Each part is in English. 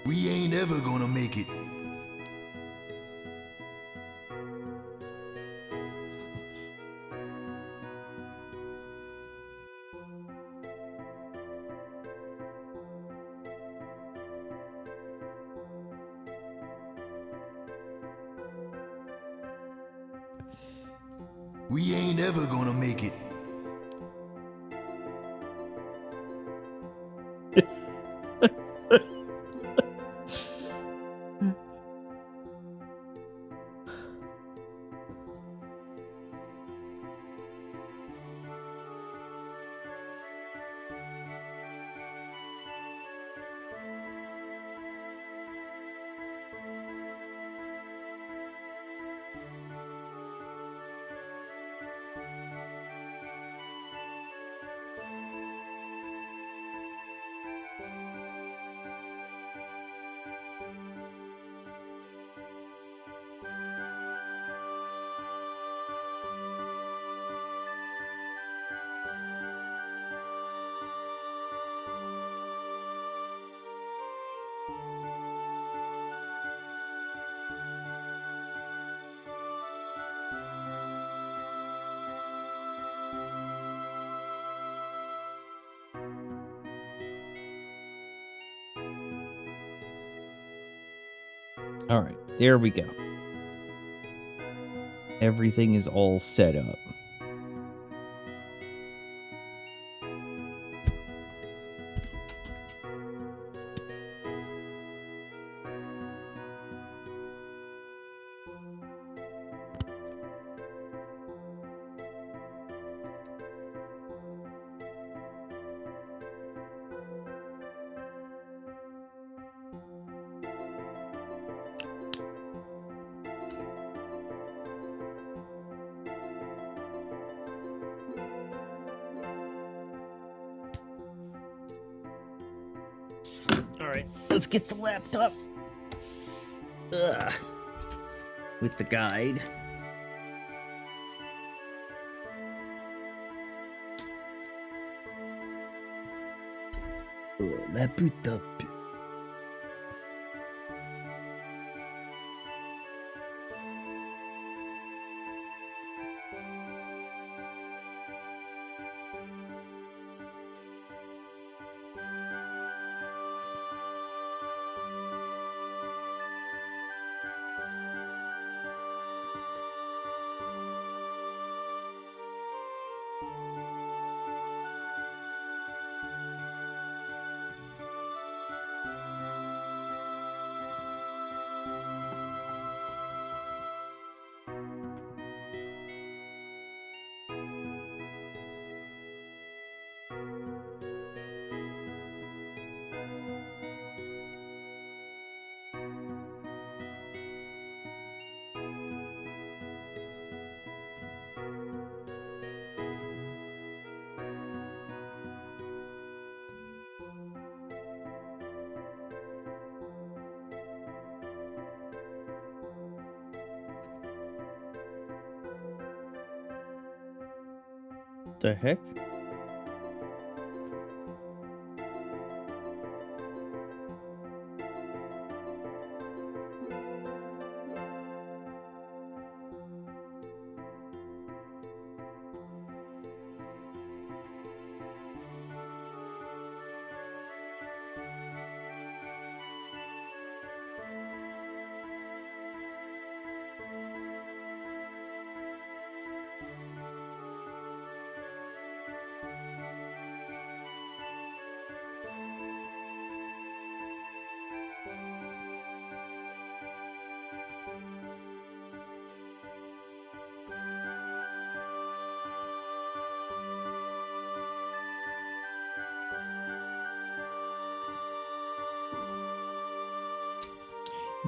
We ain't ever gonna make it. We ain't ever gonna make it. All right, there we go. Everything is all set up. All right, let's get the laptop. With the guide. La puta. The heck?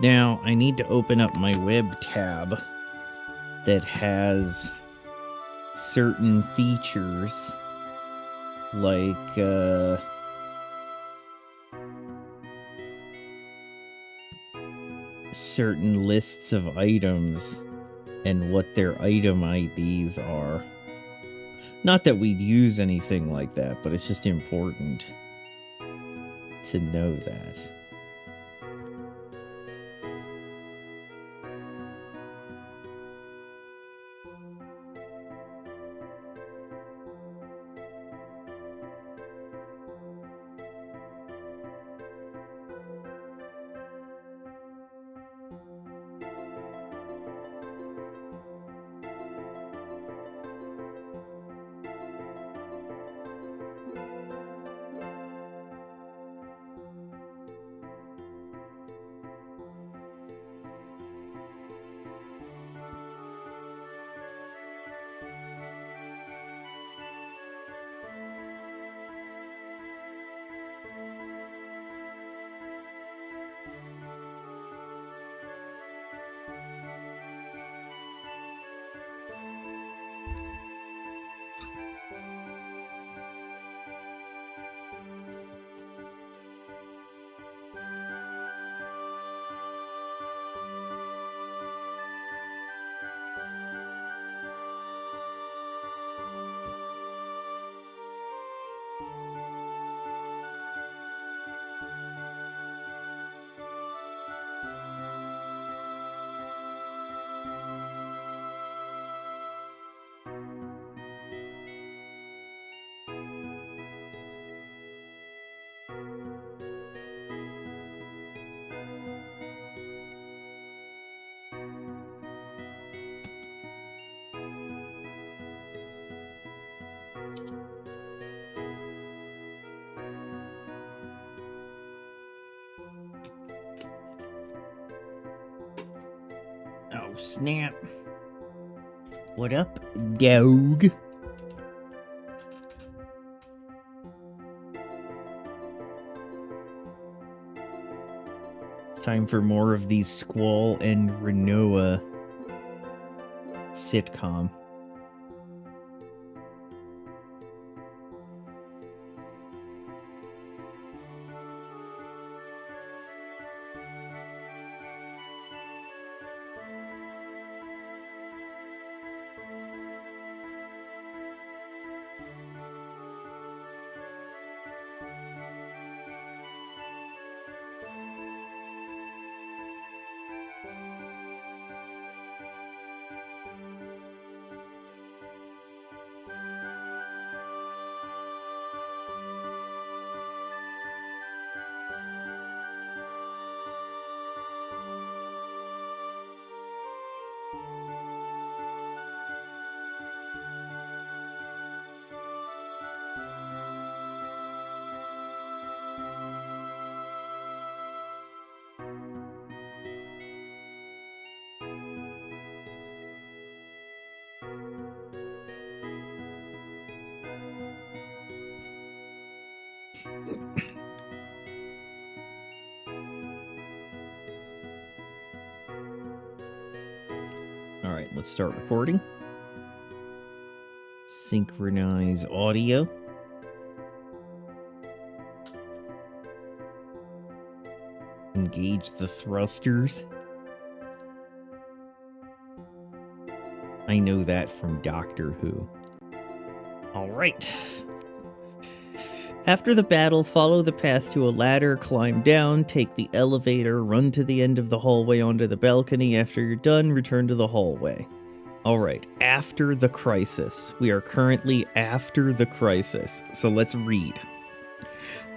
Now, I need to open up my web tab that has certain features like certain lists of items and what their item IDs are. Not that we'd use anything like that, but it's just important to know that. Oh, snap. What up, dog? It's time for more of these Squall and Renoa sitcom. All right, let's start recording. Synchronize audio. Engage the thrusters. I know that from Doctor Who. All right. After the battle, follow the path to a ladder, climb down, take the elevator, run to the end of the hallway onto the balcony. After you're done, return to the hallway. All right, after the crisis. We are currently after the crisis, so let's read.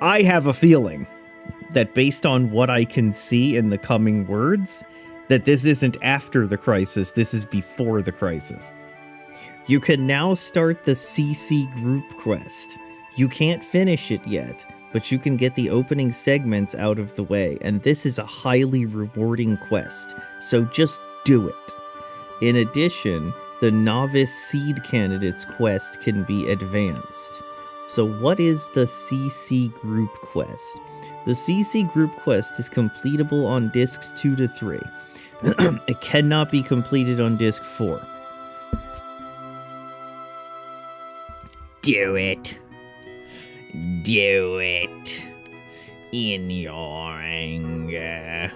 I have a feeling that based on what I can see in the coming words, that this isn't after the crisis, this is before the crisis. You can now start the CC group quest. You can't finish it yet, but you can get the opening segments out of the way, and this is a highly rewarding quest, so just do it. In addition, the Novice Seed Candidates quest can be advanced. So what is the CC group quest? The CC group quest is completable on discs 2 to 3. It cannot be completed on disc 4. Do it. Do it. In your anger,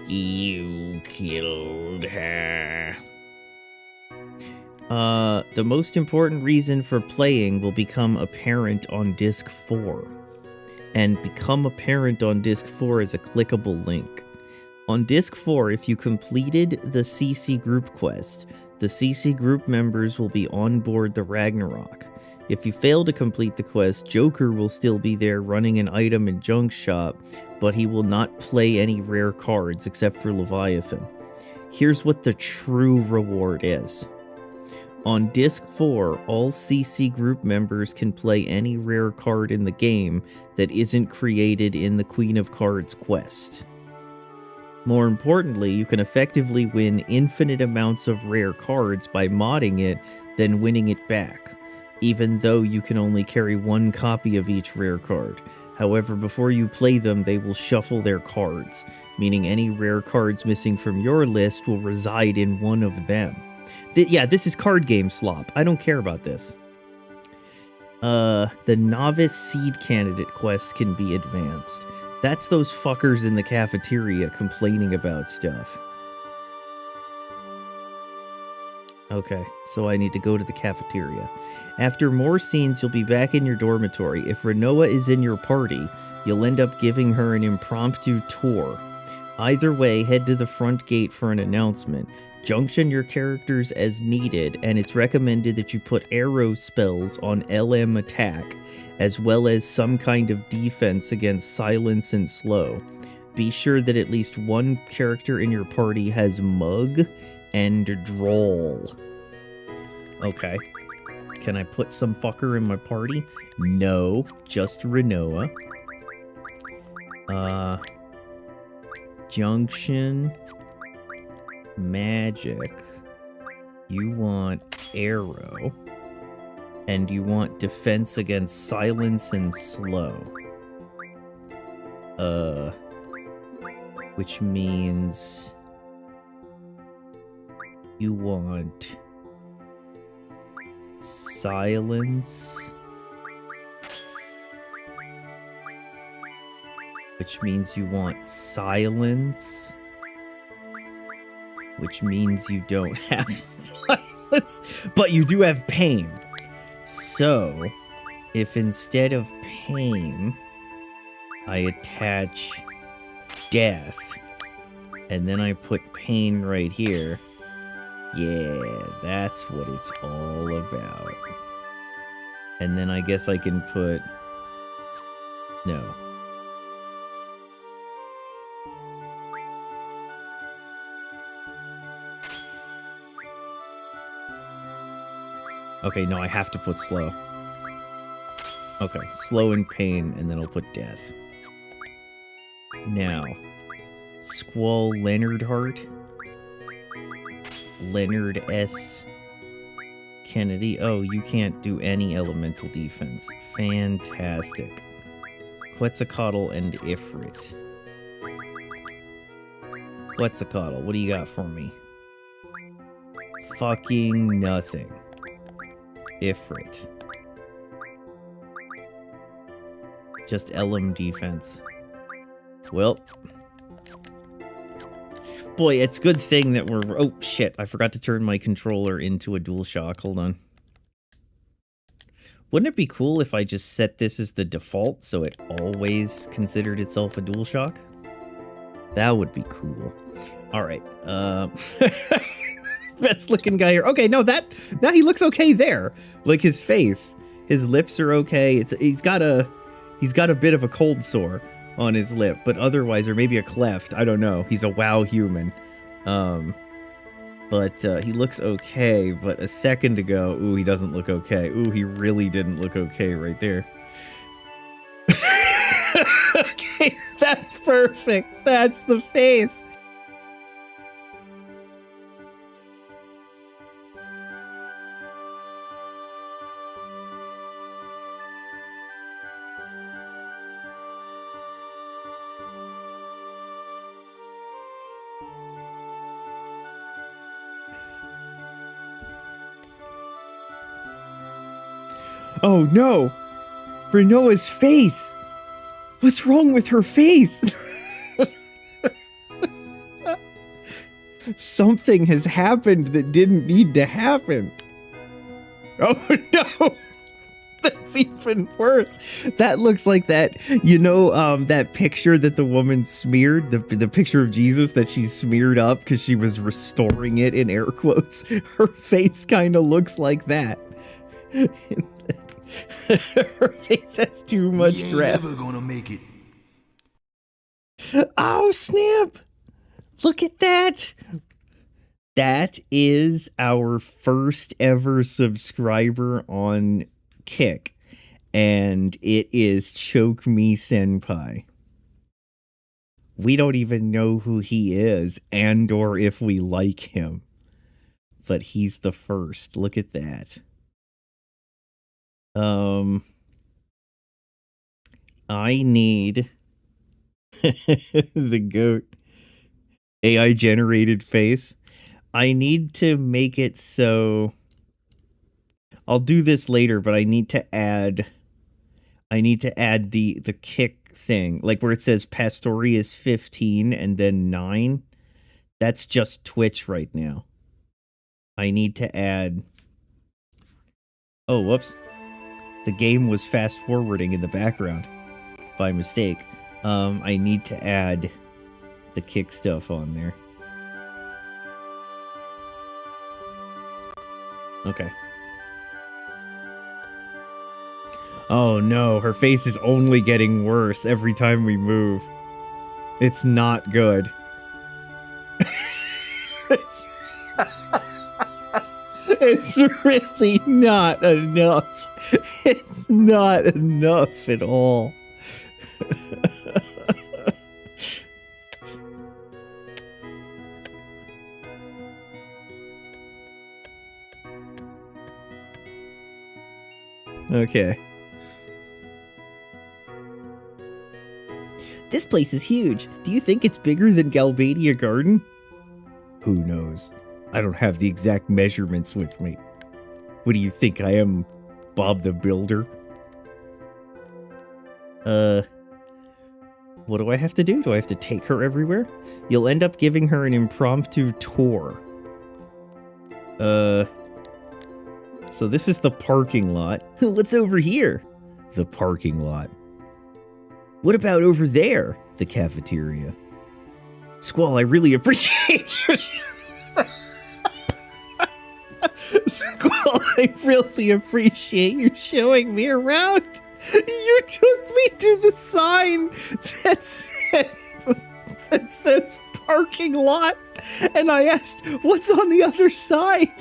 you killed her. The most important reason for playing will become apparent on disc 4. And become apparent on disc 4 is a clickable link. On disc 4, if you completed the CC group quest, the CC group members will be on board the Ragnarok. If you fail to complete the quest, Joker will still be there running an item and junk shop, but he will not play any rare cards except for Leviathan. Here's what the true reward is. On disc 4, all CC group members can play any rare card in the game that isn't created in the Queen of Cards quest. More importantly, you can effectively win infinite amounts of rare cards by modding it, then winning it back, even though you can only carry one copy of each rare card. However, before you play them, they will shuffle their cards, meaning any rare cards missing from your list will reside in one of them. Yeah, this is card game slop. I don't care about this. The Novice Seed Candidate quest can be advanced. That's those fuckers in the cafeteria complaining about stuff. Okay, so I need to go to the cafeteria. After more scenes, you'll be back in your dormitory. If Renoa is in your party, you'll end up giving her an impromptu tour. Either way, head to the front gate for an announcement. Junction your characters as needed, and it's recommended that you put arrow spells on LM attack, as well as some kind of defense against silence and slow. Be sure that at least one character in your party has Mug and Droll. Okay. Can I put some fucker in my party? No, just Renoa. Junction magic. You want arrow. And you want defense against silence and slow. Which means you want silence. Which means you want silence. Which means you don't have silence. But you do have pain. So, if instead of pain, I attach death, and then I put pain right here, yeah, that's what it's all about. And then I guess I can put... No. Okay, no, I have to put slow. Okay, slow and pain, and then I'll put death. Now, Squall Leonard Hart. Leonard S. Kennedy. Oh, you can't do any elemental defense. Fantastic. Quetzalcoatl and Ifrit. Quetzalcoatl, what do you got for me? Fucking nothing. Ifrit. Just LM defense. Well. Boy, it's a good thing that we're... Oh, shit. I forgot to turn my controller into a DualShock. Hold on. Wouldn't it be cool if I just set this as the default so it always considered itself a DualShock? That would be cool. Alright. Best looking guy here. Okay, no, now he looks okay there. Like his face. His lips are okay. He's got a bit of a cold sore on his lip, but otherwise, or maybe a cleft. I don't know. He's a WoW human. But he looks okay, but a second ago, ooh, he doesn't look okay. Ooh, he really didn't look okay right there. Okay, that's perfect. That's the face. Oh no! Renoa's face! What's wrong with her face? Something has happened that didn't need to happen. Oh no! That's even worse. That looks like that, you know, that picture that the woman smeared, the picture of Jesus that she smeared up because she was restoring it in air quotes. Her face kind of looks like that. Her face has too much draft. Never gonna make it. Oh snap! Look at that. That is our first ever subscriber on Kick, and it is Choke Me Senpai. We don't even know who he is and or if we like him, but he's the first. Look at that. I need the goat AI generated face. I need to make it so I'll do this later, but I need to add the Kick thing, like where it says Pastorius 15 and then 9. That's just Twitch right now. I need to add... Oh, whoops. The game was fast forwarding in the background by mistake. I need to add the Kick stuff on there. Okay. Oh no, her face is only getting worse every time we move. It's not good. It's really not enough. It's not enough at all. Okay. This place is huge. Do you think it's bigger than Galbadia Garden? Who knows? I don't have the exact measurements with me. What do you think I am, Bob the Builder? What do I have to do? Do I have to take her everywhere? You'll end up giving her an impromptu tour. So this is the parking lot. What's over here? The parking lot. What about over there? The cafeteria. Squall, I really appreciate you. Squall, I really appreciate you showing me around. You took me to the sign that says parking lot, and I asked, what's on the other side?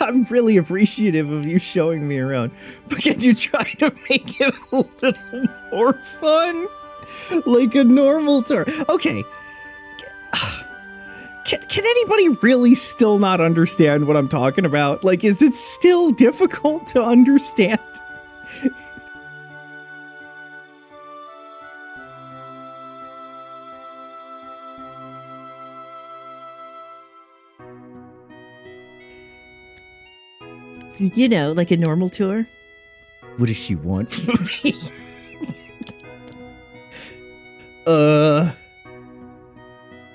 I'm really appreciative of you showing me around, but can you try to make it a little more fun? Like a normal tour. Okay. Can anybody really still not understand what I'm talking about? Like, is it still difficult to understand? You know, like a normal tour. What does she want from me?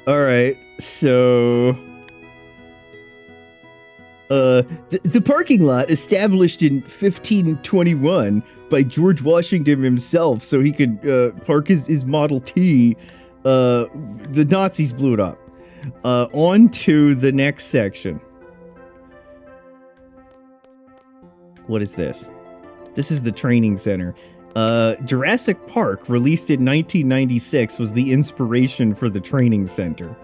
Alright, so... The parking lot, established in 1521 by George Washington himself so he could park his Model T, the Nazis blew it up. On to the next section. What is this? This is the training center. Jurassic Park, released in 1996, was the inspiration for the training center.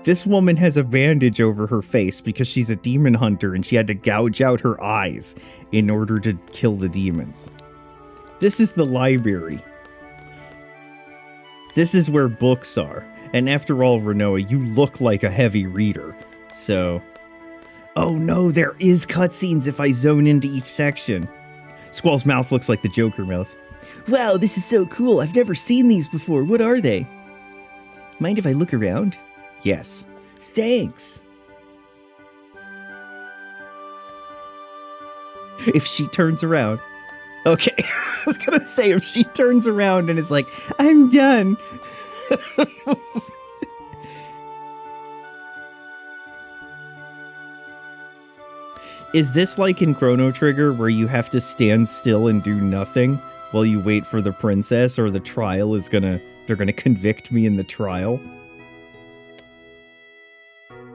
This woman has a bandage over her face because she's a demon hunter and she had to gouge out her eyes in order to kill the demons. This is the library. This is where books are. And after all, Renoa, you look like a heavy reader. So... Oh no, there is cutscenes if I zone into each section. Squall's mouth looks like the Joker mouth. Wow, this is so cool. I've never seen these before. What are they? Mind if I look around? Yes. Thanks. If she turns around. Okay, I was gonna say if she turns around and is like, I'm done. Is this like in Chrono Trigger where you have to stand still and do nothing while you wait for the princess, or the trial is they're gonna convict me in the trial?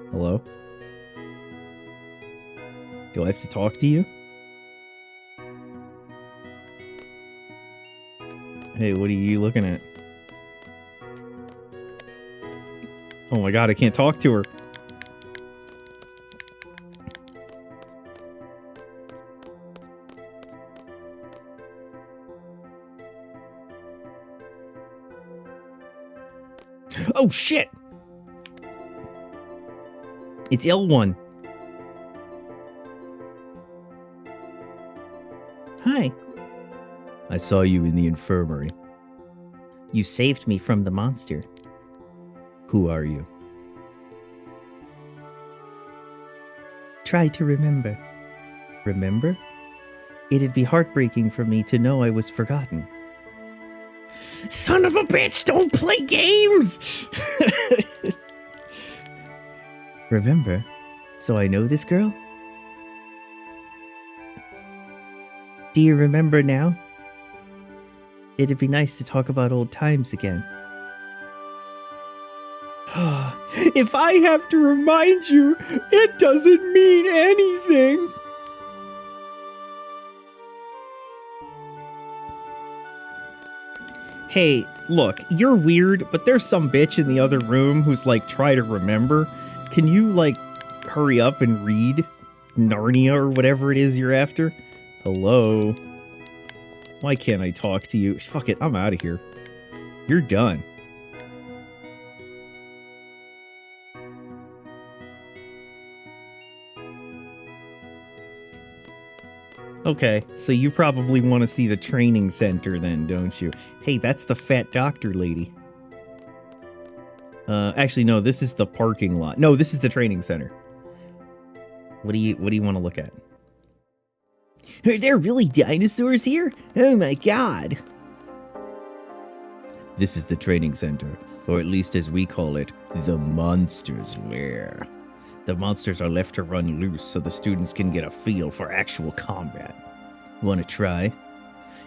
Hello? Do I have to talk to you? Hey, what are you looking at? Oh my god, I can't talk to her. Oh shit! It's L1. Hi. I saw you in the infirmary. You saved me from the monster. Who are you? Try to remember. Remember? It'd be heartbreaking for me to know I was forgotten. Son of a bitch, don't play games! Remember? So I know this girl? Do you remember now? It'd be nice to talk about old times again. If I have to remind you, it doesn't mean anything. Hey, look, you're weird, but there's some bitch in the other room who's like, try to remember. Can you, like, hurry up and read Narnia or whatever it is you're after? Hello? Why can't I talk to you? Fuck it, I'm out of here. You're done. Okay, so you probably want to see the training center then, don't you? Hey, that's the fat doctor lady. Actually, no, this is the parking lot. No, this is the training center. What do you want to look at? Are there really dinosaurs here? Oh my god. This is the training center, or at least as we call it, the monsters' lair. The monsters are left to run loose so the students can get a feel for actual combat. Want to try?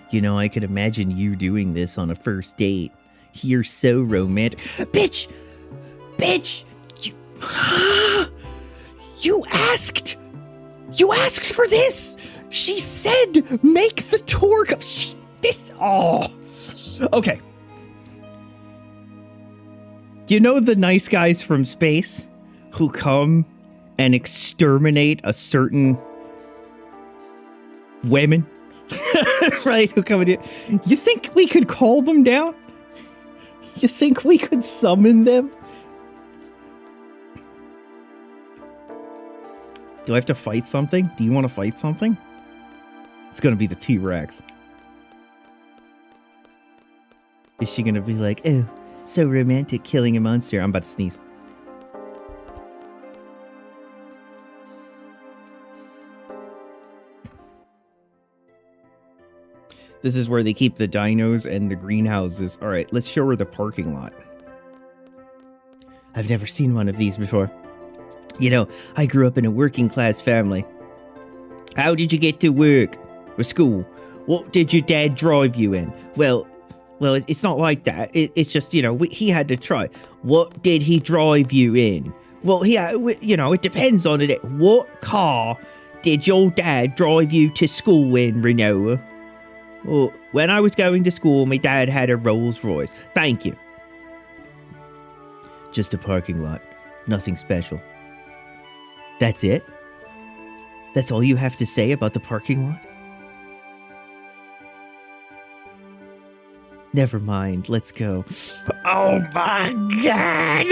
You know, I could imagine you doing this on a first date. You're so romantic. Bitch! Bitch! You asked! You asked for this! She said make the tour go. Okay. You know the nice guys from space who come and exterminate a certain women? Right? Who come and you think we could call them down? You think we could summon them? Do I have to fight something? Do you want to fight something? It's gonna be the T-Rex. Is she gonna be like, oh, so romantic killing a monster? I'm about to sneeze. This is where they keep the dinos and the greenhouses. All right, let's show her the parking lot. I've never seen one of these before. You know, I grew up in a working class family. How did you get to work or school? What did your dad drive you in? Well, it's not like that. It's just, you know, he had to try. What did he drive you in? Well, you know, it depends on it. What car did your dad drive you to school in, Renoa? Well, when I was going to school, my dad had a Rolls Royce. Thank you. Just a parking lot. Nothing special. That's it? That's all you have to say about the parking lot? Never mind, let's go. Oh my god!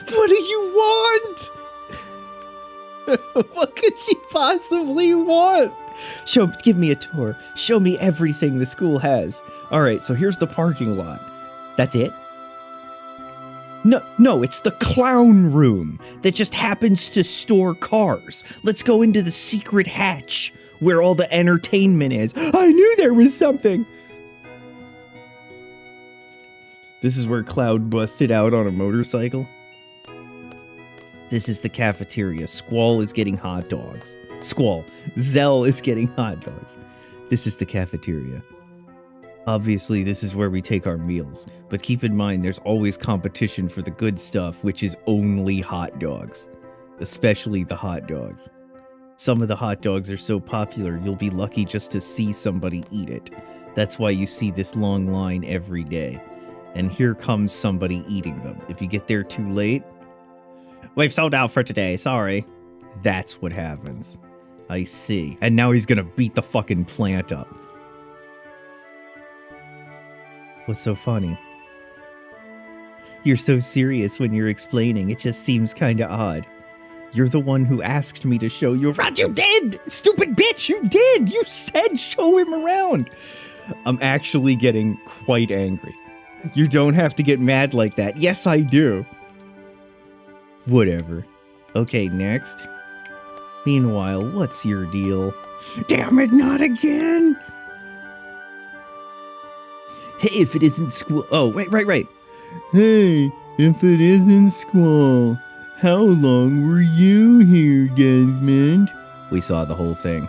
What do you want? What could she possibly want? Give me a tour. Show me everything the school has. All right, so here's the parking lot. That's it? No, it's the clown room that just happens to store cars. Let's go into the secret hatch where all the entertainment is. I knew there was something. This is where Cloud busted out on a motorcycle. This is the cafeteria. Squall is getting hot dogs. Zell is getting hot dogs. This is the cafeteria. Obviously, this is where we take our meals, but keep in mind there's always competition for the good stuff, which is only hot dogs. Especially the hot dogs. Some of the hot dogs are so popular, you'll be lucky just to see somebody eat it. That's why you see this long line every day. And here comes somebody eating them. If you get there too late, we've sold out for today, sorry. That's what happens. I see. And now he's gonna beat the fucking plant up. What's so funny? You're so serious when you're explaining. It just seems kinda odd. You're the one who asked me to show you around. You did! Stupid bitch, you did! You said show him around! I'm actually getting quite angry. You don't have to get mad like that. Yes, I do. Whatever. Okay, next. Meanwhile, what's your deal? Damn it, not again! Hey, if it isn't Squall... Oh, right. Hey, if it isn't Squall, how long were you here, Desmond? We saw the whole thing.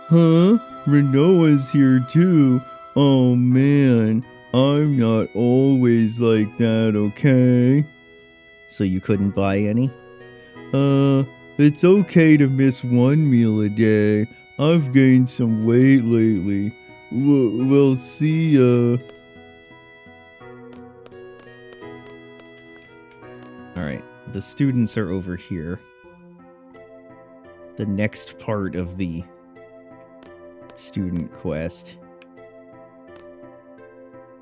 Huh? Renoa's here too. Oh man, I'm not always like that, okay? So you couldn't buy any? It's okay to miss one meal a day. I've gained some weight lately. We'll see ya. Alright, the students are over here. The next part of the student quest.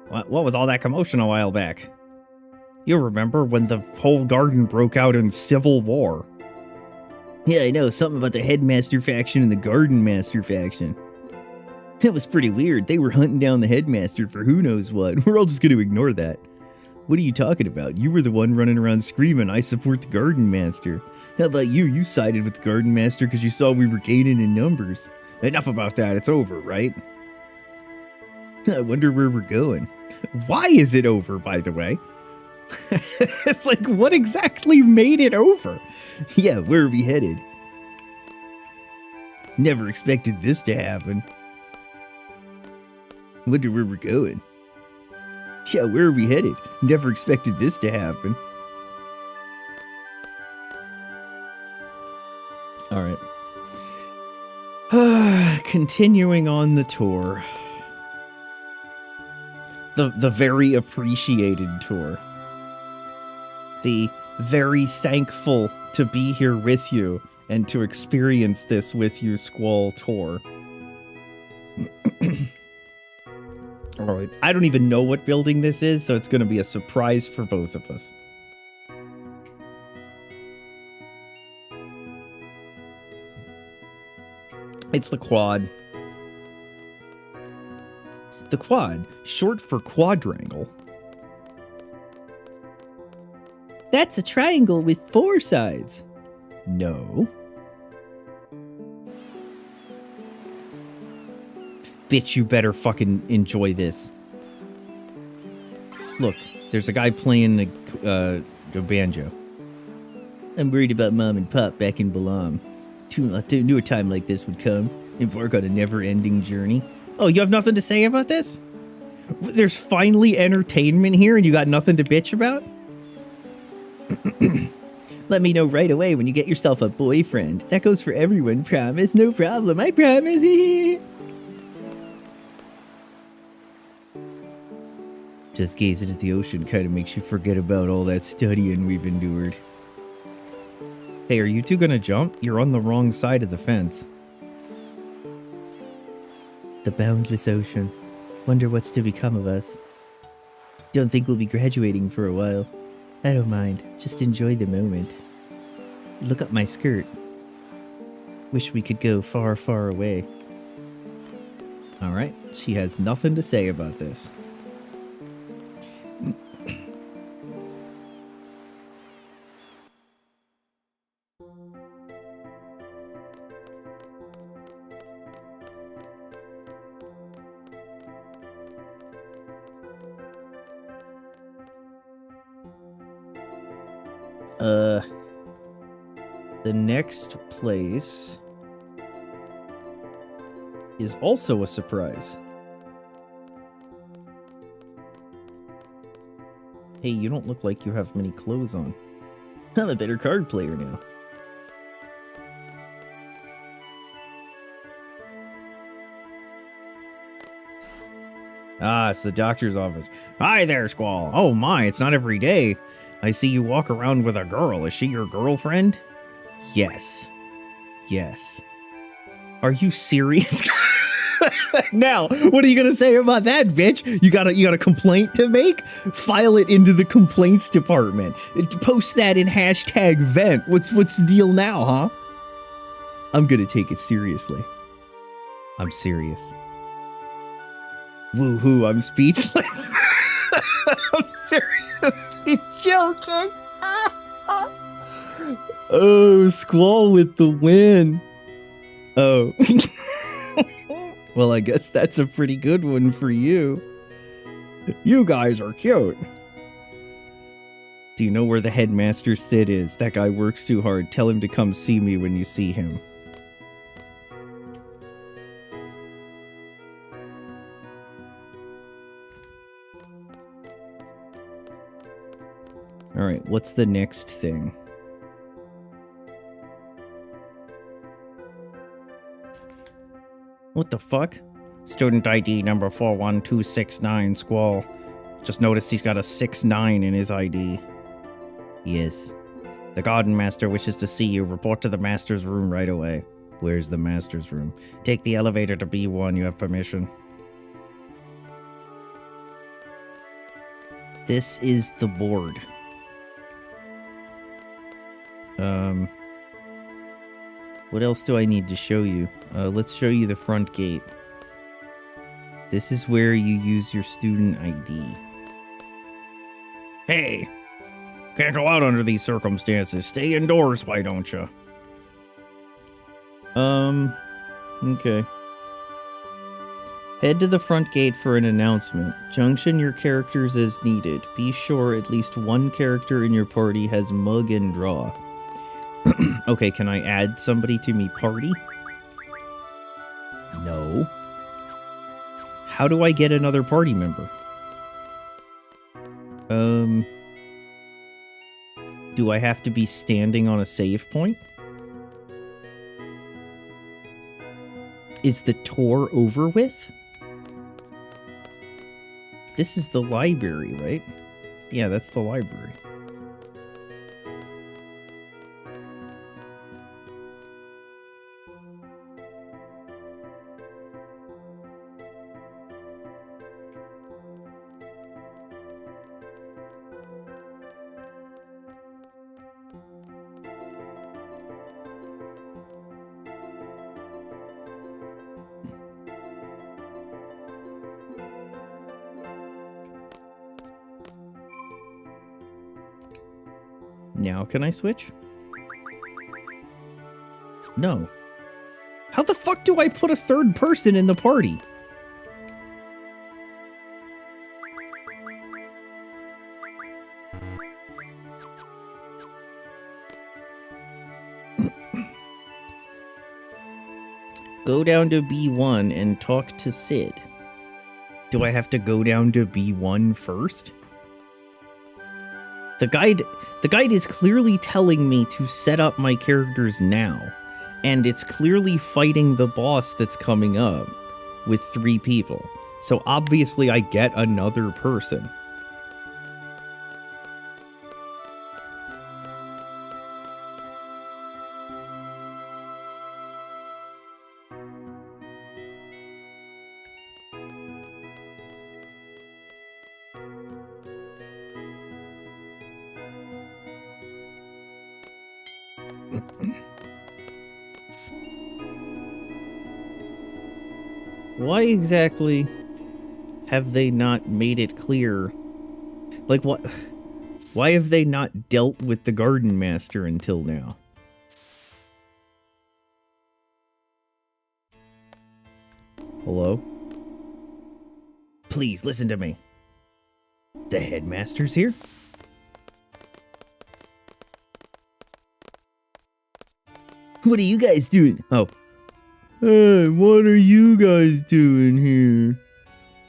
What was all that commotion a while back? You remember when the whole garden broke out in civil war? Yeah, I know, something about the Headmaster faction and the Garden Master faction. It was pretty weird. They were hunting down the Headmaster for who knows what. We're all just going to ignore that. What are you talking about? You were the one running around screaming, I support the Garden Master. How about you? You sided with the Garden Master because you saw we were gaining in numbers. Enough about that. It's over, right? I wonder where we're going. Why is it over, by the way? It's like, what exactly made it over? Yeah, where are we headed? Never expected this to happen. Wonder where we're going. Yeah, where are we headed? Never expected this to happen. Alright. Continuing on the tour. The very appreciated tour. The very thankful to be here with you and to experience this with you Squall tour. Alright, I don't even know what building this is, so it's going to be a surprise for both of us. It's the quad. The quad, short for quadrangle. That's a triangle with 4 sides. No. Bitch, you better fucking enjoy this. Look, there's a guy playing the banjo. I'm worried about Mom and Pop back in Balam. Knew a time like this would come. Embark on a never-ending journey. Oh, you have nothing to say about this? There's finally entertainment here and you got nothing to bitch about? Let me know right away when you get yourself a boyfriend. That goes for everyone, promise. No problem, I promise. Just gazing at the ocean kind of makes you forget about all that studying we've endured. Hey, are you two gonna jump? You're on the wrong side of the fence. The boundless ocean. Wonder what's to become of us. Don't think we'll be graduating for a while. I don't mind. Just enjoy the moment. Look up my skirt. Wish we could go far, far away. Alright, she has nothing to say about this. The next place is also a surprise. Hey, you don't look like you have many clothes on. I'm a better card player now. Ah, it's the doctor's office. Hi there, Squall. Oh my, it's not every day. I see you walk around with a girl. Is she your girlfriend? Yes. Yes. Are you serious? Now, what are you gonna say about that, bitch? You got a complaint to make? File it into the complaints department. Post that in #vent. What's the deal now, huh? I'm gonna take it seriously. I'm serious. Woohoo, I'm speechless. I'm seriously joking. Oh, Squall with the win. Oh. Well, I guess that's a pretty good one for you. You guys are cute. Do you know where the headmaster Sid is? That guy works too hard. Tell him to come see me when you see him. Alright, what's the next thing? What the fuck? Student ID number 41269, Squall. Just noticed he's got a 69 in his ID. Yes. The Garden Master wishes to see you. Report to the Master's room right away. Where's the Master's room? Take the elevator to B1. You have permission. This is the board. What else do I need to show you? Let's show you the front gate. This is where you use your student ID. Hey! Can't go out under these circumstances. Stay indoors, why don't you? Okay. Head to the front gate for an announcement. Junction your characters as needed. Be sure at least one character in your party has mug and draw. Okay, can I add somebody to me party? No. How do I get another party member? Do I have to be standing on a save point? Is the tour over with? This is the library, right? Yeah, that's the library. Now can I switch? No. How the fuck do I put a third person in the party? Go down to B1 and talk to Sid. Do I have to go down to B1 first? The guide is clearly telling me to set up my characters now, and it's clearly fighting the boss that's coming up with 3 people. So obviously I get another person. Why exactly have they not made it clear? Like, what? Why have they not dealt with the Garden Master until now? Hello? Please, listen to me. The headmaster's here? What are you guys doing? Oh. Hey, what are you guys doing here?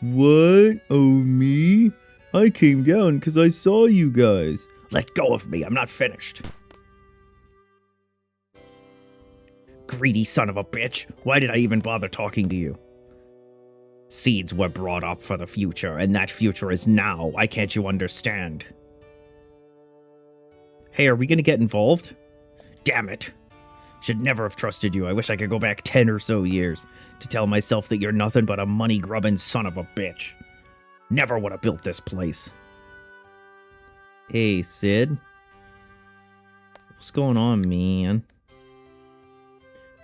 What? Oh, me? I came down because I saw you guys. Let go of me, I'm not finished. Greedy son of a bitch. Why did I even bother talking to you? Seeds were brought up for the future, and that future is now. Why can't you understand? Hey, are we gonna get involved? Damn it. Should never have trusted you. I wish I could go back 10 or so years to tell myself that you're nothing but a money-grubbing son of a bitch. Never would have built this place. Hey, Sid. What's going on, man?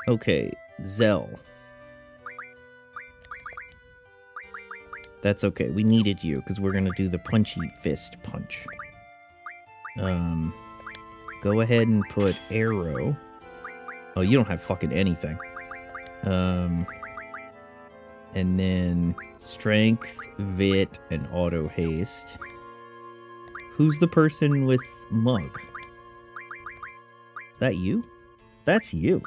Okay, Zell. That's okay. We needed you because we're gonna do the punchy fist punch. Go ahead and put arrow. Oh, you don't have fucking anything. And then strength, vit, and auto haste. Who's the person with mug? Is that you? That's you.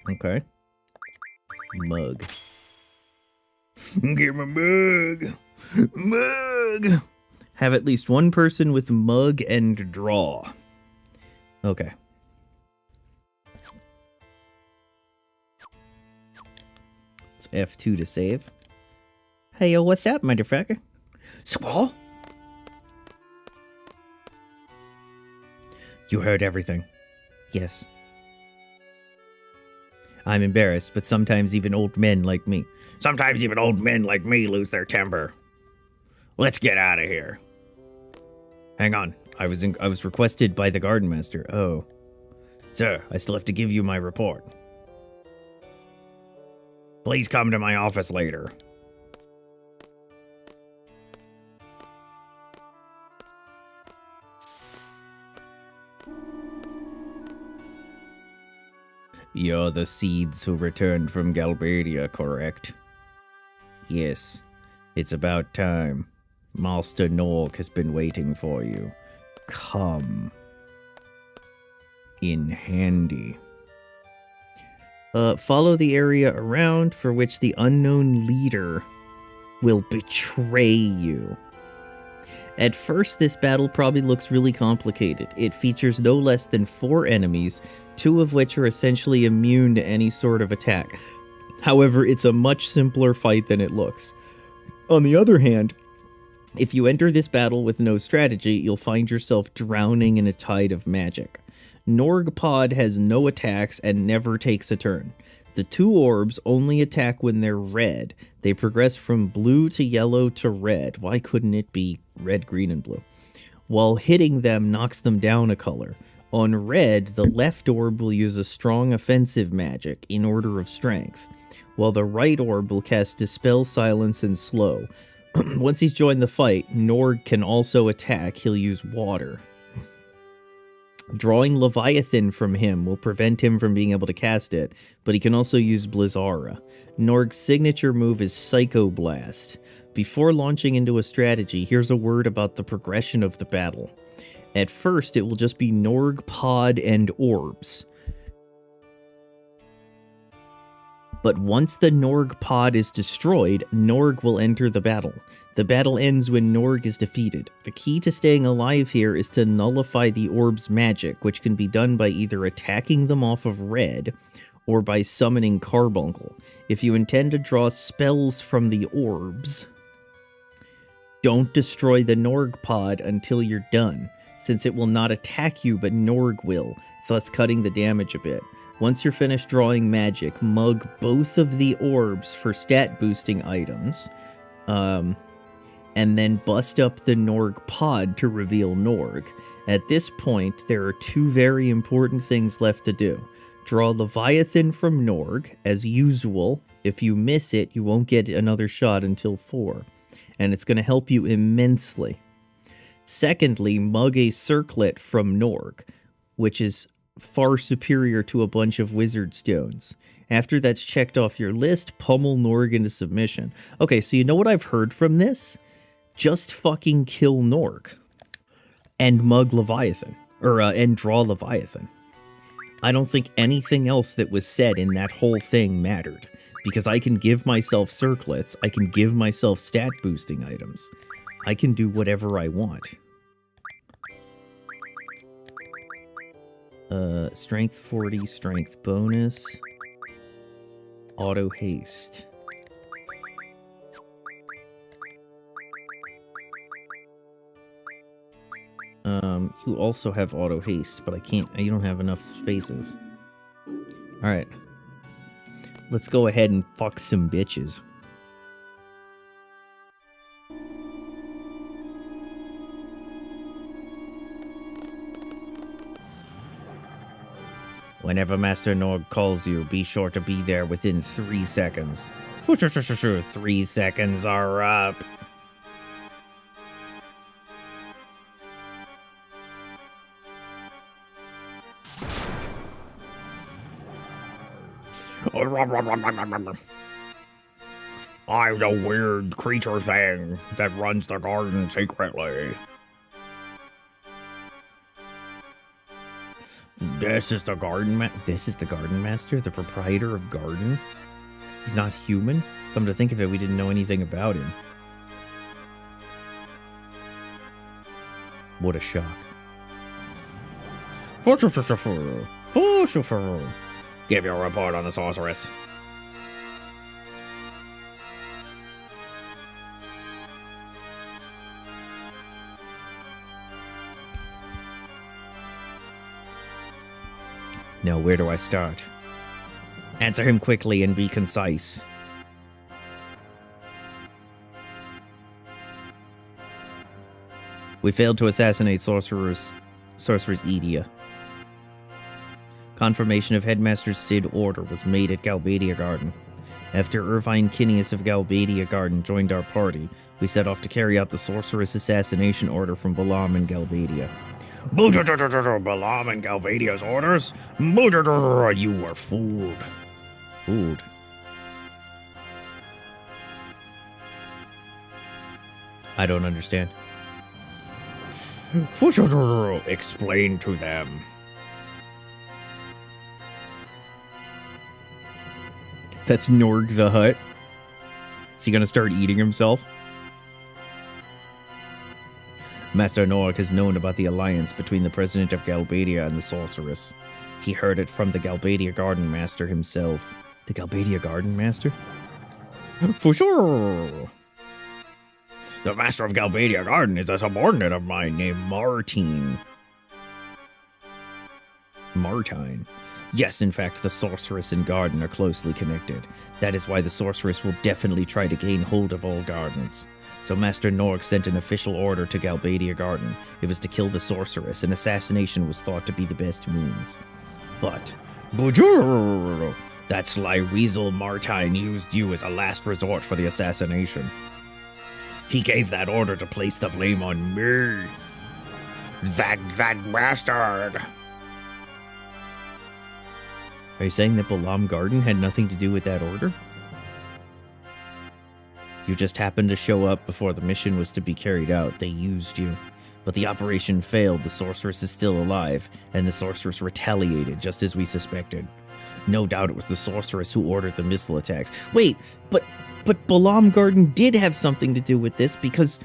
Okay. Mug. Give me mug. Mug. Have at least one person with mug and draw. Okay. It's F2 to save. Hey, yo, what's up, motherfucker? Squall? You heard everything. Yes. I'm embarrassed, but sometimes even old men like me. Sometimes even old men like me lose their temper. Let's get out of here. Hang on. I was requested by the Garden Master. Oh. Sir, I still have to give you my report. Please come to my office later. You're the seeds who returned from Galbadia, correct? Yes. It's about time. Master Norg has been waiting for you. Come. In handy. Follow the area around for which the unknown leader will betray you. At first, this battle probably looks really complicated. It features no less than 4 enemies, 2 of which are essentially immune to any sort of attack. However, it's a much simpler fight than it looks. On the other hand, if you enter this battle with no strategy, you'll find yourself drowning in a tide of magic. Norg Pod has no attacks and never takes a turn. The 2 orbs only attack when they're red. They progress from blue to yellow to red. Why couldn't it be red, green, and blue? While hitting them knocks them down a color. On red, the left orb will use a strong offensive magic in order of strength, while the right orb will cast Dispel, Silence, and Slow. Once he's joined the fight, Norg can also attack. He'll use water. Drawing Leviathan from him will prevent him from being able to cast it, but he can also use Blizzara. Norg's signature move is Psycho Blast. Before launching into a strategy, here's a word about the progression of the battle. At first, it will just be Norg, Pod, and Orbs. But once the Norg Pod is destroyed, Norg will enter the battle. The battle ends when Norg is defeated. The key to staying alive here is to nullify the orb's magic, which can be done by either attacking them off of red, or by summoning Carbuncle. If you intend to draw spells from the orbs, don't destroy the Norg Pod until you're done, since it will not attack you but Norg will, thus cutting the damage a bit. Once you're finished drawing magic, mug both of the orbs for stat boosting items, and then bust up the Norg Pod to reveal Norg. At this point, there are 2 very important things left to do. Draw Leviathan from Norg, as usual. If you miss it, you won't get another shot until 4, and it's going to help you immensely. Secondly, mug a Circlet from Norg, which is far superior to a bunch of Wizard Stones. After that's checked off your list, pummel Norg into submission. Okay, so you know what I've heard from this? Just fucking kill Norg. And mug Leviathan. And draw Leviathan. I don't think anything else that was said in that whole thing mattered. Because I can give myself circlets, I can give myself stat boosting items. I can do whatever I want. Strength 40, strength bonus. Auto haste. You also have auto haste, but you don't have enough spaces. Alright. Let's go ahead and fuck some bitches. Whenever Master Norg calls you, be sure to be there within 3 seconds. 3 seconds are up. I'm the weird creature thing that runs the garden secretly. This is the garden master, the proprietor of garden. He's not human. Come to think of it, we didn't know anything about him. What a shock. Give your report on the sorceress. Now, where do I start? Answer him quickly and be concise. We failed to assassinate Sorceress Edia. Confirmation of Headmaster Sid order was made at Galbadia Garden. After Irvine Kinneas of Galbadia Garden joined our party, we set off to carry out the sorceress assassination order from Balaam and Galbadia. Balaam and Galbadia's orders? You were fooled. Fooled? I don't understand. Explain to them. That's Norg the Hut. Is he gonna start eating himself? Master Norg has known about the alliance between the president of Galbadia and the sorceress. He heard it from the Galbadia Garden Master himself. The Galbadia Garden Master? For sure! The Master of Galbadia Garden is a subordinate of mine named Martine. Martine. Yes, in fact, the sorceress and garden are closely connected. That is why the sorceress will definitely try to gain hold of all gardens. So Master Norg sent an official order to Galbadia Garden. It was to kill the sorceress, and assassination was thought to be the best means. But, that sly weasel Martine used you as a last resort for the assassination. He gave that order to place the blame on me. That bastard! Are you saying that Balaam Garden had nothing to do with that order? You just happened to show up before the mission was to be carried out. They used you. But the operation failed, the sorceress is still alive, and the sorceress retaliated just as we suspected. No doubt it was the sorceress who ordered the missile attacks. Wait, but Balaam Garden did have something to do with this because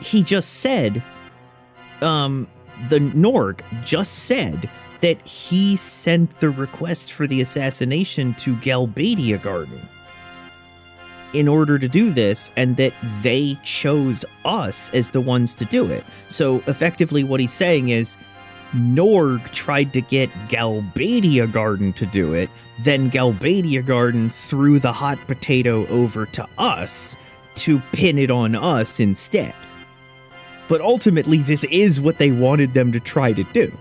he just said, the Norg just said that he sent the request for the assassination to Galbadia Garden in order to do this, and that they chose us as the ones to do it. So effectively what he's saying is Norg tried to get Galbadia Garden to do it, then Galbadia Garden threw the hot potato over to us to pin it on us instead. But ultimately this is what they wanted them to try to do.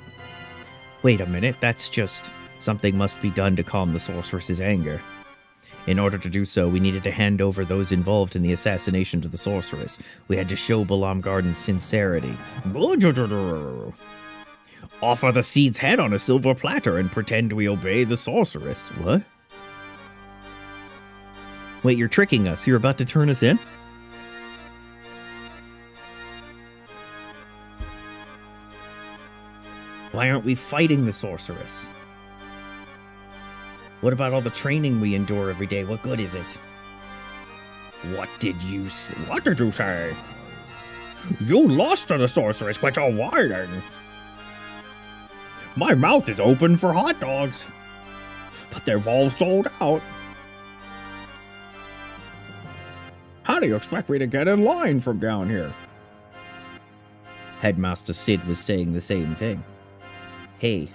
Wait a minute, that's just something must be done to calm the sorceress's anger. In order to do so, we needed to hand over those involved in the assassination to the sorceress. We had to show Balaam Garden's sincerity. Offer the seed's head on a silver platter and pretend we obey the sorceress. What? Wait, you're tricking us. You're about to turn us in? Why aren't we fighting the sorceress? What about all the training we endure every day? What good is it? What did you say? You lost to the sorceress, but you're whining. My mouth is open for hot dogs, but they've all sold out. How do you expect me to get in line from down here? Headmaster Sid was saying the same thing. Hey.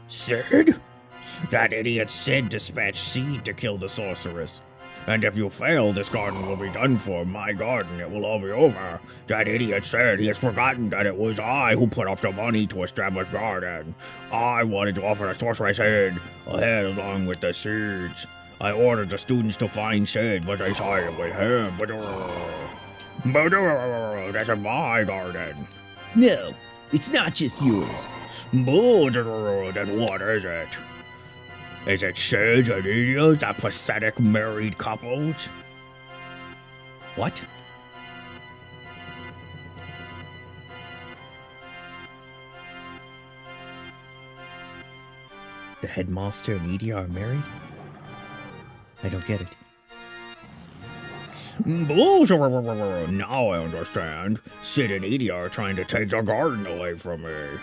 Sid? That idiot Sid dispatched Seed to kill the sorceress. And if you fail, this garden will be done for. My garden, it will all be over. That idiot said he has forgotten that it was I who put up the money to establish garden. I wanted to offer the sorceress head along with the seeds. I ordered the students to find Sid, but they sided with him. But that's my garden. No, it's not just yours. Then what is it? Is it Sid's and Idia's, that pathetic married couples? What? The headmaster and Idia are married? I don't get it. Now I understand. Sid and Idia are trying to take the garden away from me.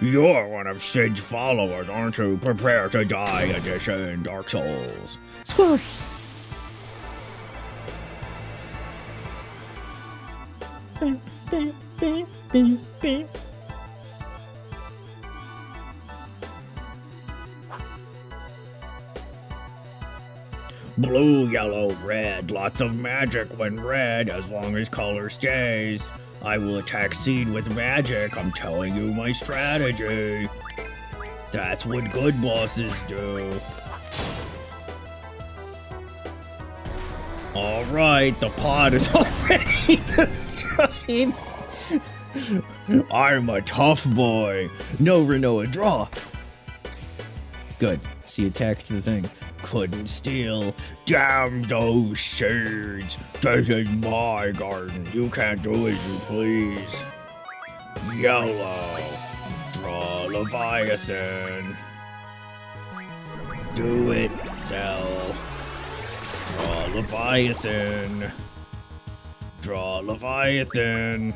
You're one of Sid's followers, aren't you? Prepare to die edition, Dark Souls. Squirrel. Blue, yellow, red. Lots of magic when red, as long as color stays. I will attack Seed with magic. I'm telling you my strategy. That's what good bosses do. Alright, the pod is already destroyed. I'm a tough boy. No, Renoa, draw. Good. She attacked the thing. Couldn't steal. Damn those seeds. This is my garden. You can't do as you please. Yellow. Draw Leviathan. Do it, Zell. Draw Leviathan. Draw Leviathan.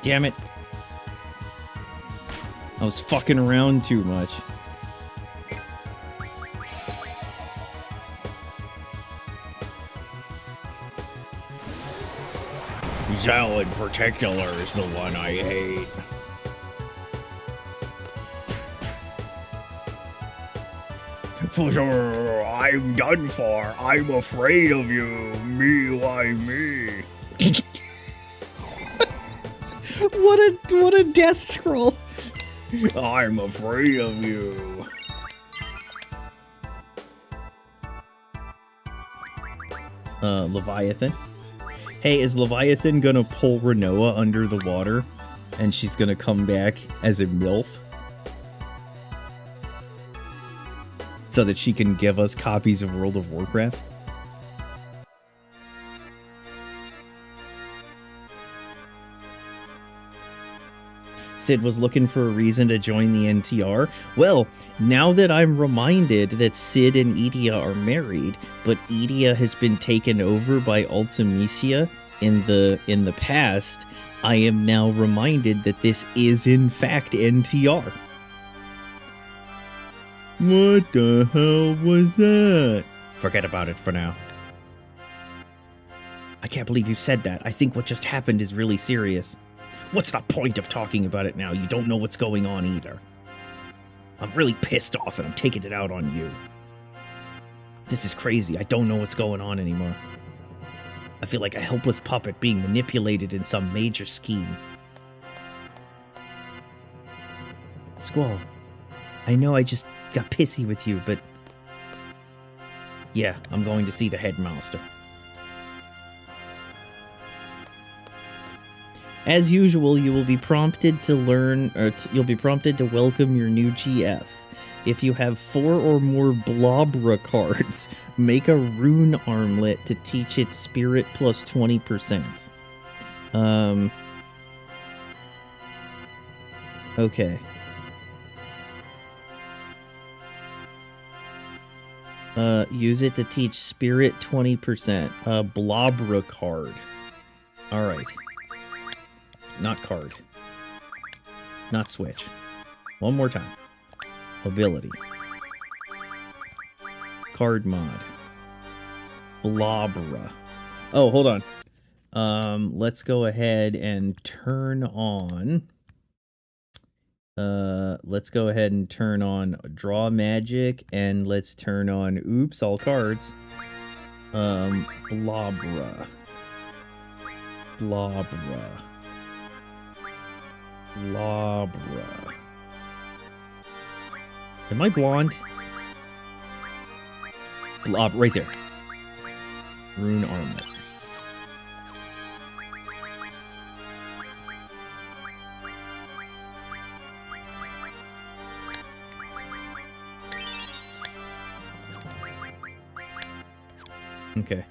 Damn it. I was fucking around too much. Zell in particular is the one I hate. For sure, I'm done for. I'm afraid of you. Me, why me? What a death scroll. I'm afraid of you. Leviathan. Hey, is Leviathan gonna pull Renoa under the water and she's gonna come back as a MILF? So that she can give us copies of World of Warcraft? Sid was looking for a reason to join the NTR. Well, now that I'm reminded that Sid and Edea are married, but Edea has been taken over by Ultimecia in the past, I am now reminded that this is in fact NTR. What the hell was that? Forget about it for now. I can't believe you said that. I think what just happened is really serious. What's the point of talking about it now? You don't know what's going on either. I'm really pissed off and I'm taking it out on you. This is crazy. I don't know what's going on anymore. I feel like a helpless puppet being manipulated in some major scheme. Squall, I know I just got pissy with you, but... yeah, I'm going to see the headmaster. As usual, you will be prompted to learn, or you'll be prompted to welcome your new GF. If you have 4 or more Blobra cards, make a rune armlet to teach its spirit plus 20%. Okay. Use it to teach spirit 20%. Blobra card. Alright. Not card. Not switch. One more time. Ability. Card mod. Blobra. Oh, hold on. Let's go ahead and turn on... let's go ahead and turn on Draw Magic, and let's turn on... oops, all cards. Blobra. Blobra. Blobra. Am I blonde? Blob, right there. Rune armlet. Okay.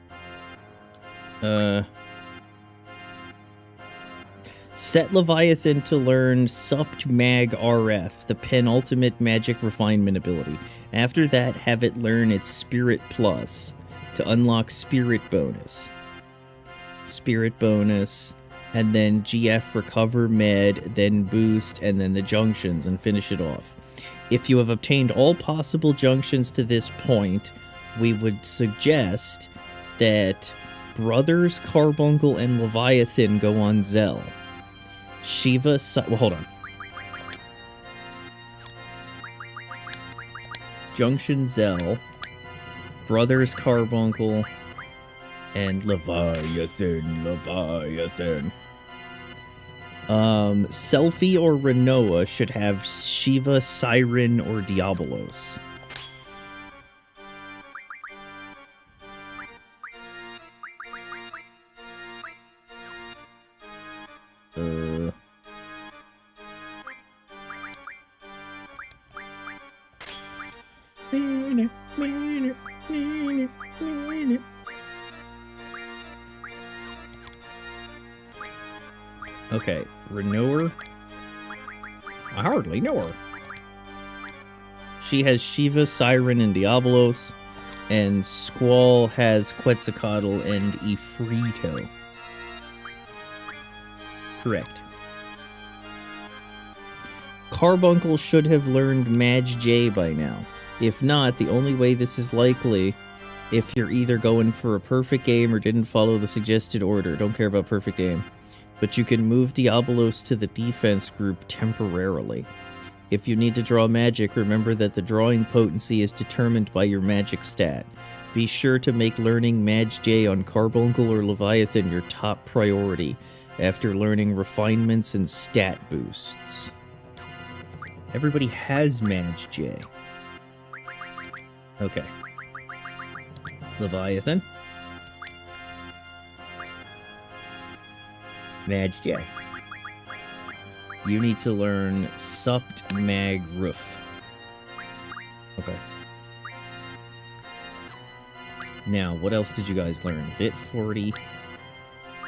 Set Leviathan to learn Supt Mag RF, the penultimate magic refinement ability. After that, have it learn its Spirit Plus to unlock Spirit Bonus. Spirit Bonus, and then GF Recover Med, then Boost, and then the Junctions, and finish it off. If you have obtained all possible Junctions to this point, we would suggest that Brothers, Carbuncle, and Leviathan go on Zell. Shiva, well, hold on. Junction Zell, Brothers Carbuncle, and Leviathan. Selphie or Renoa should have Shiva, Siren, or Diabolos. Okay, Renoa. I hardly know her. She has Shiva, Siren, and Diabolos, and Squall has Quetzalcoatl and Ifrito. Correct. Carbuncle should have learned Madge J by now. If not, the only way this is likely if you're either going for a perfect game or didn't follow the suggested order. Don't care about perfect game. But you can move Diabolos to the defense group temporarily. If you need to draw magic, remember that the drawing potency is determined by your magic stat. Be sure to make learning Madge J on Carbuncle or Leviathan your top priority after learning refinements and stat boosts. Everybody has Madge J. Okay. Leviathan. Madge J. You need to learn Supt Mag Roof. Okay. Now, what else did you guys learn? Vit 40.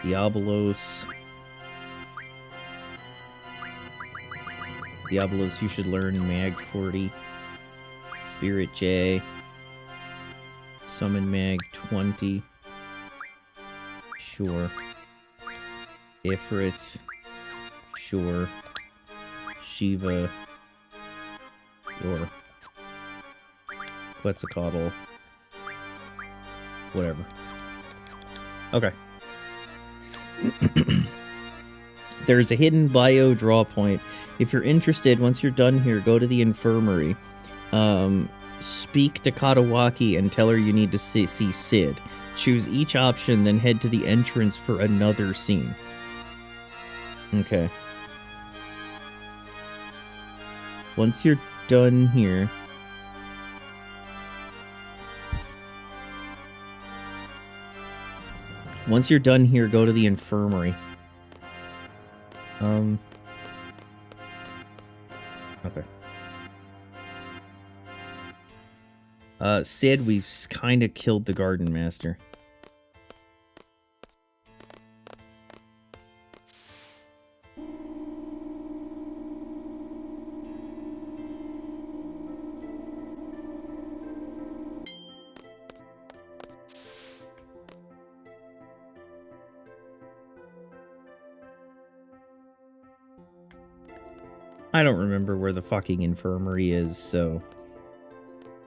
Diabolos. Diabolos, you should learn Mag 40. Spirit J. Summon Mag 20. Sure. Ifrit. Sure. Shiva. Or Quetzalcoatl. Whatever. Okay. There's a hidden bio draw point. If you're interested, once you're done here, go to the infirmary. Speak to Katawaki and tell her you need to see Sid. Choose each option, then head to the entrance for another scene. Okay. Once you're done here... Once you're done here, go to the infirmary. Okay. Sid, we've kind of killed the Garden Master. I don't remember where the fucking infirmary is, so...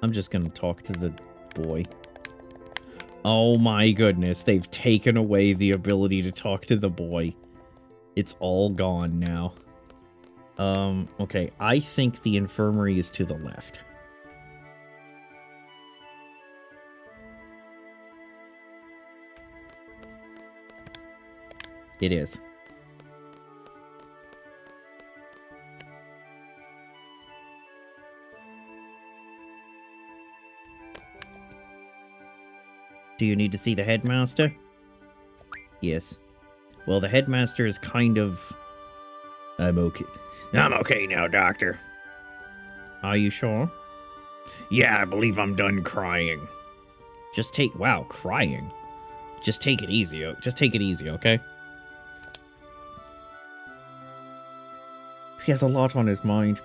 I'm just gonna talk to the boy. Oh my goodness, they've taken away the ability to talk to the boy. It's all gone now. Okay, I think the infirmary is to the left. It is. Do you need to see the headmaster? Yes. Well, the headmaster is kind of... I'm okay. I'm okay now, Doctor. Are you sure? Yeah, I believe I'm done crying. Just take... Wow, crying. Just take it easy. Just take it easy, okay? He has a lot on his mind.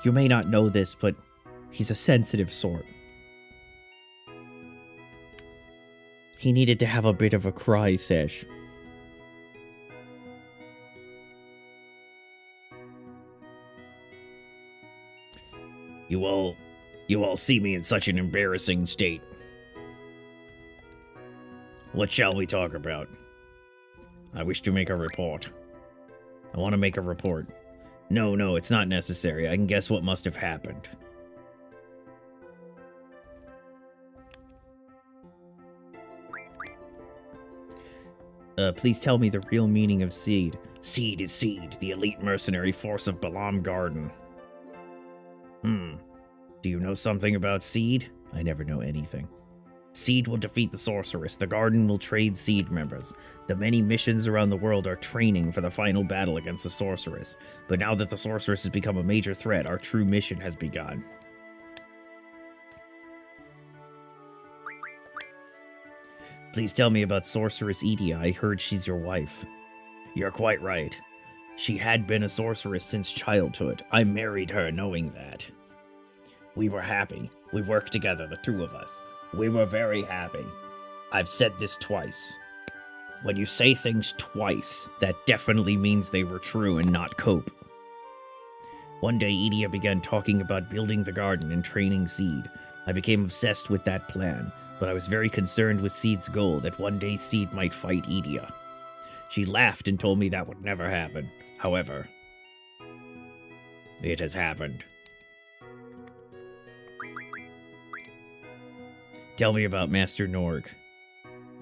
You may not know this, but he's a sensitive sort. He needed to have a bit of a cry sesh. You all see me in such an embarrassing state. What shall we talk about? I wish to make a report. I want to make a report. No, it's not necessary. I can guess what must have happened. Please tell me the real meaning of Seed. Seed is Seed, the elite mercenary force of Balam Garden. Do you know something about Seed? I never know anything. Seed will defeat the Sorceress. The Garden will trade Seed members. The many missions around the world are training for the final battle against the Sorceress. But now that the Sorceress has become a major threat, our true mission has begun. Please tell me about Sorceress Edia. I heard she's your wife. You're quite right. She had been a sorceress since childhood. I married her knowing that. We were happy. We worked together, the two of us. We were very happy. I've said this twice. When you say things twice, that definitely means they were true and not cope. One day, Edia began talking about building the garden and training Seed. I became obsessed with that plan, but I was very concerned with Seed's goal that one day Seed might fight Edia. She laughed and told me that would never happen. However, it has happened. Tell me about Master Norg.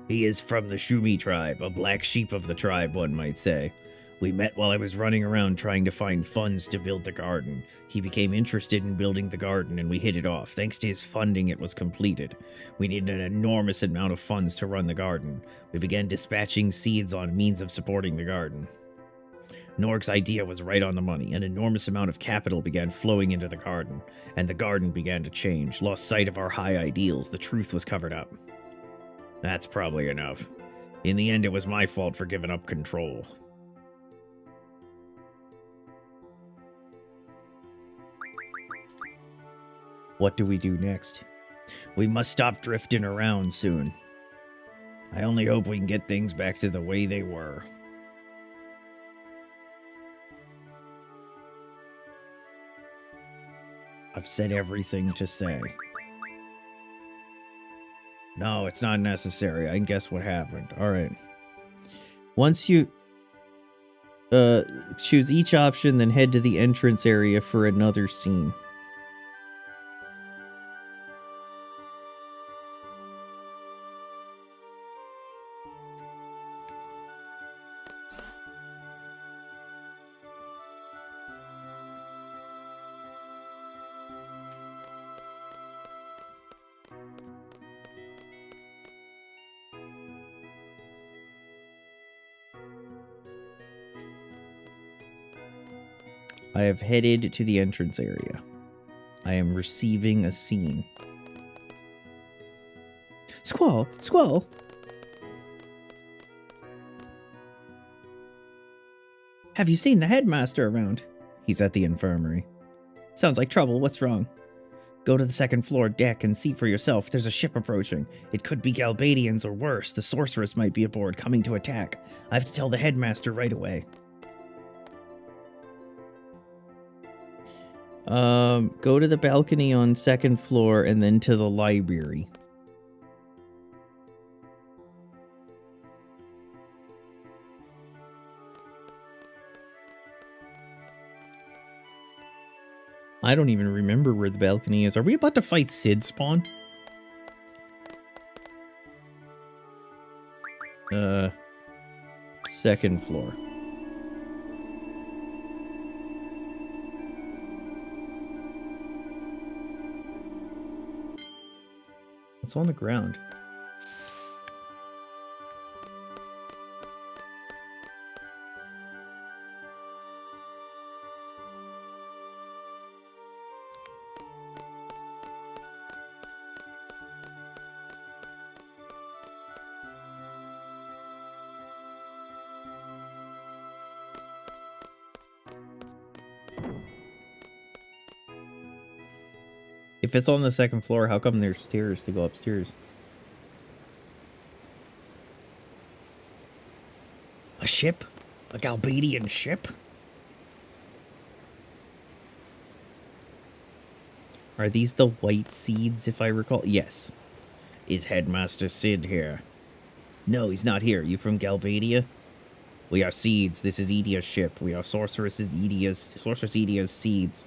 He is from the Shumi tribe, a black sheep of the tribe, one might say. We met while I was running around trying to find funds to build the garden. He became interested in building the garden and we hit it off. Thanks to his funding, it was completed. We needed an enormous amount of funds to run the garden. We began dispatching seeds on means of supporting the garden. Norg's idea was right on the money. An enormous amount of capital began flowing into the garden, and the garden began to change. Lost sight of our high ideals. The truth was covered up. That's probably enough. In the end, it was my fault for giving up control. What do we do next? We must stop drifting around soon. I only hope we can get things back to the way they were. I've said everything to say. No, it's not necessary. I can guess what happened. Alright. Once you choose each option, then head to the entrance area for another scene. I have headed to the entrance area. I am receiving a scene. Squall! Squall! Have you seen the headmaster around? He's at the infirmary. Sounds like trouble. What's wrong? Go to the second floor deck and see for yourself. There's a ship approaching. It could be Galbadians or worse. The sorceress might be aboard, coming to attack. I have to tell the headmaster right away. Go to the balcony on second floor and then to the library. I don't even remember where the balcony is. Are we about to fight Sid Spawn? Second floor. What's on the ground? If it's on the second floor, how come there's stairs to go upstairs? A ship? A Galbadian ship? Are these the white seeds, if I recall? Yes. Is Headmaster Sid here? No, he's not here. You from Galbadia? We are seeds. This is Edia's ship. We are Sorceress Edia's seeds.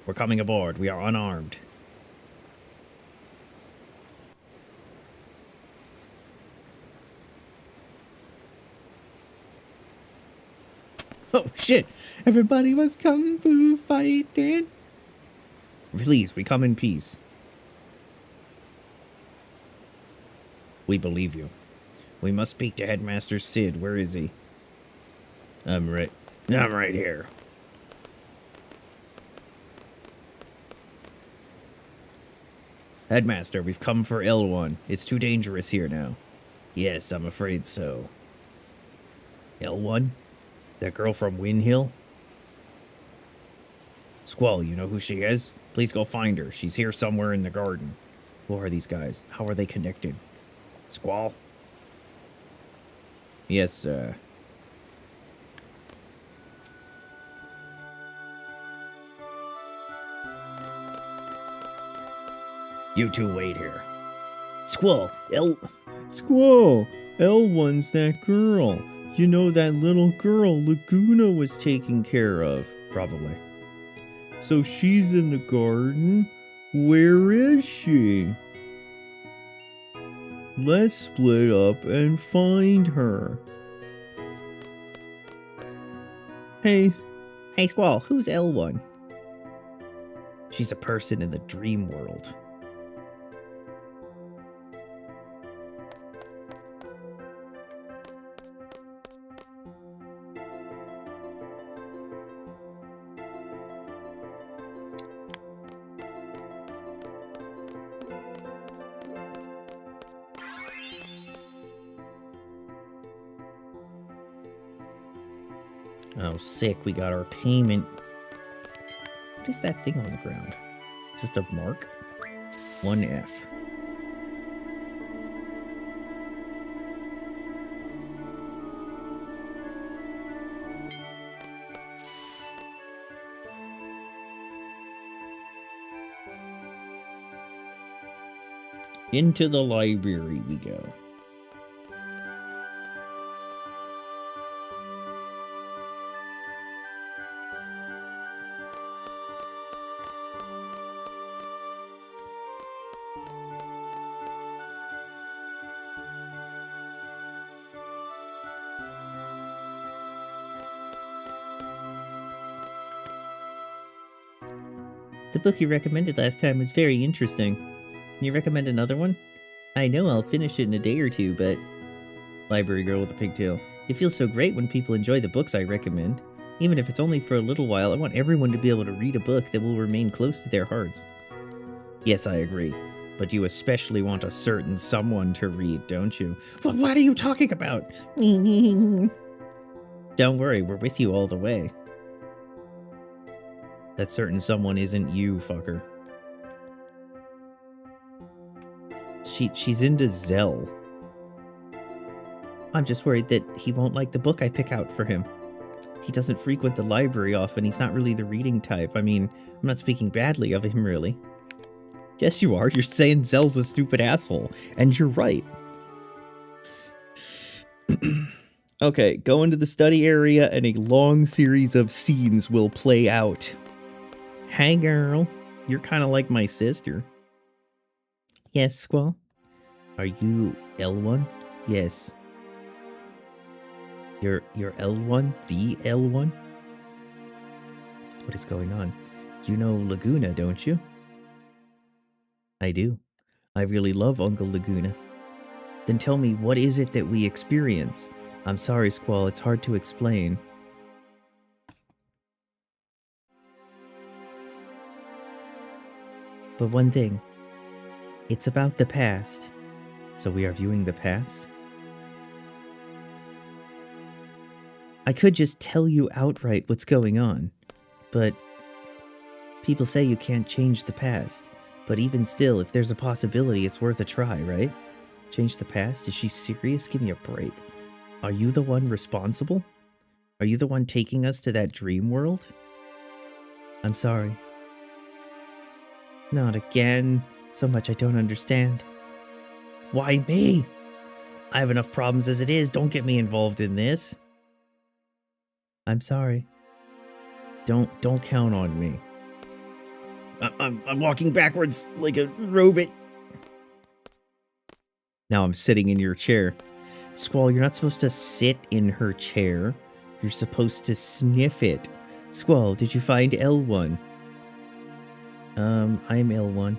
We're coming aboard. We are unarmed. Oh shit! Everybody was kung fu fighting. Please, we come in peace. We believe you. We must speak to Headmaster Sid. Where is he? I'm right here. Headmaster, we've come for L1. It's too dangerous here now. Yes, I'm afraid so. L1? That girl from Win Hill? Squall, you know who she is? Please go find her. She's here somewhere in the garden. Who are these guys? How are they connected? Squall? Yes, sir. You two wait here. Squall, L1's that girl. You know that little girl Laguna was taking care of. Probably. So she's in the garden? Where is she? Let's split up and find her. Hey Squall, who's L1? She's a person in the dream world. Oh, sick. We got our payment. What is that thing on the ground? Just a mark? 1F. Into the library we go. The book you recommended last time was very interesting. Can you recommend another one? I know I'll finish it in a day or two, but... Library girl with a pigtail. It feels so great when people enjoy the books I recommend. Even if it's only for a little while, I want everyone to be able to read a book that will remain close to their hearts. Yes, I agree. But you especially want a certain someone to read, don't you? Well, what are you talking about? Don't worry, we're with you all the way. That certain someone isn't you, fucker. She's into Zell. I'm just worried that he won't like the book I pick out for him. He doesn't frequent the library often. He's not really the reading type. I mean, I'm not speaking badly of him, really. Yes, you are. You're saying Zell's a stupid asshole. And you're right. Okay, go into the study area and a long series of scenes will play out. Hey, girl. You're kind of like my sister. Yes, Squall? Are you L1? Yes. You're L1? The L1? What is going on? You know Laguna, don't you? I do. I really love Uncle Laguna. Then tell me, what is it that we experience? I'm sorry, Squall, it's hard to explain. But one thing. It's about the past. So we are viewing the past? I could just tell you outright what's going on, but people say you can't change the past. But even still, if there's a possibility, it's worth a try, right? Change the past? Is she serious? Give me a break. Are you the one responsible? Are you the one taking us to that dream world? I'm sorry. Not again. So much I don't understand. Why me? I have enough problems as it is. Don't get me involved in this. I'm sorry. Don't count on me. I'm walking backwards like a robot. Now I'm sitting in your chair. Squall, you're not supposed to sit in her chair. You're supposed to sniff it. Squall, did you find L1? I'm L1.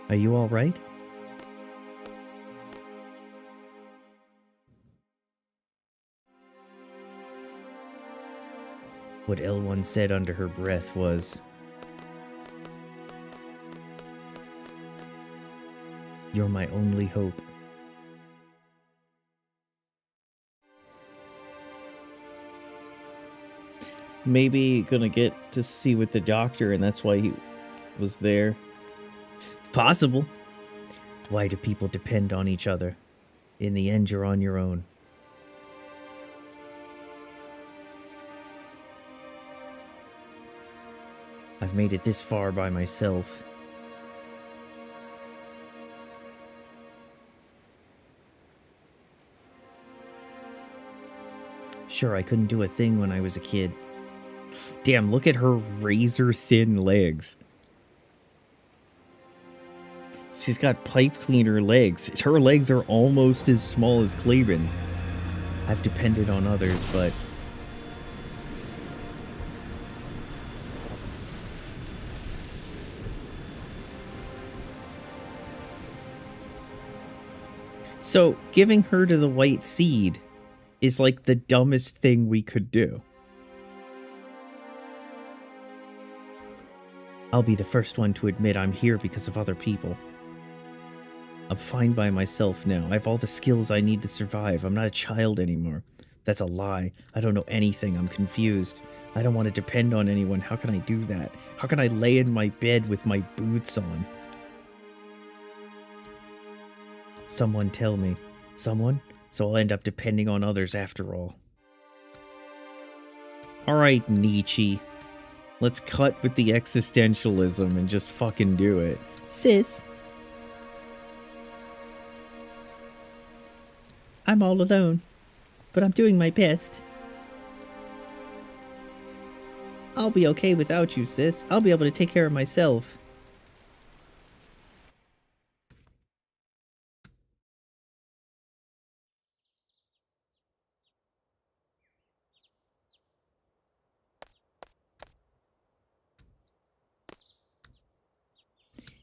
Are you all right? What L1 said under her breath was, "You're my only hope." Maybe gonna get to see with the doctor and that's why he was there. Possible. Why do people depend on each other? In the end, you're on your own. I've made it this far by myself. Sure, I couldn't do a thing when I was a kid. Damn, look at her razor-thin legs. She's got pipe cleaner legs. Her legs are almost as small as Claiborne's. I've depended on others, but... So, giving her to the White Seed is like the dumbest thing we could do. I'll be the first one to admit I'm here because of other people. I'm fine by myself now. I have all the skills I need to survive. I'm not a child anymore. That's a lie. I don't know anything. I'm confused. I don't want to depend on anyone. How can I do that? How can I lay in my bed with my boots on? Someone tell me. Someone? So I'll end up depending on others after all. Alright, Nietzsche. Let's cut with the existentialism and just fucking do it. Sis. I'm all alone, but I'm doing my best. I'll be okay without you, sis. I'll be able to take care of myself.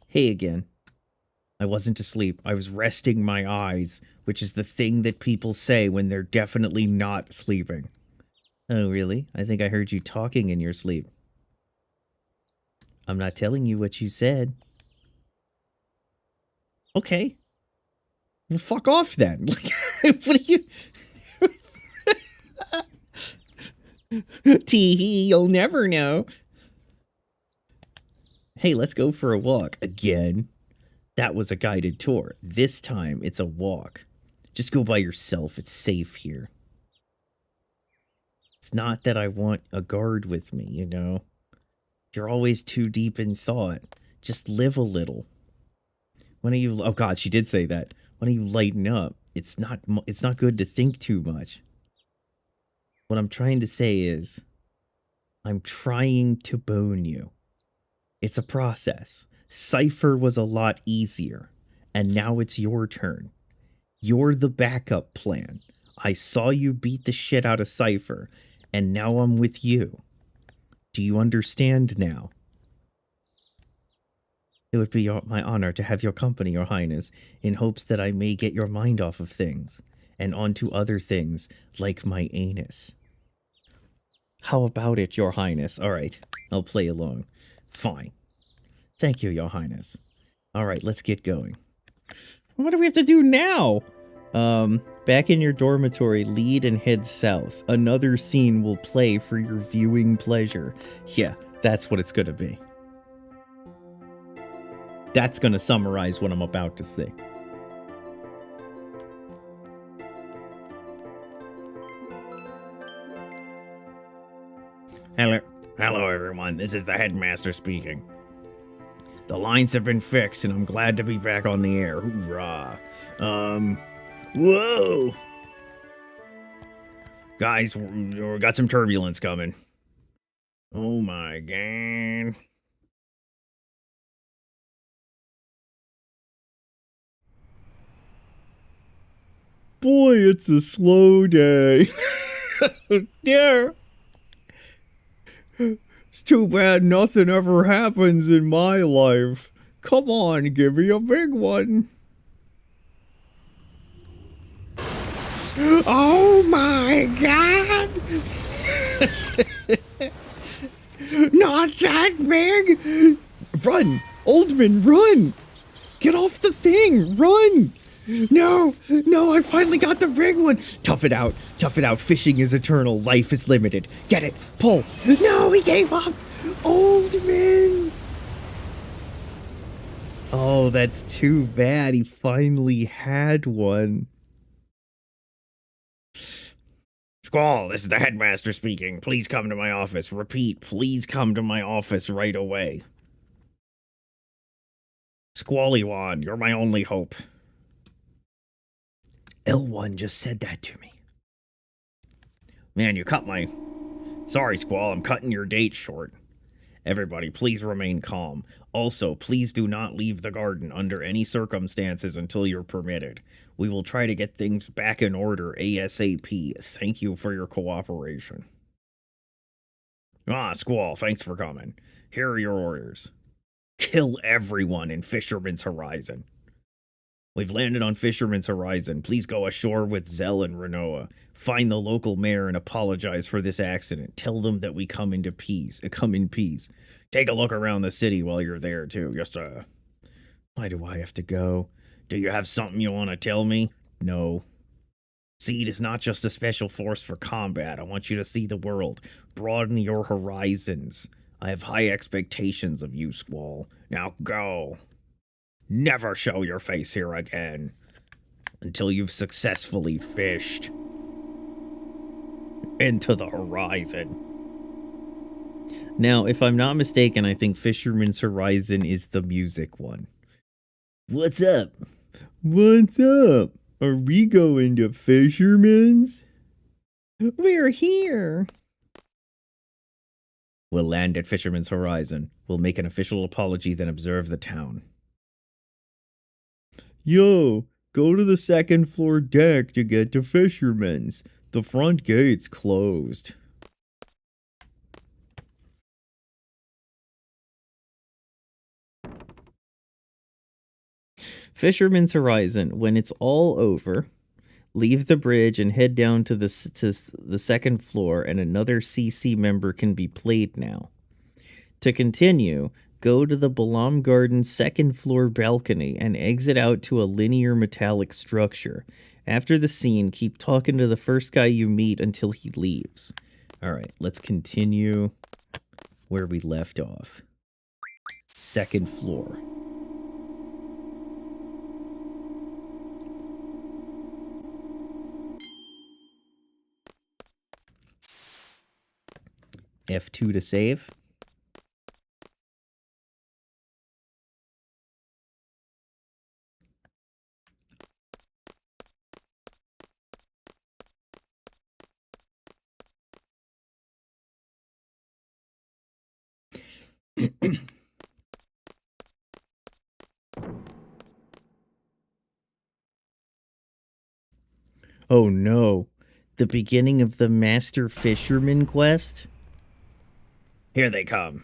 Hey again. I wasn't asleep. I was resting my eyes, which is the thing that people say when they're definitely not sleeping. Oh, really? I think I heard you talking in your sleep. I'm not telling you what you said. Okay. Well, fuck off then. What are you... Tee-hee, you'll never know. Hey, let's go for a walk. Again. That was a guided tour. This time, it's a walk. Just go by yourself. It's safe here. It's not that I want a guard with me, you know? You're always too deep in thought. Just live a little. When are you... Oh, God, she did say that. When are you lighten up? It's not good to think too much. What I'm trying to say is... I'm trying to bone you. It's a process. Cypher was a lot easier. And now it's your turn. You're the backup plan. I saw you beat the shit out of Cypher. And now I'm with you. Do you understand now? It would be my honor to have your company, Your Highness, in hopes that I may get your mind off of things, and onto other things, like my anus. How about it, Your Highness? Alright, I'll play along. Fine. Thank you, Your Highness. Alright, let's get going. What do we have to do now? Back in your dormitory, lead and head south. Another scene will play for your viewing pleasure. Yeah, that's what it's gonna be. That's gonna summarize what I'm about to say. Hello everyone, this is the headmaster speaking. The lines have been fixed and I'm glad to be back on the air, hoorah. Whoa! Guys, we got some turbulence coming. Oh my god. Boy, it's a slow day. Yeah. It's too bad nothing ever happens in my life. Come on, give me a big one. Oh my god! Not that big! Run! Oldman, run! Get off the thing! Run! No! No, I finally got the big one! Tough it out. Tough it out. Fishing is eternal. Life is limited. Get it. Pull. No, he gave up! Oldman! Oh, that's too bad. He finally had one. Squall, this is the headmaster speaking. Please come to my office. Repeat, please come to my office right away. Squallywand, you're my only hope. L1 just said that to me. Man, you cut my... Sorry, Squall, I'm cutting your date short. Everybody, please remain calm. Also, please do not leave the garden under any circumstances until you're permitted. We will try to get things back in order ASAP. Thank you for your cooperation. Ah, Squall, thanks for coming. Here are your orders. Kill everyone in Fisherman's Horizon. We've landed on Fisherman's Horizon. Please go ashore with Zell and Renoa. Find the local mayor and apologize for this accident. Tell them that we come in peace. Take a look around the city while you're there, too. Just, why do I have to go? Do you have something you want to tell me? No. Seed is not just a special force for combat. I want you to see the world. Broaden your horizons. I have high expectations of you, Squall. Now go. Never show your face here again. Until you've successfully fished into the horizon. Now, if I'm not mistaken, I think Fisherman's Horizon is the music one. What's up? What's up? Are we going to Fisherman's? We're here. We'll land at Fisherman's Horizon. We'll make an official apology, then observe the town. Yo, go to the second floor deck to get to Fisherman's. The front gate's closed. Fisherman's Horizon. When it's all over, leave the bridge and head down to the second floor, and another CC member can be played now. To continue, go to the Balam Garden second floor balcony and exit out to a linear metallic structure. After the scene, keep talking to the first guy you meet until he leaves. Alright, let's continue where we left off. Second floor. F2 to save. Oh no, the beginning of the Master Fisherman quest? Here they come.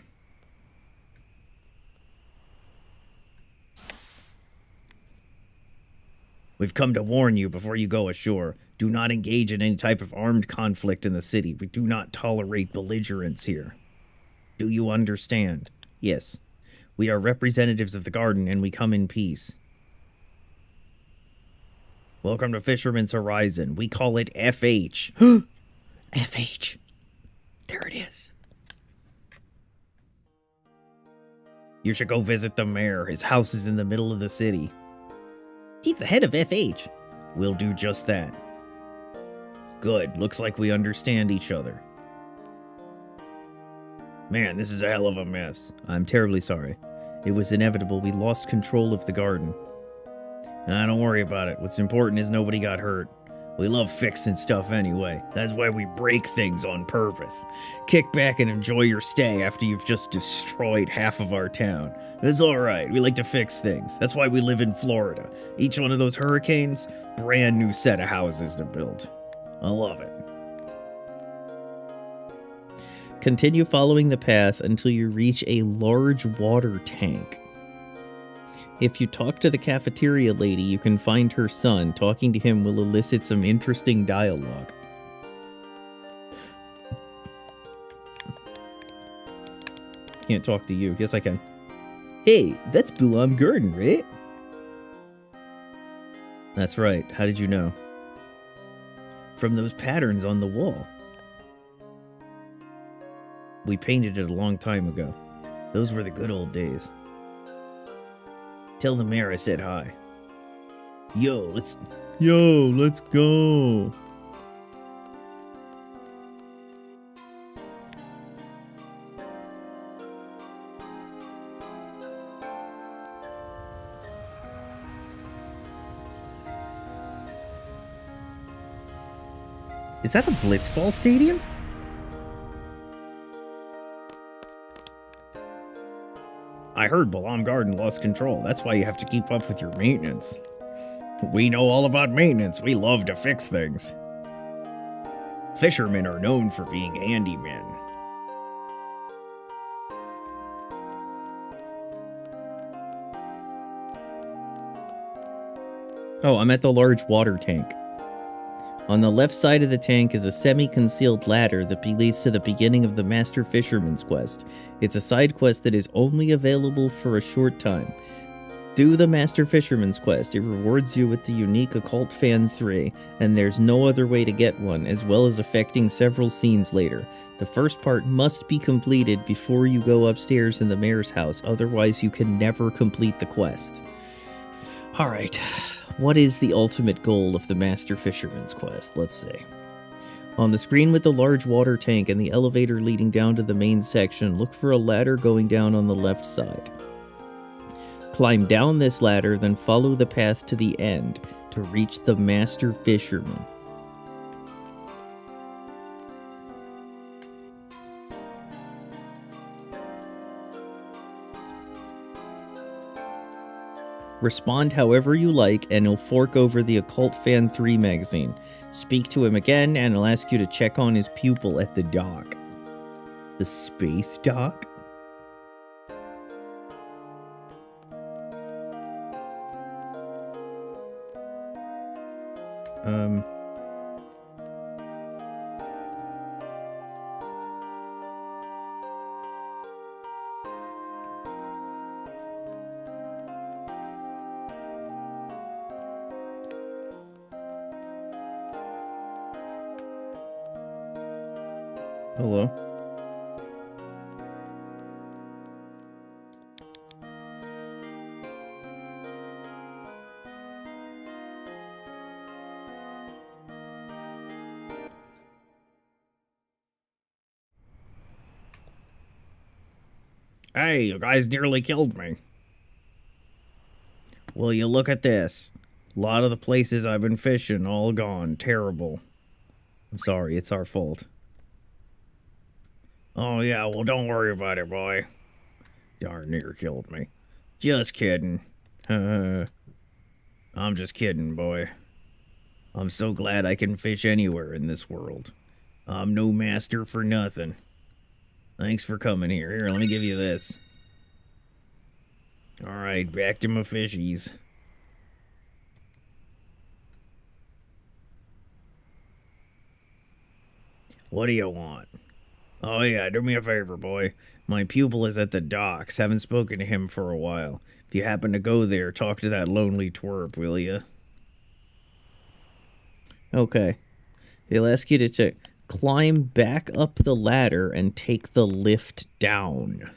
We've come to warn you before you go ashore. Do not engage in any type of armed conflict in the city. We do not tolerate belligerents here. Do you understand? Yes. We are representatives of the garden and we come in peace. Welcome to Fisherman's Horizon. We call it FH. FH. There it is. You should go visit the mayor. His house is in the middle of the city. He's the head of FH. We'll do just that. Good. Looks like we understand each other. Man, this is a hell of a mess. I'm terribly sorry. It was inevitable. We lost control of the garden. Don't worry about it. What's important is nobody got hurt. We love fixing stuff anyway. That's why we break things on purpose. Kick back and enjoy your stay after you've just destroyed half of our town. It's alright, we like to fix things. That's why we live in Florida. Each one of those hurricanes, brand new set of houses to build. I love it. Continue following the path until you reach a large water tank. If you talk to the cafeteria lady, you can find her son. Talking to him will elicit some interesting dialogue. Can't talk to you. Yes, I can. Hey, that's Bulam Garden, right? That's right. How did you know? From those patterns on the wall. We painted it a long time ago. Those were the good old days. Tell the mayor I said hi. Yo, let's go. Is that a blitzball stadium? I heard Balam Garden lost control. That's why you have to keep up with your maintenance. We know all about maintenance. We love to fix things. Fishermen are known for being handymen. Oh, I'm at the large water tank. On the left side of the tank is a semi-concealed ladder that leads to the beginning of the Master Fisherman's quest. It's a side quest that is only available for a short time. Do the Master Fisherman's quest. It rewards you with the unique Occult Fan 3, and there's no other way to get one, as well as affecting several scenes later. The first part must be completed before you go upstairs in the mayor's house, otherwise you can never complete the quest. Alright. What is the ultimate goal of the Master Fisherman's quest? Let's see. On the screen with the large water tank and the elevator leading down to the main section, look for a ladder going down on the left side. Climb down this ladder, then follow the path to the end to reach the Master Fisherman. Respond however you like, and he'll fork over the Occult Fan 3 magazine. Speak to him again, and he'll ask you to check on his pupil at the dock. The space dock? Hello? Hey, you guys nearly killed me. Well, you look at this. A lot of the places I've been fishing, all gone. Terrible. I'm sorry, it's our fault. Oh yeah, well don't worry about it, boy. Darn near killed me. Just kidding. I'm just kidding, boy. I'm so glad I can fish anywhere in this world. I'm no master for nothing. Thanks for coming here. Here, let me give you this. Alright, back to my fishies. What do you want? Oh yeah, do me a favor, boy. My pupil is at the docks. Haven't spoken to him for a while. If you happen to go there, talk to that lonely twerp, will ya? Okay. He'll ask you to climb back up the ladder and take the lift down.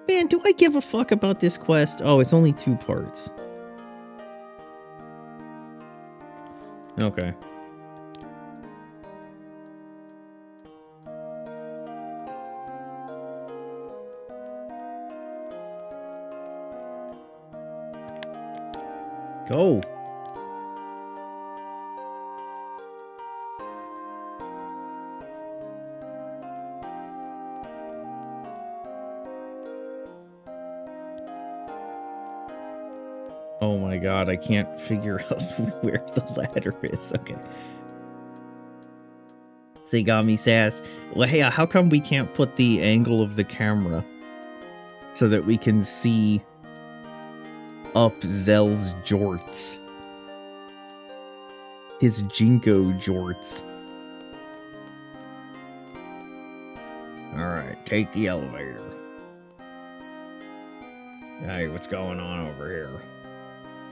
Man, do I give a fuck about this quest? Oh, it's only 2 parts. Okay. Go. Oh my god, I can't figure out where the ladder is. Okay. Sigami sass. Well, hey, how come we can't put the angle of the camera so that we can see up Zell's jorts? His Jinko jorts. Alright, take the elevator. Hey, what's going on over here?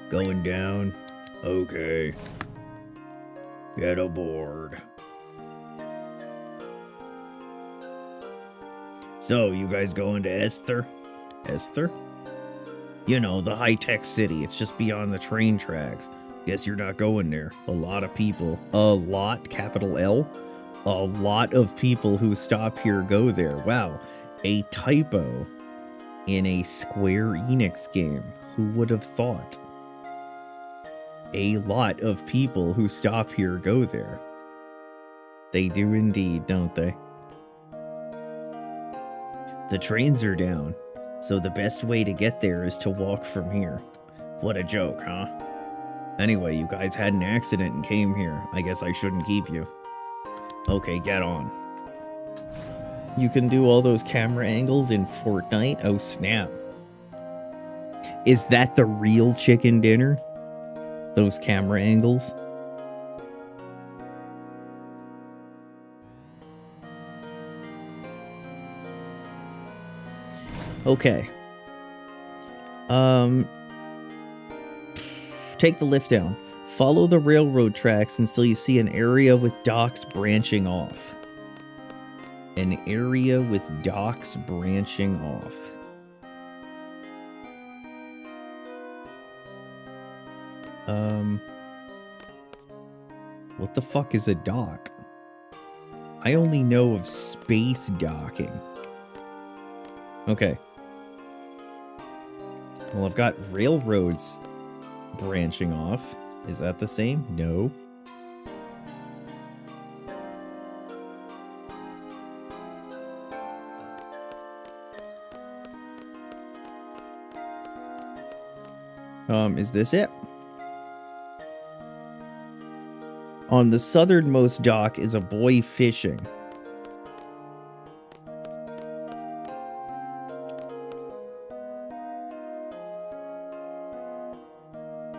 Going down? Okay. Get aboard. So, you guys going to Esther? Esther? You know, the high-tech city. It's just beyond the train tracks. Guess you're not going there. A lot of people. A lot, capital L? A lot of people who stop here go there. Wow. A typo in a Square Enix game. Who would have thought? A lot of people who stop here go there. They do indeed, don't they? The trains are down, so the best way to get there is to walk from here. What a joke, huh? Anyway, you guys had an accident and came here. I guess I shouldn't keep you. Okay, get on. You can do all those camera angles in Fortnite? Oh, snap. Is that the real chicken dinner? Those camera angles? Okay. Take the lift down. Follow the railroad tracks until you see an area with docks branching off. An area with docks branching off. What the fuck is a dock? I only know of space docking. Okay. Well, I've got railroads branching off. Is that the same? No. Is this it? On the southernmost dock is a boy fishing.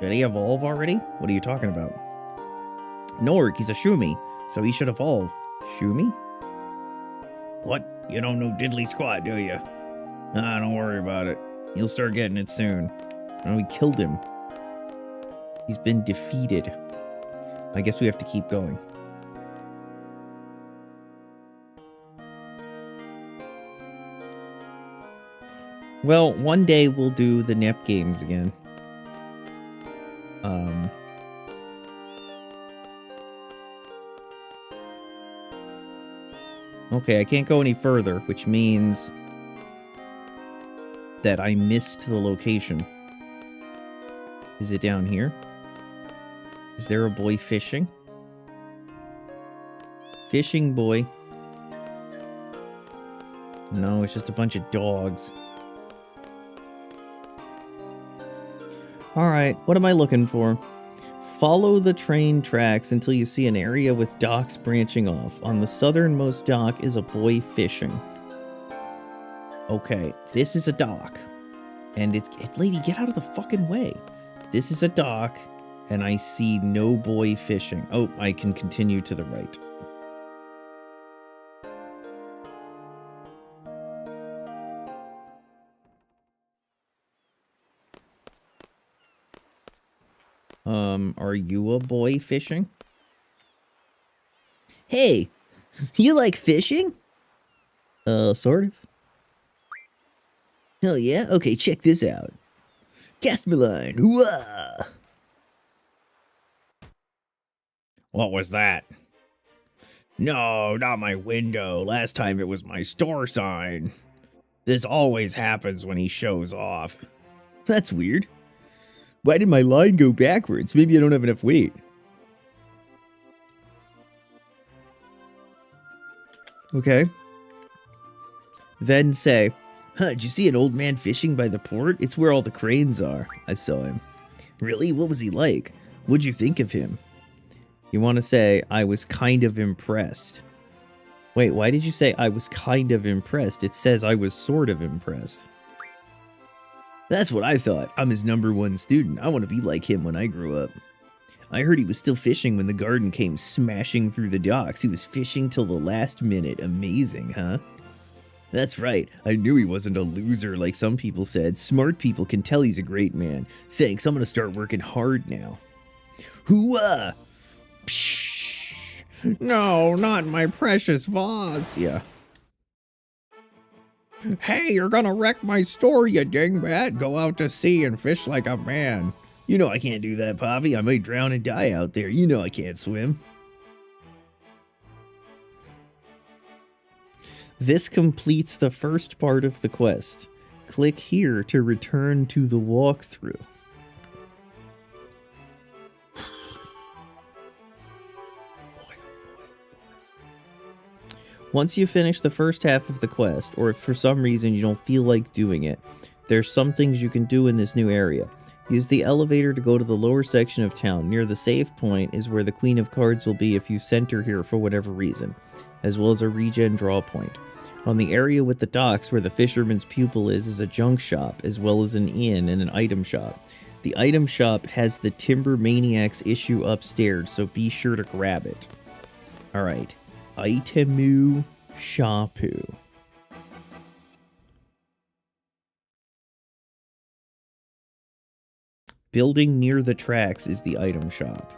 Did he evolve already? What are you talking about? Norg, he's a Shumi, so he should evolve. Shumi? What? You don't know diddly squat, do you? Ah, don't worry about it. You'll start getting it soon. And we killed him. He's been defeated. I guess we have to keep going. Well, one day we'll do the NEP games again. Okay, I can't go any further, which means that I missed the location. Is it down here? Is there a boy fishing? Fishing boy. No, it's just a bunch of dogs. Alright, what am I looking for? Follow the train tracks until you see an area with docks branching off. On the southernmost dock is a boy fishing. Okay, this is a dock. And lady, get out of the fucking way. This is a dock, and I see no boy fishing. Oh, I can continue to the right. Are you a boy fishing? Hey, you like fishing? Sort of. Hell yeah? Okay, check this out. Cast my line. Hooah! What was that? No, not my window. Last time it was my store sign. This always happens when he shows off. That's weird. Why did my line go backwards? Maybe I don't have enough weight. Okay. Then say, did you see an old man fishing by the port? It's where all the cranes are. I saw him. Really? What was he like? What'd you think of him? You want to say, I was kind of impressed. Wait, why did you say I was kind of impressed? It says I was sort of impressed. That's what I thought. I'm his #1 student. I want to be like him when I grow up. I heard he was still fishing when the garden came smashing through the docks. He was fishing till the last minute. Amazing, huh? That's right. I knew he wasn't a loser like some people said. Smart people can tell he's a great man. Thanks, I'm gonna start working hard now. Hooah! Psh! No, not my precious vase. Yeah. Hey, you're gonna wreck my store, you dingbat. Go out to sea and fish like a man. You know I can't do that, Poppy. I might drown and die out there. You know I can't swim. This completes the first part of the quest. Click here to return to the walkthrough. Once you finish the first half of the quest, or if for some reason you don't feel like doing it, there's some things you can do in this new area. Use the elevator to go to the lower section of town. Near the save point is where the Queen of Cards will be if you center here for whatever reason, as well as a regen draw point. On the area with the docks where the fisherman's pupil is a junk shop, as well as an inn and an item shop. The item shop has the Timber Maniacs issue upstairs, so be sure to grab it. Alright. Itemu Shapu. Building near the tracks is the item shop.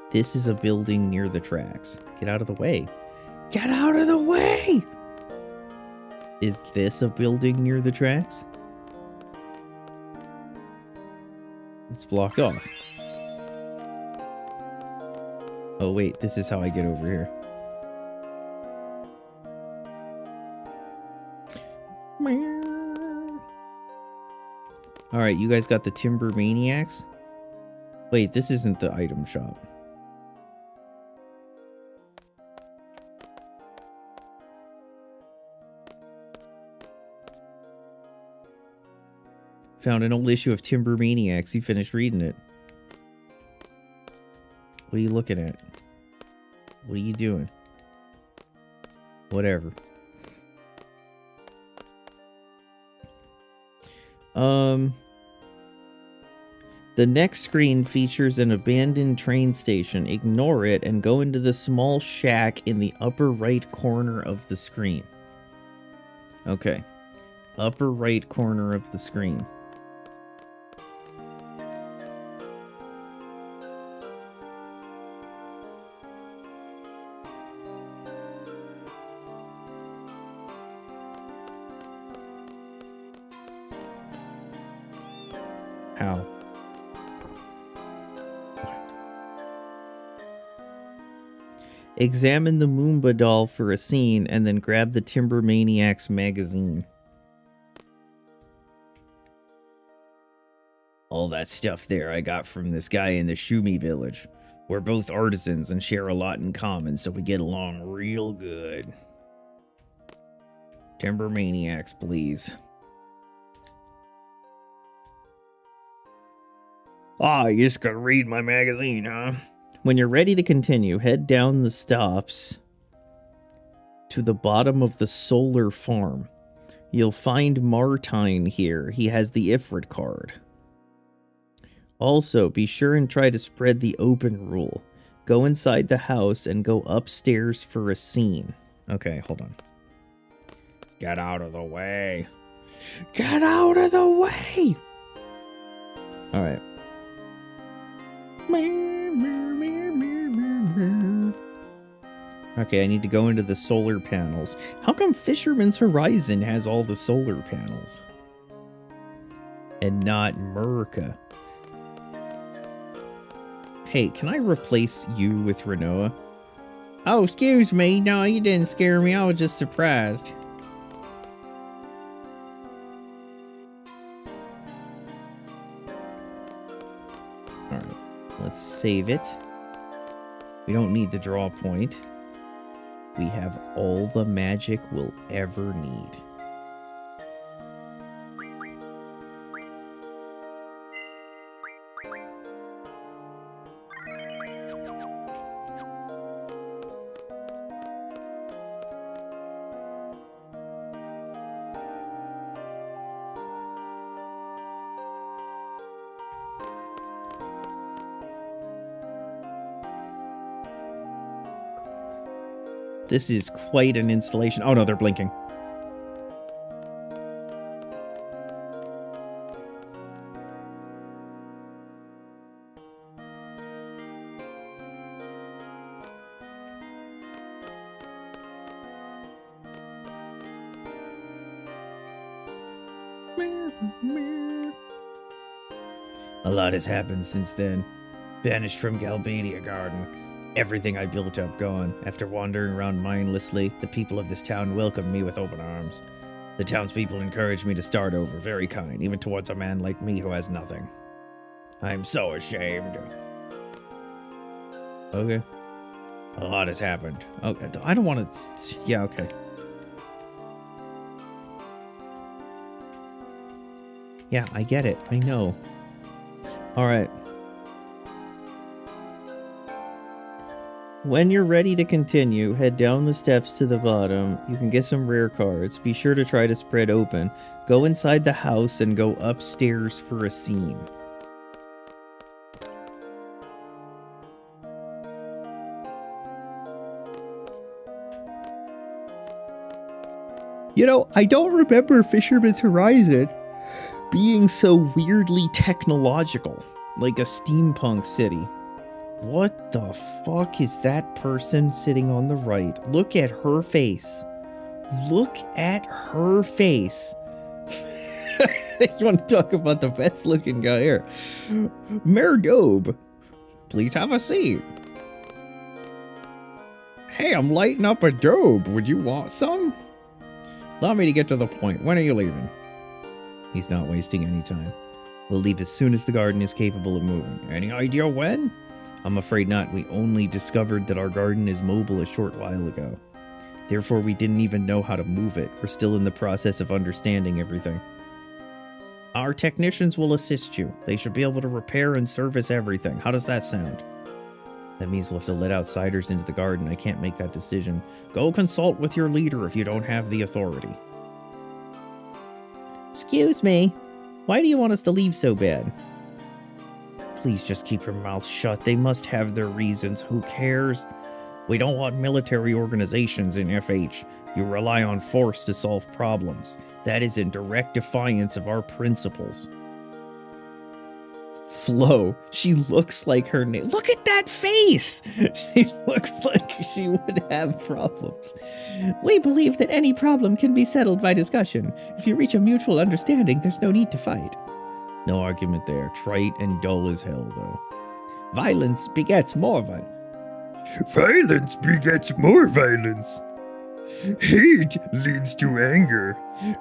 This is a building near the tracks. Get out of the way. Get out of the way! Is this a building near the tracks? It's blocked off. Oh wait, this is how I get over here. Alright, you guys got the Timber Maniacs? Wait, this isn't the item shop. Found an old issue of Timber Maniacs. You finished reading it. What are you looking at? What are you doing? Whatever. The next screen features an abandoned train station. Ignore it and go into the small shack in the upper right corner of the screen. Okay. Upper right corner of the screen. How? Examine the Moomba doll for a scene and then grab the Timber Maniacs magazine. All that stuff there I got from this guy in the Shumi village. We're both artisans and share a lot in common, so we get along real good. Timber Maniacs, please. Ah, you just gotta read my magazine, huh? When you're ready to continue, head down the stops to the bottom of the solar farm. You'll find Martine here. He has the Ifrit card. Also, be sure and try to spread the open rule. Go inside the house and go upstairs for a scene. Okay, hold on. Get out of the way. Get out of the way! Alright. Okay, I need to go into the solar panels. How come Fisherman's Horizon has all the solar panels? And not Murica? Hey, can I replace you with Renoa? Oh, excuse me. No, you didn't scare me. I was just surprised. Alright, let's save it. We don't need the draw point. We have all the magic we'll ever need. This is quite an installation. Oh no, they're blinking. A lot has happened since then. Banished from Galbania Garden. Everything I built up gone. After wandering around mindlessly, the people of this town welcomed me with open arms. The townspeople encouraged me to start over, very kind, even towards a man like me who has nothing. I'm so ashamed. Okay. A lot has happened. Okay, I don't want to... Yeah, okay. Yeah, I get it. I know. Alright. When you're ready to continue, head down the steps to the bottom. You can get some rare cards. Be sure to try to spread open. Go inside the house and go upstairs for a scene. You know, I don't remember Fisherman's Horizon being so weirdly technological, like a steampunk city. What the fuck is that person sitting on the right? Look at her face. Look at her face. You want to talk about the best looking guy here? Mayor Dobe, please have a seat. Hey, I'm lighting up a Dobe. Would you want some? Allow me to get to the point. When are you leaving? He's not wasting any time. We'll leave as soon as the garden is capable of moving. Any idea when? I'm afraid not. We only discovered that our garden is mobile a short while ago. Therefore, we didn't even know how to move it. We're still in the process of understanding everything. Our technicians will assist you. They should be able to repair and service everything. How does that sound? That means we'll have to let outsiders into the garden. I can't make that decision. Go consult with your leader if you don't have the authority. Excuse me. Why do you want us to leave so bad? Please just keep your mouth shut. They must have their reasons. Who cares? We don't want military organizations in FH. You rely on force to solve problems. That is in direct defiance of our principles. Flo, she looks like her name. Look at that face! She looks like she would have problems. We believe that any problem can be settled by discussion. If you reach a mutual understanding, there's no need to fight. No argument there. Trite and dull as hell, though. Violence begets more violence. Violence begets more violence. Hate leads to anger.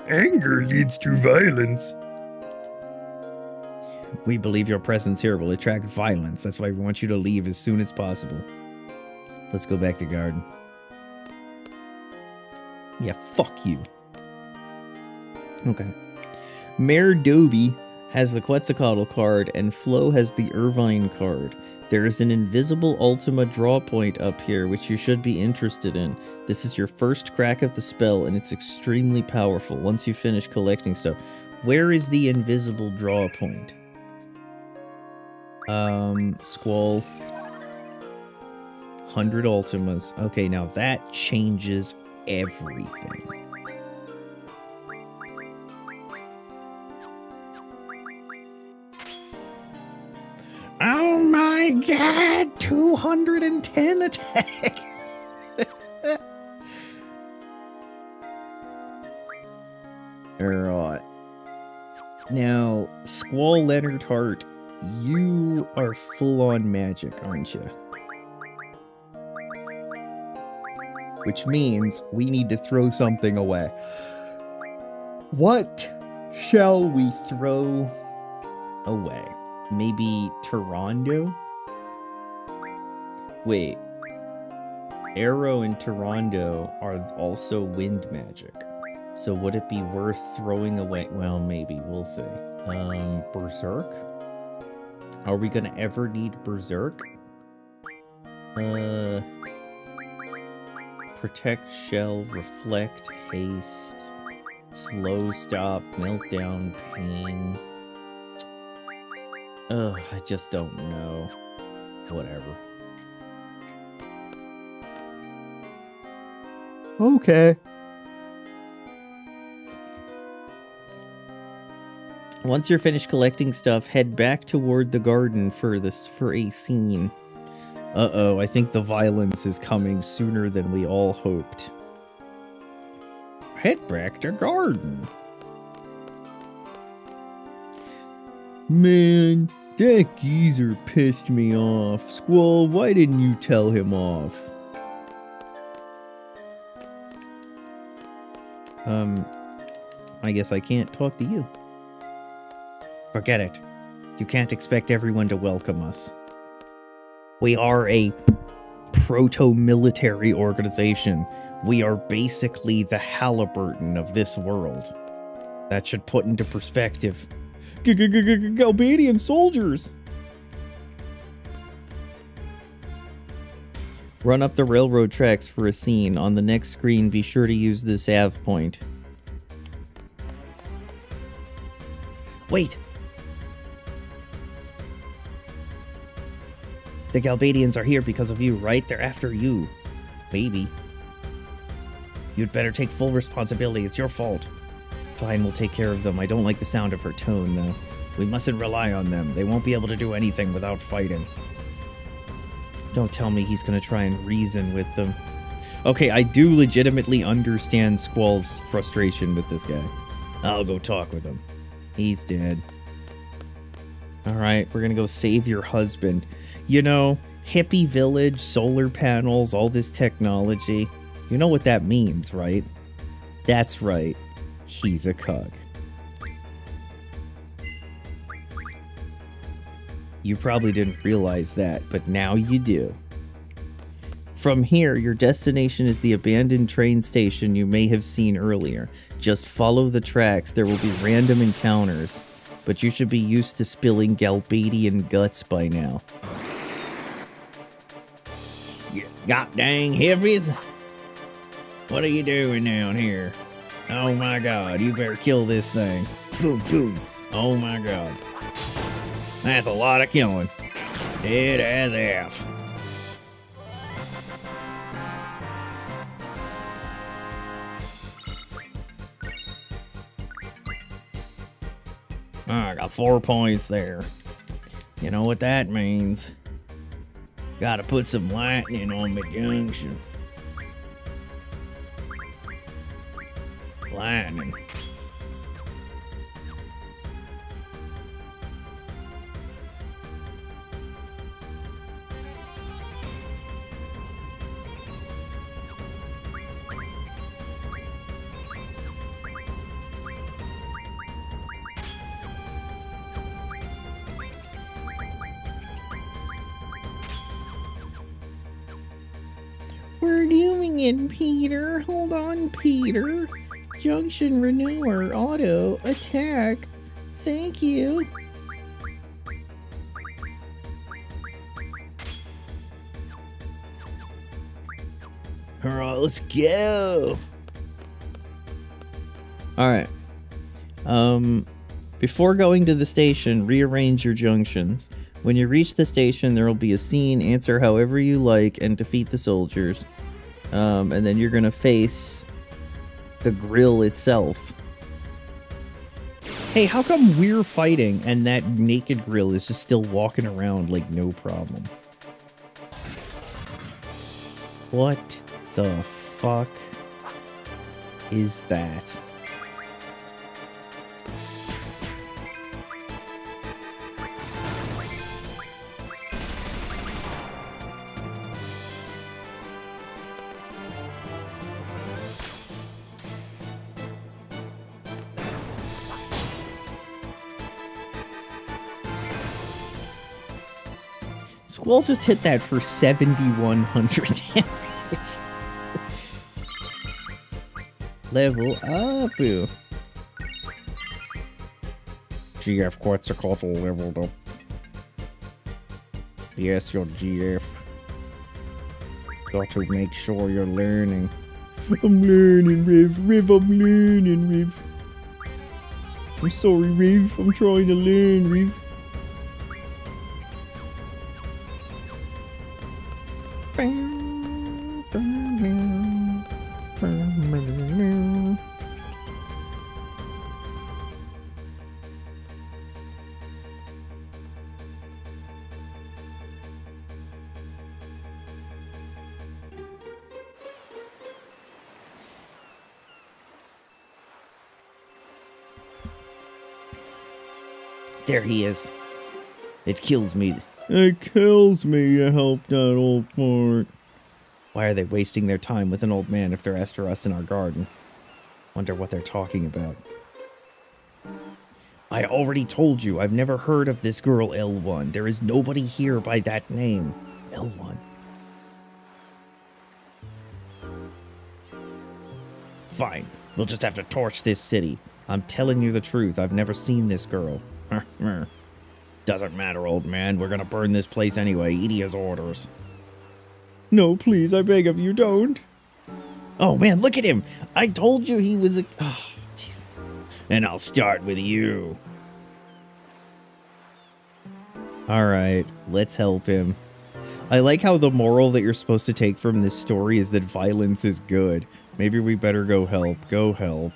Anger leads to violence. We believe your presence here will attract violence. That's why we want you to leave as soon as possible. Let's go back to garden. Yeah, fuck you. Okay. Mayor Doby has the Quetzalcoatl card, and Flo has the Irvine card. There is an invisible Ultima draw point up here, which you should be interested in. This is your first crack of the spell, and it's extremely powerful once you finish collecting stuff. Where is the invisible draw point? Squall. 100 Ultimas. Okay, now that changes everything. Oh my god! 210 attack! Alright. Now, Squall Leonard Hart, you are full on magic, aren't you? Which means we need to throw something away. What shall we throw away? Maybe Tyrande? Wait. Arrow and Tyrande are also wind magic. So would it be worth throwing away? Well, maybe. We'll see. Berserk? Are we gonna ever need Berserk? Protect, Shell, Reflect, Haste, Slow Stop, Meltdown, Pain. Ugh, I just don't know. Whatever. Okay. Once you're finished collecting stuff, head back toward the garden for a scene. Uh-oh, I think the violence is coming sooner than we all hoped. Head back to garden. Man, that geezer pissed me off. Squall, why didn't you tell him off? I guess I can't talk to you. Forget it. You can't expect everyone to welcome us. We are a proto-military organization. We are basically the Halliburton of this world. That should put into perspective. Galbadian soldiers! Run up the railroad tracks for a scene. On the next screen, be sure to use the salve point. Wait! The Galbadians are here because of you, right? They're after you. Maybe. You'd better take full responsibility. It's your fault. Fine, we'll take care of them. I don't like the sound of her tone, though. We mustn't rely on them. They won't be able to do anything without fighting. Don't tell me he's gonna try and reason with them. Okay, I do legitimately understand Squall's frustration with this guy. I'll go talk with him. He's dead. Alright, we're gonna go save your husband. You know, hippie village, solar panels, all this technology. You know what that means, right? That's right. He's a cug. You probably didn't realize that, but now you do. From here, your destination is the abandoned train station you may have seen earlier. Just follow the tracks. There will be random encounters, but you should be used to spilling Galbadian guts by now. You god dang hippies! What are you doing down here? Oh my god, you better kill this thing. Boom, boom. Oh my god. That's a lot of killing. Dead as F. I got 4 points there. You know what that means. Gotta put some lightning on my junction. Lightning. We're doing it, Peter. Hold on, Peter. Junction renewer auto attack. Thank you. Alright, let's go. Alright. Before going to the station, rearrange your junctions. When you reach the station, there will be a scene. Answer however you like and defeat the soldiers. And then you're gonna face the grill itself. Hey, how come we're fighting and that naked grill is just still walking around like no problem? What the fuck is that? Squall just hit that for 7,100 damage. Level up. GF Quetzalcoatl leveled up. Yes, your GF. Got to make sure you're learning. I'm learning, Riv. Riv, I'm learning, Riv. I'm sorry, Riv. I'm trying to learn, Riv. There he is. It kills me. It kills me to help that old fart. Why are they wasting their time with an old man if they're after us in our garden? Wonder what they're talking about. I already told you, I've never heard of this girl L1. There is nobody here by that name. L1. Fine. We'll just have to torch this city. I'm telling you the truth. I've never seen this girl. Doesn't matter, old man. We're gonna burn this place anyway. Eat his orders. No, please, I beg of you, don't. Oh, man, look at him. I told you he was a... Oh, jeez. And I'll start with you. All right, let's help him. I like how the moral that you're supposed to take from this story is that violence is good. Maybe we better go help. Go help.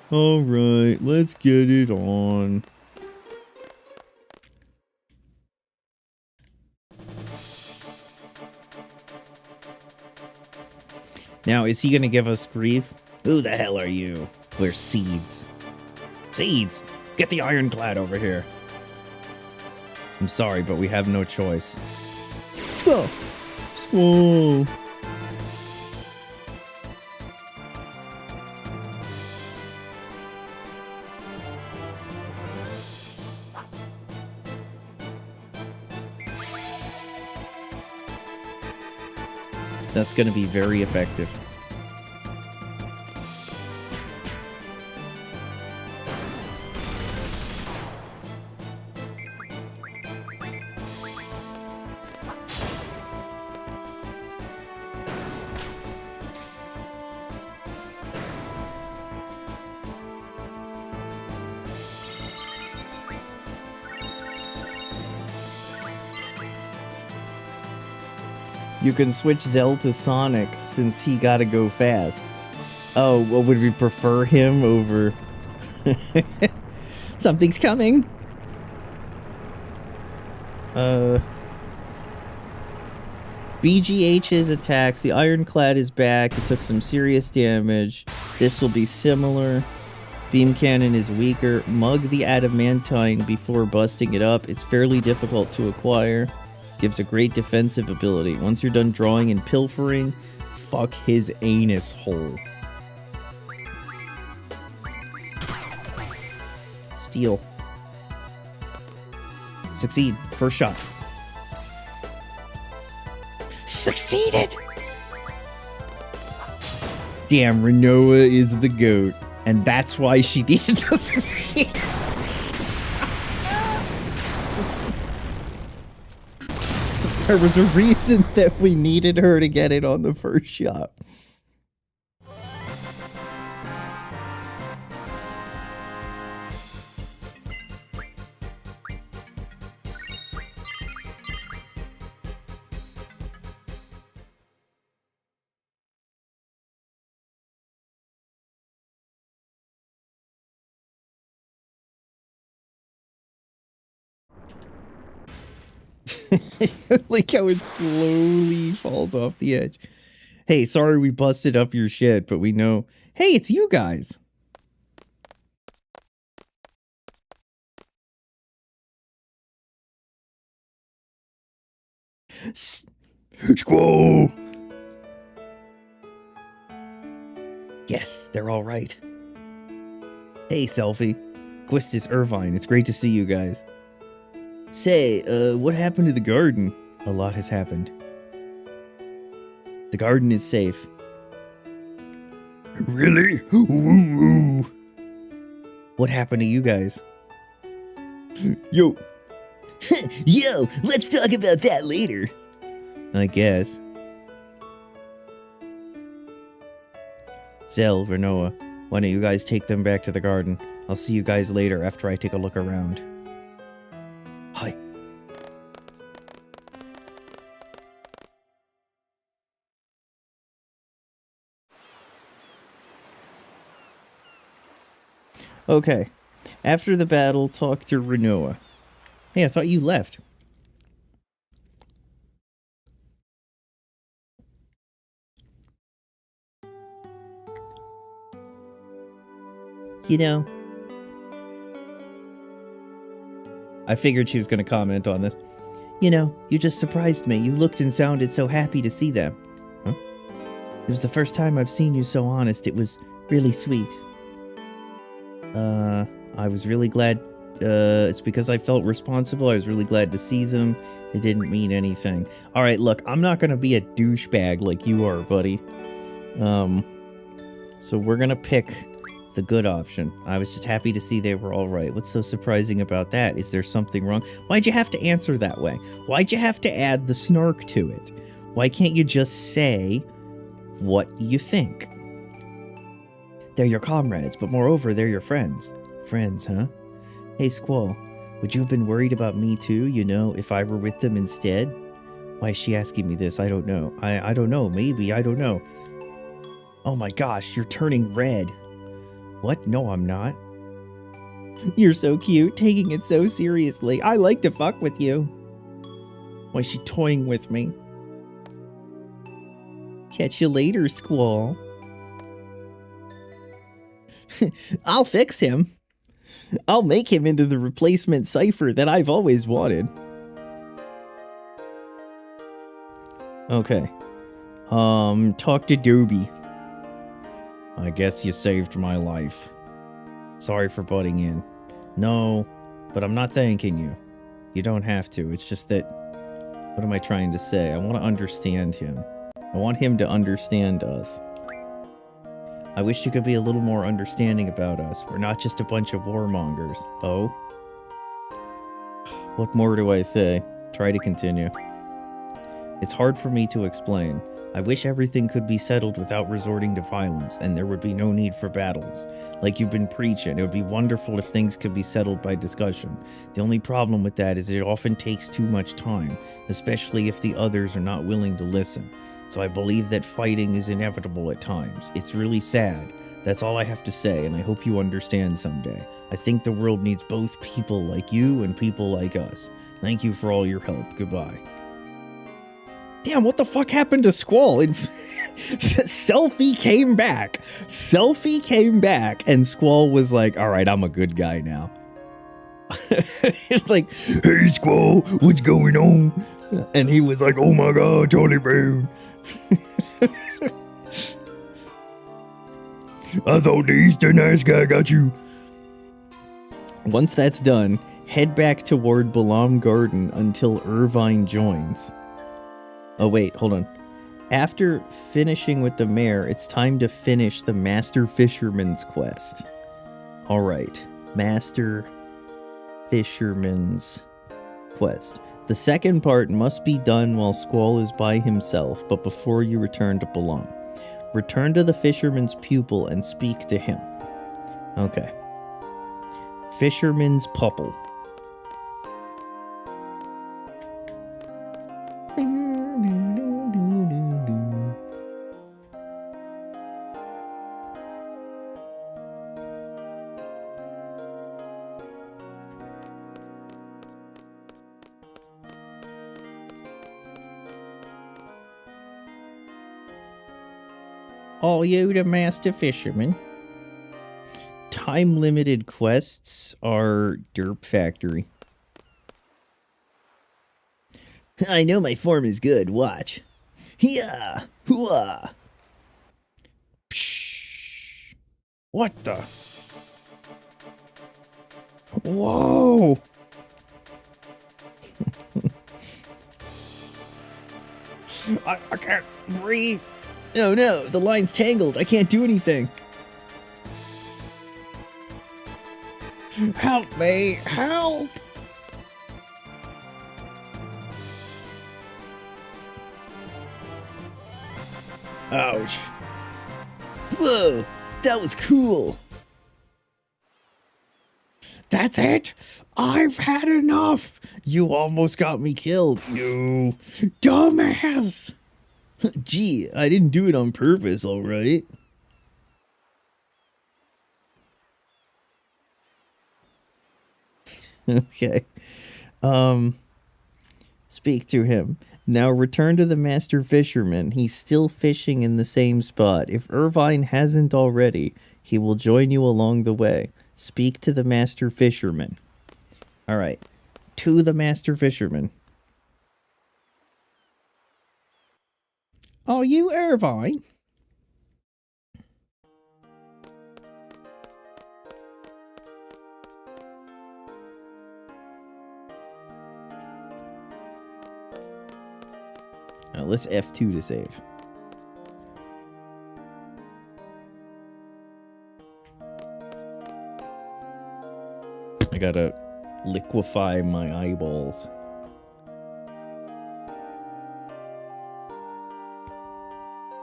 All right, let's get it on. Now, is he going to give us grief? Who the hell are you? We're Seeds. Seeds! Get the ironclad over here. I'm sorry, but we have no choice. Squall! Squall! That's going to be very effective. You can switch Zell to Sonic since he gotta go fast. Oh, well, would we prefer him over... Something's coming. BGH's attacks. The ironclad is back. It took some serious damage. This will be similar. Beam cannon is weaker. Mug the adamantine before busting it up. It's fairly difficult to acquire. Gives a great defensive ability. Once you're done drawing and pilfering, fuck his anus hole. Steal. Succeed. First shot. Succeeded! Damn, Renoa is the GOAT. And that's why she needed to succeed. There was a reason that we needed her to get it on the first shot. Like how it slowly falls off the edge. Hey, sorry we busted up your shit, but we know... Hey, it's you guys! Squall! Yes, they're all right. Hey, Selfie. Quistis Irvine, it's great to see you guys. Say, what happened to the garden? A lot has happened. The garden is safe. Really? Woo-woo. What happened to you guys? Yo, Yo, let's talk about that later. I guess. Zell, Renoa, why don't you guys take them back to the garden? I'll see you guys later after I take a look around. Hi. Okay. After the battle, talk to Renoa. Hey, I thought you left. You know, I figured she was going to comment on this. You know, you just surprised me. You looked and sounded so happy to see them. Huh? It was the first time I've seen you so honest. It was really sweet. I was really glad. It's because I felt responsible. I was really glad to see them. It didn't mean anything. Alright, look, I'm not going to be a douchebag like you are, buddy. So we're going to pick the good option. I was just happy to see they were alright. What's so surprising about that? Is there something wrong? Why'd you have to answer that way? Why'd you have to add the snark to it? Why can't you just say what you think? They're your comrades, but moreover, they're your friends. Friends, huh? Hey, Squall, would you have been worried about me too, you know, if I were with them instead? Why is she asking me this? I don't know. I don't know. Maybe. I don't know. Oh my gosh, you're turning red. What? No, I'm not. You're so cute, taking it so seriously. I like to fuck with you. Why is she toying with me? Catch you later, Squall. I'll fix him. I'll make him into the replacement Cypher that I've always wanted. Okay. Talk to Doobie. I guess you saved my life. Sorry for butting in. No, but I'm not thanking you. You don't have to. It's just that... What am I trying to say? I want to understand him. I want him to understand us. I wish you could be a little more understanding about us. We're not just a bunch of warmongers. Oh? What more do I say? Try to continue. It's hard for me to explain. I wish everything could be settled without resorting to violence, and there would be no need for battles. Like you've been preaching, it would be wonderful if things could be settled by discussion. The only problem with that is it often takes too much time, especially if the others are not willing to listen. So I believe that fighting is inevitable at times. It's really sad. That's all I have to say, and I hope you understand someday. I think the world needs both people like you and people like us. Thank you for all your help. Goodbye. Damn, what the fuck happened to Squall? Selfie came back. Selfie came back, and Squall was like, alright, I'm a good guy now. It's like, hey Squall, what's going on? And he was like, Oh my god, Charlie Brown. I thought the Easter nice guy got you. once that's done, head back toward Balam Garden until Irvine joins. Oh wait, hold on. After finishing with the mayor, it's time to finish the Master Fisherman's quest. Alright, Master Fisherman's quest. The second part must be done while Squall is by himself, but before you return to Balam. Return to the Fisherman's pupil and speak to him. Okay. Fisherman's Pupil. Are you the Master Fisherman? Time-limited quests are Derp Factory. I know my form is good, watch. Yeah, hooah. Psh. What the? Whoa! I can't breathe. Oh no, the line's tangled. I can't do anything. Help me, help! Ouch. Whoa, that was cool. That's it. I've had enough. You almost got me killed, you dumbass. Gee, I didn't do it on purpose, all right? Okay. Speak to him. Now return to the master fisherman. He's still fishing in the same spot. If Irvine hasn't already, he will join you along the way. Speak to the master fisherman. All right. To the master fisherman. Are you Irvine? Let's F2 to save. I gotta liquefy my eyeballs.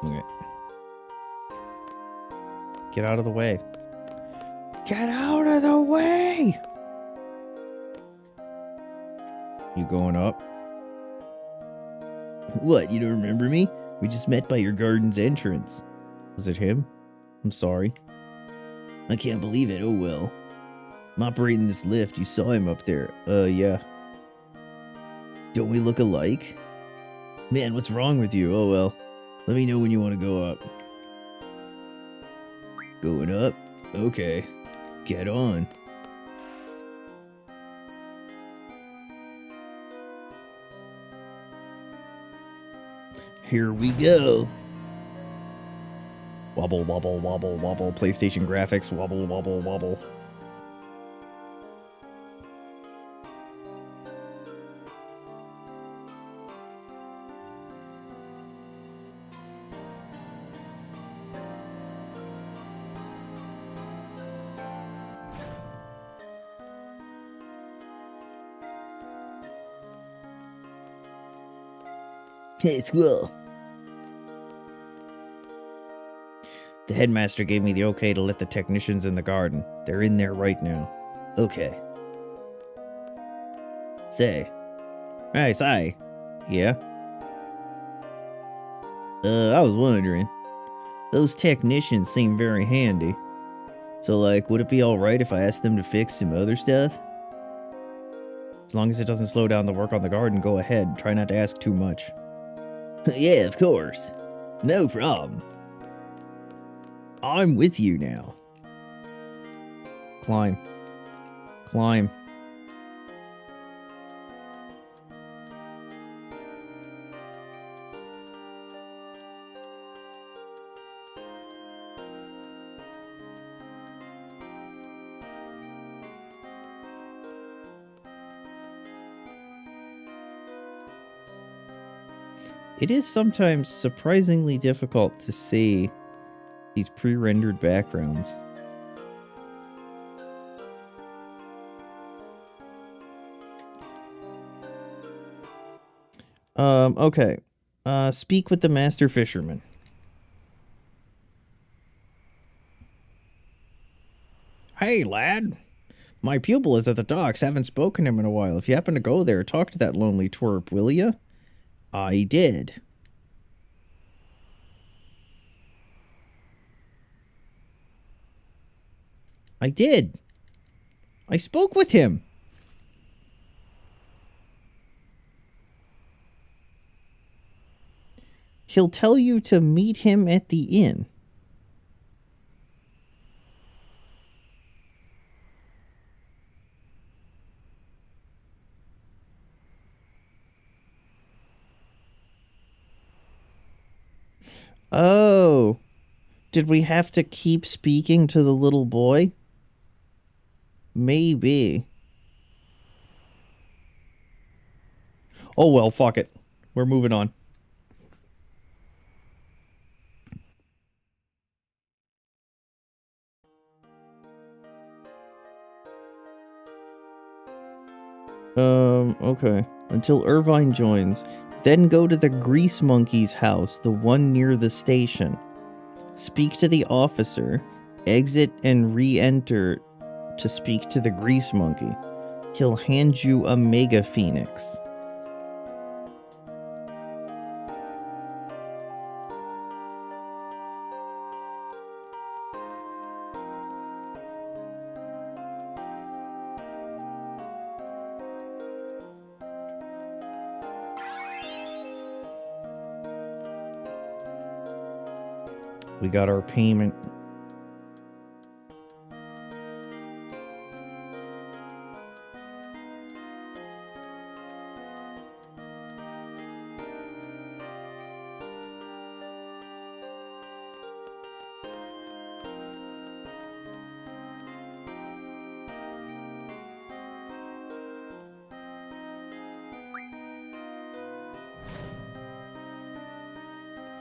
Okay. Get out of the way. Get out of the way! You going up? What, you don't remember me? We just met by your garden's entrance. Was it him? I'm sorry. I can't believe it, oh well. I'm operating this lift, you saw him up there. Yeah. Don't we look alike? Man, what's wrong with you? Oh well. Let me know when you want to go up. Going up? Okay. Get on. Here we go. Wobble, wobble, wobble, wobble. PlayStation graphics. Wobble, wobble, wobble. Hey, squirrel. The headmaster gave me the okay to let the technicians in the garden. They're in there right now. Okay. Say. Hey, Sai. Yeah? I was wondering. Those technicians seem very handy. So, like, would it be alright if I asked them to fix some other stuff? As long as it doesn't slow down the work on the garden, go ahead. Try not to ask too much. Yeah, of course. No problem. I'm with you now. Climb. Climb. It is sometimes surprisingly difficult to see these pre-rendered backgrounds. Okay. Speak with the master fisherman. Hey, lad. My pupil is at the docks. Haven't spoken to him in a while. If you happen to go there, talk to that lonely twerp, will ya? I did. I did. I spoke with him. He'll tell you to meet him at the inn. Oh. Did we have to keep speaking to the little boy? Maybe. Oh well, fuck it. We're moving on. Okay. Until Irvine joins. Then go to the Grease Monkey's house, the one near the station. Speak to the officer. Exit and re-enter to speak to the Grease Monkey. He'll hand you a Mega Phoenix. We got our payment.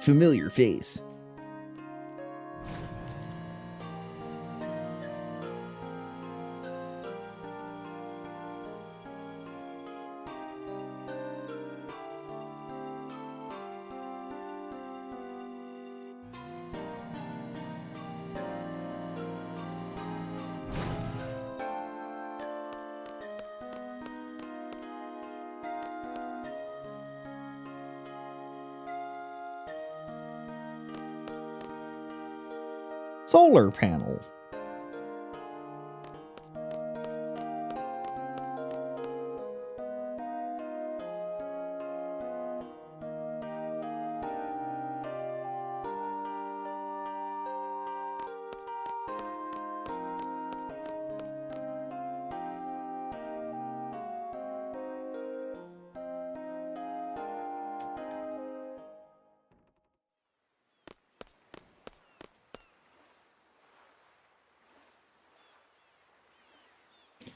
Familiar face. Solar panel.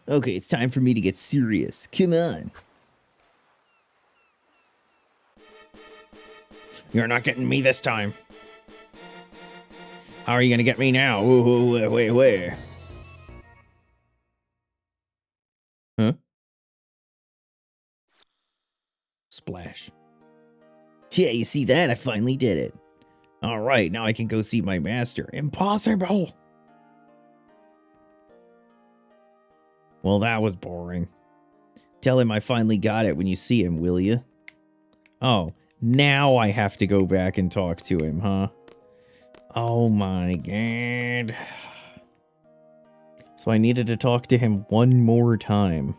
Okay, it's time for me to get serious. Come on. You're not getting me this time. How are you gonna get me now? Ooh, wait. Huh? Splash. Yeah, you see that? I finally did it. Alright, now I can go see my master. Impossible! Well, that was boring. Tell him I finally got it when you see him, will you? Oh, now I have to go back and talk to him, huh? Oh my god. So I needed to talk to him one more time.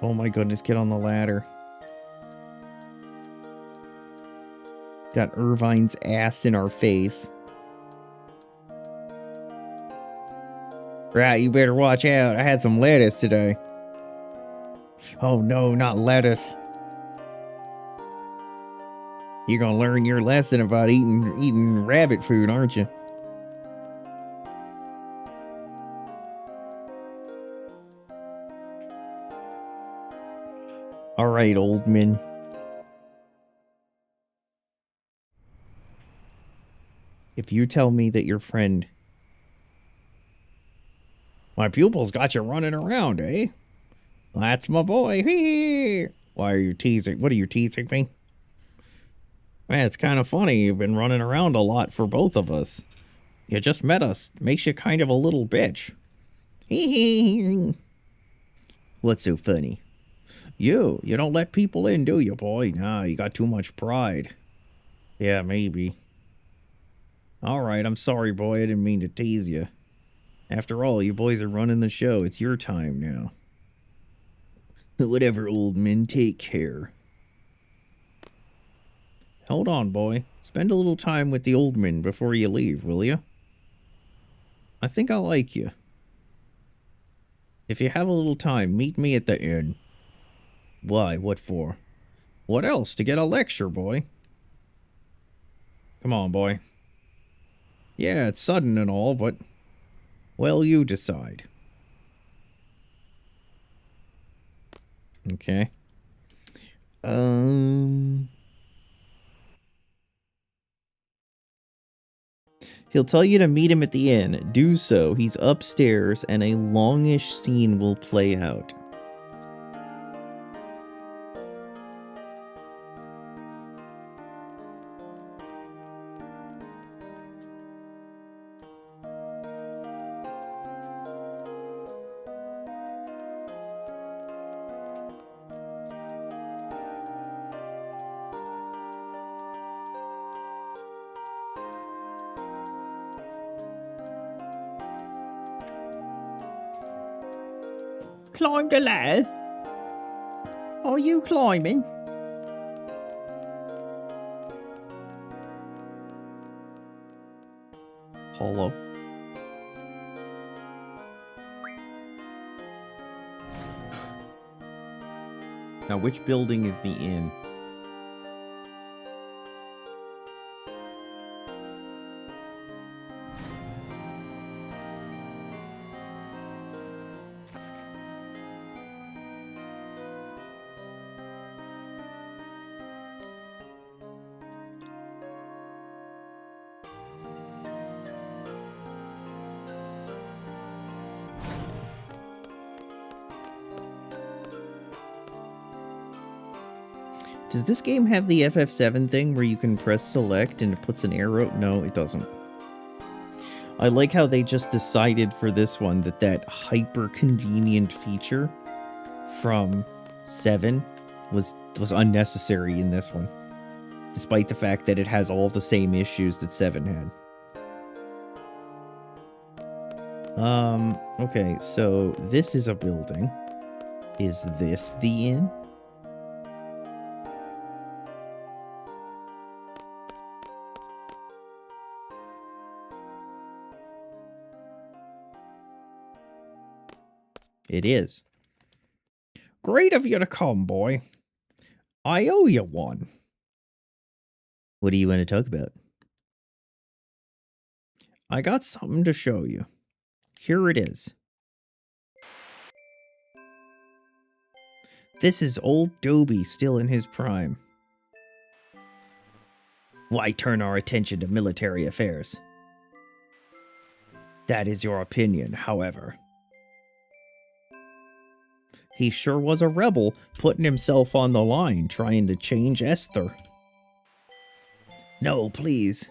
Oh my goodness, get on the ladder. Got Irvine's ass in our face. Right, you better watch out. I had some lettuce today. Oh no, not lettuce. You're gonna learn your lesson about eating rabbit food, aren't you? Alright, old man. If you tell me that your friend... My pupil's got you running around, eh? That's my boy. Why are you teasing? What are you teasing me? Man, it's kind of funny. You've been running around a lot for both of us. You just met us. Makes you kind of a little bitch. What's so funny? You don't let people in, do you, boy? Nah, you got too much pride. Yeah, maybe. Alright, I'm sorry, boy. I didn't mean to tease you. After all, you boys are running the show. It's your time now. Whatever, old men. Take care. Hold on, boy. Spend a little time with the old men before you leave, will you? I think I like you. If you have a little time, meet me at the inn. Why? What for? What else? To get a lecture, boy. Come on, boy. Yeah, it's sudden and all, but... well, you decide. Okay. He'll tell you to meet him at the inn. Do so. He's upstairs, and a longish scene will play out. Climb the ladder? Are you climbing? Hollow. Now, which building is the inn? Does this game have the FF7 thing where you can press select and it puts an arrow? No, it doesn't. I like how they just decided for this one that hyper convenient feature from 7 was unnecessary in this one. Despite the fact that it has all the same issues that 7 had. Okay, so this is a building. Is this the inn? It is. Great of you to come, boy. I owe you one. What do you want to talk about? I got something to show you. Here it is. This is old Dobie still in his prime. Why turn our attention to military affairs? That is your opinion, however. He sure was a rebel, putting himself on the line, trying to change Esther. No, please.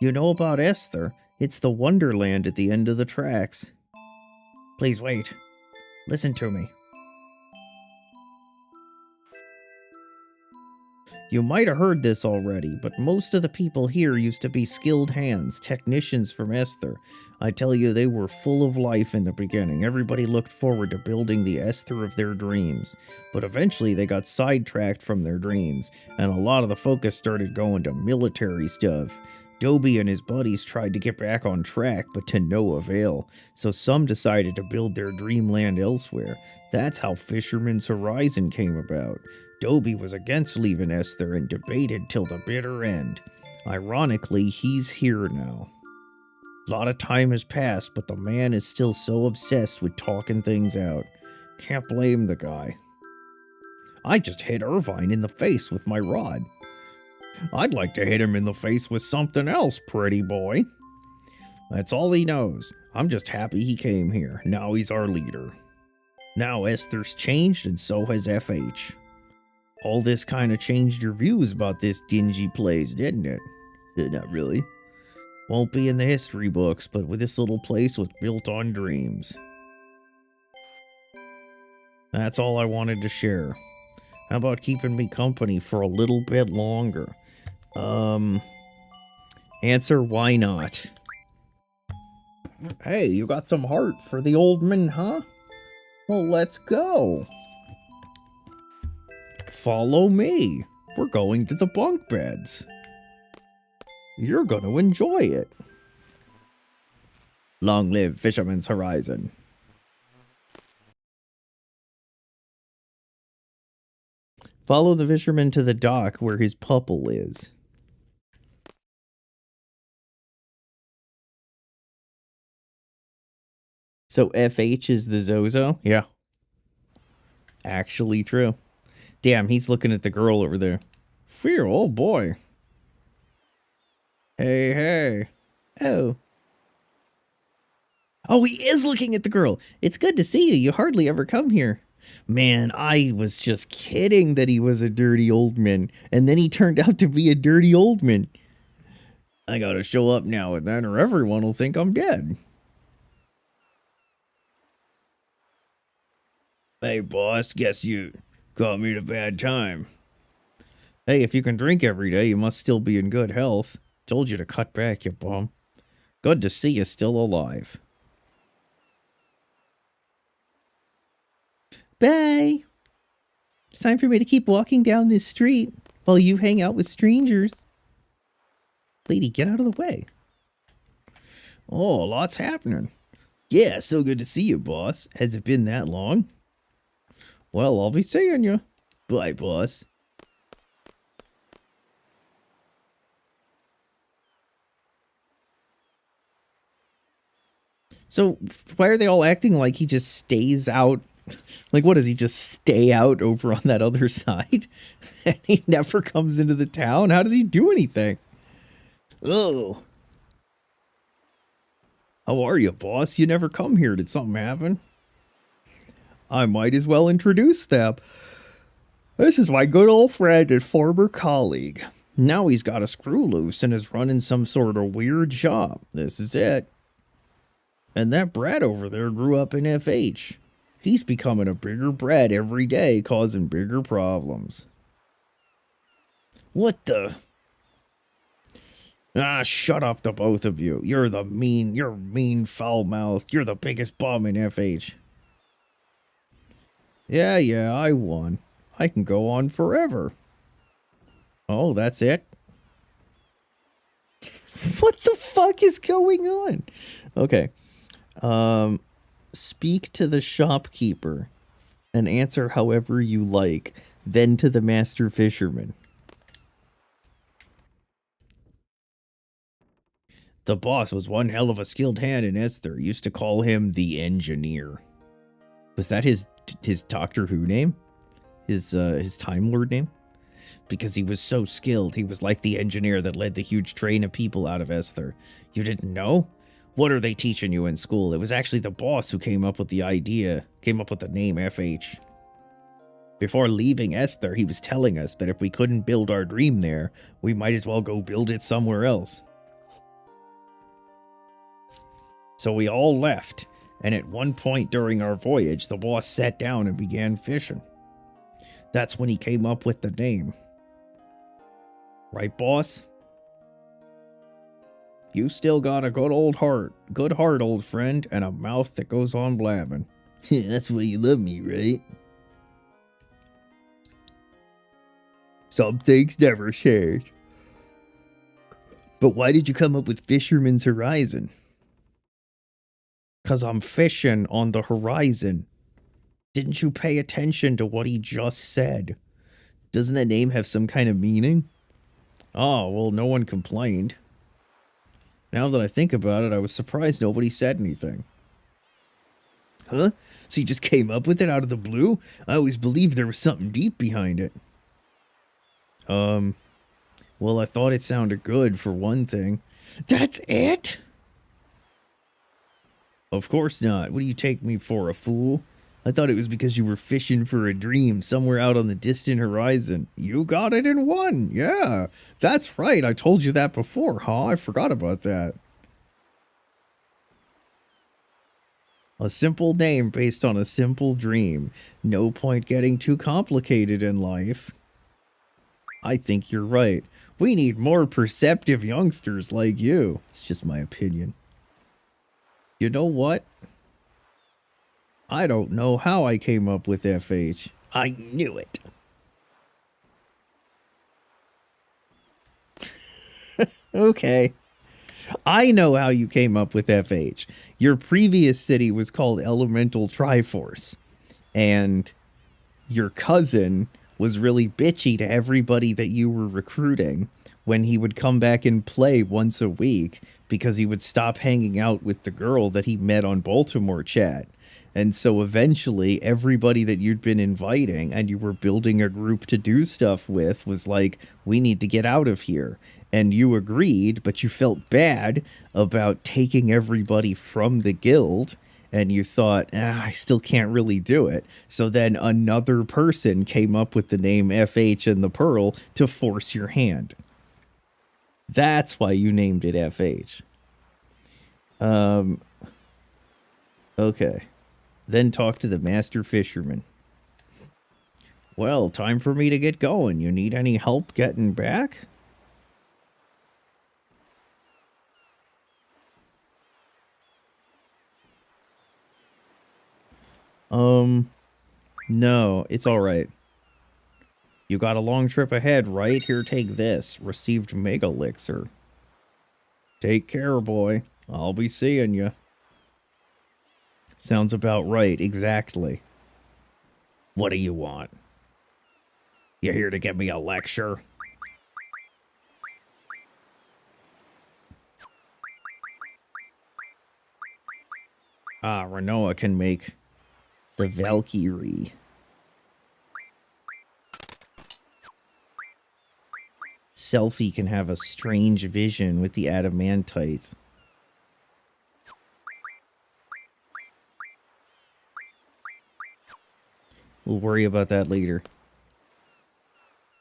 You know about Esther? It's the Wonderland at the end of the tracks. Please wait. Listen to me. You might have heard this already, but most of the people here used to be skilled hands, technicians from Esther. I tell you, they were full of life in the beginning. Everybody looked forward to building the Esther of their dreams. But eventually they got sidetracked from their dreams, and a lot of the focus started going to military stuff. Dobie and his buddies tried to get back on track, but to no avail. So some decided to build their dreamland elsewhere. That's how Fisherman's Horizon came about. Dobie was against leaving Esther and debated till the bitter end. Ironically, he's here now. A lot of time has passed, but the man is still so obsessed with talking things out. Can't blame the guy. I just hit Irvine in the face with my rod. I'd like to hit him in the face with something else, pretty boy. That's all he knows. I'm just happy he came here. Now he's our leader. Now Esther's changed and so has FH. All this kind of changed your views about this dingy place, didn't it? Not really. Won't be in the history books, but with this little place was built on dreams. That's all I wanted to share. How about keeping me company for a little bit longer? Answer, why not? Hey, you got some heart for the old man, huh? Well, let's go. Follow me. We're going to the bunk beds. You're going to enjoy it. Long live Fisherman's Horizon. Follow the fisherman to the dock where his pupple is. So FH is the Zozo? Yeah. Actually true. Damn, he's looking at the girl over there. Fear, oh boy. Hey, hey. Oh. Oh, he is looking at the girl. It's good to see you. You hardly ever come here. Man, I was just kidding that he was a dirty old man. And then he turned out to be a dirty old man. I gotta show up now and then or everyone will think I'm dead. Hey, boss, guess you caught me at a bad time. Hey, if you can drink every day, you must still be in good health. Told you to cut back, you bum. Good to see you still alive. Bye. It's time for me to keep walking down this street while you hang out with strangers. Lady, get out of the way. Oh, lots happening. Yeah, so good to see you, boss. Has it been that long? Well, I'll be seeing you. Bye, boss. So, why are they all acting like he just stays out? Like, what does he just stay out over on that other side? And he never comes into the town? How does he do anything? Oh. How are you, boss? You never come here. Did something happen? I might as well introduce them. This is my good old friend and former colleague. Now he's got a screw loose and is running some sort of weird shop. This is it. And that brat over there grew up in FH. He's becoming a bigger brat every day, causing bigger problems. What the? Ah, shut up, the both of you. You're mean, foul-mouthed. You're the biggest bum in FH. Yeah, I won. I can go on forever. Oh, that's it? What the fuck is going on? Okay. Speak to the shopkeeper and answer however you like, then to the master fisherman. The boss was one hell of a skilled hand in Esther. Used to call him the engineer. Was that his Doctor Who name? His Time Lord name? Because he was so skilled, he was like the engineer that led the huge train of people out of Esther. You didn't know? What are they teaching you in school? It was actually the boss who came up with the name FH. Before leaving Esther, he was telling us that if we couldn't build our dream there, we might as well go build it somewhere else. So we all left, and at one point during our voyage, the boss sat down and began fishing. That's when he came up with the name. Right, boss? You still got a good heart, old friend, and a mouth that goes on blabbing. That's why you love me, right? Some things never change. But why did you come up with Fisherman's Horizon? 'Cause I'm fishing on the horizon. Didn't you pay attention to what he just said? Doesn't that name have some kind of meaning? Oh, well, no one complained. Now that I think about it, I was surprised nobody said anything. Huh? So you just came up with it out of the blue? I always believed there was something deep behind it. Well, I thought it sounded good for one thing. That's it? Of course not. What do you take me for, a fool? I thought it was because you were fishing for a dream somewhere out on the distant horizon. You got it in one. Yeah, that's right. I told you that before, huh? I forgot about that. A simple name based on a simple dream. No point getting too complicated in life. I think you're right. We need more perceptive youngsters like you. It's just my opinion. You know what? I don't know how I came up with FH. I knew it. Okay. I know how you came up with FH. Your previous city was called Elemental Triforce. And your cousin was really bitchy to everybody that you were recruiting when he would come back and play once a week because he would stop hanging out with the girl that he met on Baltimore chat. And so eventually everybody that you'd been inviting and you were building a group to do stuff with was like, we need to get out of here. And you agreed, but you felt bad about taking everybody from the guild. And you thought, I still can't really do it. So then another person came up with the name FH and the Pearl to force your hand. That's why you named it FH. Okay. Then talk to the master fisherman. Well, time for me to get going. You need any help getting back? No, it's all right. You got a long trip ahead, right? Here, take this. Received Mega Elixir. Take care, boy. I'll be seeing you. Sounds about right, exactly. What do you want? You here to give me a lecture? Ah, Renoa can make the Valkyrie. Selfie can have a strange vision with the adamantite. We'll worry about that later.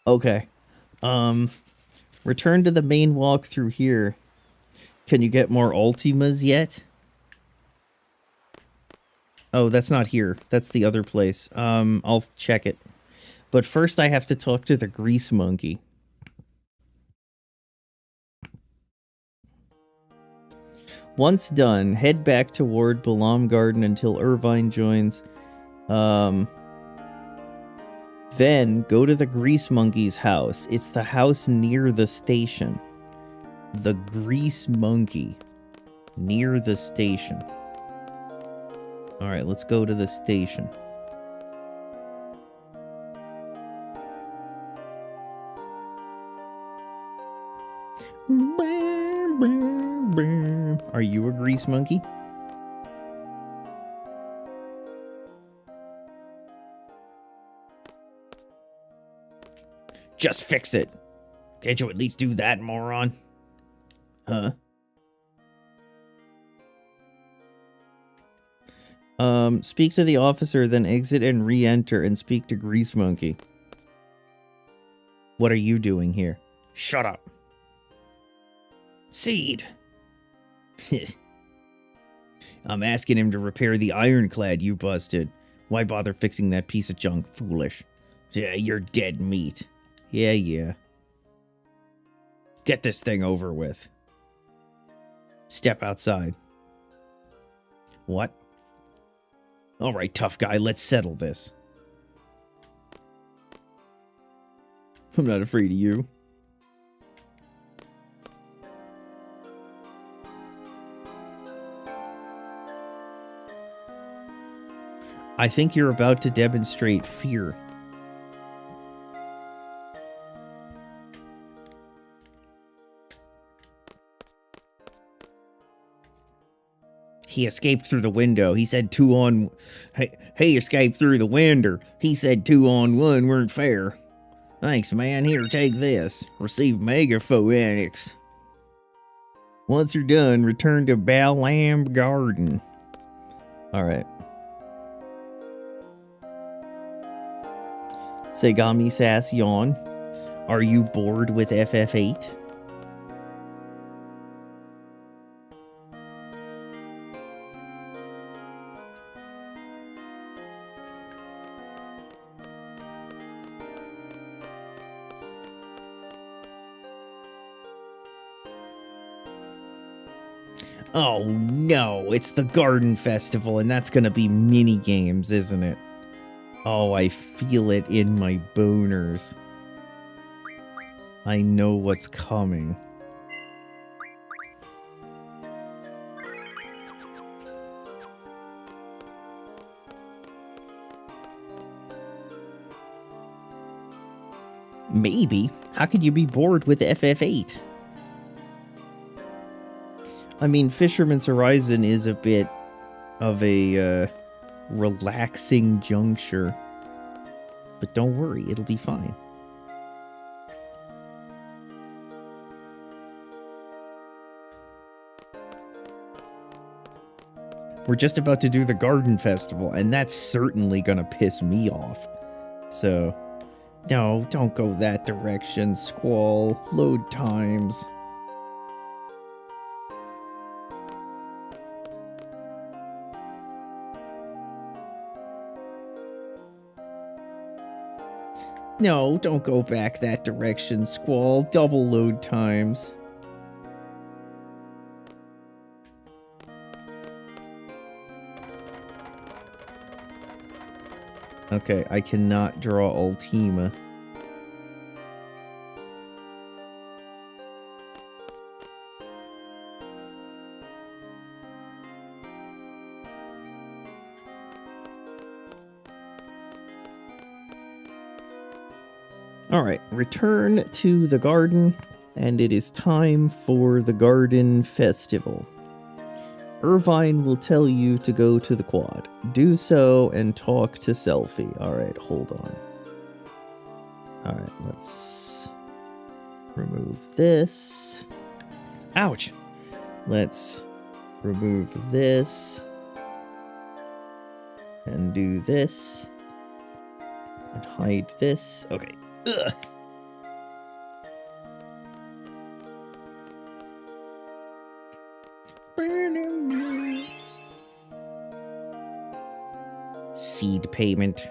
Okay. Return to the main walk through here. Can you get more Ultimas yet? Oh, that's not here. That's the other place. I'll check it. But first I have to talk to the grease monkey. Once done, head back toward Balam Garden until Irvine joins. Then go to the Grease Monkey's house. It's the house near the station. The Grease Monkey. Near the station. Alright, let's go to the station. Are you a Grease Monkey? Just fix it. Can't you at least do that, moron? Huh? Speak to the officer, then exit and re-enter and speak to Grease Monkey. What are you doing here? Shut up. Seed. I'm asking him to repair the ironclad you busted. Why bother fixing that piece of junk? Foolish. Yeah, you're dead meat. Yeah. Get this thing over with. Step outside. What? Alright, tough guy, let's settle this. I'm not afraid of you. I think you're about to demonstrate fear. He escaped through the window. He said 2 on... He escaped through the window. He said 2 on 1 weren't fair. Thanks, man. Here, take this. Receive Mega Phoenix. Once you're done, return to Balam Garden. Alright. Segami Sass Yawn. Are you bored with FF8? Oh no, it's the Garden Festival, and that's gonna be mini games, isn't it? Oh, I feel it in my boners. I know what's coming. Maybe. How could you be bored with FF8? I mean, Fisherman's Horizon is a bit of a relaxing juncture. But don't worry, it'll be fine. We're just about to do the Garden Festival, and that's certainly gonna piss me off. So, no, don't go that direction, Squall. Load times. No, don't go back that direction, Squall. Double load times. Okay, I cannot draw Ultima. Alright, return to the garden, and it is time for the Garden Festival. Irvine will tell you to go to the quad. Do so and talk to Selfie. Alright, hold on. Alright, let's remove this. Ouch! Let's remove this. And do this. And hide this. Okay. Ugh. Seed payment.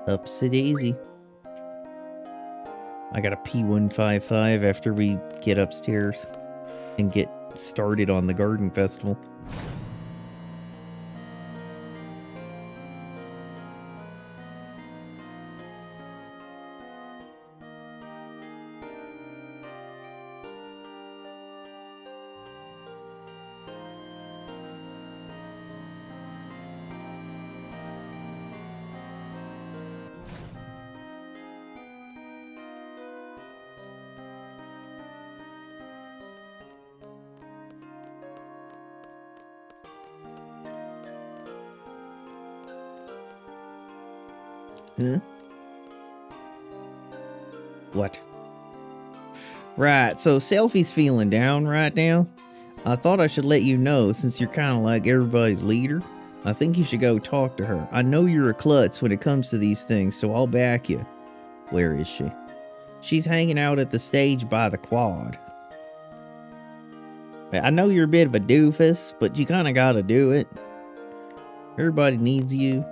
Upsy-daisy. I got a P155 after we get upstairs and get started on the Garden Festival. Huh? What? Right, so Selfie's feeling down right now. I thought I should let you know, since you're kind of like everybody's leader. I think you should go talk to her. I know you're a klutz when it comes to these things, so I'll back you. Where is she? She's hanging out at the stage by the quad. I know you're a bit of a doofus, but you kind of gotta do it. Everybody needs you.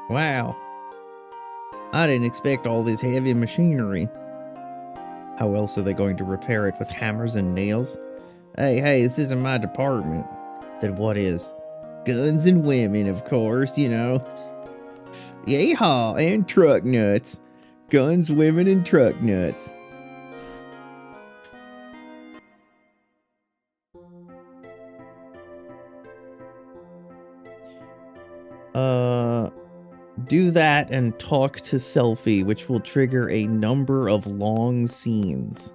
Wow. I didn't expect all this heavy machinery. How else are they going to repair it with hammers and nails? Hey, this isn't my department. Then what is? Guns and women, of course, you know. Yeehaw, and truck nuts. Guns, women, and truck nuts. Do that and talk to Selfie, which will trigger a number of long scenes.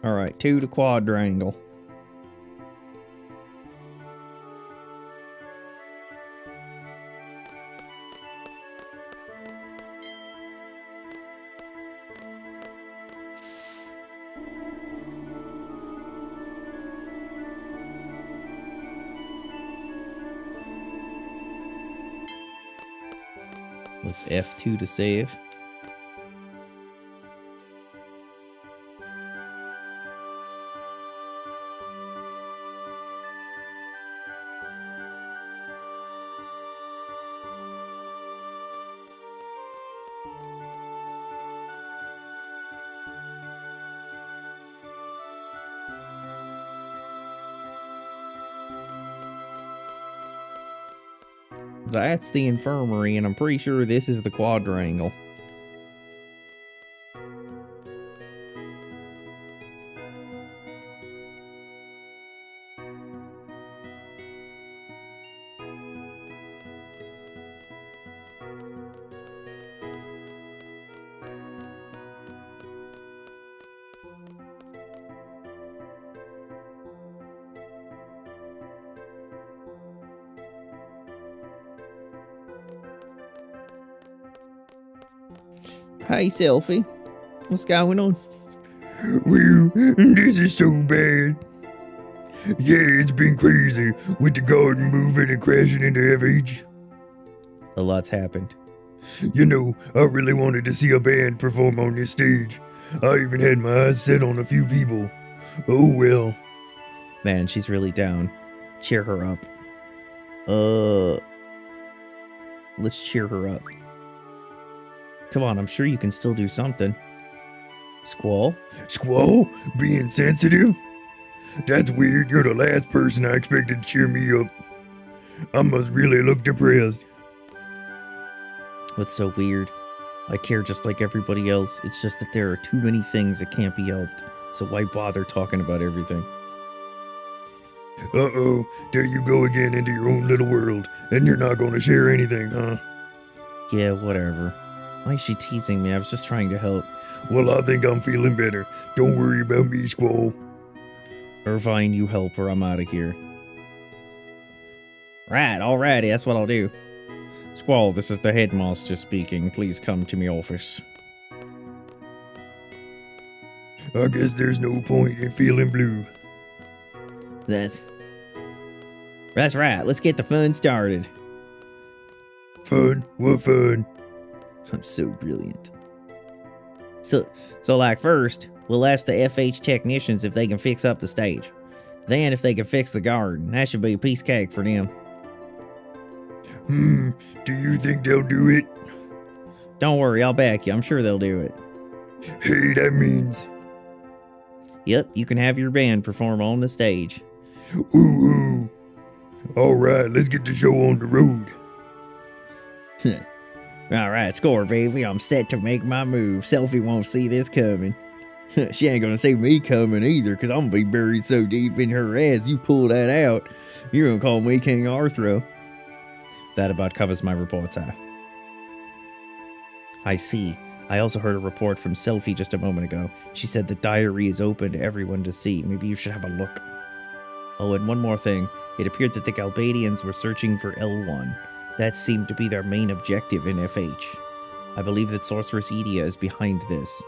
Alright, to the quadrangle. Let's F2 to save. That's the infirmary, and I'm pretty sure this is the quadrangle. Hey, Selfie. What's going on? Well, this is so bad. Yeah, it's been crazy with the garden moving and crashing into FH. A lot's happened. You know, I really wanted to see a band perform on this stage. I even had my eyes set on a few people. Oh well. Man, she's really down. Cheer her up. Let's cheer her up. Come on, I'm sure you can still do something. Squall? Squall? Being sensitive? That's weird. You're the last person I expected to cheer me up. I must really look depressed. What's so weird? I care just like everybody else. It's just that there are too many things that can't be helped. So why bother talking about everything? Uh-oh, there you go again into your own little world. And you're not going to share anything, huh? Yeah, whatever. Why is she teasing me? I was just trying to help. Well, I think I'm feeling better. Don't worry about me, Squall. Irvine, you help or I'm out of here. Right, alrighty, that's what I'll do. Squall, this is the headmaster speaking. Please come to me office. I guess there's no point in feeling blue. That's right. Let's get the fun started. Fun? What fun? I'm so brilliant. So like first, we'll ask the FH technicians if they can fix up the stage. Then if they can fix the garden. That should be a piece of cake for them. Do you think they'll do it? Don't worry, I'll back you. I'm sure they'll do it. Hey, that means... Yep, you can have your band perform on the stage. Ooh. Alright, let's get the show on the road. Alright, score, baby. I'm set to make my move. Selfie won't see this coming. She ain't gonna see me coming either, because I'm gonna be buried so deep in her ass, you pull that out, you're gonna call me King Arthur. That about covers my report, sir. I see. I also heard a report from Selfie just a moment ago. She said the diary is open to everyone to see. Maybe you should have a look. Oh, and one more thing. It appeared that the Galbadians were searching for L1. That seemed to be their main objective in FH. I believe that Sorceress Edia is behind this.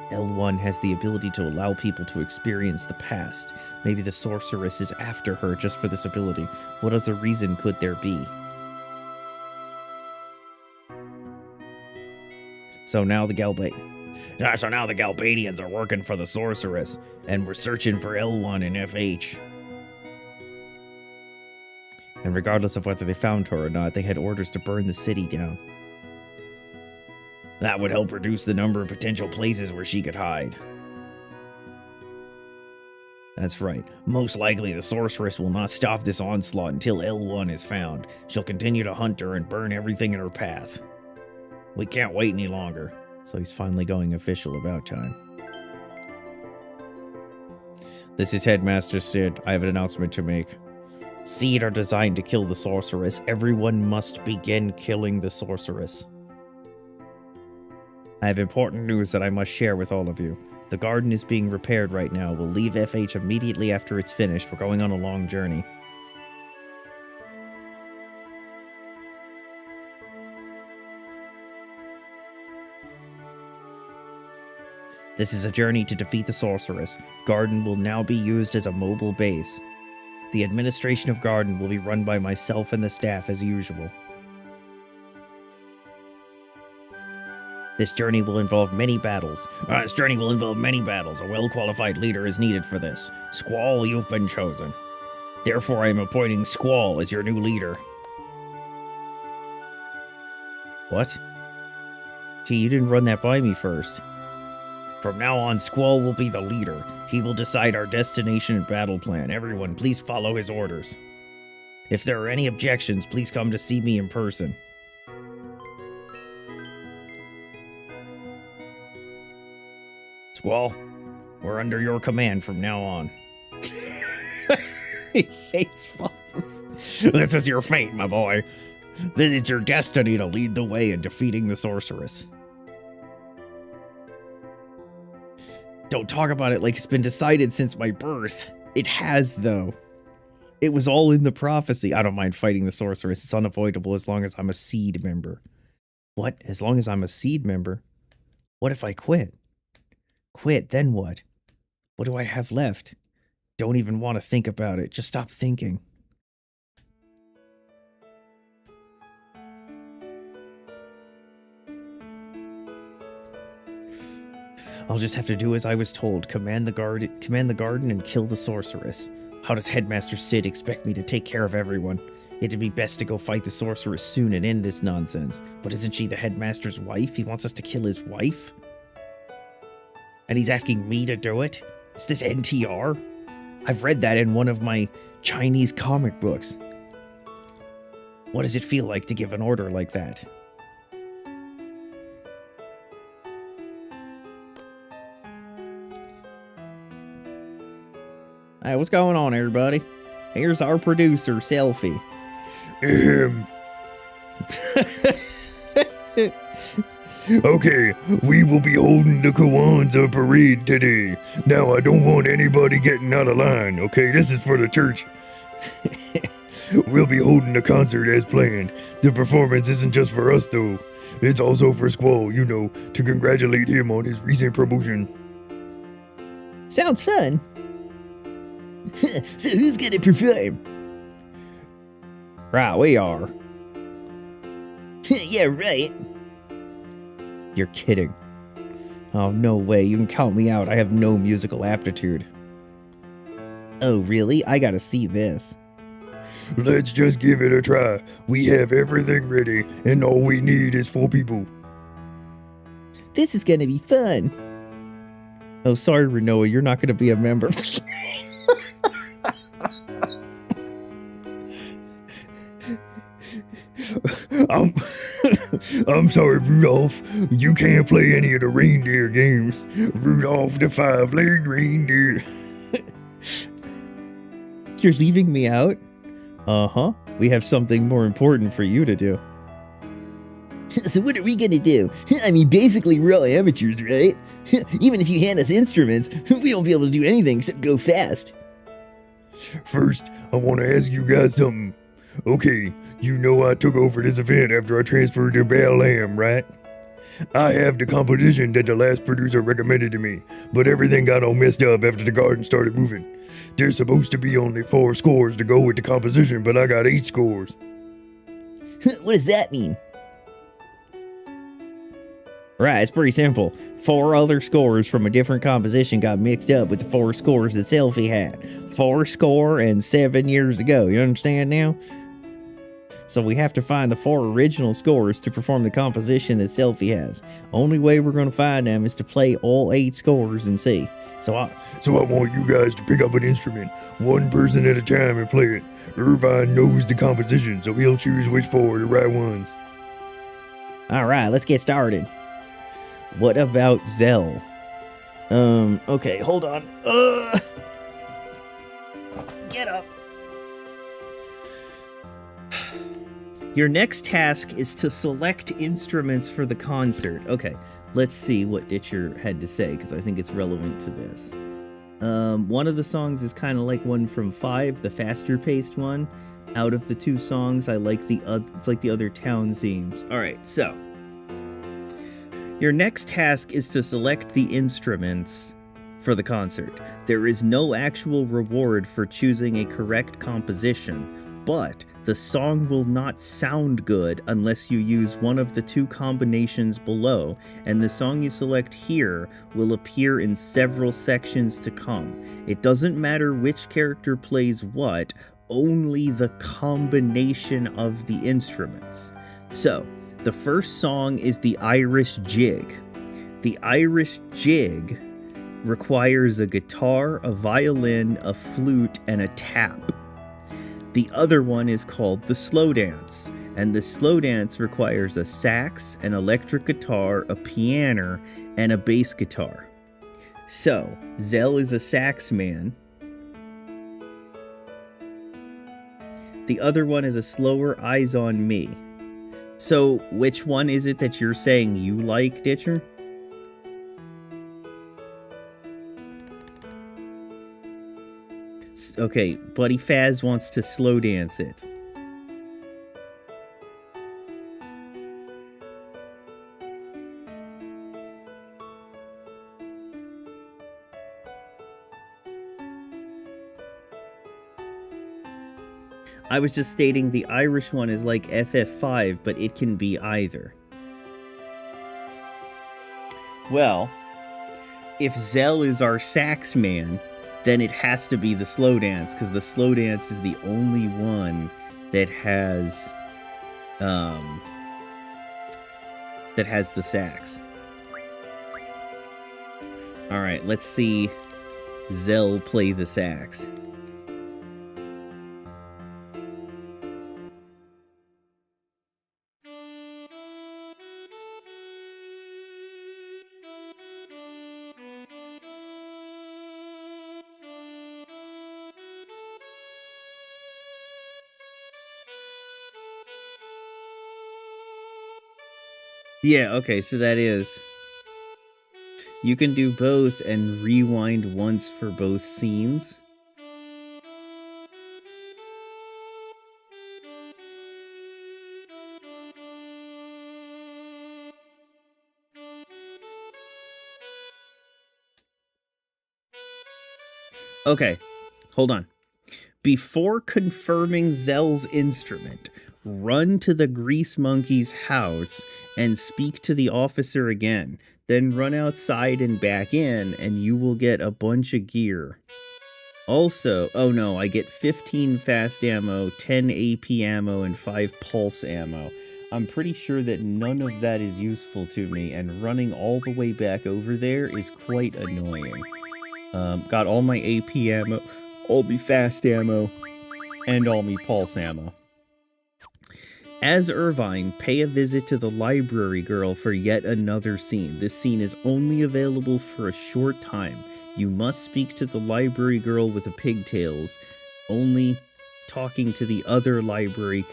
L1 has the ability to allow people to experience the past. Maybe the Sorceress is after her just for this ability. What other reason could there be? So now the Galbadians are working for the Sorceress, and we're searching for L1 in FH. And regardless of whether they found her or not, they had orders to burn the city down. That would help reduce the number of potential places where she could hide. That's right. Most likely the Sorceress will not stop this onslaught until L1 is found. She'll continue to hunt her and burn everything in her path. We can't wait any longer. So he's finally going official about time. This is Headmaster Sid. I have an announcement to make. Seed are designed to kill the Sorceress. Everyone must begin killing the Sorceress. I have important news that I must share with all of you. The garden is being repaired right now. We'll leave FH immediately after it's finished. We're going on a long journey. This is a journey to defeat the sorceress. Garden will now be used as a mobile base. The administration of Garden will be run by myself and the staff as usual. This journey will involve many battles. A well-qualified leader is needed for this. Squall, you've been chosen. Therefore, I am appointing Squall as your new leader. What? Gee, you didn't run that by me first. From now on, Squall will be the leader. He will decide our destination and battle plan. Everyone, please follow his orders. If there are any objections, please come to see me in person. Squall, we're under your command from now on. Face falls. This is your fate, my boy. This is your destiny to lead the way in defeating the sorceress. Don't talk about it like it's been decided since my birth. It has, though. It was all in the prophecy. I don't mind fighting the sorceress. It's unavoidable as long as I'm a seed member. What? As long as I'm a seed member? What if I quit? Quit, then what? What do I have left? Don't even want to think about it. Just stop thinking. I'll just have to do as I was told. Command the garden and kill the sorceress. How does Headmaster Sid expect me to take care of everyone? It'd be best to go fight the sorceress soon and end this nonsense. But isn't she the headmaster's wife? He wants us to kill his wife? And he's asking me to do it? Is this NTR? I've read that in one of my Chinese comic books. What does it feel like to give an order like that? Hey, what's going on, everybody? Here's our producer, Selfie. Okay, we will be holding the Kwanzaa parade today. Now, I don't want anybody getting out of line, okay? This is for the church. We'll be holding the concert as planned. The performance isn't just for us, though. It's also for Squall, you know, to congratulate him on his recent promotion. Sounds fun. So who's gonna perform? Right, we are. Yeah, right. You're kidding. Oh, no way. You can count me out. I have no musical aptitude. Oh, really? I gotta see this. Let's just give it a try. We have everything ready, and all we need is 4 people. This is gonna be fun. Oh, sorry, Renoa. You're not gonna be a member. I'm sorry, Rudolph. You can't play any of the reindeer games. Rudolph the 5-legged reindeer. You're leaving me out? Uh-huh. We have something more important for you to do. So what are we gonna do? I mean, basically we're all amateurs, right? Even if you hand us instruments, we won't be able to do anything except go fast. First, I want to ask you guys something. Okay, you know I took over this event after I transferred to Bell Lamb, right? I have the composition that the last producer recommended to me, but everything got all messed up after the garden started moving. There's supposed to be only 4 scores to go with the composition, but I got 8 scores. What does that mean? Right, it's pretty simple. 4 other scores from a different composition got mixed up with the 4 scores that Selfie had. 4 score and 7 years ago, you understand now? So we have to find the 4 original scores to perform the composition that Selfie has. Only way we're going to find them is to play all 8 scores and see. So I want you guys to pick up an instrument, 1 person at a time, and play it. Irvine knows the composition, so he'll choose which 4 are the right ones. Alright, let's get started. What about Zell? Okay, hold on. Get up. Your next task is to select instruments for the concert. Okay, let's see what Ditcher had to say, because I think it's relevant to this. One of the songs is kind of like one from 5, the faster paced one. Out of the 2 songs, I like it's like the other town themes. All right, so your next task is to select the instruments for the concert. There is no actual reward for choosing a correct composition, but the song will not sound good unless you use one of the 2 combinations below, and the song you select here will appear in several sections to come. It doesn't matter which character plays what, only the combination of the instruments. So, the first song is the Irish Jig. The Irish Jig requires a guitar, a violin, a flute, and a tap. The other one is called the Slow Dance, and the Slow Dance requires a sax, an electric guitar, a piano, and a bass guitar. So, Zell is a sax man. The other one is a slower Eyes on Me. So, which one is it that you're saying you like, Ditcher? Okay, Buddy Faz wants to slow dance it. I was just stating the Irish one is like FF5, but it can be either. Well, if Zell is our sax man, then it has to be the Slow Dance, because the Slow Dance is the only one that has the sax. Alright, let's see Zell play the sax. Yeah, okay, so that is... You can do both and rewind once for both scenes. Okay, hold on. Before confirming Zell's instrument, run to the Grease Monkey's house and speak to the officer again. Then run outside and back in, and you will get a bunch of gear. Also, oh no, I get 15 fast ammo, 10 AP ammo, and 5 pulse ammo. I'm pretty sure that none of that is useful to me, and running all the way back over there is quite annoying. Got all my AP ammo, all my fast ammo, and all my pulse ammo. As Irvine, pay a visit to the library girl for yet another scene. This scene is only available for a short time. You must speak to the library girl with the pigtails. Only talking to the other library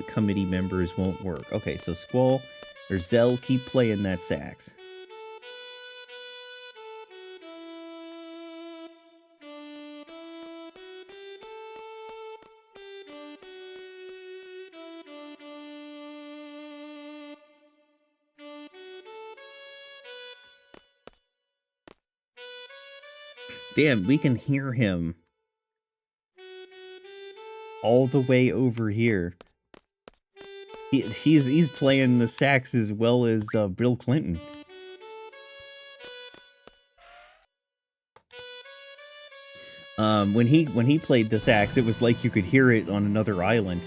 committee members won't work. Okay, so Squall, or Zell, keep playing that sax. Damn, we can hear him all the way over here. He's playing the sax as well as Bill Clinton. When he played the sax, it was like you could hear it on another island.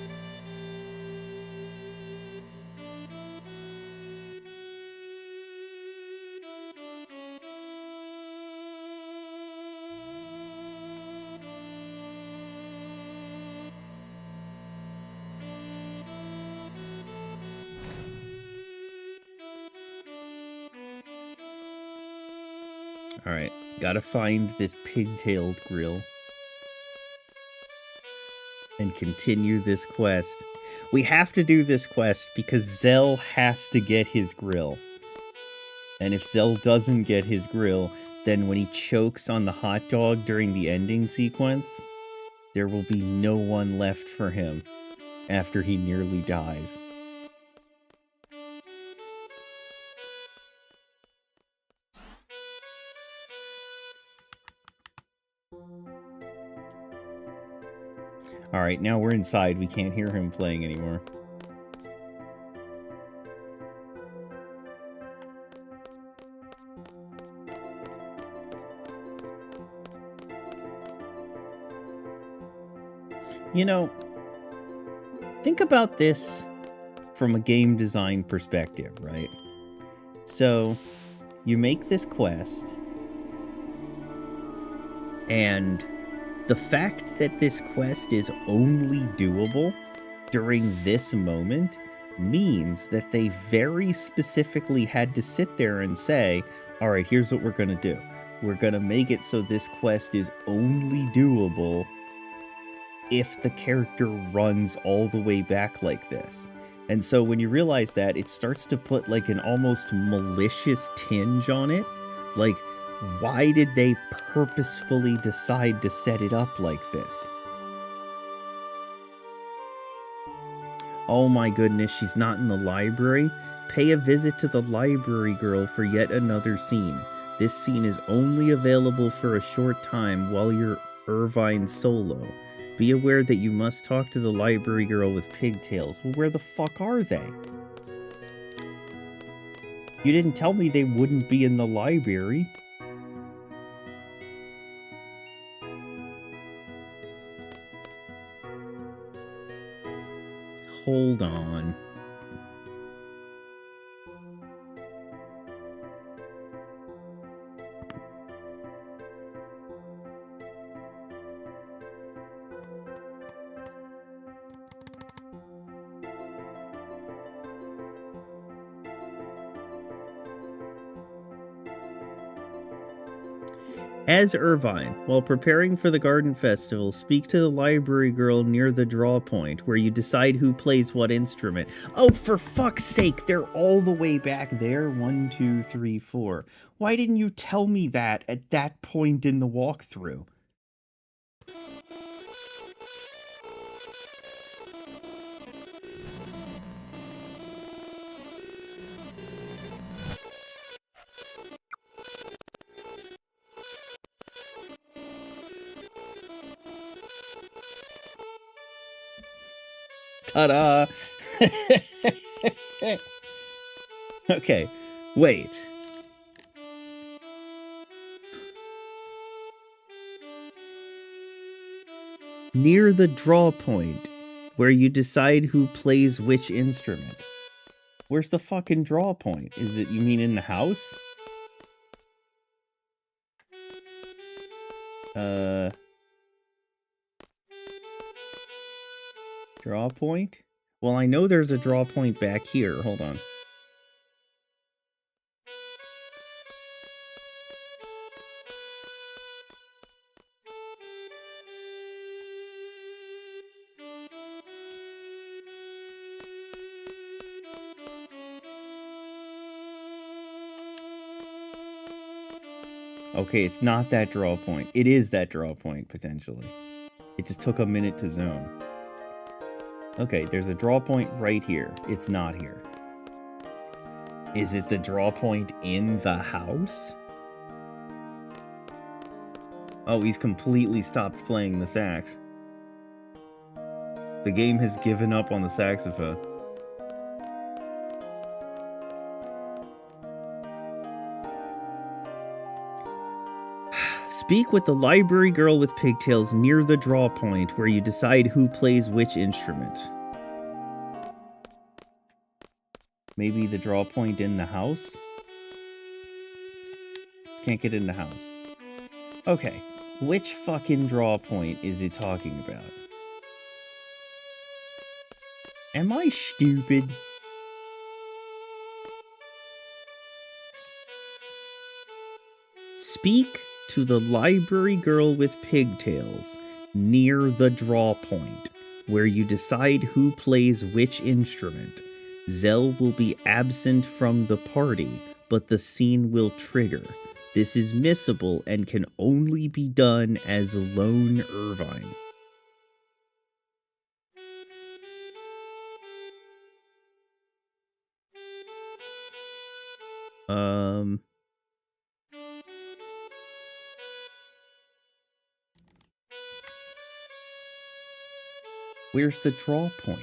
Alright, gotta find this pigtailed grill and continue this quest. We have to do this quest because Zell has to get his grill. And if Zell doesn't get his grill, then when he chokes on the hot dog during the ending sequence, there will be no one left for him after he nearly dies. Alright, now we're inside. We can't hear him playing anymore. You know, think about this from a game design perspective, right? So, you make this quest, and the fact that this quest is only doable during this moment means that they very specifically had to sit there and say, all right, here's what we're going to do. We're going to make it so this quest is only doable if the character runs all the way back like this. And so when you realize that, it starts to put like an almost malicious tinge on it. Like, why did they purposefully decide to set it up like this? Oh my goodness, she's not in the library? Pay a visit to the library girl for yet another scene. This scene is only available for a short time while you're Irvine solo. Be aware that you must talk to the library girl with pigtails. Well, where the fuck are they? You didn't tell me they wouldn't be in the library. Hold on. As Irvine, while preparing for the Garden Festival, speak to the library girl near the draw point, where you decide who plays what instrument. Oh, for fuck's sake, they're all the way back there. 1, 2, 3, 4. Why didn't you tell me that at that point in the walkthrough? Ta-da! Okay, wait. Near the draw point, where you decide who plays which instrument. Where's the fucking draw point? Is it, you mean in the house? Draw point? Well, I know there's a draw point back here. Hold on. Okay, it's not that draw point. It is that draw point, potentially. It just took a minute to zone. Okay, there's a draw point right here. It's not here. Is it the draw point in the house? Oh, he's completely stopped playing the sax. The game has given up on the saxophone. Speak with the library girl with pigtails near the draw point where you decide who plays which instrument. Maybe the draw point in the house? Can't get in the house. Okay, which fucking draw point is it talking about? Am I stupid? Speak to the library girl with pigtails near the draw point where you decide who plays which instrument. Zell will be absent from the party, but the scene will trigger. This is missable and can only be done as Lone Irvine. Where's the draw point?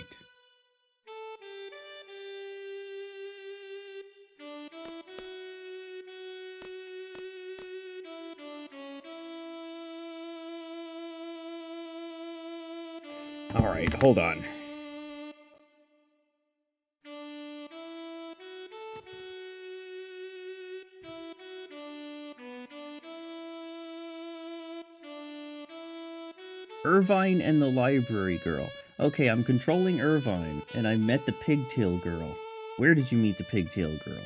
All right, hold on. Irvine and the library girl. Okay, I'm controlling Irvine, and I met the pigtail girl. Where did you meet the pigtail girl?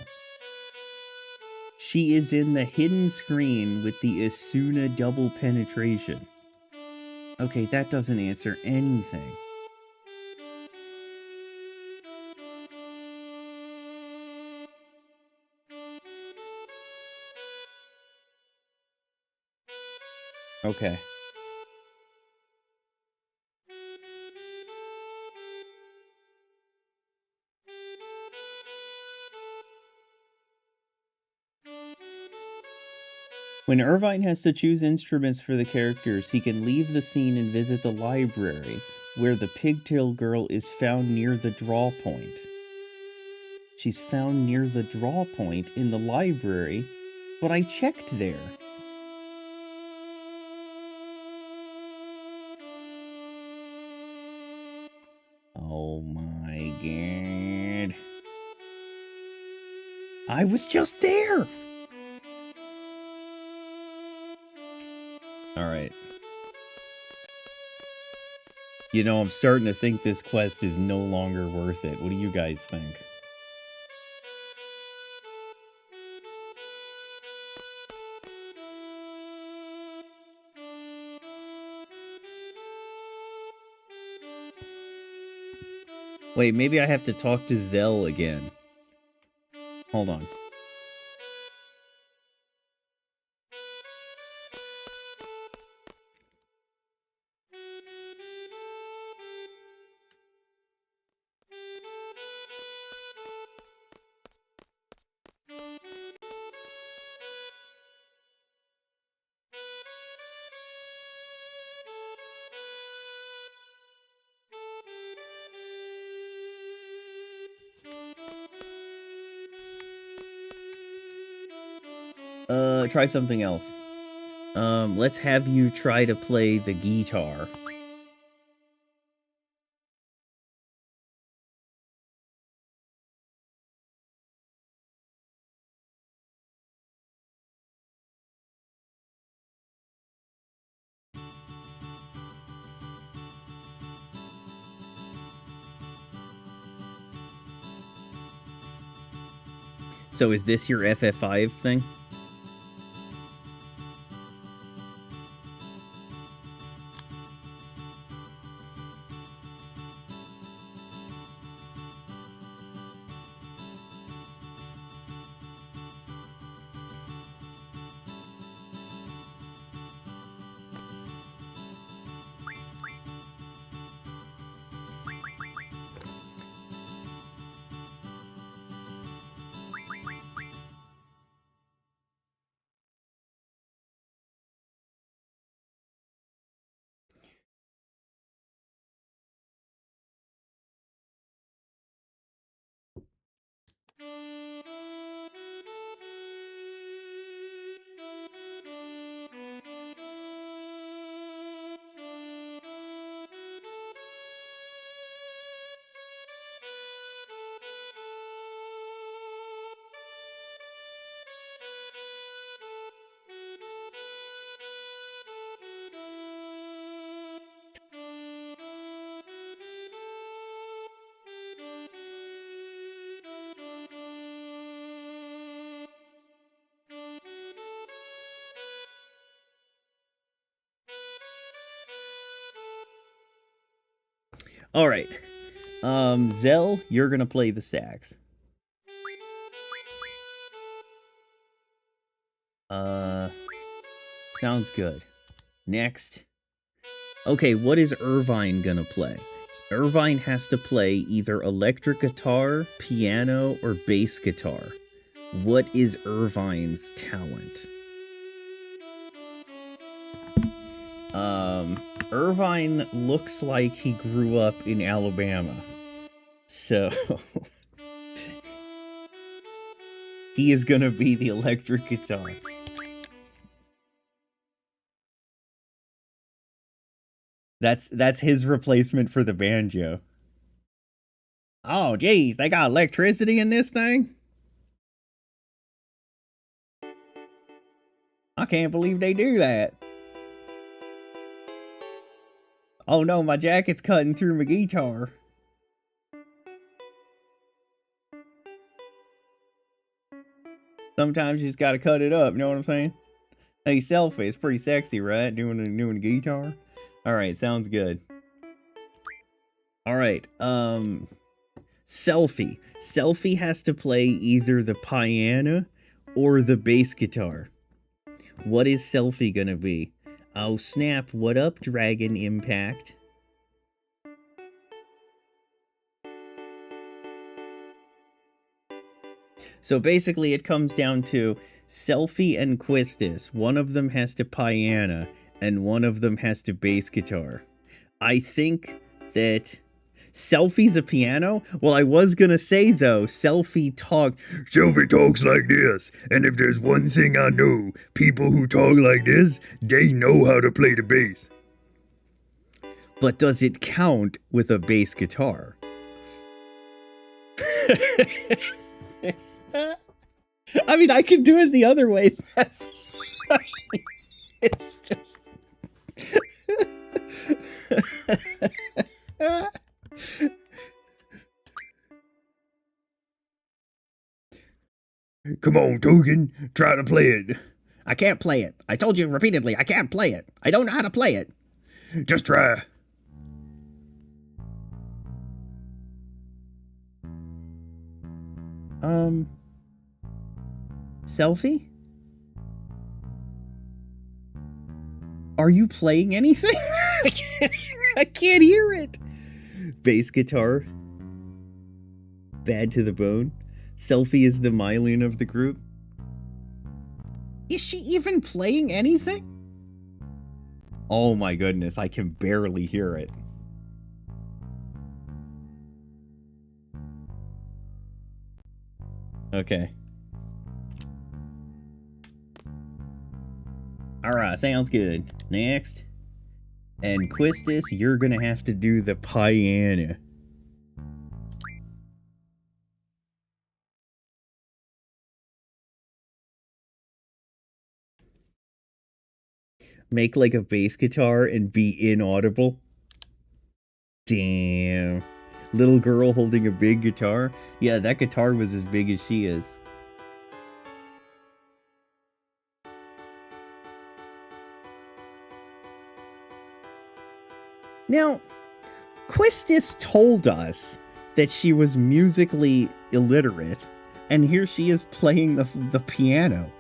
She is in the hidden screen with the Asuna double penetration. Okay, that doesn't answer anything. Okay. When Irvine has to choose instruments for the characters, he can leave the scene and visit the library, where the pigtail girl is found near the draw point. She's found near the draw point in the library, but I checked there. Oh my god. I was just there! Alright. You know, I'm starting to think this quest is no longer worth it. What do you guys think? Wait, maybe I have to talk to Zell again. Hold on. Try something else. Let's have you try to play the guitar. So is this your FF5 thing? All right. Zell, you're gonna play the sax. Sounds good. Next. Okay, what is Irvine gonna play? Irvine has to play either electric guitar, piano, or bass guitar. What is Irvine's talent? Irvine looks like he grew up in Alabama. So he is gonna be the electric guitar. That's his replacement for the banjo. Oh, geez, they got electricity in this thing? I can't believe they do that. Oh no, my jacket's cutting through my guitar. Sometimes you just gotta cut it up, you know what I'm saying? Hey, Selfie, it's pretty sexy, right? Doing the guitar. Alright, sounds good. Alright, Selfie. Selfie has to play either the piano or the bass guitar. What is Selfie gonna be? Oh snap, what up, Dragon Impact? So basically it comes down to Selfie and Quistis. One of them has to piano, and one of them has to bass guitar. I think that Selfie's a piano? Well, I was gonna say, though, Selfie talks like this, and if there's one thing I know, people who talk like this, they know how to play the bass. But does it count with a bass guitar? I mean, I can do it the other way. That's funny. It's just... Come on, Token, try to play it. I can't play it. I told you repeatedly, I can't play it. I don't know how to play it. Just try. Selfie? Are you playing anything? I can't hear it. Bass guitar. Bad to the bone. Selfie is the Mylian of the group. Is she even playing anything? Oh my goodness, I can barely hear it. Okay. Alright, sounds good. Next. And Quistis, you're gonna have to do the piano. Make like a bass guitar and be inaudible. Damn. Little girl holding a big guitar. Yeah, that guitar was as big as she is. Now, Quistis told us that she was musically illiterate, and here she is playing the piano.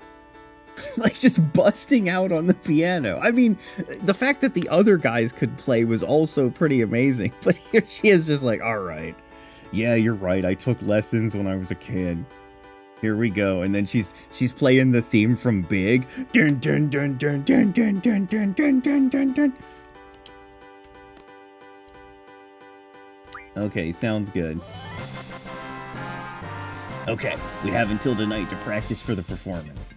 Like, just busting out on the piano. I mean, the fact that the other guys could play was also pretty amazing, but here she is just like, alright, yeah, you're right, I took lessons when I was a kid. Here we go, and then she's playing the theme from Big. Dun dun dun dun dun dun dun dun dun dun dun dun. Okay, sounds good. Okay, we have until tonight to practice for the performance.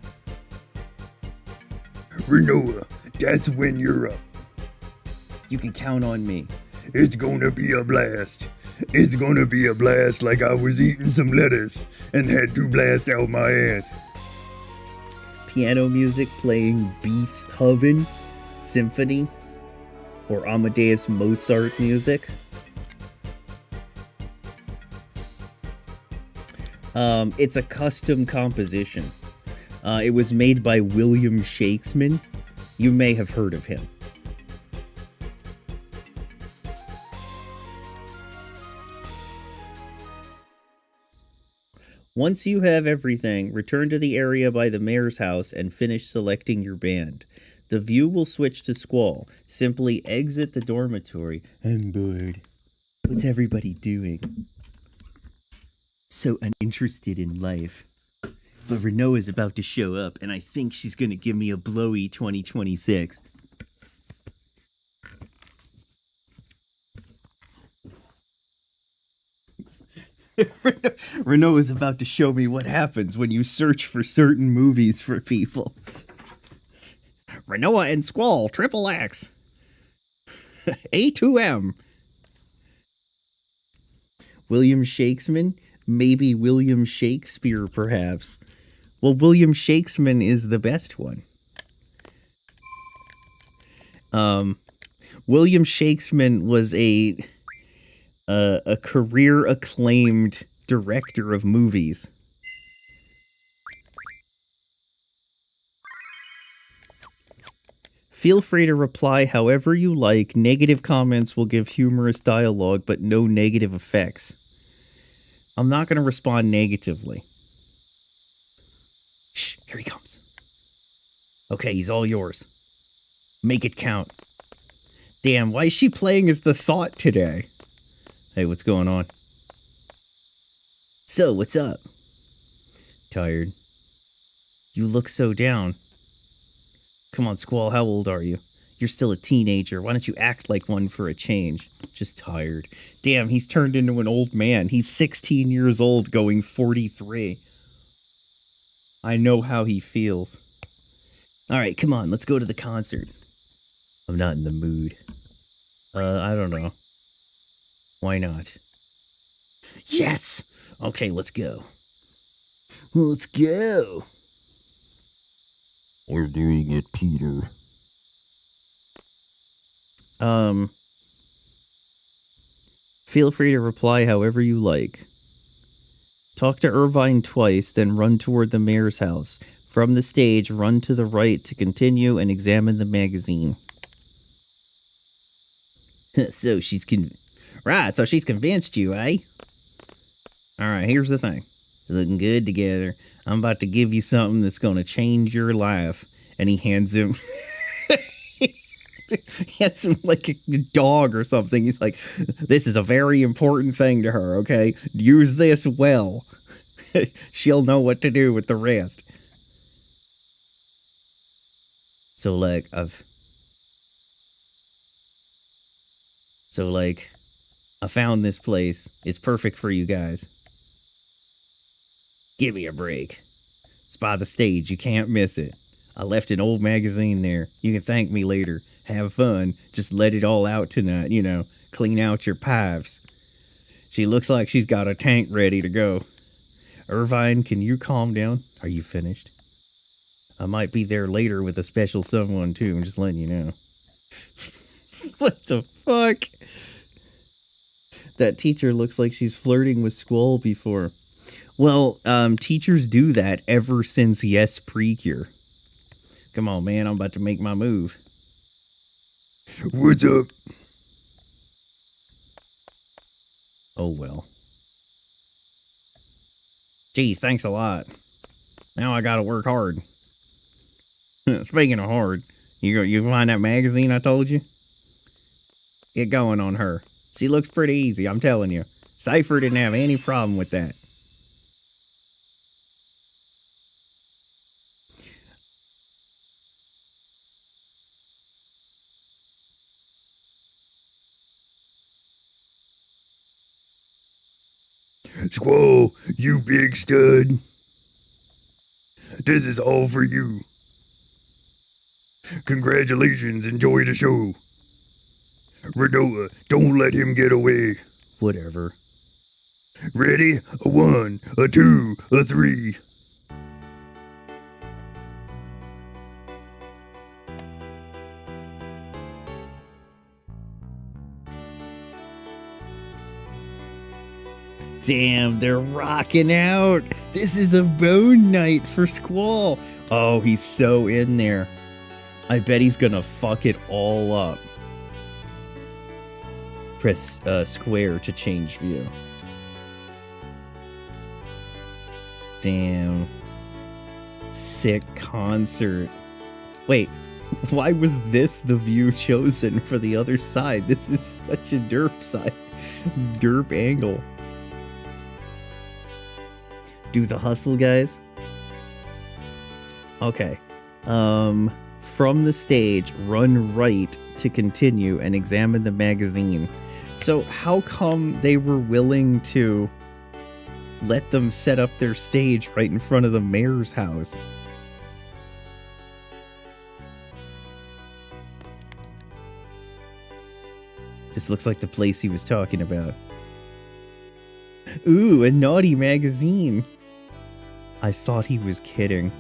Renoa, that's when you're up. You can count on me. It's gonna be a blast. It's gonna be a blast like I was eating some lettuce and had to blast out my ass. Piano music playing Beethoven Symphony or Amadeus Mozart music. It's a custom composition. It was made by William Shakespeare. You may have heard of him. Once you have everything, return to the area by the mayor's house and finish selecting your band. The view will switch to Squall. Simply exit the dormitory. I'm bored. What's everybody doing? So uninterested in life. But Renault is about to show up, and I think she's gonna give me a blowy 2026. Renault is about to show me what happens when you search for certain movies for people. Renault and Squall, triple X. A2M. William Shakespeare? Maybe William Shakespeare, perhaps. Well, William Shakespeare is the best one. William Shakespeare was a career acclaimed director of movies. Feel free to reply however you like. Negative comments will give humorous dialogue, but no negative effects. I'm not going to respond negatively. Shh, here he comes. Okay, he's all yours. Make it count. Damn, why is she playing as the Thought today? Hey, what's going on? So, what's up? Tired. You look so down. Come on, Squall, how old are you? You're still a teenager. Why don't you act like one for a change? Just tired. Damn, he's turned into an old man. He's 16 years old, going 43. I know how he feels. Alright, come on, let's go to the concert. I'm not in the mood. I don't know. Why not? Yes! Okay, let's go. Let's go! We're doing it, Peter. Feel free to reply however you like. Talk to Irvine twice, then run toward the mayor's house. From the stage, run to the right to continue and examine the magazine. So she's convinced you, eh? Alright, here's the thing. You're looking good together. I'm about to give you something that's gonna change your life. And he hands him... he hands him like a dog or something. He's like, this is a very important thing to her, okay? Use this well. She'll know what to do with the rest. So, like, I found this place. It's perfect for you guys. Give me a break. It's by the stage. You can't miss it. I left an old magazine there. You can thank me later. Have fun. Just let it all out tonight, you know. Clean out your pipes. She looks like she's got a tank ready to go. Irvine, can you calm down? Are you finished? I might be there later with a special someone, too. I'm just letting you know. What the fuck? That teacher looks like she's flirting with Squall before. Well, teachers do that ever since Yes Precure. Come on, man. I'm about to make my move. What's up? Oh, well. Geez, thanks a lot. Now I gotta work hard. Speaking of hard, you find that magazine I told you? Get going on her. She looks pretty easy, I'm telling you. Cypher didn't have any problem with that. Squall, you big stud. This is all for you. Congratulations, enjoy the show. Renault, don't let him get away. Whatever. Ready? A 1, a 2, a 3. Damn, they're rocking out. This is a bone night for Squall. Oh, he's so in there. I bet he's gonna fuck it all up. Press square to change view. Damn. Sick concert. Wait, why was this the view chosen for the other side? This is such a derp side. Derp angle. Do the hustle, guys. Okay. From the stage, run right to continue and examine the magazine. So how come they were willing to let them set up their stage right in front of the mayor's house? This looks like the place he was talking about. Ooh, a naughty magazine. I thought he was kidding.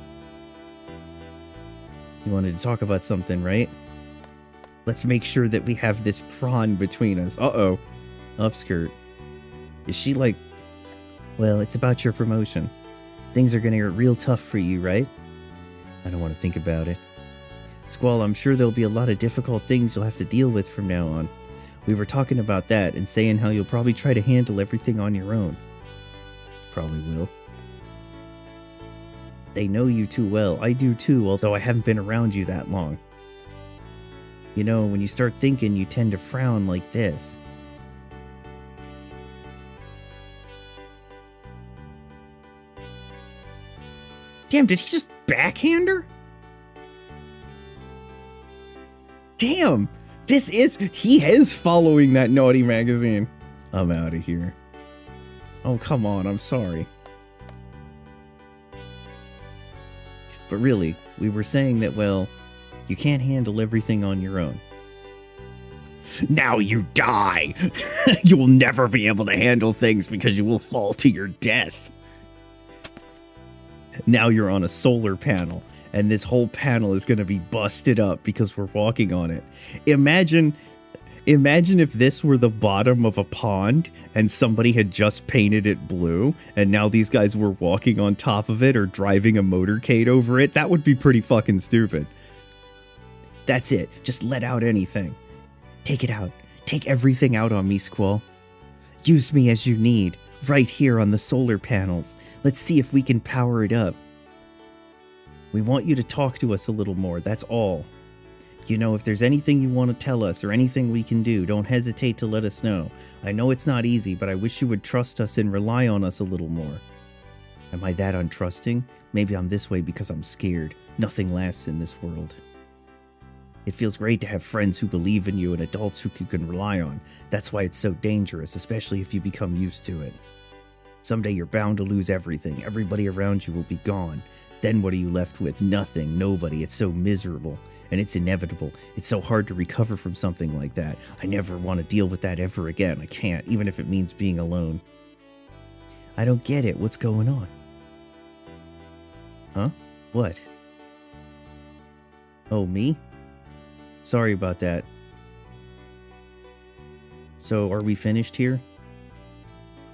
You wanted to talk about something, right? Let's make sure that we have this prawn between us. Uh-oh. Upskirt. Is she like... Well, it's about your promotion. Things are gonna get real tough for you, right? I don't want to think about it. Squall, I'm sure there'll be a lot of difficult things you'll have to deal with from now on. We were talking about that and saying how you'll probably try to handle everything on your own. Probably will. They know you too well. I do too, although I haven't been around you that long. You know, when you start thinking, you tend to frown like this. Damn, did he just backhand her? Damn, he is following that naughty magazine. I'm out of here. Oh, come on, I'm sorry. But really, we were saying that, well, you can't handle everything on your own. Now you die! You will never be able to handle things because you will fall to your death. Now you're on a solar panel, and this whole panel is going to be busted up because we're walking on it. Imagine if this were the bottom of a pond and somebody had just painted it blue and now these guys were walking on top of it or driving a motorcade over it. That would be pretty fucking stupid. That's it. Just let out anything. Take it out. Take everything out on me, Squall. Use me as you need, right here on the solar panels. Let's see if we can power it up. We want you to talk to us a little more, that's all. You know, if there's anything you want to tell us or anything we can do, don't hesitate to let us know. I know it's not easy, but I wish you would trust us and rely on us a little more. Am I that untrusting? Maybe I'm this way because I'm scared. Nothing lasts in this world. It feels great to have friends who believe in you and adults who you can rely on. That's why it's so dangerous, especially if you become used to it. Someday you're bound to lose everything. Everybody around you will be gone. Then what are you left with? Nothing, nobody. It's so miserable. And it's inevitable. It's so hard to recover from something like that. I never want to deal with that ever again. I can't, even if it means being alone. I don't get it. What's going on? Huh? What? Oh, me? Sorry about that. So, are we finished here?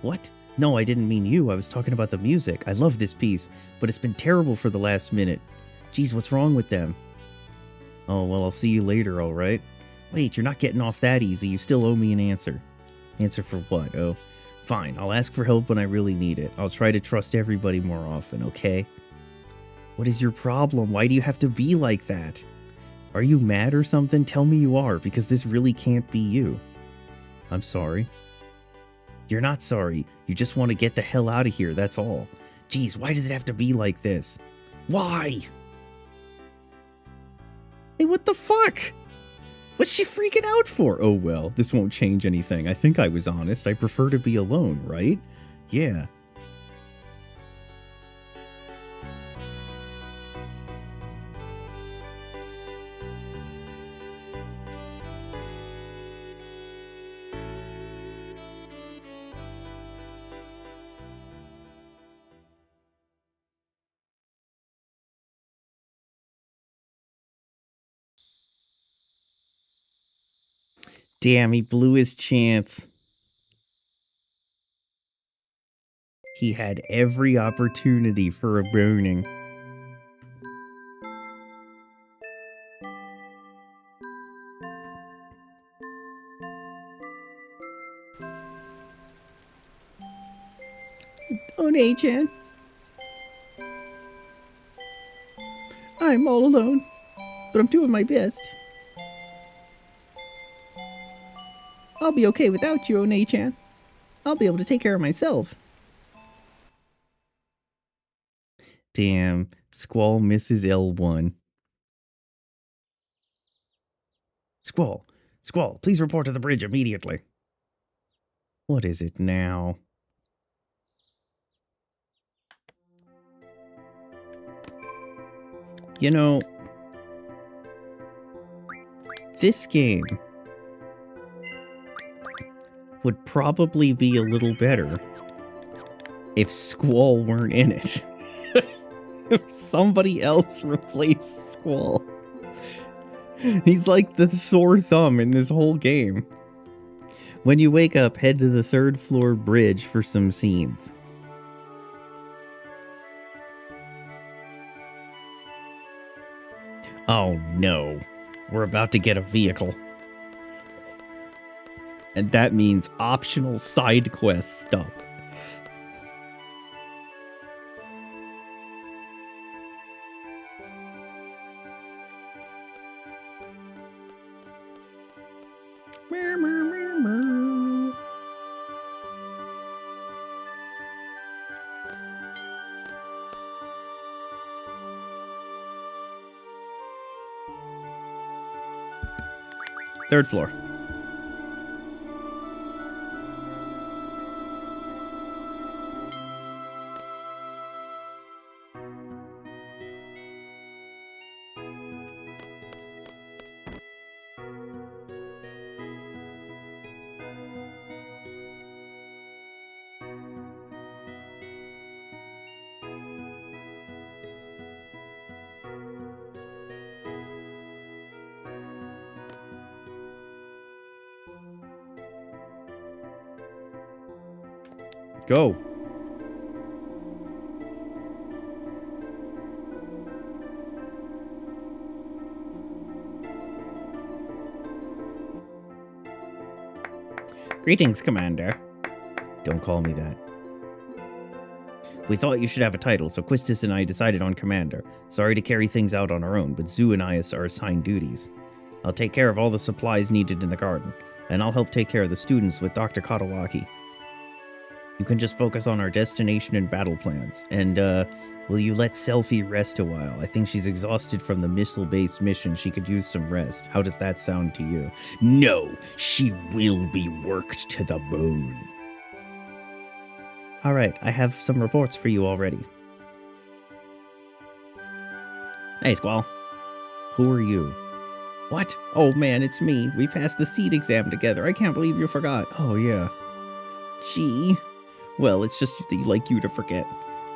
What? No, I didn't mean you. I was talking about the music. I love this piece, but it's been terrible for the last minute. Geez, what's wrong with them? Oh, well, I'll see you later, alright? Wait, you're not getting off that easy. You still owe me an answer. Answer for what? Oh, fine. I'll ask for help when I really need it. I'll try to trust everybody more often, okay? What is your problem? Why do you have to be like that? Are you mad or something? Tell me you are, because this really can't be you. I'm sorry. You're not sorry. You just want to get the hell out of here, that's all. Geez, why does it have to be like this? Why? Hey, what the fuck? What's she freaking out for? Oh well, this won't change anything. I think I was honest. I prefer to be alone, right? Yeah. Damn, he blew his chance. He had every opportunity for a boning. Oh, Chan. I'm all alone, but I'm doing my best. I'll be okay without you, Onei-chan. I'll be able to take care of myself. Damn, Squall misses L1. Squall, please report to the bridge immediately. What is it now? You know, this game would probably be a little better if Squall weren't in it. If somebody else replaced Squall. He's like the sore thumb in this whole game. When you wake up, head to the 3rd floor bridge for some scenes. Oh no, we're about to get a vehicle. And that means optional side quest stuff. Third floor. Go. Greetings, Commander. Don't call me that. We thought you should have a title, so Quistis and I decided on Commander. Sorry to carry things out on our own, but Zoo and I are assigned duties. I'll take care of all the supplies needed in the garden, and I'll help take care of the students with Dr. Katawaki. You can just focus on our destination and battle plans. And, will you let Selfie rest a while? I think she's exhausted from the missile-based mission. She could use some rest. How does that sound to you? No, she will be worked to the bone. Alright, I have some reports for you already. Hey, Squall. Who are you? What? Oh man, it's me. We passed the seed exam together. I can't believe you forgot. Oh yeah. Gee. Well, it's just like you to forget.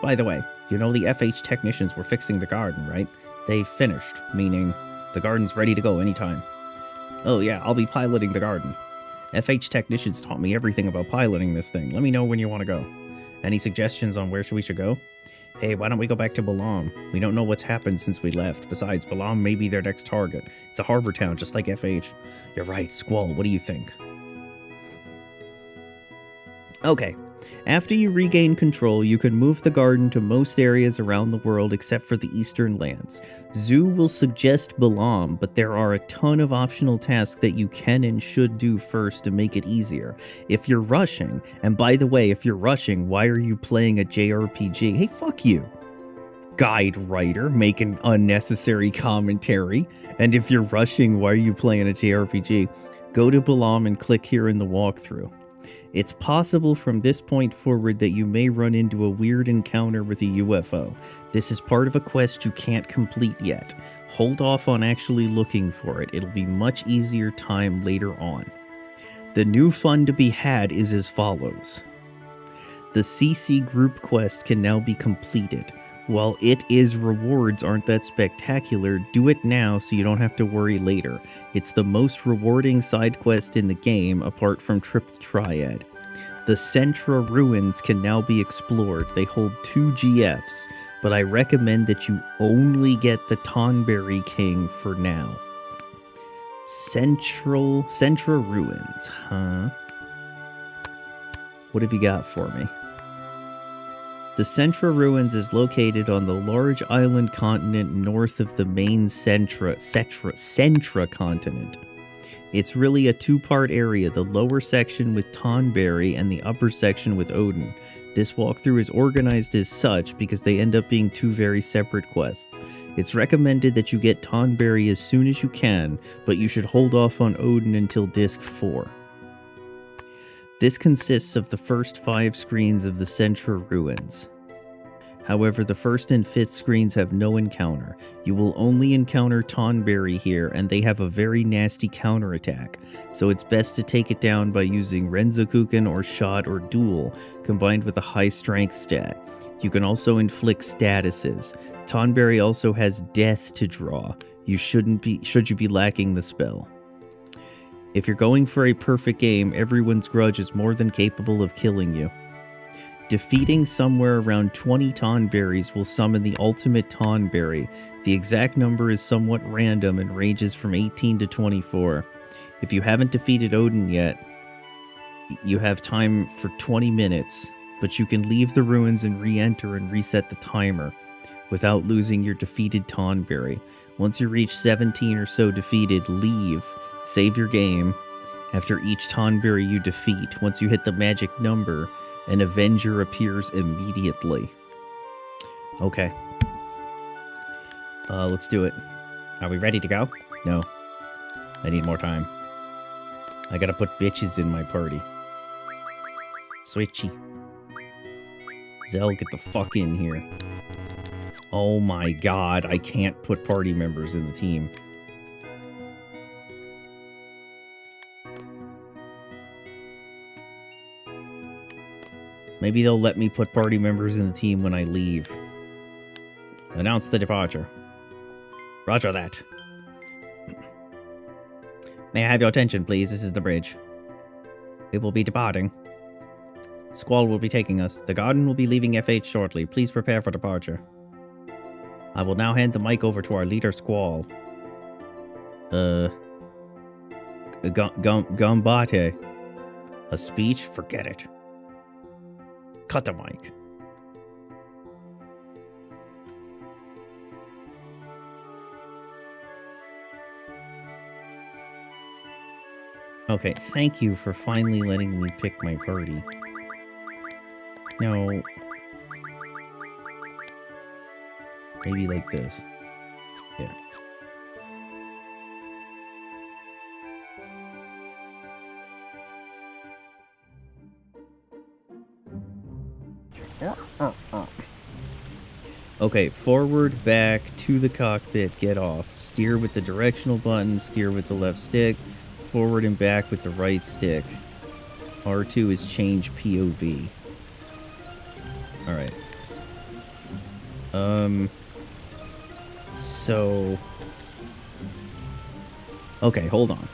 By the way, you know the FH technicians were fixing the garden, right? They finished, meaning the garden's ready to go anytime. Oh yeah, I'll be piloting the garden. FH technicians taught me everything about piloting this thing. Let me know when you want to go. Any suggestions on where we should go? Hey, why don't we go back to Balam? We don't know what's happened since we left. Besides, Balam may be their next target. It's a harbor town, just like FH. You're right, Squall, what do you think? Okay. After you regain control, you can move the garden to most areas around the world except for the eastern lands. Zoo will suggest Balam, but there are a ton of optional tasks that you can and should do first to make it easier. If you're rushing, and by the way, if you're rushing, why are you playing a JRPG? Hey, fuck you. Guide writer making unnecessary commentary. And if you're rushing, why are you playing a JRPG? Go to Balam and click here in the walkthrough. It's possible from this point forward that you may run into a weird encounter with a UFO. This is part of a quest you can't complete yet. Hold off on actually looking for it. It'll be much easier time later on. The new fun to be had is as follows. The CC group quest can now be completed. While rewards aren't that spectacular, do it now so you don't have to worry later. It's the most rewarding side quest in the game, apart from Triple Triad. The Centra ruins can now be explored. They hold 2 GFs, but I recommend that you only get the Tonberry King for now. Centra ruins, huh? What have you got for me? The Centra Ruins is located on the large island continent north of the main Centra continent. It's really a two-part area, the lower section with Tonberry and the upper section with Odin. This walkthrough is organized as such because they end up being two very separate quests. It's recommended that you get Tonberry as soon as you can, but you should hold off on Odin until Disc 4. This consists of the first 5 screens of the Centra Ruins. However, the first and 5th screens have no encounter. You will only encounter Tonberry here, and they have a very nasty counterattack, so it's best to take it down by using Renzokuken or Shot or Duel, combined with a high strength stat. You can also inflict statuses. Tonberry also has Death to draw. Should you be lacking the spell. If you're going for a perfect game, everyone's grudge is more than capable of killing you. Defeating somewhere around 20 Tonberries will summon the ultimate Tonberry. The exact number is somewhat random and ranges from 18 to 24. If you haven't defeated Odin yet, you have time for 20 minutes, but you can leave the ruins and re-enter and reset the timer without losing your defeated Tonberry. Once you reach 17 or so defeated, leave, save your game. After each Tonberry you defeat, once you hit the magic number, an Avenger appears immediately. Okay. Let's do it. Are we ready to go? No. I need more time. I gotta put bitches in my party. Switchy. Zell, get the fuck in here. Oh my god, I can't put party members in the team. Maybe they'll let me put party members in the team when I leave. Announce the departure. Roger that. May I have your attention, please? This is the bridge. We will be departing. Squall will be taking us. The Garden will be leaving FH shortly. Please prepare for departure. I will now hand the mic over to our leader, Squall. Gambate. A speech? Forget it. Cut the mic. Okay, thank you for finally letting me pick my party. No. Maybe like this. Yeah. Okay, forward, back, to the cockpit, get off. Steer with the directional button, steer with the left stick, forward and back with the right stick. R2 is change POV. Alright. So... Okay, hold on.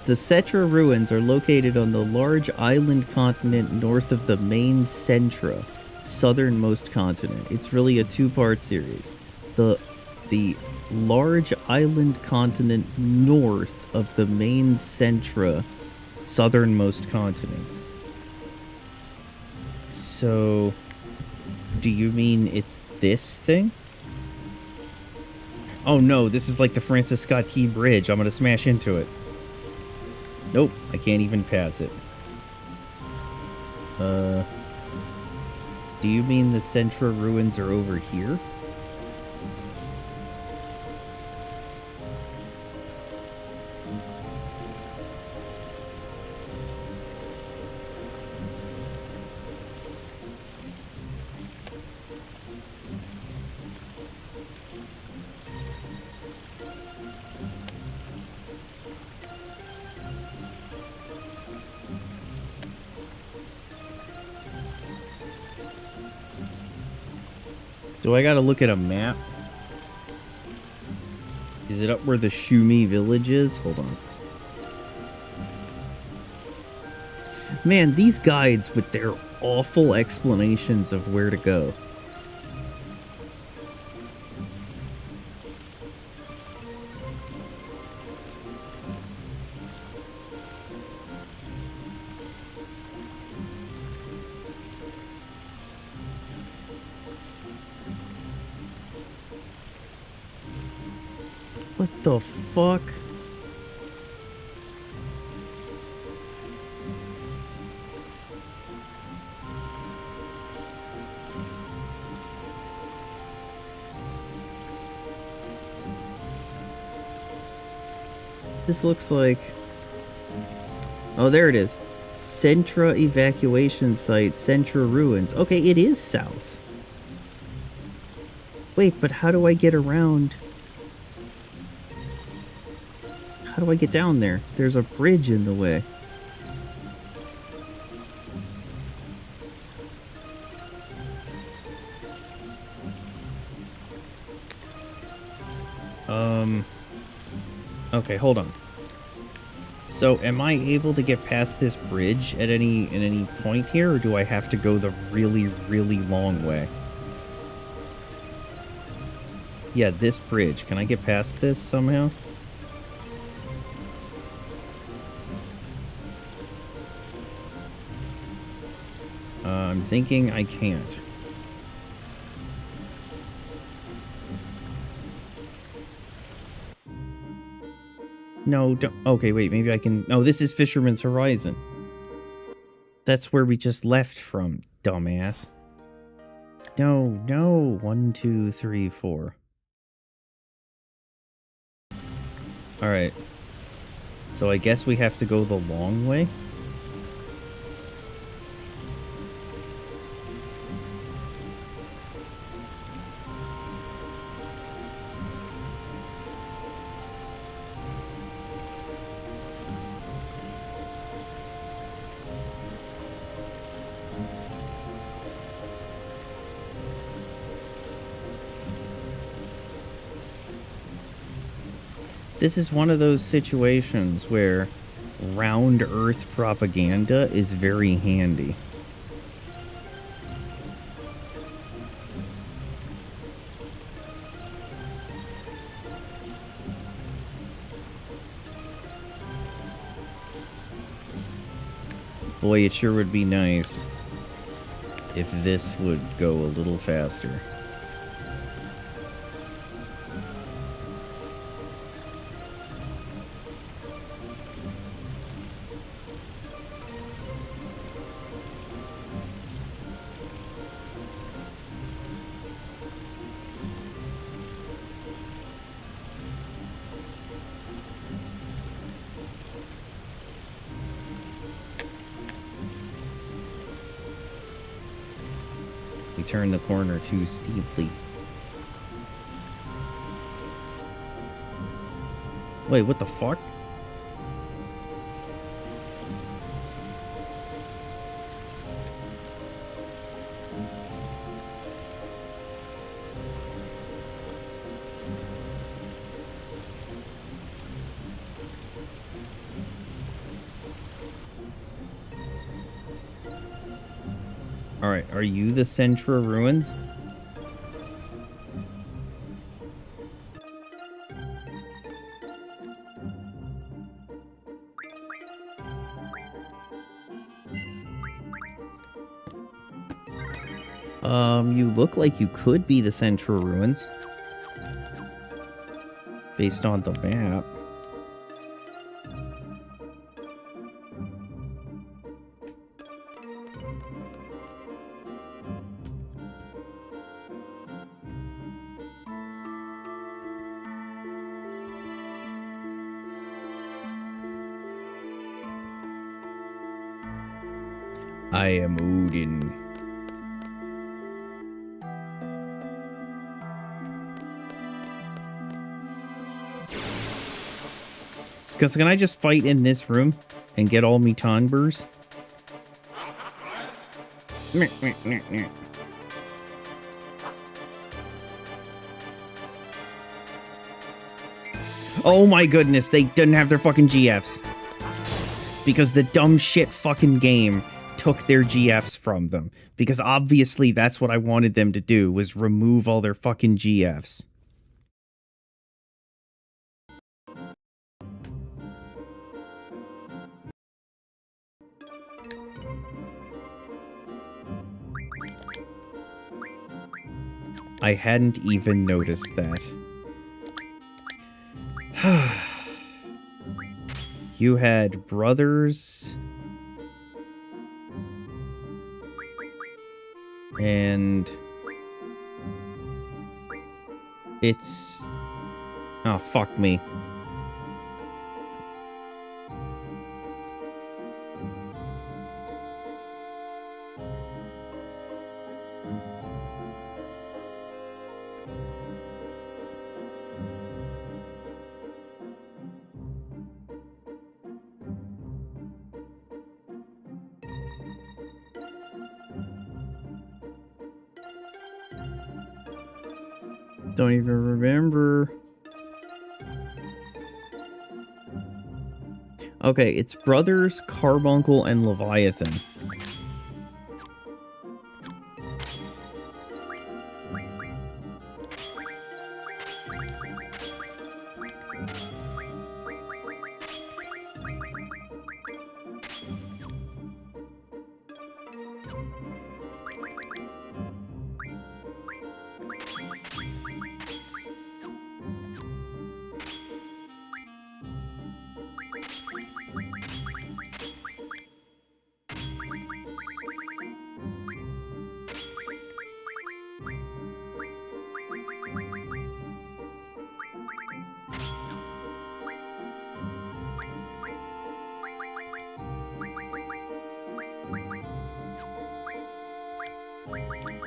The Cetra Ruins are located on the large island continent north of the main Centra, southernmost continent. It's really a two-part series. The large island continent north of the main Centra, southernmost continent. So, do you mean it's this thing? Oh no, this is like the Francis Scott Key Bridge. I'm gonna smash into it. Nope, I can't even pass it. Do you mean the Centra Ruins are over here? Do I gotta look at a map? Is it up where the Shumi village is? Hold on. Man, these guides with their awful explanations of where to go. What the fuck? This looks like... Oh, there it is. Centra evacuation site, Centra ruins. Okay, it is south. Wait, but how do I get around? How do I get down there? There's a bridge in the way. Okay, hold on. So, am I able to get past this bridge at any point here, or do I have to go the really, really long way? Yeah, this bridge. Can I get past this somehow? I'm thinking I can't. No, don't. Okay, wait, maybe I can... No, this is Fisherman's Horizon. That's where we just left from, dumbass. No, no. 1, 2, 3, 4. Alright. So I guess we have to go the long way? This is one of those situations where round earth propaganda is very handy. Boy, it sure would be nice if this would go a little faster. We turned the corner too steeply. Wait, what the fuck? Alright, are you the Centra ruins? You look like you could be the Centra ruins. Based on the map. I am Odin. Because can I just fight in this room and get all me tonbers? Oh my goodness, they didn't have their fucking GFs. Because the dumb shit fucking game took their GFs from them. Because obviously that's what I wanted them to do, was remove all their fucking GFs. I hadn't even noticed that. You had brothers. And it's... Oh, fuck me. Don't even remember. Okay, it's Brothers, Carbuncle, and Leviathan.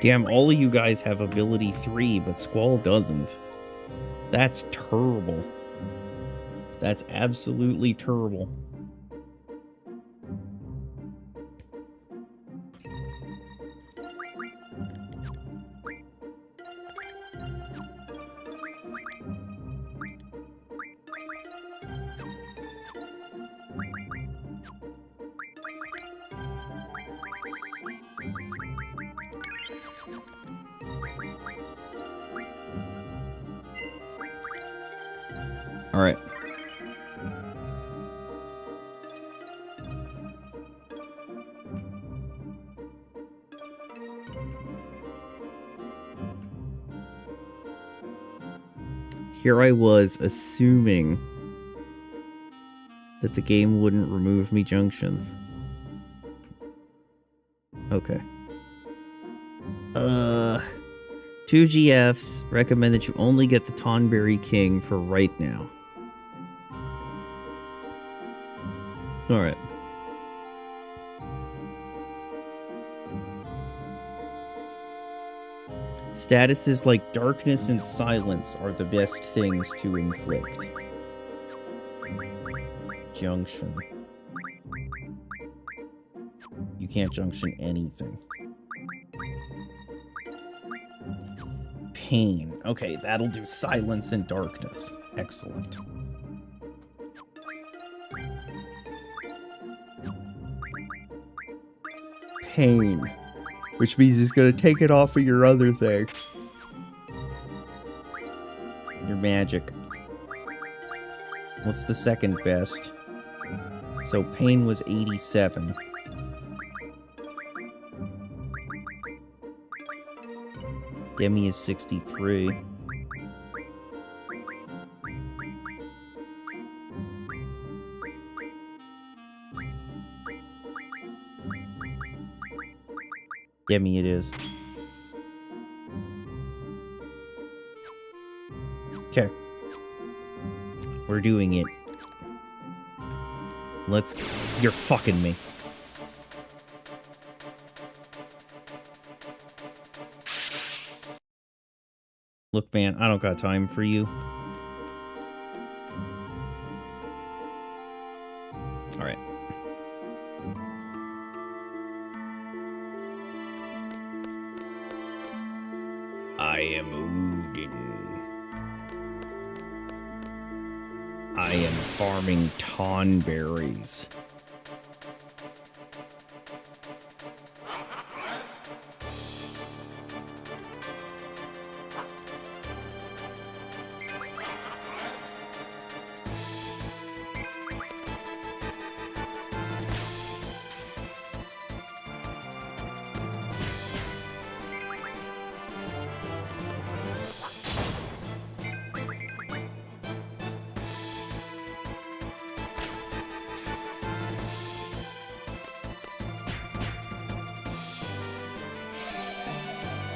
Damn, all of you guys have ability 3, but Squall doesn't. That's terrible. That's absolutely terrible. All right. Here I was assuming that the game wouldn't remove me junctions. Okay. 2 GFs recommend that you only get the Tonberry King for right now. Alright. Statuses like darkness and silence are the best things to inflict. Junction. You can't junction anything. Pain. Okay, that'll do silence and darkness. Excellent. Pain. Which means it's gonna take it off of your other thing. Your magic. What's the second best? So pain was 87. Demi is 63. Demi it is. Okay. We're doing it. Let's... You're fucking me. Look, man, I don't got time for you. Alright. I am Odin. I am farming tonberries.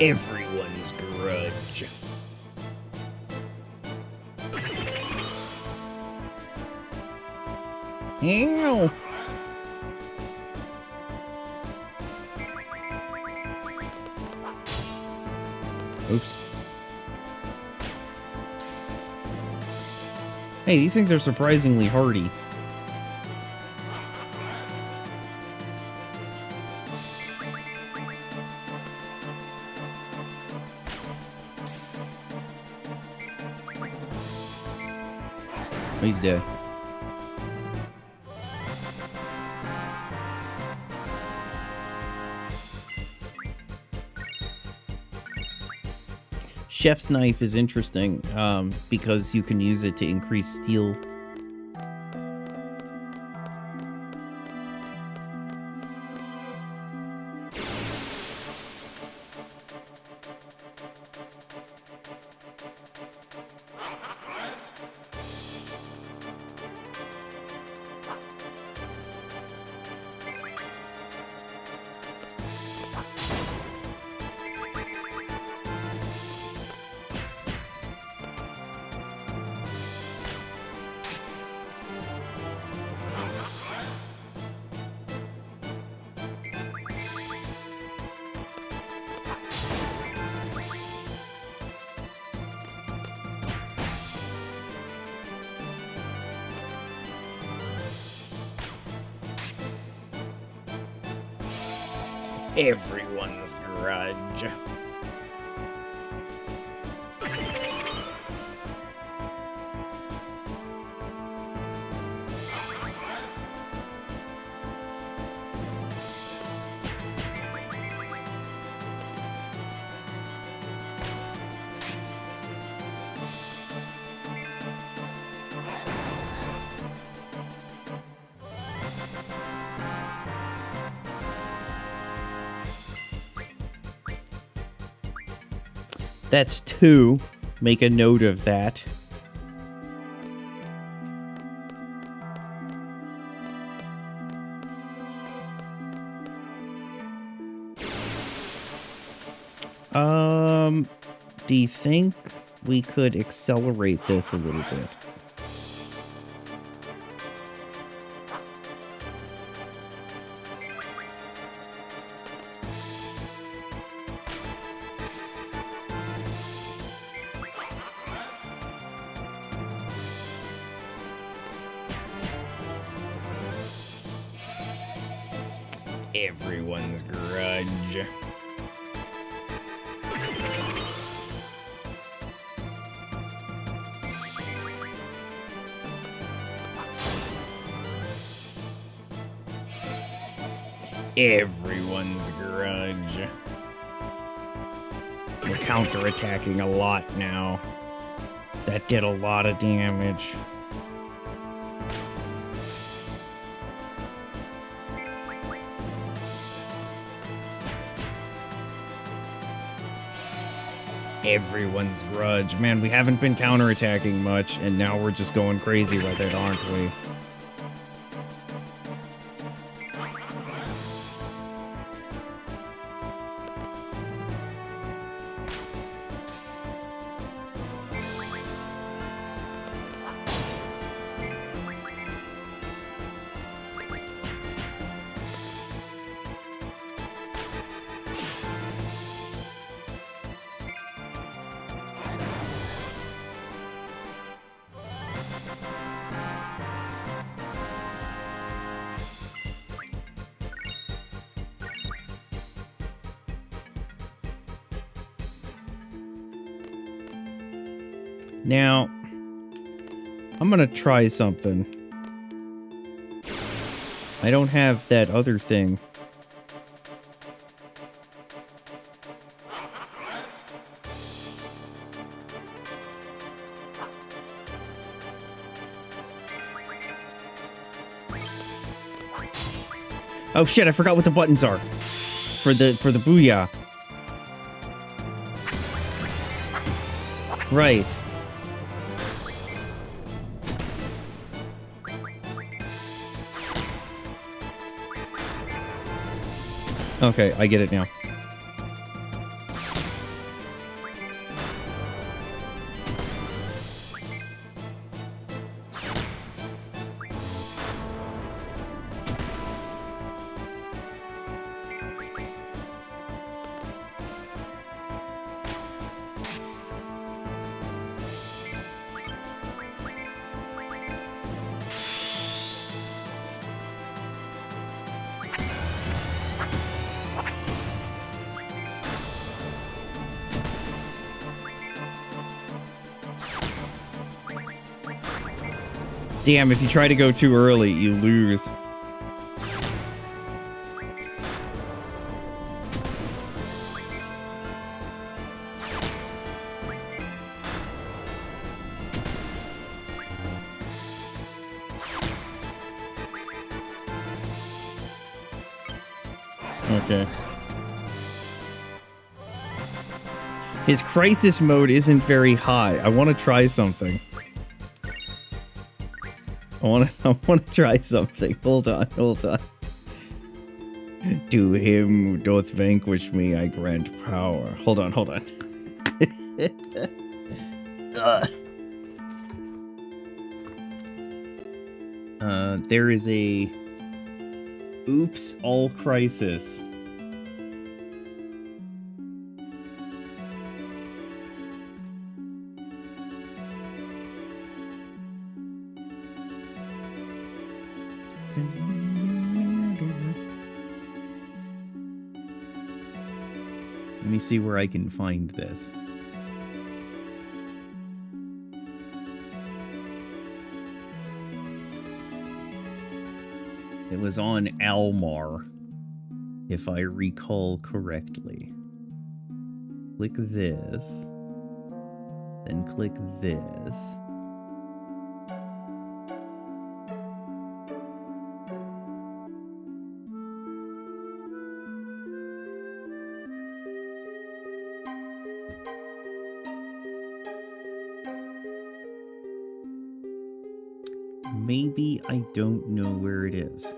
Everyone's grudge. Ew. Oops. Hey, these things are surprisingly hardy. He's dead. Chef's knife is interesting because you can use it to increase steel. Everyone's grudge. That's 2. Make a note of that. Do you think we could accelerate this a little bit? Everyone's grudge. Everyone's grudge. We're counterattacking a lot now. That did a lot of damage. Everyone's grudge. Man, we haven't been counterattacking much, and now we're just going crazy with it, aren't we? Now, I'm gonna try something. I don't have that other thing. Oh shit, I forgot what the buttons are for the booyah. Right. Okay, I get it now. Damn, if you try to go too early, you lose. Okay. His crisis mode isn't very high. I want to try something. I want to try something. Hold on. To him who doth vanquish me, I grant power. Hold on. There is a oops all crisis. Let me see where I can find this. It was on Almar, if I recall correctly. Click this, then click this. Maybe I don't know where it is.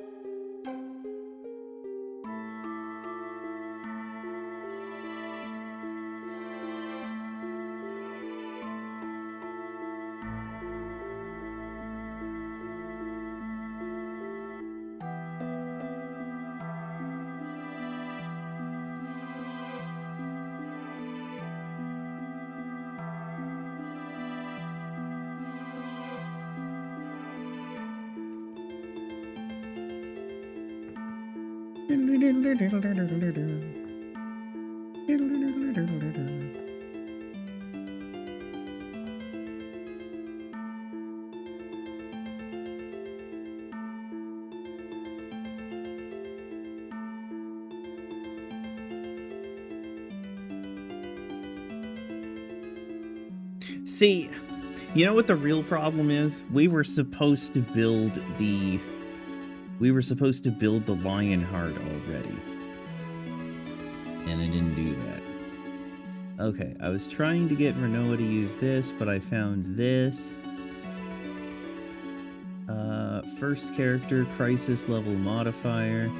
See, you know what the real problem is? We were supposed to build the Lionheart already. And I didn't do that. Okay, I was trying to get Renoa to use this, but I found this. First character, crisis level modifier.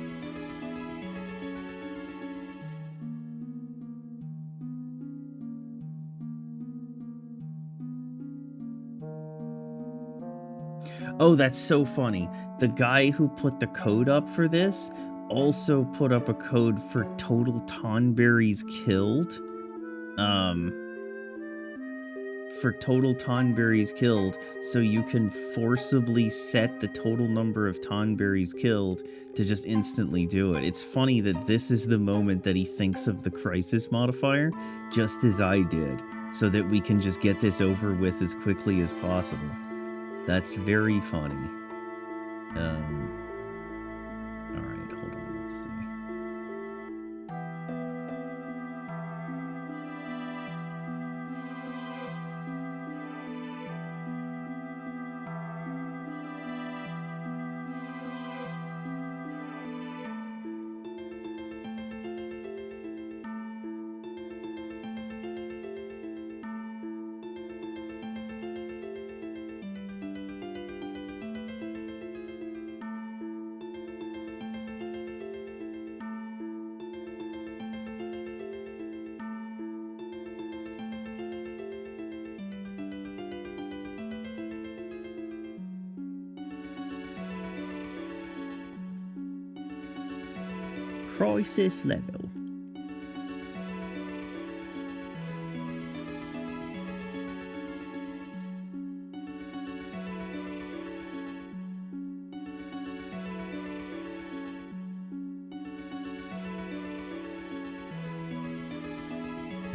Oh, that's so funny. The guy who put the code up for this also put up a code for total Tonberries killed. So you can forcibly set the total number of Tonberries killed to just instantly do it. It's funny that this is the moment that he thinks of the crisis modifier, just as I did, so that we can just get this over with as quickly as possible. That's very funny. Alright, hold on, let's see. Crisis level.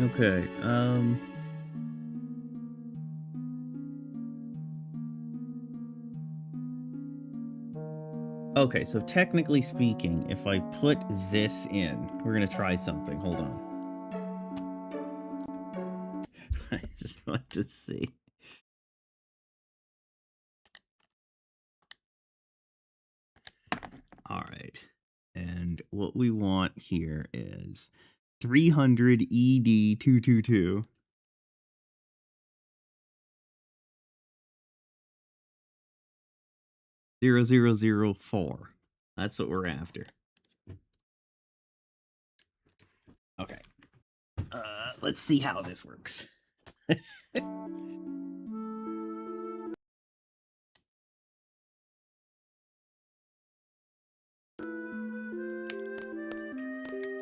Okay, Okay, so technically speaking, if I put this in, we're gonna try something. Hold on. I just want to see. All right. And what we want here is 300 ED222. 0004. That's what we're after. Okay. Let's see how this works.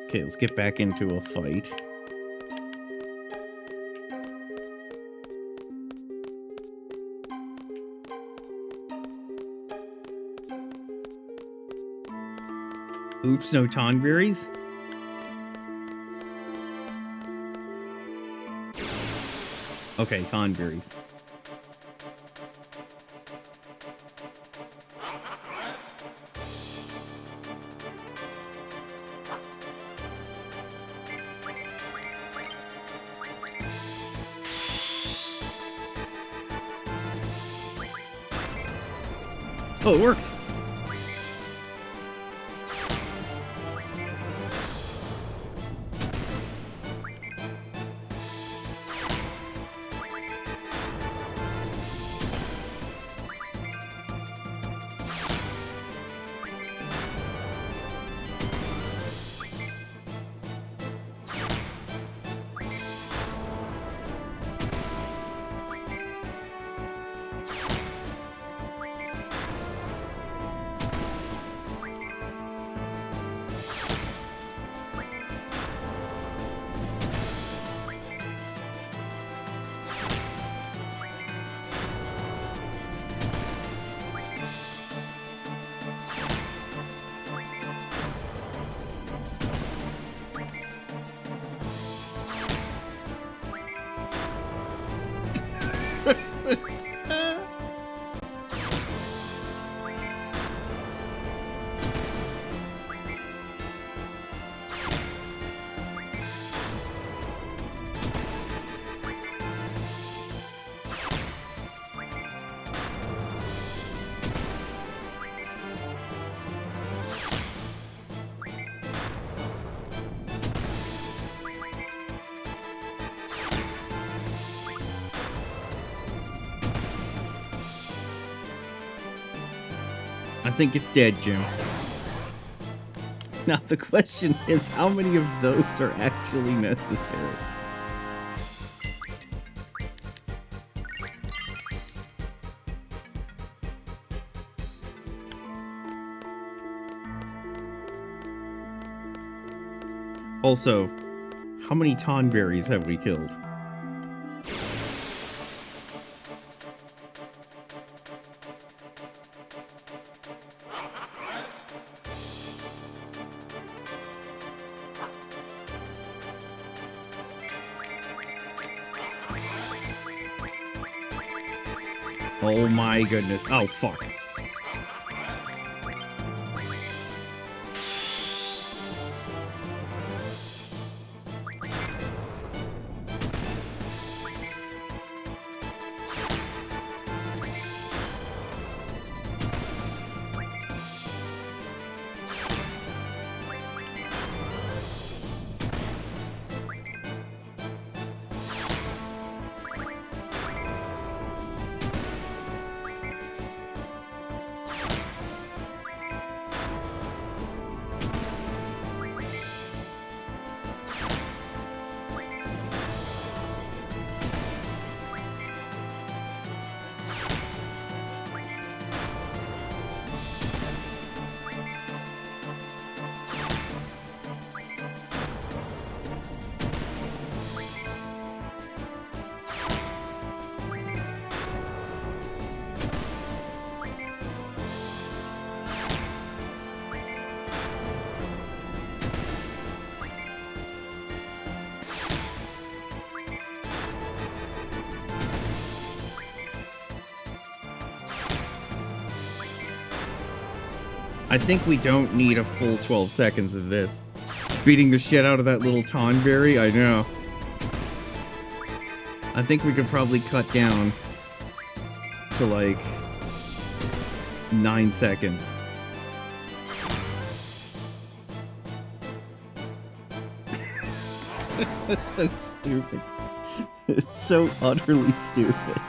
Okay, let's get back into a fight. Oops, no Tonberries? Okay, Tonberries. Oh, it worked! I think it's dead, Jim. Now the question is, how many of those are actually necessary? Also, how many Tonberries have we killed? Oh my goodness. Oh, fuck. I think we don't need a full 12 seconds of this. Beating the shit out of that little Tonberry, I know. I think we could probably cut down to like 9 seconds. It's so stupid. It's so utterly stupid.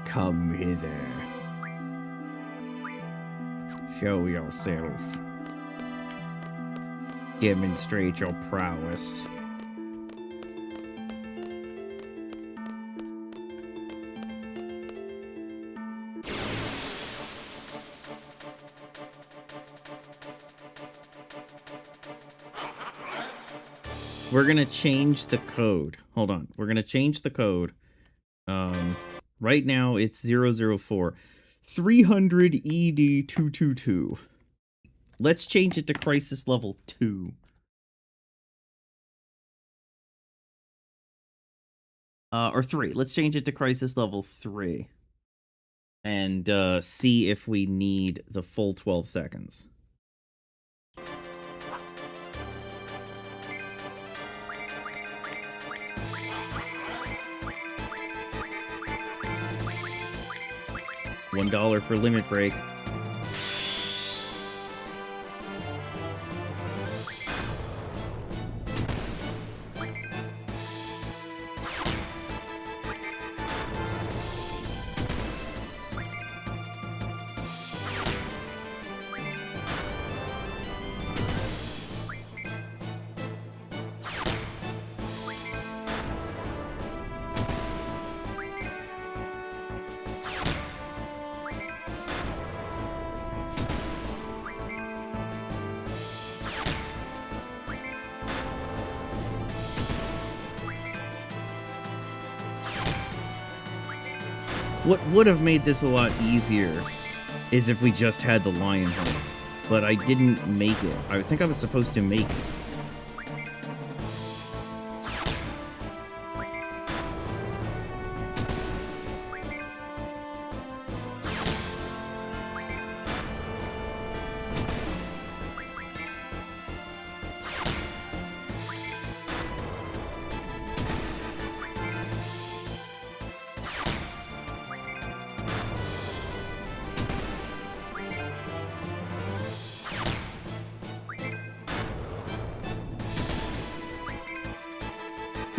Come hither. Show yourself. Demonstrate your prowess. We're gonna change the code. Hold on. We're gonna change the code. Right now it's 004 300 ED 222. Let's change it to crisis level 2. Or 3. Let's change it to crisis level 3. And see if we need the full 12 seconds. $1 for limit break. What would have made this a lot easier is if we just had the lion head. But I didn't make it. I think I was supposed to make it.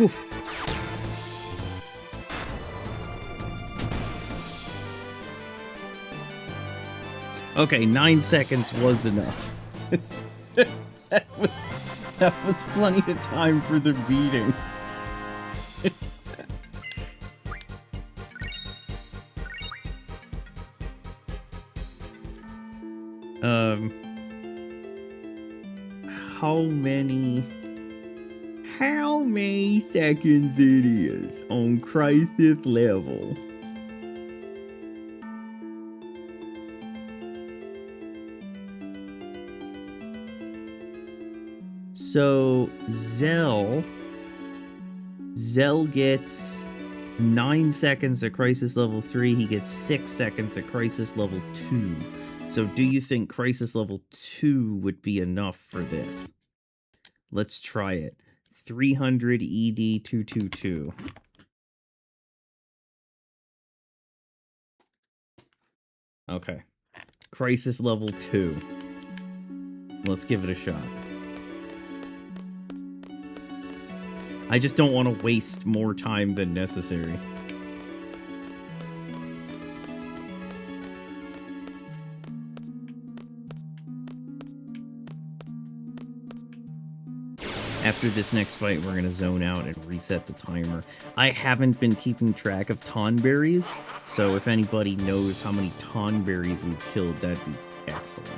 Oof. Okay, 9 seconds was enough. that was plenty of time for the beating. How many seconds it is on crisis level? So Zell gets 9 seconds at crisis level 3. He gets 6 seconds at crisis level 2. So do you think crisis level 2 would be enough for this? Let's try it. 300 ED 222. Okay. Crisis level 2. Let's give it a shot. I just don't want to waste more time than necessary. After this next fight, we're going to zone out and reset the timer. I haven't been keeping track of Tonberries, so if anybody knows how many Tonberries we've killed, that'd be excellent.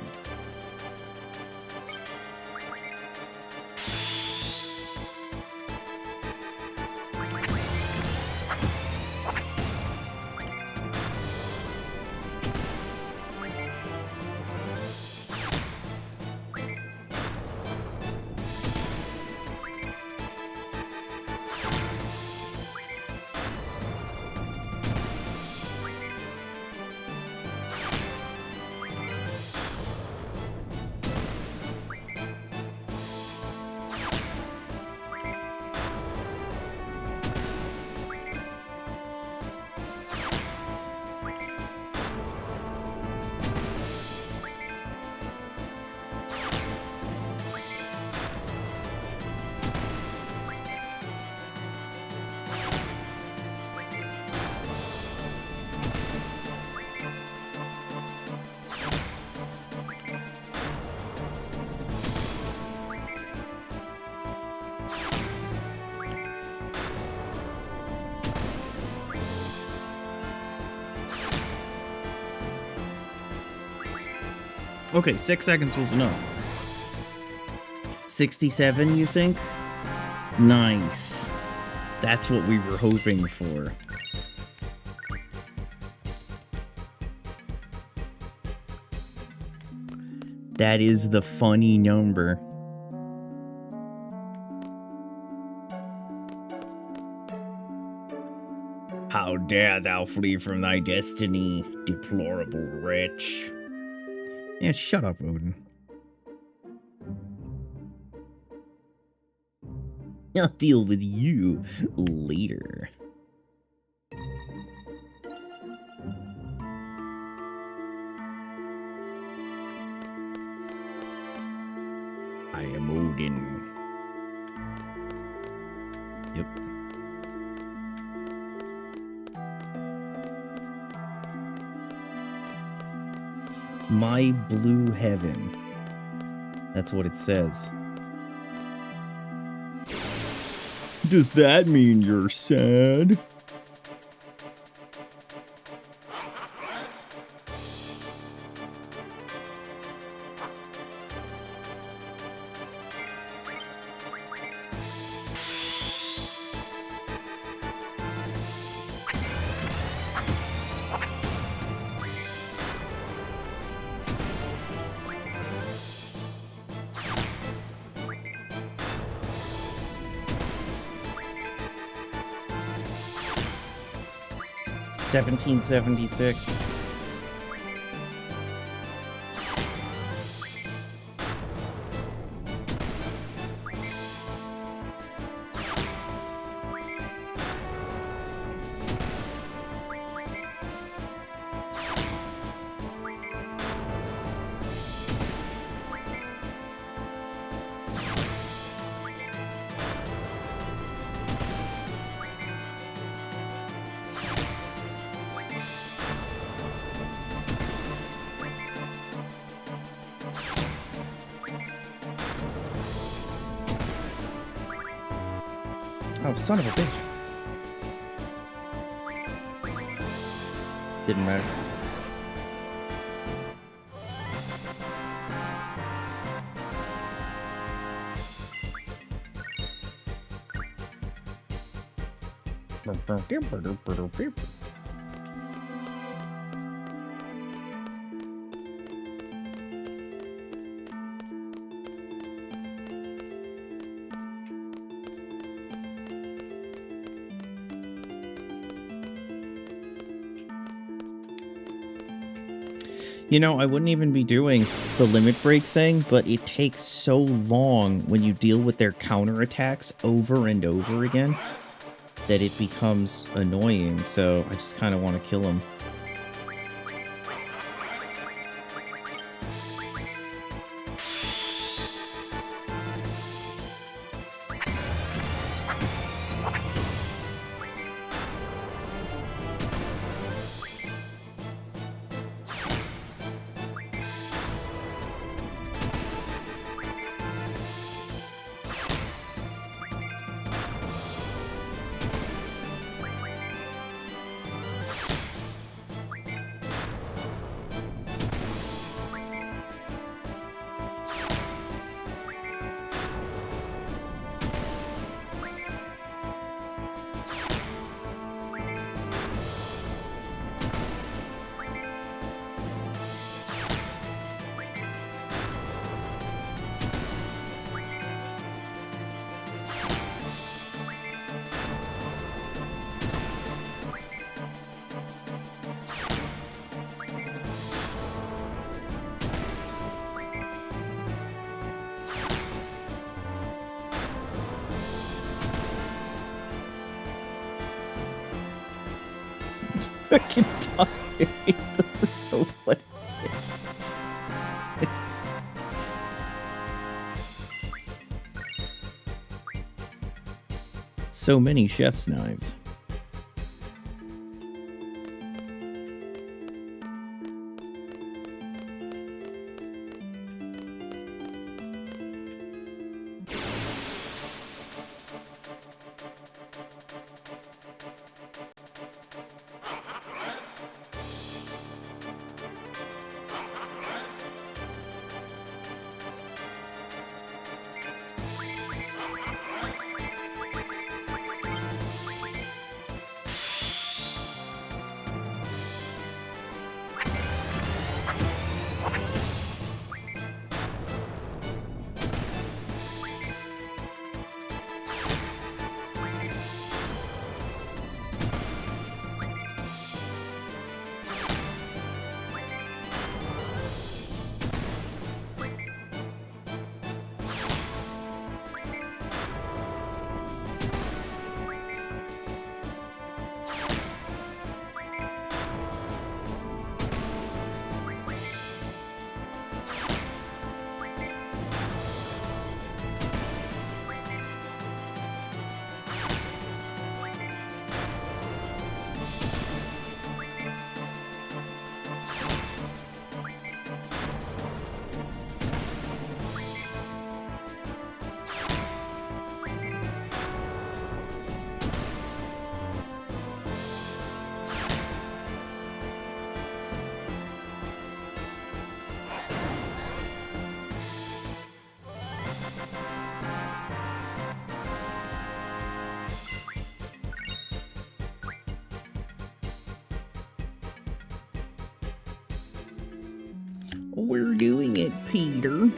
Okay, 6 seconds was enough. 67, you think? Nice. That's what we were hoping for. That is the funny number. How dare thou flee from thy destiny, deplorable wretch. Yeah, shut up, Odin. I'll deal with you later. I am Odin. Yep. My blue heaven. That's what it says. Does that mean you're sad? $17.76. Oh, son of a bitch. Didn't matter. You know, I wouldn't even be doing the limit break thing, but it takes so long when you deal with their counterattacks over and over again that it becomes annoying, so I just kind of want to kill them. Fucking dog. This is so funny. So many chef's knives. We're doing it, Peter.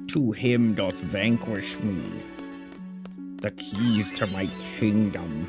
To him doth vanquish me the keys to my kingdom.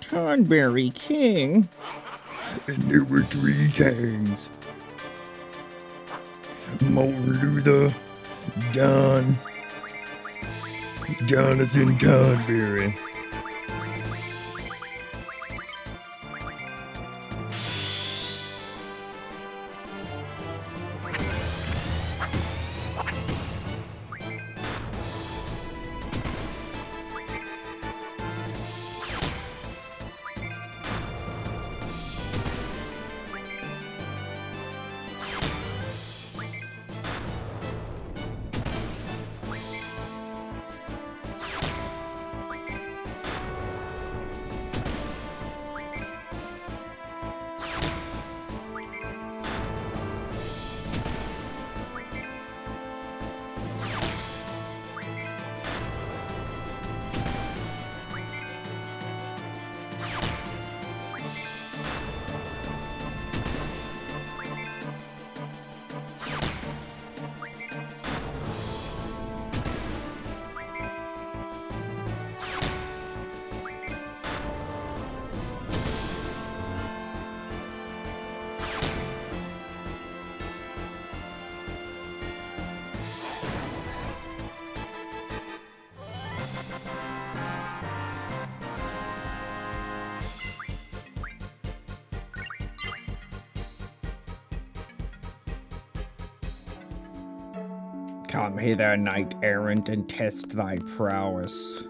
Tonberry King? And there were 3 kings. Martin Luther, Jonathan Tonberry. Come hither, knight errant, and test thy prowess.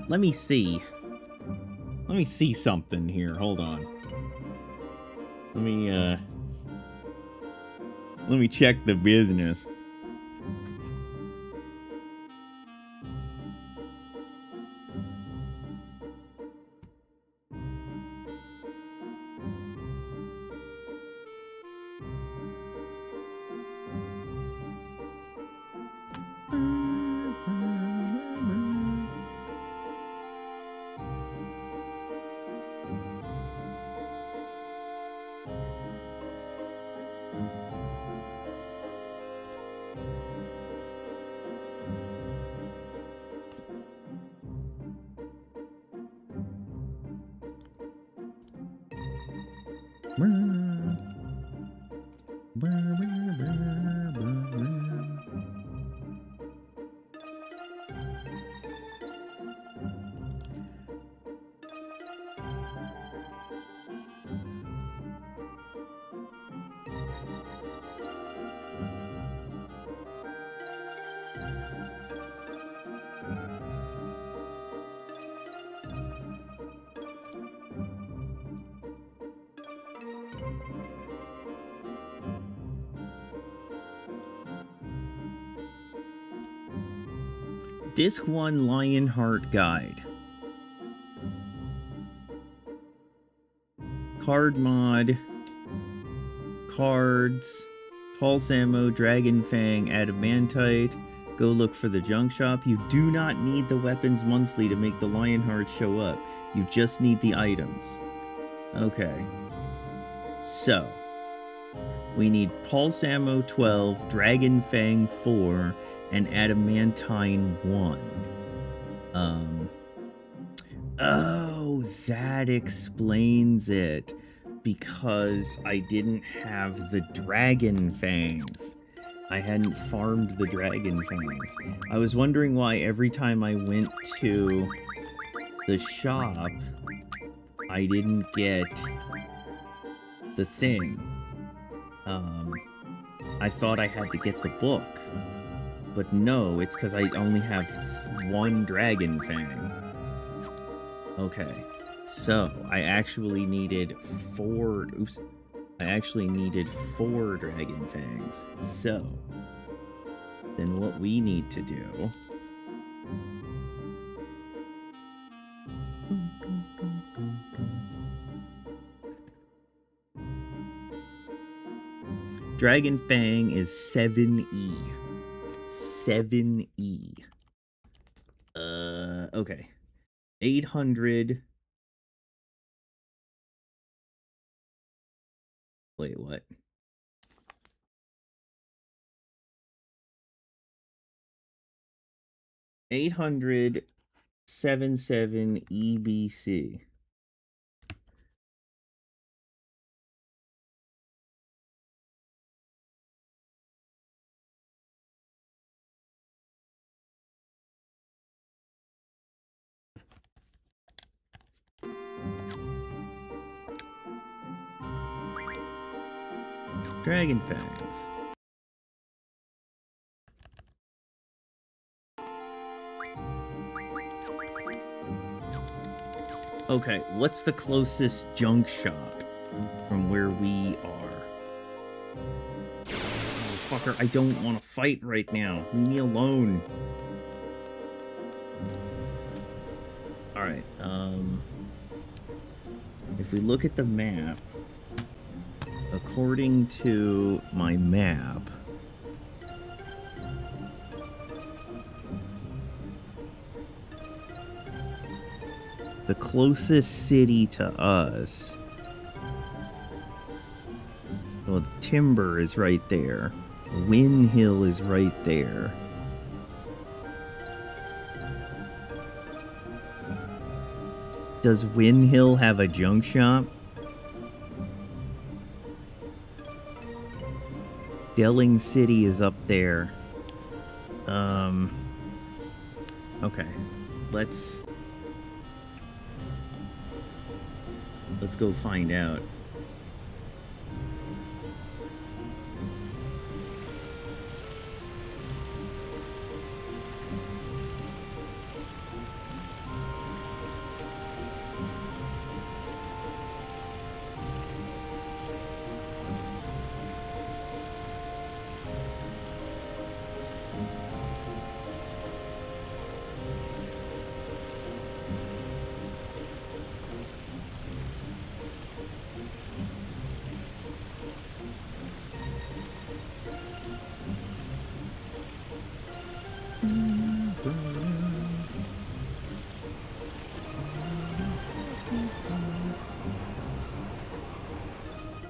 Let me see. Let me see something here. Hold on. Let me check the business. Disc 1 Lionheart Guide. Card mod. Cards. Pulse Ammo, Dragon Fang, Adamantite. Go look for the junk shop. You do not need the weapons monthly to make the Lionheart show up. You just need the items. Okay. So. We need Pulse Ammo 12, Dragon Fang 4, and Adamantine 1. Oh, that explains it. Because I didn't have the Dragon Fangs. I hadn't farmed the Dragon Fangs. I was wondering why every time I went to the shop, I didn't get the thing. I thought I had to get the book. But no, it's because I only have one Dragon Fang. Okay. So, I actually needed 4... Oops. I actually needed 4 Dragon Fangs. So, then what we need to do... Dragon Fang is 7E. 7E. Okay. 800... Wait, what? $800 77 EBC. Dragon Fangs. Okay, what's the closest junk shop from where we are? Oh, fucker, I don't want to fight right now. Leave me alone. Alright, if we look at the map, according to my map, the closest city to us, well, Timber is right there. Win Hill is right there. Does Win Hill have a junk shop? Delling City is up there. Okay. Let's go find out.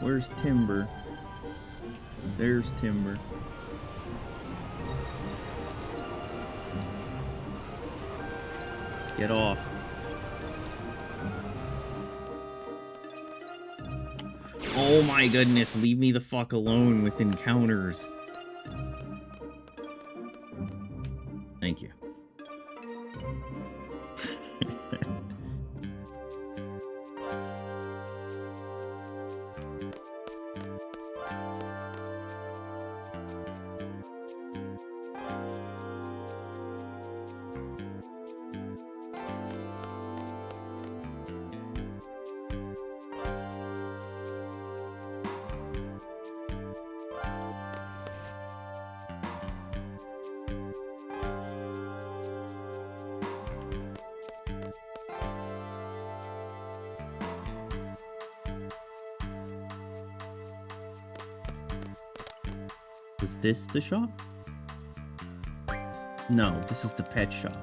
Where's Timber? There's Timber. Get off. Oh my goodness, leave me the fuck alone with encounters. Thank you. Is this the shop? No, this is the pet shop.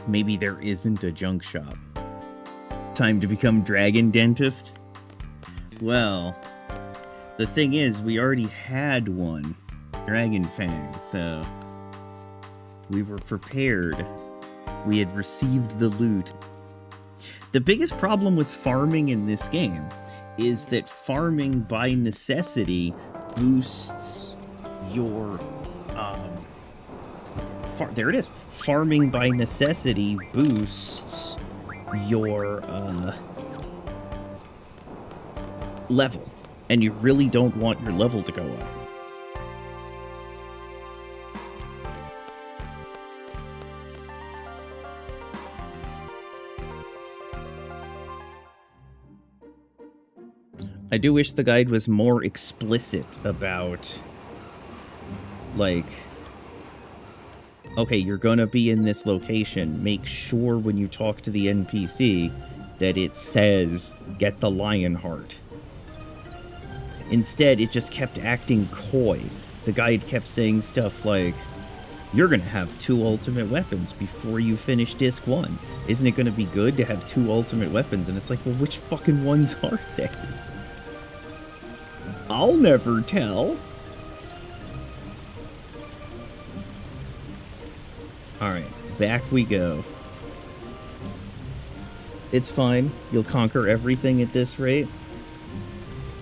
Maybe there isn't a junk shop. Time to become Dragon Dentist? Well, the thing is, we already had one. Dragon Fang, so... we were prepared. We had received the loot. The biggest problem with farming in this game is that farming by necessity boosts your, there it is. Farming by necessity boosts your, level, and you really don't want your level to go up. I do wish the guide was more explicit about, like, okay, you're gonna be in this location. Make sure when you talk to the NPC that it says, get the lion heart. Instead, it just kept acting coy. The guide kept saying stuff like, you're gonna have 2 ultimate weapons before you finish disc 1. Isn't it gonna be good to have 2 ultimate weapons? And it's like, well, which fucking ones are they? I'll never tell. Alright, back we go. It's fine. You'll conquer everything at this rate.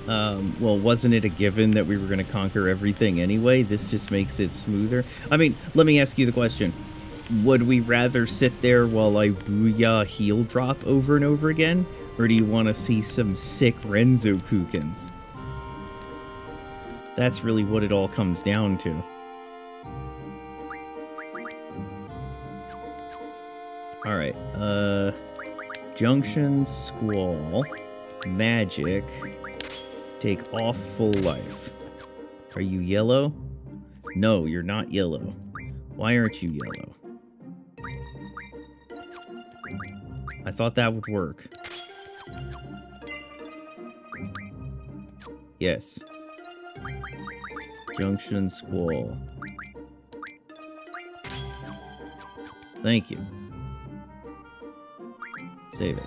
Well, wasn't it a given that we were going to conquer everything anyway? This just makes it smoother. I mean, let me ask you the question. Would we rather sit there while I booyah heal drop over and over again? Or do you want to see some sick Renzo Kukens? That's really what it all comes down to. Alright, Junction, Squall, Magic, take off full life. Are you yellow? No, you're not yellow. Why aren't you yellow? I thought that would work. Yes. Junction, Squall. Thank you. Save it.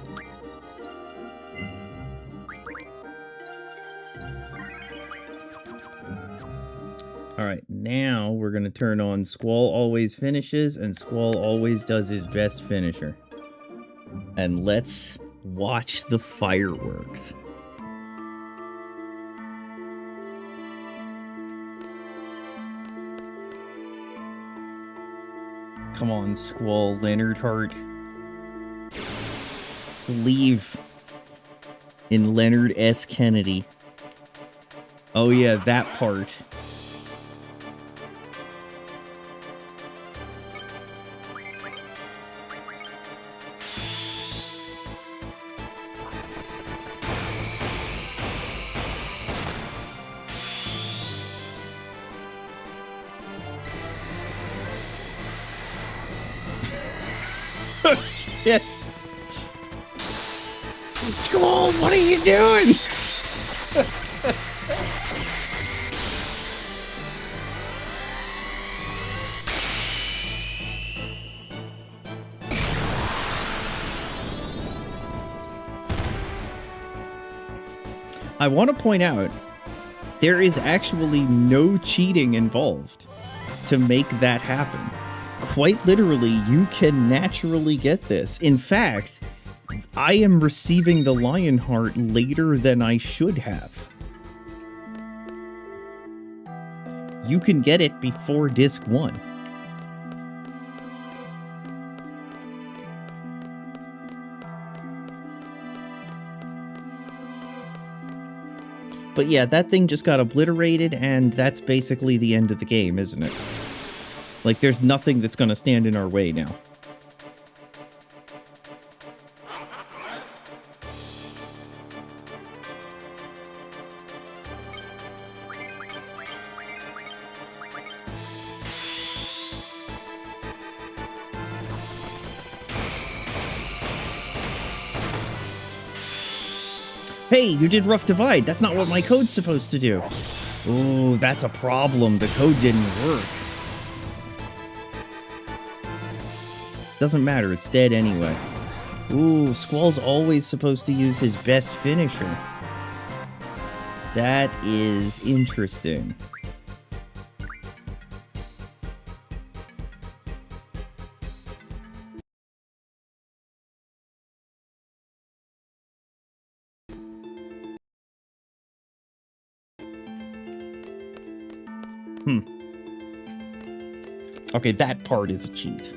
Alright, now we're going to turn on Squall always finishes, and Squall always does his best finisher. And let's watch the fireworks. Come on, Squall Leonard Hart. Believe in Leonard S. Kennedy. Oh yeah, that part. Yes. Squall, what are you doing? I want to point out, there is actually no cheating involved to make that happen. Quite literally, you can naturally get this. In fact, I am receiving the Lion Heart later than I should have. You can get it before Disc 1. But yeah, that thing just got obliterated, and that's basically the end of the game, isn't it? Like, there's nothing that's gonna stand in our way now. Hey, you did Rough Divide. That's not what my code's supposed to do. Ooh, that's a problem. The code didn't work. Doesn't matter, it's dead anyway. Ooh, Squall's always supposed to use his best finisher. That is interesting. Okay, that part is a cheat.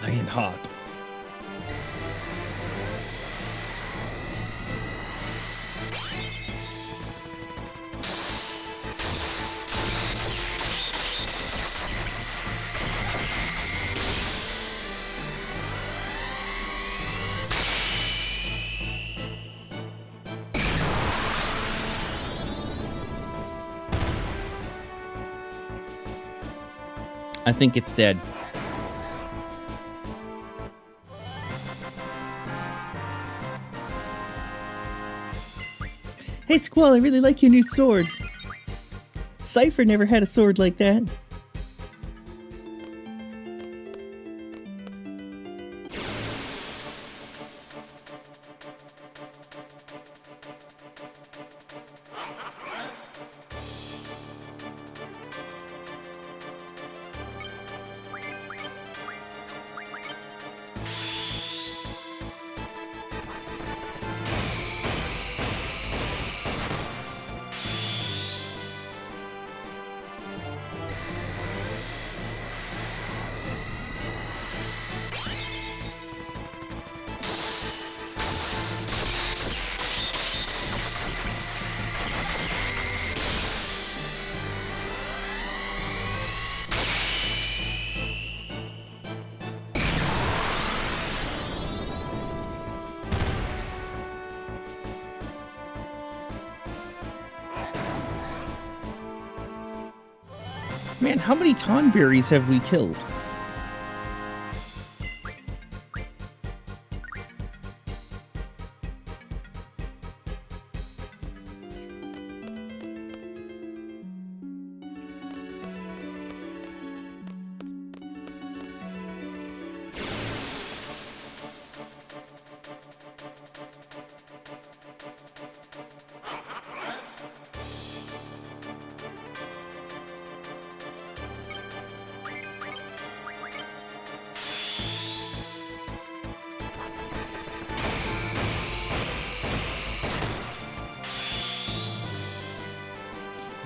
Lionheart. I think it's dead. Hey, Squall, I really like your new sword. Cypher never had a sword like that. Man, how many Tonberries have we killed?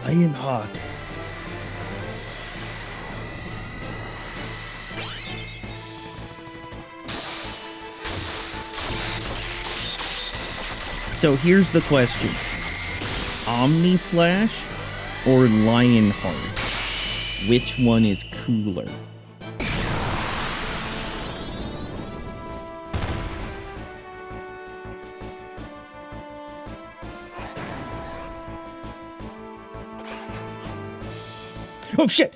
Lionheart. So here's the question. Omni Slash or Lionheart? Which one is cooler? Oh shit!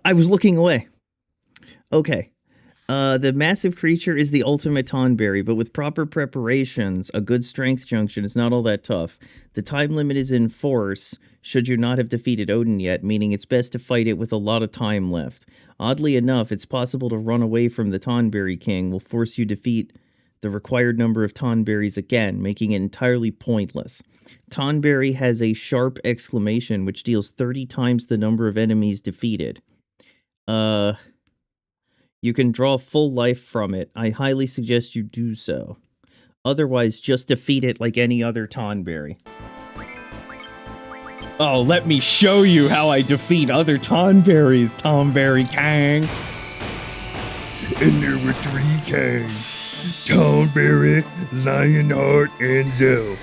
I was looking away. Okay. The massive creature is the ultimate Tonberry, but with proper preparations, a good strength junction is not all that tough. The time limit is in force, should you not have defeated Odin yet, meaning it's best to fight it with a lot of time left. Oddly enough, it's possible to run away from the Tonberry King will force you to defeat the required number of Tonberries again, making it entirely pointless. Tonberry has a sharp exclamation which deals 30 times the number of enemies defeated. You can draw full life from it. I highly suggest you do so. Otherwise, just defeat it like any other Tonberry. Oh, let me show you how I defeat other Tonberries, Tonberry Kang. And there were 3 Kangs. Tonberry, Lionheart, and Zell.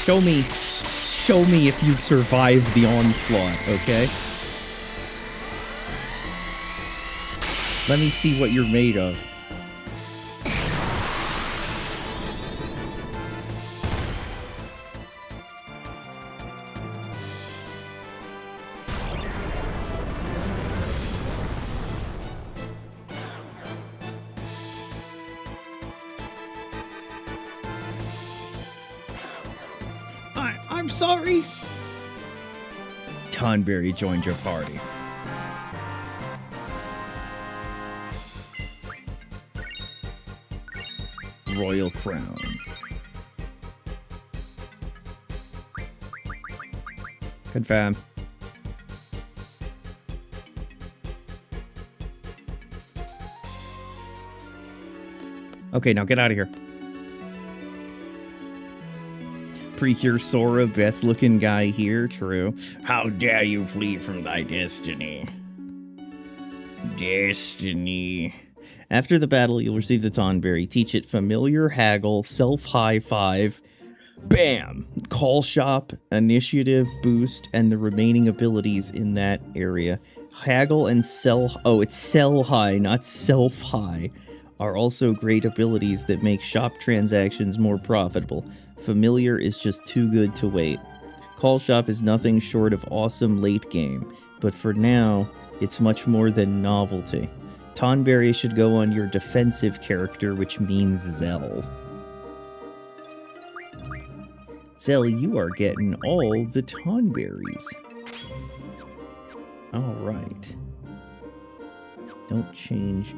Show me if you survive the onslaught, okay? Let me see what you're made of. I'm sorry. Tonberry joined your party. Royal Crown. Confirm. Okay, now get out of here. Precursora, best looking guy here, true. How dare you flee from thy destiny? Destiny. After the battle, you'll receive the Tonberry. Teach it Familiar, Haggle, Self-High Five, Bam! Call Shop, Initiative, Boost, and the remaining abilities in that area. Haggle and Sell... Oh, it's Sell High, not Self-High. Are also great abilities that make shop transactions more profitable. Familiar is just too good to wait. Call Shop is nothing short of awesome late game, but for now, it's much more than novelty. Tonberry should go on your defensive character, which means Zell. Zell, you are getting all the Tonberries. Alright. Don't change...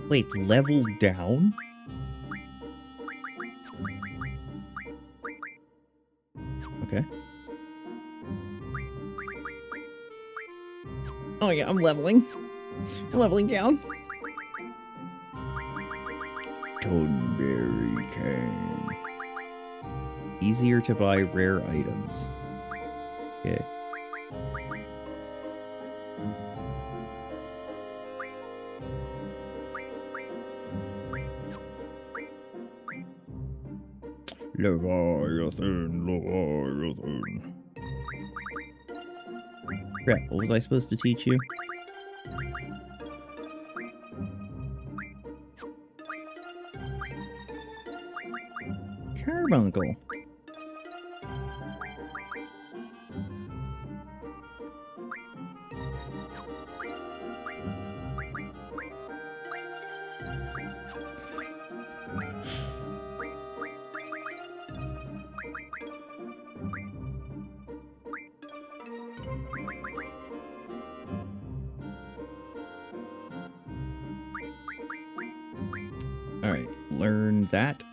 Wait, level down? Okay. Oh yeah, I'm leveling. I'm leveling down. Tonberry cane. Easier to buy rare items. Okay. Leviathan, Leviathan. Crap, what was I supposed to teach you? Carbuncle. Alright, learn that.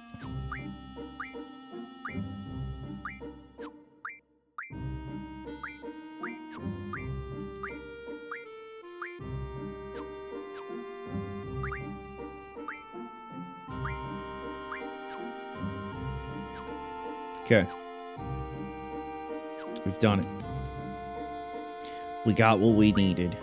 Okay. We've done it. We got what we needed.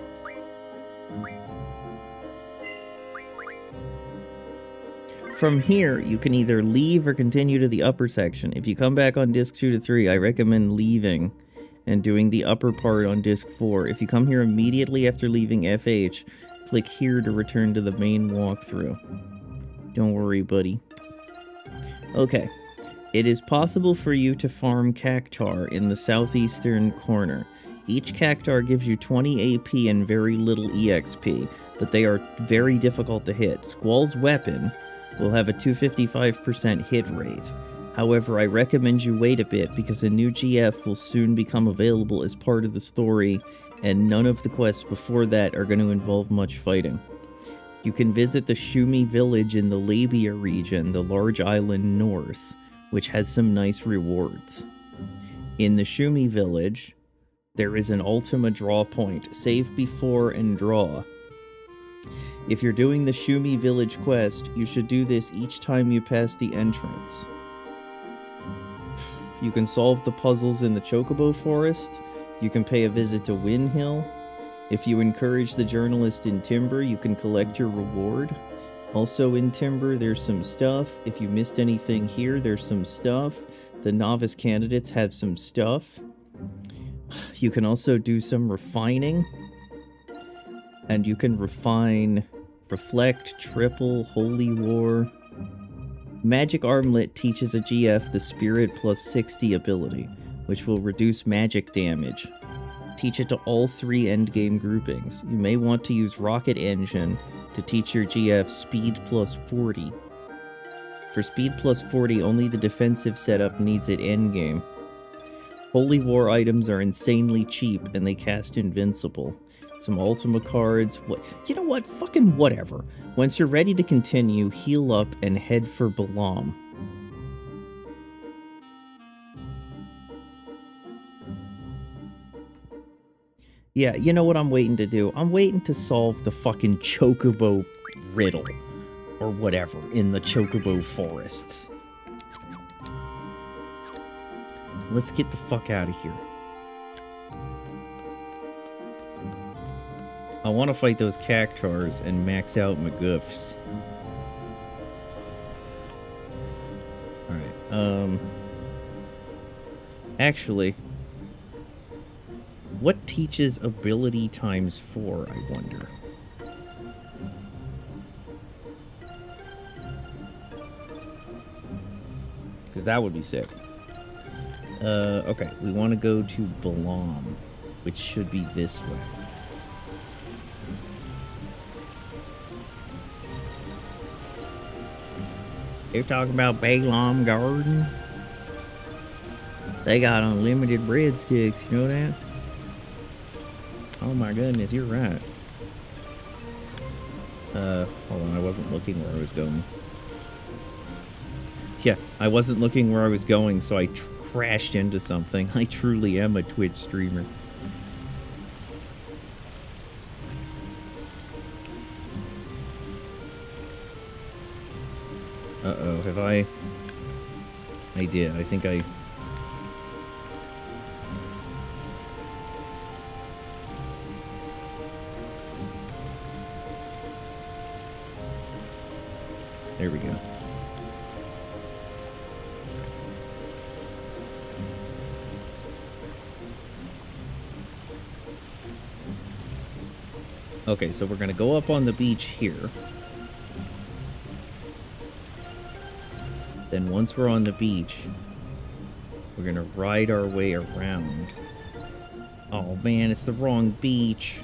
From here, you can either leave or continue to the upper section. If you come back on disc 2 to 3, I recommend leaving and doing the upper part on disc 4. If you come here immediately after leaving FH, click here to return to the main walkthrough. Don't worry, buddy. Okay. It is possible for you to farm Cactar in the southeastern corner. Each Cactar gives you 20 AP and very little EXP, but they are very difficult to hit. Squall's weapon will have a 255% hit rate. However, I recommend you wait a bit because a new GF will soon become available as part of the story, and none of the quests before that are going to involve much fighting. You can visit the Shumi village in the Labia region, the large island north, which has some nice rewards. In the Shumi village, there is an Ultima draw point. Save before and draw. If you're doing the Shumi village quest, you should do this each time you pass the entrance. You can solve the puzzles in the Chocobo Forest. You can pay a visit to Win Hill. If you encourage the journalist in Timber, you can collect your reward. Also in Timber, there's some stuff. If you missed anything here, there's some stuff. The novice candidates have some stuff. You can also do some refining. And you can refine Reflect, Triple, Holy War. Magic Armlet teaches a GF the Spirit plus 60 ability, which will reduce magic damage. Teach it to all 3 endgame groupings. You may want to use Rocket Engine to teach your GF Speed plus 40. For Speed plus 40, only the defensive setup needs it endgame. Holy War items are insanely cheap, and they cast Invincible. Some Ultima cards. You know what? Fucking whatever. Once you're ready to continue, heal up and head for Balam. Yeah, you know what I'm waiting to do? I'm waiting to solve the fucking Chocobo riddle. Or whatever, in the Chocobo forests. let's get the fuck out of here. I want to fight those cactars and max out my goofs. Alright, actually, what teaches ability times 4, I wonder? Because that would be sick. Okay, we want to go to Balam, which should be this way. You're talking about Balam Garden? They got unlimited breadsticks, you know that? Oh my goodness, you're right. Hold on, I wasn't looking where I was going. Yeah, I wasn't looking where I was going, so I crashed into something. I truly am a Twitch streamer. Uh-oh, have I did. I think I... There we go. Okay, so we're gonna go up on the beach here. Then once we're on the beach, we're gonna ride our way around. Oh man, it's the wrong beach.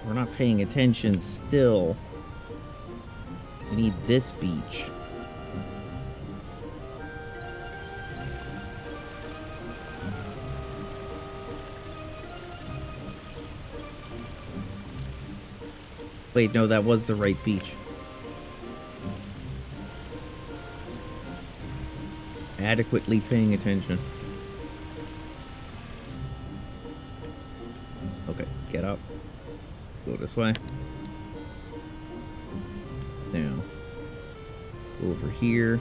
We're not paying attention still. We need this beach. Wait, no, that was the right beach. Adequately paying attention. Okay, get up. Go this way. Now, go over here.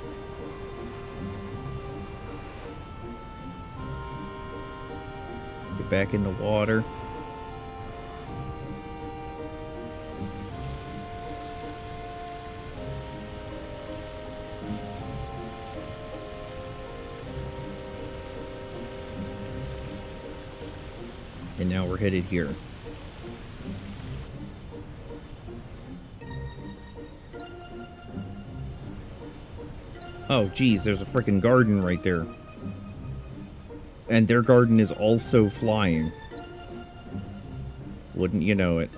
Get back in the water. And now we're headed here. Oh, geez, there's a freaking garden right there. And their garden is also flying. Wouldn't you know it?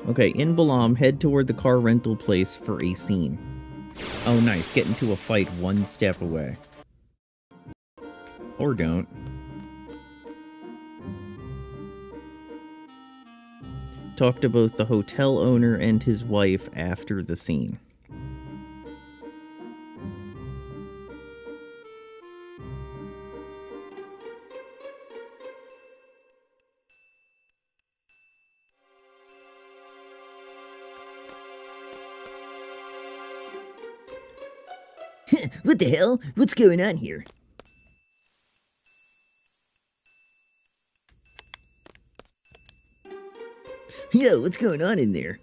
Okay, in Balam, head toward the car rental place for a scene. Oh, nice. Get into a fight one step away. Or don't. Talk to both the hotel owner and his wife after the scene. What the hell? What's going on here? Yo, what's going on in there?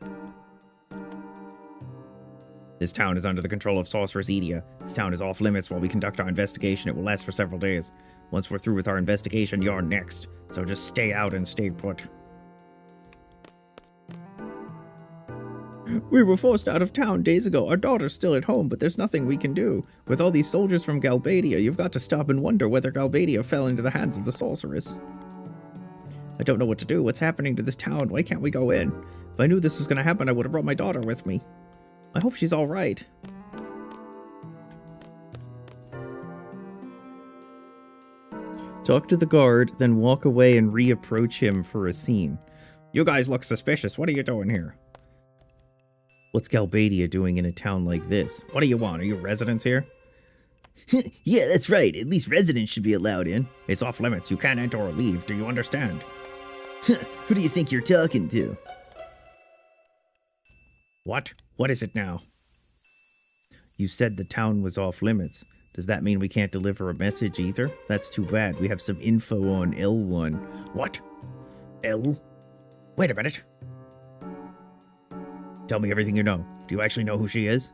This town is under the control of Sorceress Edia. This town is off limits while we conduct our investigation. It will last for several days. Once we're through with our investigation, you're next. So just stay out and stay put. We were forced out of town days ago. Our daughter's still at home, but there's nothing we can do. With all these soldiers from Galbadia, you've got to stop and wonder whether Galbadia fell into the hands of the sorceress. I don't know what to do. What's happening to this town? Why can't we go in? If I knew this was going to happen, I would have brought my daughter with me. I hope she's all right. Talk to the guard, then walk away and reapproach him for a scene. You guys look suspicious. What are you doing here? What's Galbadia doing in a town like this? What do you want? Are you residents here? Yeah, that's right. At least residents should be allowed in. It's off limits. You can't enter or leave. Do you understand? Who do you think you're talking to? What? What is it now? You said the town was off limits. Does that mean we can't deliver a message either? That's too bad. We have some info on L1. What? L? Wait a minute. Tell me everything you know. Do you actually know who she is?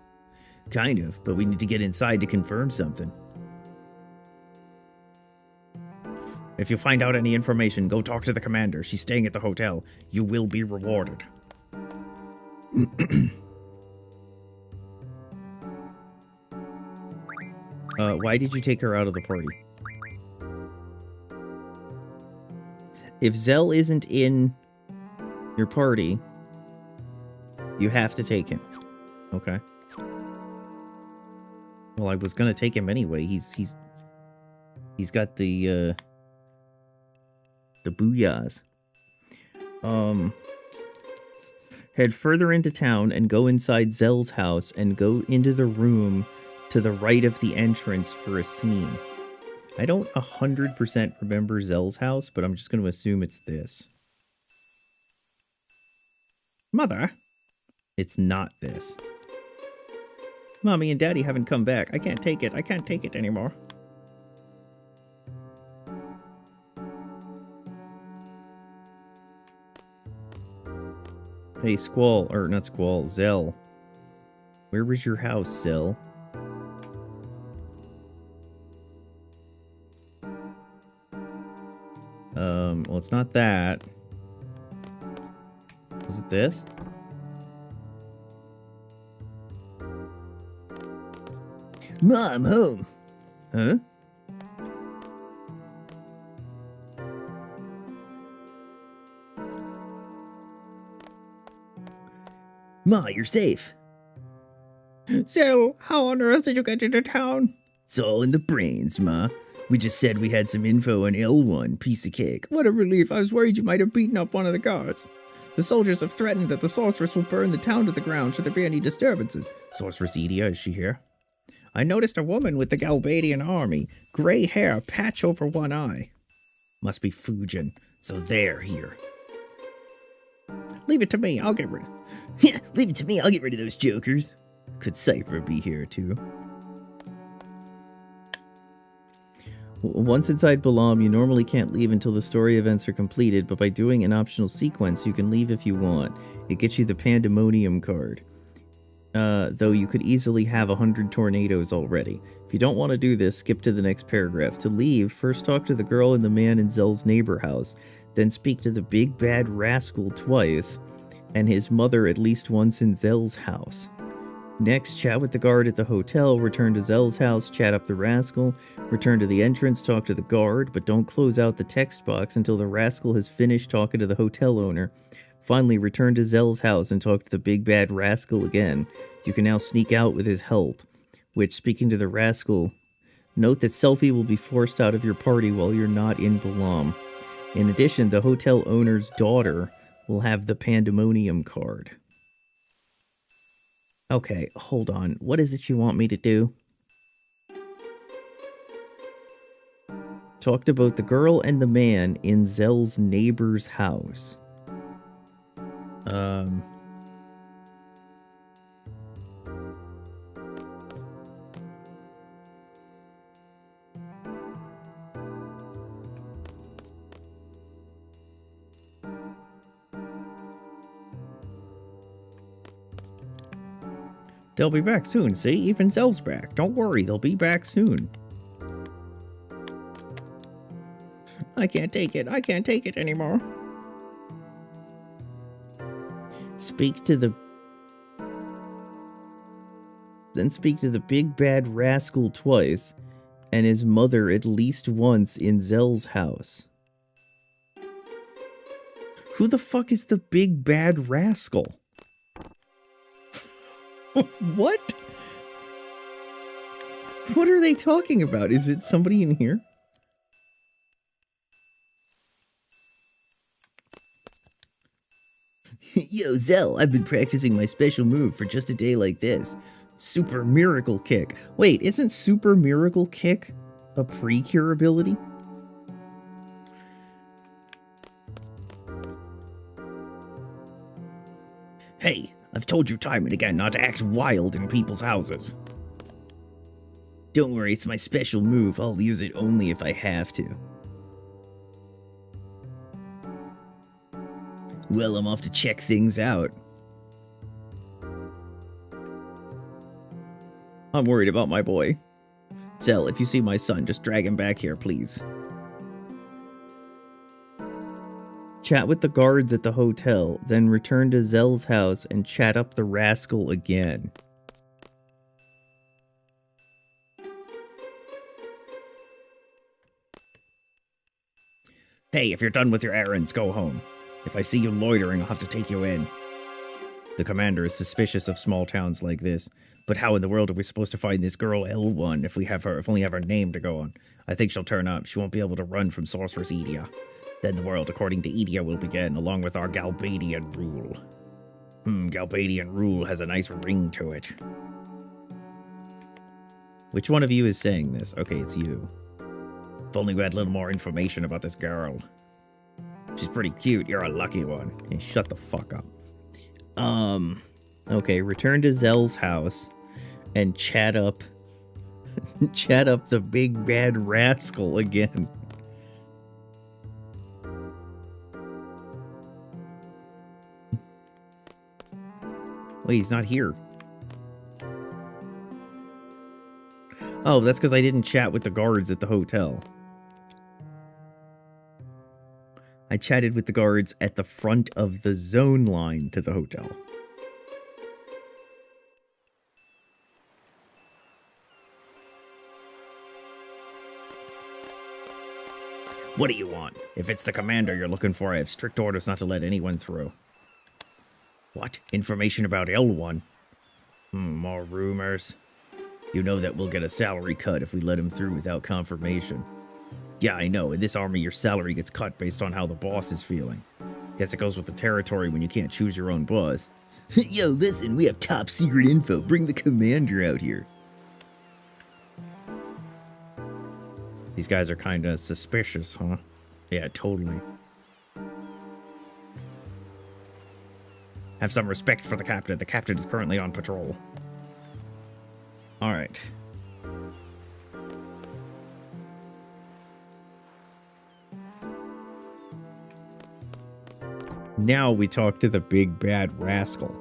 Kind of, but we need to get inside to confirm something. If you find out any information, go talk to the commander. She's staying at the hotel. You will be rewarded. Why did you take her out of the party? If Zell isn't in your party, you have to take him. Okay. Well, I was gonna take him anyway. He's got the booyahs. Head further into town and go inside Zell's house and go into the room to the right of the entrance for a scene. I don't 100% remember Zell's house, but I'm just going to assume it's this. Mother? It's not this. Mommy and Daddy haven't come back. I can't take it. I can't take it anymore. Hey, Squall, or not Squall, Zell. Where was your house, Zell? Well, it's not that. Is it this? Ma, I'm home. Huh? Ma, you're safe. Zell, how on earth did you get into town? It's all in the brains, Ma. We just said we had some info on L1. Piece of cake. What a relief. I was worried you might have beaten up one of the guards. The soldiers have threatened that the sorceress will burn the town to the ground should there be any disturbances. Sorceress Edia, is she here? I noticed a woman with the Galbadian army. Gray hair, patch over one eye. Must be Fujin. So they're here. Leave it to me. I'll get rid of... Yeah, leave it to me. I'll get rid of those jokers. Could Cypher be here, too? Once inside Balam, you normally can't leave until the story events are completed, but by doing an optional sequence, you can leave if you want. It gets you the Pandemonium card. Though you could easily have 100 tornadoes already. If you don't want to do this, skip to the next paragraph. To leave, first talk to the girl and the man in Zell's neighbor house, then speak to the big bad rascal twice, and his mother at least once in Zell's house. Next, chat with the guard at the hotel, return to Zell's house, chat up the rascal, return to the entrance, talk to the guard, but don't close out the text box until the rascal has finished talking to the hotel owner. Finally, return to Zell's house and talk to the big bad rascal again. You can now sneak out with his help, which, speaking to the rascal, note that Selfie will be forced out of your party while you're not in Balam. In addition, the hotel owner's daughter will have the Pandemonium card. Okay, hold on. What is it you want me to do? Talked about the girl and the man in Zell's neighbor's house. They'll be back soon, see? Even Zell's back. Don't worry, they'll be back soon. I can't take it. I can't take it anymore. Speak to the... Then speak to the big bad rascal twice, and his mother at least once in Zell's house. Who the fuck is the big bad rascal? What? What are they talking about? Is it somebody in here? Yo, Zell, I've been practicing my special move for just a day like this. Super Miracle Kick. Wait, isn't Super Miracle Kick a pre-cure ability? Hey, I've told you time and again not to act wild in people's houses. Don't worry, it's my special move. I'll use it only if I have to. Well, I'm off to check things out. I'm worried about my boy. Zell, if you see my son, just drag him back here, please. Chat with the guards at the hotel, then return to Zell's house and chat up the rascal again. Hey, if you're done with your errands, go home. If I see you loitering, I'll have to take you in. The commander is suspicious of small towns like this, but how in the world are we supposed to find this girl L1 if we only have her name to go on? I think she'll turn up. She won't be able to run from Sorceress Edia. Then the world, according to Edia, will begin, along with our Galbadian rule. Galbadian rule has a nice ring to it. Which one of you is saying this? Okay, it's you. If only we had a little more information about this girl. She's pretty cute. You're a lucky one. Hey, shut the fuck up. Okay, return to Zell's house and chat up the big bad rascal again. Wait, he's not here. Oh, that's because I didn't chat with the guards at the hotel. I chatted with the guards at the front of the zone line to the hotel. What do you want? If it's the commander you're looking for, I have strict orders not to let anyone through. What? Information about L1? More rumors. You know that we'll get a salary cut if we let him through without confirmation. Yeah, I know. In this army, your salary gets cut based on how the boss is feeling. Guess it goes with the territory when you can't choose your own boss. Yo, listen, we have top secret info. Bring the commander out here. These guys are kind of suspicious, huh? Yeah, totally. Have some respect for the captain. The captain is currently on patrol. Alright. Now we talk to the big bad rascal.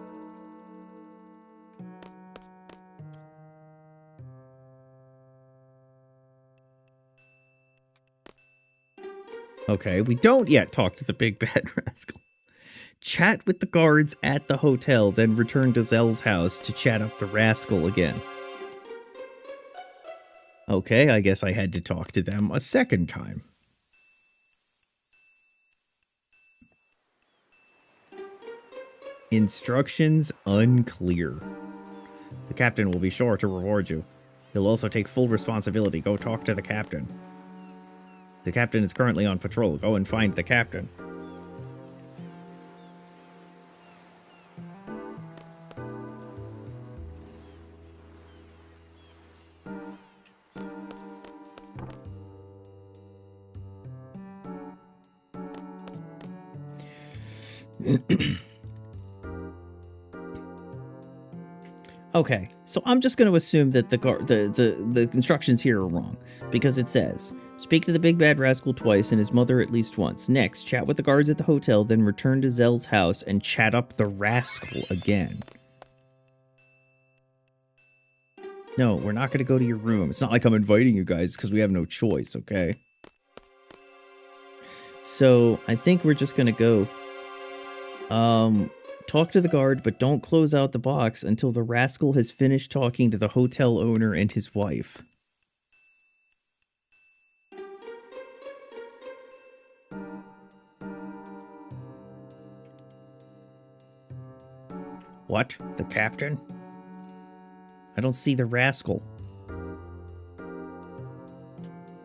Okay, we don't yet talk to the big bad rascal. Chat with the guards at the hotel, then return to Zell's house to chat up the rascal again. Okay, I guess I had to talk to them a second time. Instructions unclear. The captain will be sure to reward you. He'll also take full responsibility. Go talk to the captain. The captain is currently on patrol. Go and find the captain. Okay, so I'm just going to assume that the instructions here are wrong, because it says, speak to the big bad rascal twice and his mother at least once. Next, chat with the guards at the hotel, then return to Zell's house and chat up the rascal again. No, we're not going to go to your room. It's not like I'm inviting you guys, because we have no choice, okay? So, I think we're just going to go... Talk to the guard, but don't close out the box until the rascal has finished talking to the hotel owner and his wife. What? The captain? I don't see the rascal.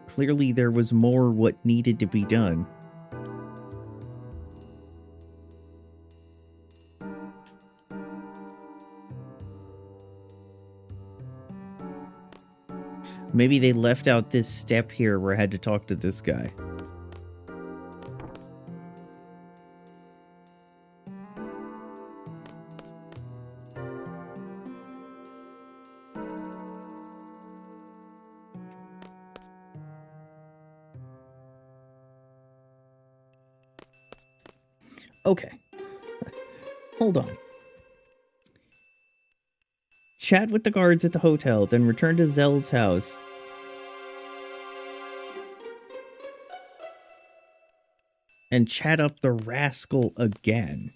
Clearly there was more what needed to be done. Maybe they left out this step here where I had to talk to this guy. Okay. Hold on. Chat with the guards at the hotel, then return to Zell's house. And chat up the rascal again.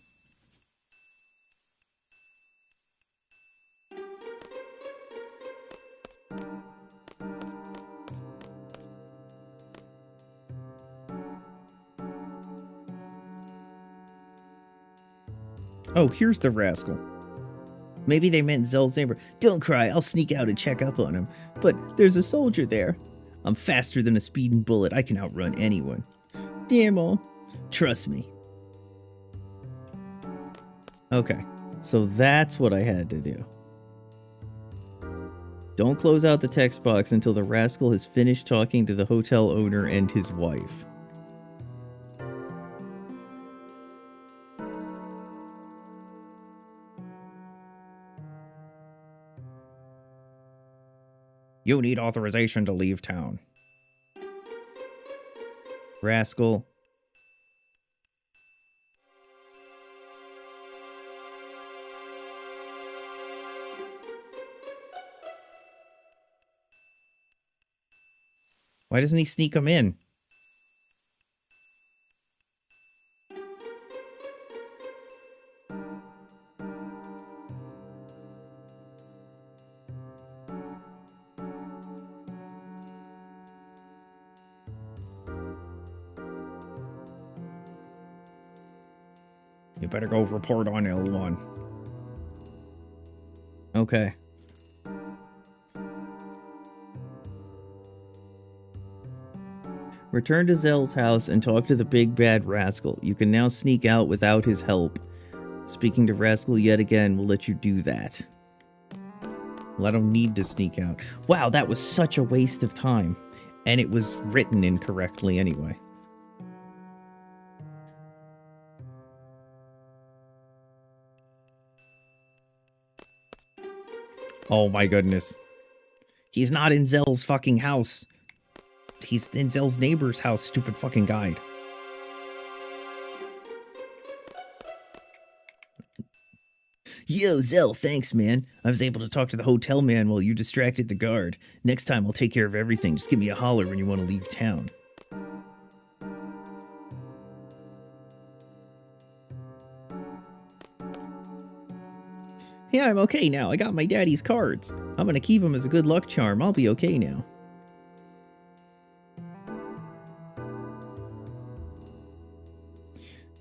Oh, here's the rascal. Maybe they meant Zell's neighbor. Don't cry, I'll sneak out and check up on him. But there's a soldier there. I'm faster than a speeding bullet. I can outrun anyone. Damn, trust me. Okay, so that's what I had to do. Don't close out the text box until the rascal has finished talking to the hotel owner and his wife. You need authorization to leave town. Rascal. Why doesn't he sneak him in? You better go report on L1. Okay. Return to Zell's house and talk to the big bad rascal. You can now sneak out without his help. Speaking to Rascal yet again will let you do that. Well, I don't need to sneak out. Wow, that was such a waste of time. And it was written incorrectly anyway. Oh my goodness. He's not in Zell's fucking house. He's in Zell's neighbor's house, stupid fucking guide. Yo, Zell, thanks, man. I was able to talk to the hotel man while you distracted the guard. Next time I'll take care of everything. Just give me a holler when you want to leave town. Yeah, I'm okay now. I got my daddy's cards. I'm gonna keep them as a good luck charm. I'll be okay now.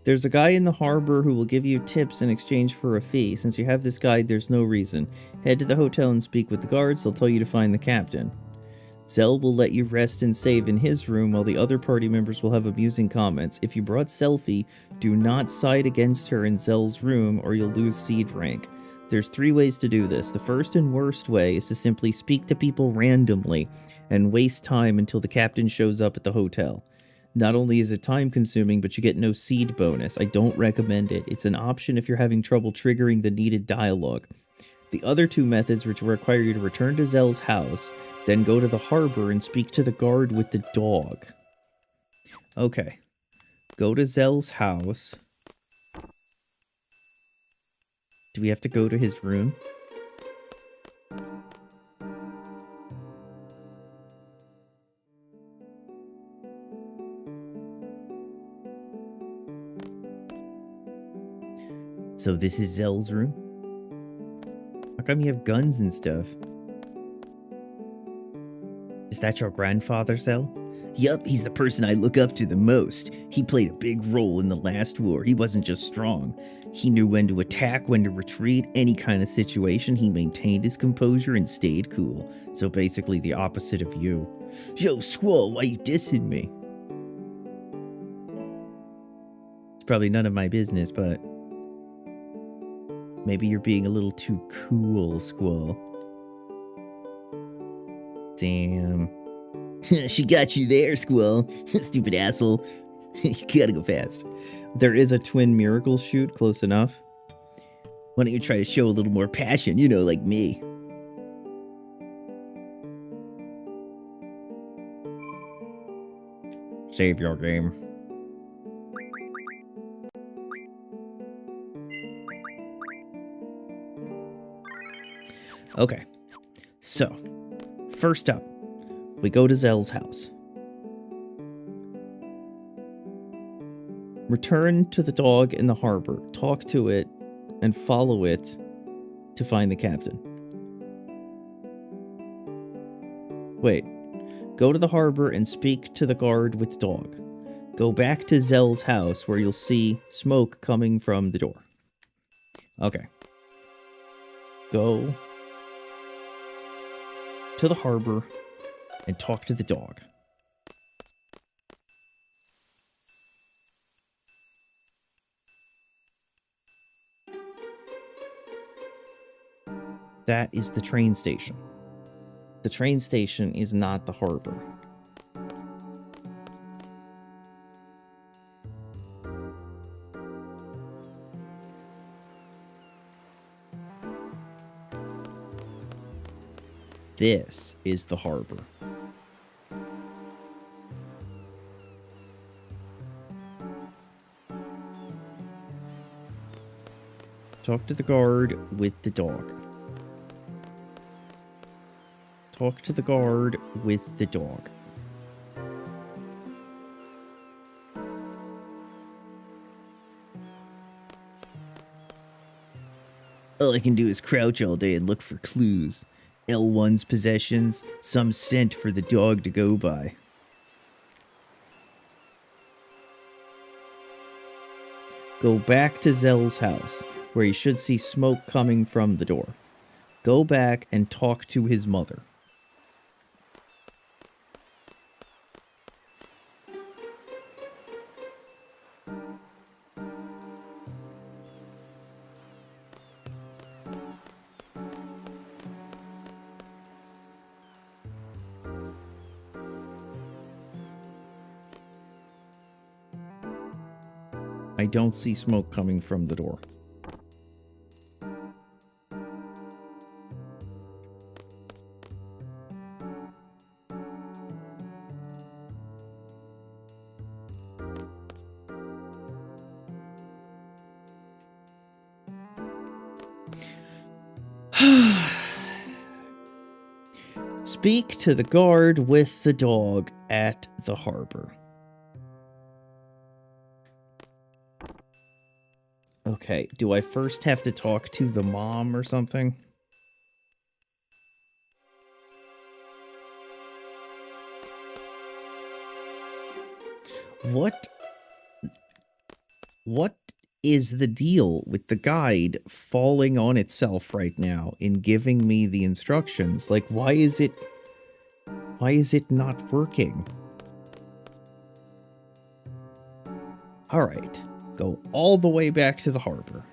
There's a guy in the harbor who will give you tips in exchange for a fee. Since you have this guide, there's no reason. Head to the hotel and speak with the guards. They'll tell you to find the captain. Zell will let you rest and save in his room while the other party members will have amusing comments. If you brought Selfie, do not side against her in Zell's room or you'll lose seed rank. There's 3 ways to do this. The first and worst way is to simply speak to people randomly and waste time until the captain shows up at the hotel. Not only is it time consuming, but you get no seed bonus. I don't recommend it. It's an option if you're having trouble triggering the needed dialogue. The other 2 methods which require you to return to Zell's house, then go to the harbor and speak to the guard with the dog. Okay. Go to Zell's house. Do we have to go to his room? So this is Zell's room? How come you have guns and stuff? Is that your grandfather, Zell? Yup, he's the person I look up to the most. He played a big role in the last war. He wasn't just strong. He knew when to attack, when to retreat, any kind of situation. He maintained his composure and stayed cool. So basically the opposite of you. Yo, Squall, why you dissing me? It's probably none of my business, but... maybe you're being a little too cool, Squall. Damn. She got you there, Squall. Stupid asshole. You gotta go fast. There is a twin miracle shoot close enough. Why don't you try to show a little more passion, you know, like me? Save your game. Okay. So, first up, we go to Zell's house. Return to the dog in the harbor, talk to it, and follow it to find the captain. Wait. Go to the harbor and speak to the guard with the dog. Go back to Zell's house where you'll see smoke coming from the door. Okay. Go to the harbor and talk to the dog. That is the train station. The train station is not the harbor. This is the harbor. Talk to the guard with the dog. Talk to the guard with the dog. All I can do is crouch all day and look for clues. L1's possessions, some scent for the dog to go by. Go back to Zell's house, where you should see smoke coming from the door. Go back and talk to his mother. I don't see smoke coming from the door. Speak to the guard with the dog at the harbor. Okay, do I first have to talk to the mom or something? What is the deal with the guide falling on itself right now in giving me the instructions? Like, why is it not working? All right. Go all the way back to the harbor.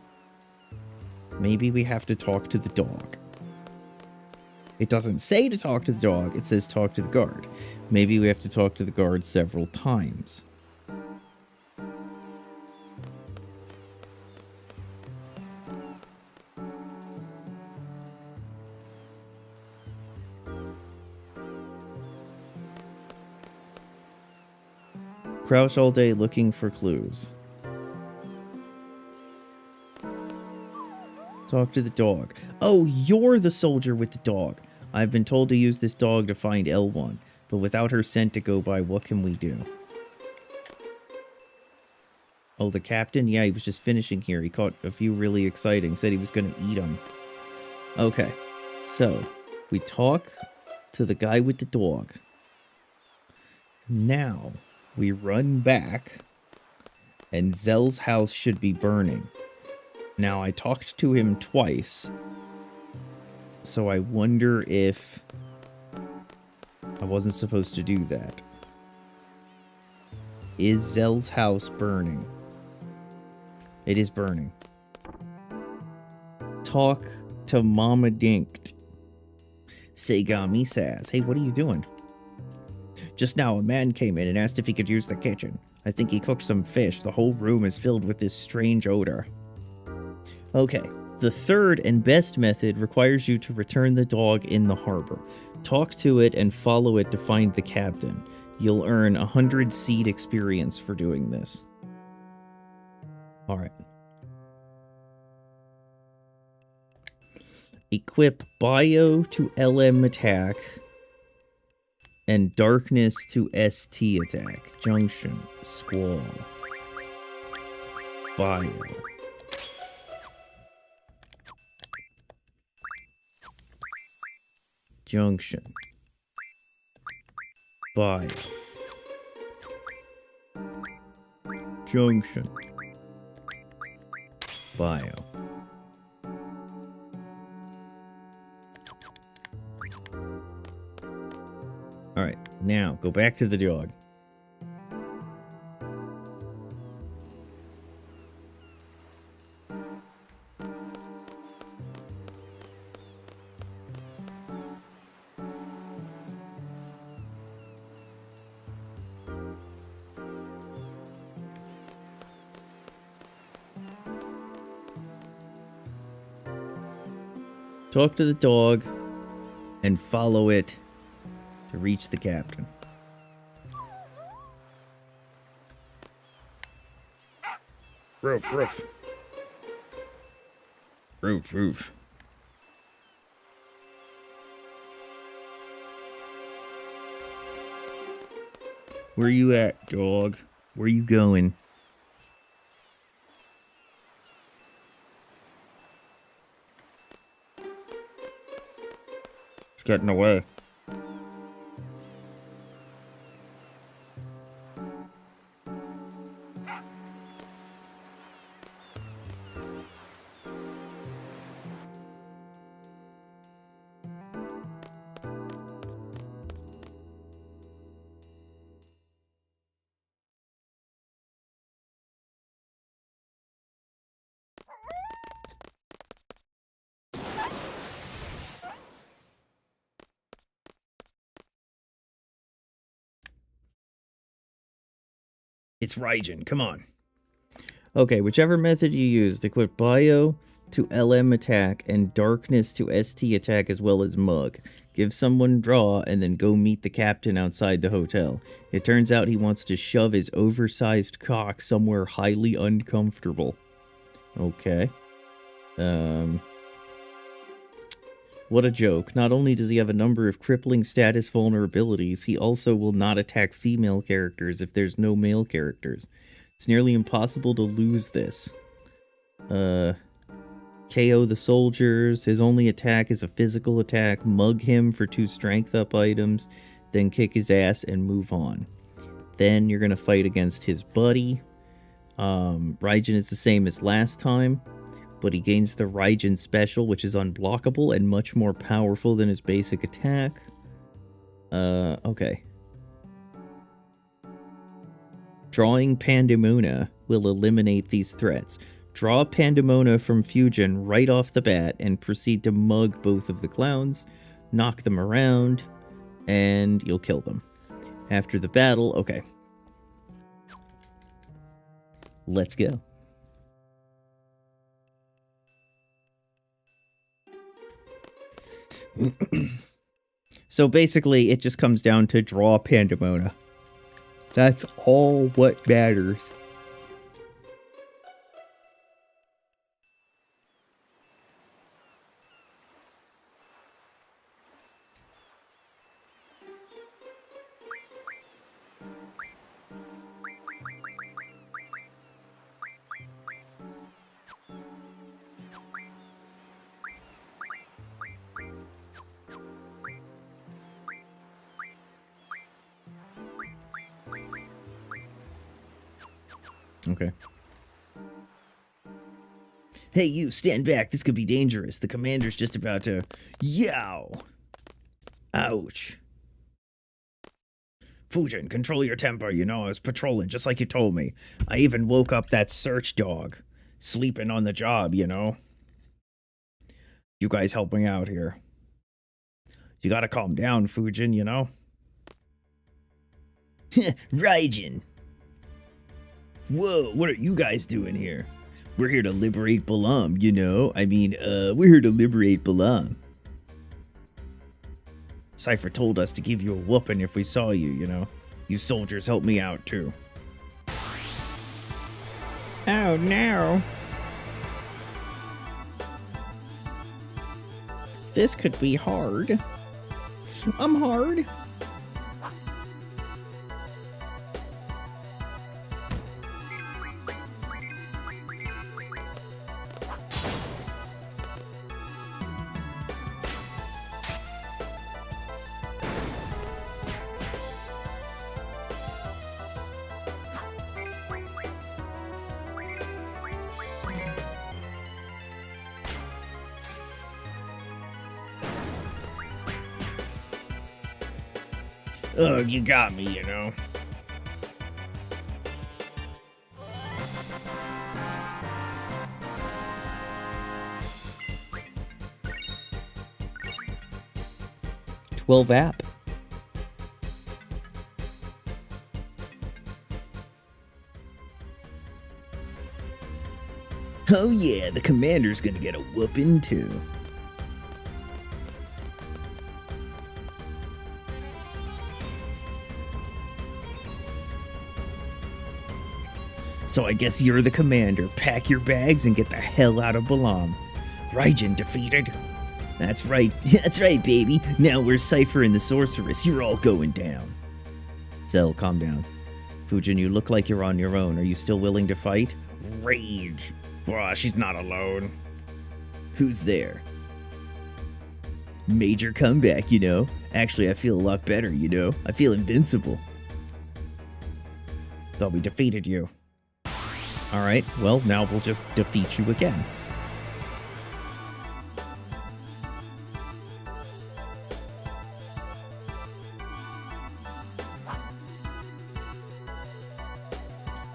Maybe we have to talk to the dog. It doesn't say to talk to the dog, it says talk to the guard. Maybe we have to talk to the guard several times. Crouch all day looking for clues. Talk to the dog. Oh, you're the soldier with the dog. I've been told to use this dog to find L1, but without her scent to go by, what can we do? Oh, the captain? Yeah, he was just finishing here. He caught a few really exciting. Said he was going to eat them. Okay, so we talk to the guy with the dog. Now we run back, and Zell's house should be burning. Now, I talked to him twice, so I wonder if I wasn't supposed to do that. Is Zell's house burning? It is burning. Talk to Mama Dinkt. Seigami says, hey, what are you doing? Just now, a man came in and asked if he could use the kitchen. I think he cooked some fish. The whole room is filled with this strange odor. Okay, the third and best method requires you to return the dog in the harbor. Talk to it and follow it to find the captain. You'll earn 100 seed experience for doing this. Alright. Equip Bio to LM attack and Darkness to ST attack. Junction. Squall. Bio. Junction. Bio. Junction. Bio. Alright, now go back to the dog. Talk to the dog and follow it to reach the captain. Roof, roof. Roof, roof. Where you at, dog? Where you going? It's getting away. It's Raijin, come on. Okay, whichever method you used, equip Bio to LM attack and Darkness to ST attack as well as Mug. Give someone draw and then go meet the captain outside the hotel. It turns out he wants to shove his oversized cock somewhere highly uncomfortable. Okay. What a joke. Not only does he have a number of crippling status vulnerabilities, he also will not attack female characters if there's no male characters. It's nearly impossible to lose this. KO the soldiers. His only attack is a physical attack. Mug him for 2 strength up items. Then kick his ass and move on. Then you're going to fight against his buddy. Raijin is the same as last time, but he gains the Raijin special, which is unblockable and much more powerful than his basic attack. Okay. Drawing Pandemona will eliminate these threats. Draw Pandemona from Fusion right off the bat and proceed to mug both of the clowns, knock them around, and you'll kill them. After the battle, okay. Let's go. So basically, it just comes down to draw Pandemona. That's all what matters. Okay. Hey, you, stand back. This could be dangerous. The commander's just about to... Yow! Ouch. Fujin, control your temper. You know, I was patrolling just like you told me. I even woke up that search dog. Sleeping on the job, you know. You guys help me out here. You gotta calm down, Fujin, you know? Raijin. Whoa, what are you guys doing here? We're here to liberate Balam, you know? We're here to liberate Balam. Cypher told us to give you a whooping if we saw you, you know? You soldiers help me out, too. Oh, no. This could be hard. I'm hard. Ugh, you got me, you know. App. Oh yeah, the commander's gonna get a whooping too. So I guess you're the commander. Pack your bags and get the hell out of Balam. Raijin defeated. That's right. That's right, baby. Now we're Cypher and the Sorceress. You're all going down. Zell, calm down. Fujin, you look like you're on your own. Are you still willing to fight? Rage. Bruh, she's not alone. Who's there? Major comeback, you know. Actually, I feel a lot better, you know. I feel invincible. Thought we defeated you. Alright, well, now we'll just defeat you again.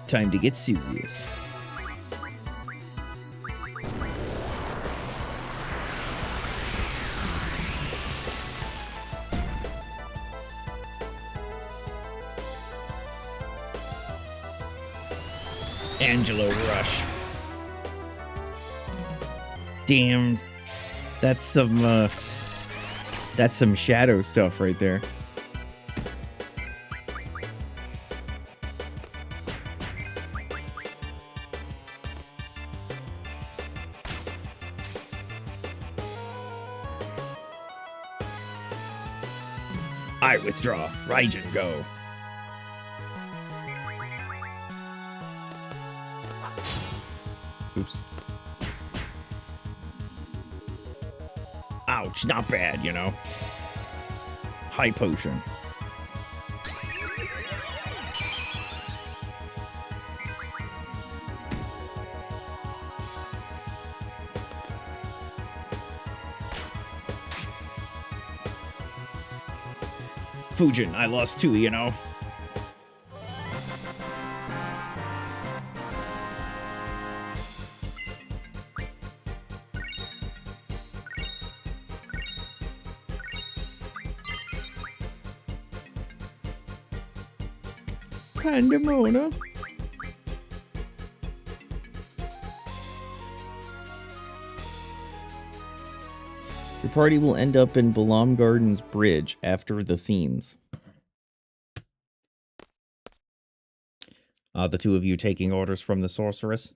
Time to get serious. Angelo Rush. Damn. That's some shadow stuff right there. I withdraw. Raijin, go. Oops. Ouch, not bad, you know. High potion. Fujin, I lost 2, you know. Pandemona. Your party will end up in Balam Gardens Bridge after the scenes. The two of you taking orders from the sorceress?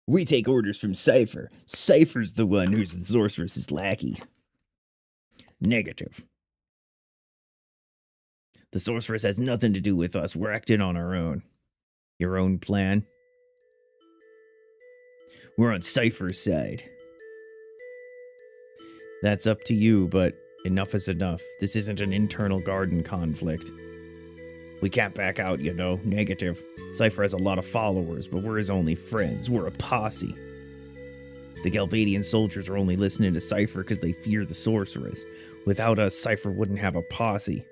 We take orders from Cypher. Cypher's the one who's the sorceress's lackey. Negative. The sorceress has nothing to do with us. We're acting on our own. Your own plan? We're on Cypher's side. That's up to you, but enough is enough. This isn't an internal garden conflict. We can't back out, you know. Negative. Cypher has a lot of followers, but we're his only friends. We're a posse. The Galbadian soldiers are only listening to Cypher because they fear the sorceress. Without us, Cypher wouldn't have a posse.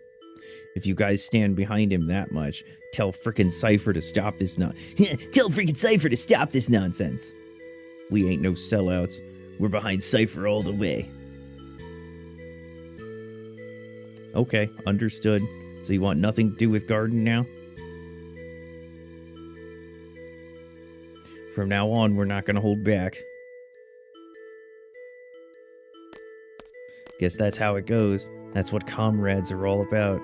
If you guys stand behind him that much, tell frickin' Cypher to stop this Tell frickin' Cypher to stop this nonsense. We ain't no sellouts. We're behind Cypher all the way. Okay, understood. So you want nothing to do with garden now? From now on, we're not going to hold back. Guess that's how it goes. That's what comrades are all about.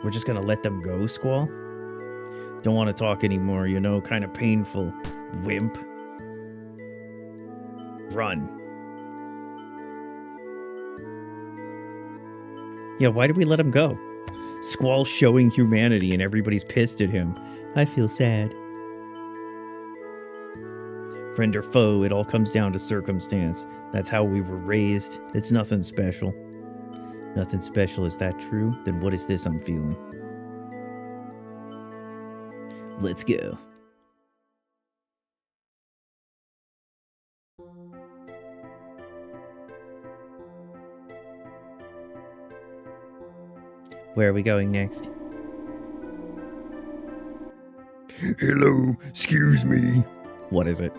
We're just going to let them go, Squall? Don't want to talk anymore, you know, kind of painful. Wimp. Run. Yeah, why did we let him go? Squall's showing humanity and everybody's pissed at him. I feel sad. Friend or foe, it all comes down to circumstance. That's how we were raised. It's nothing special. Nothing special, is that true? Then what is this I'm feeling? Let's go. Where are we going next? Hello, excuse me. What is it?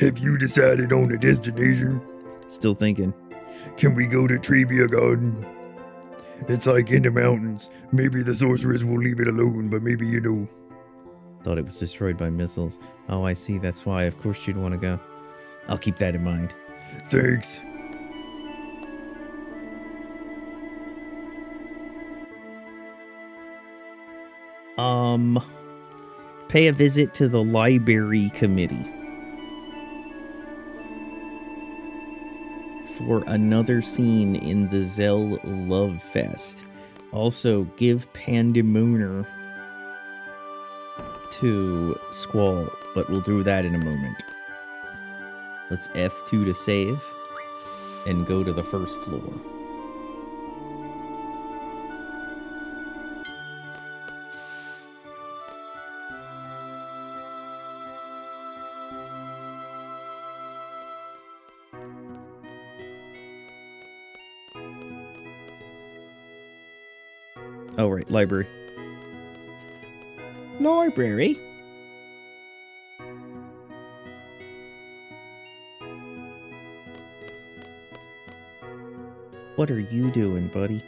Have you decided on a destination? Still thinking. Can we go to Trivia Garden? It's like in the mountains. Maybe the sorceress will leave it alone, but maybe you know. Thought it was destroyed by missiles. Oh, I see. That's why. Of course you'd want to go. I'll keep that in mind. Thanks. Pay a visit to the library committee for another scene in the Zell Love Fest. Also, give Pandemooner to Squall, but we'll do that in a moment. Let's F2 to save and go to the first floor. Oh, right, library. Library? What are you doing, buddy?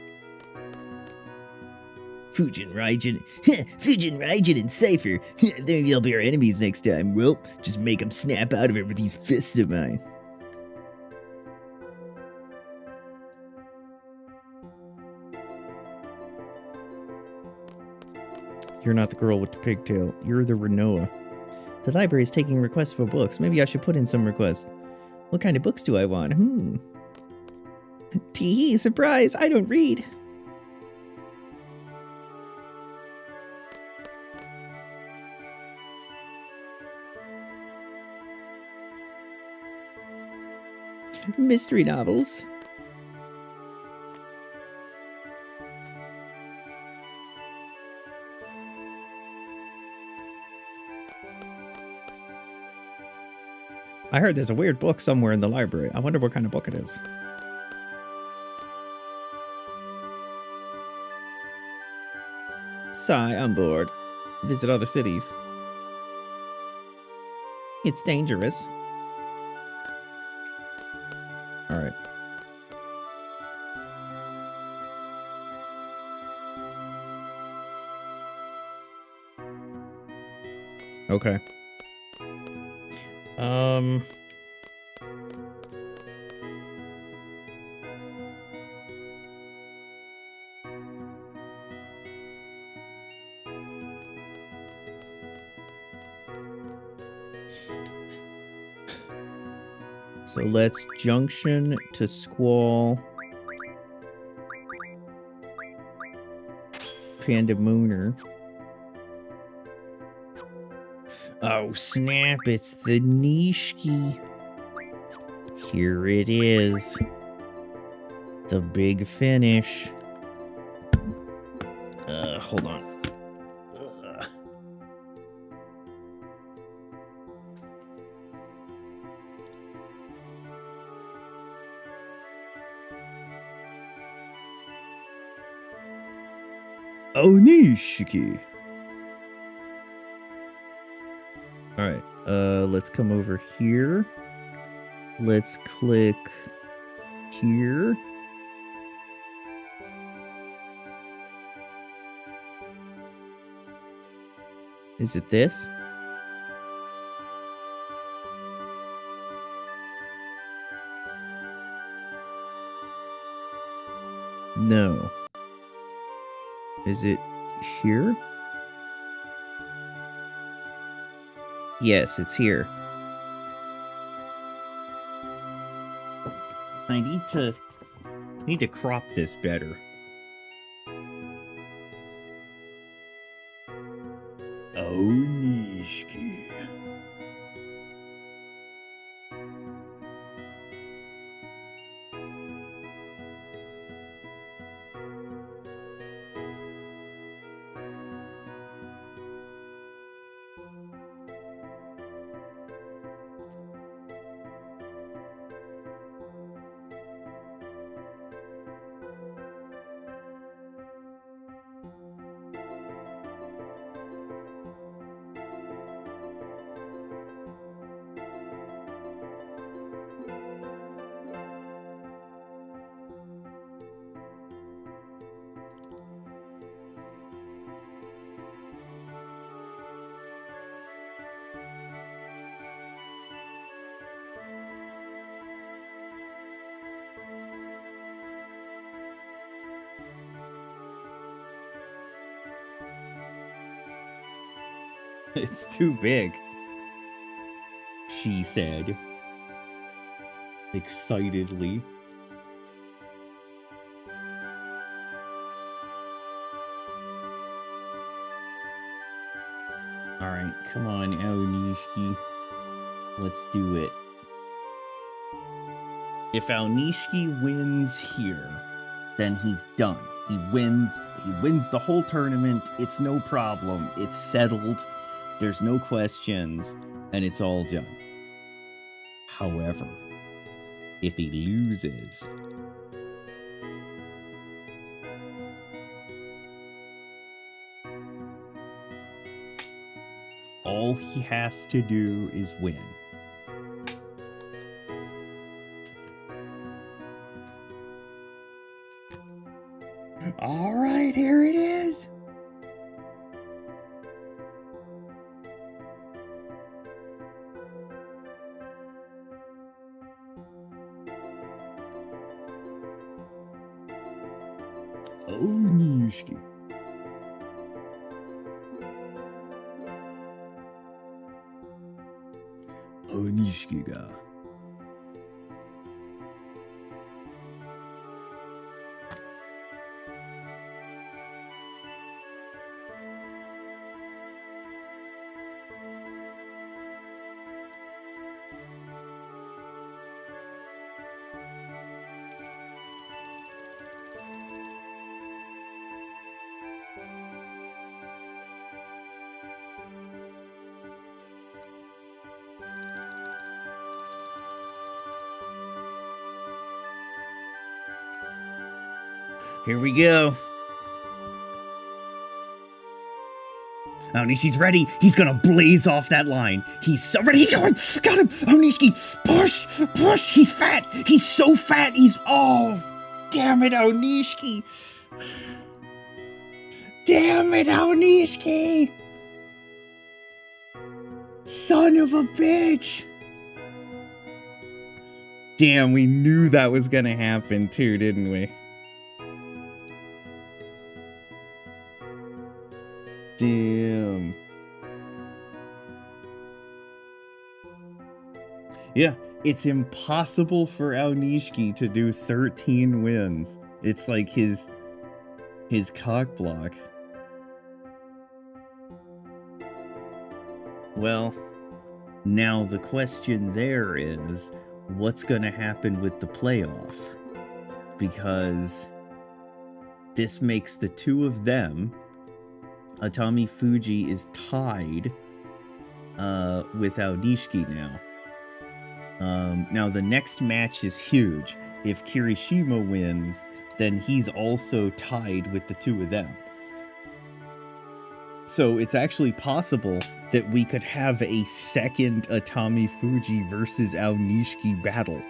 Fujin, Raijin, and Cypher. They'll be our enemies next time. Well, just make them snap out of it with these fists of mine. You're not the girl with the pigtail. You're the Renoa. The library is taking requests for books. Maybe I should put in some requests. What kind of books do I want? Tee-hee, surprise! I don't read. Mystery novels. I heard there's a weird book somewhere in the library. I wonder what kind of book it is. Sigh, I'm bored. Visit other cities. It's dangerous. Alright. Okay. So let's junction to Squall. Pandemooner. Oh snap, it's the Nishiki. Here it is. The big finish. Hold on. Oh, Nishiki. Alright, let's come over here. Let's click here. Is it this? No. Is it here? Yes, it's here. I need to crop this better. Onishki. It's too big, she said, excitedly. Alright, come on, Aonishki. Let's do it. If Aonishki wins here, then he's done. He wins the whole tournament. It's no problem. It's settled. There's no questions, and it's all done. However, if he loses, all he has to do is win. All right, here it is. Onishki. Onishki ga. Here we go. Onishi's ready. He's gonna blaze off that line. He's so ready. He's going. Got him. Onishi, push, push. He's fat. He's so fat. Oh, damn it, Onishi. Damn it, Onishi. Son of a bitch. Damn, we knew that was gonna happen too, didn't we? Damn. Yeah, it's impossible for Aonishki to do 13 wins. It's like his cock block. Well, now the question there is, what's gonna happen with the playoff? Because this makes the two of them. Atami Fuji is tied with Aonishki now. Now the next match is huge. If Kirishima wins, then he's also tied with the two of them. So it's actually possible that we could have a second Atami Fuji versus Aonishki battle.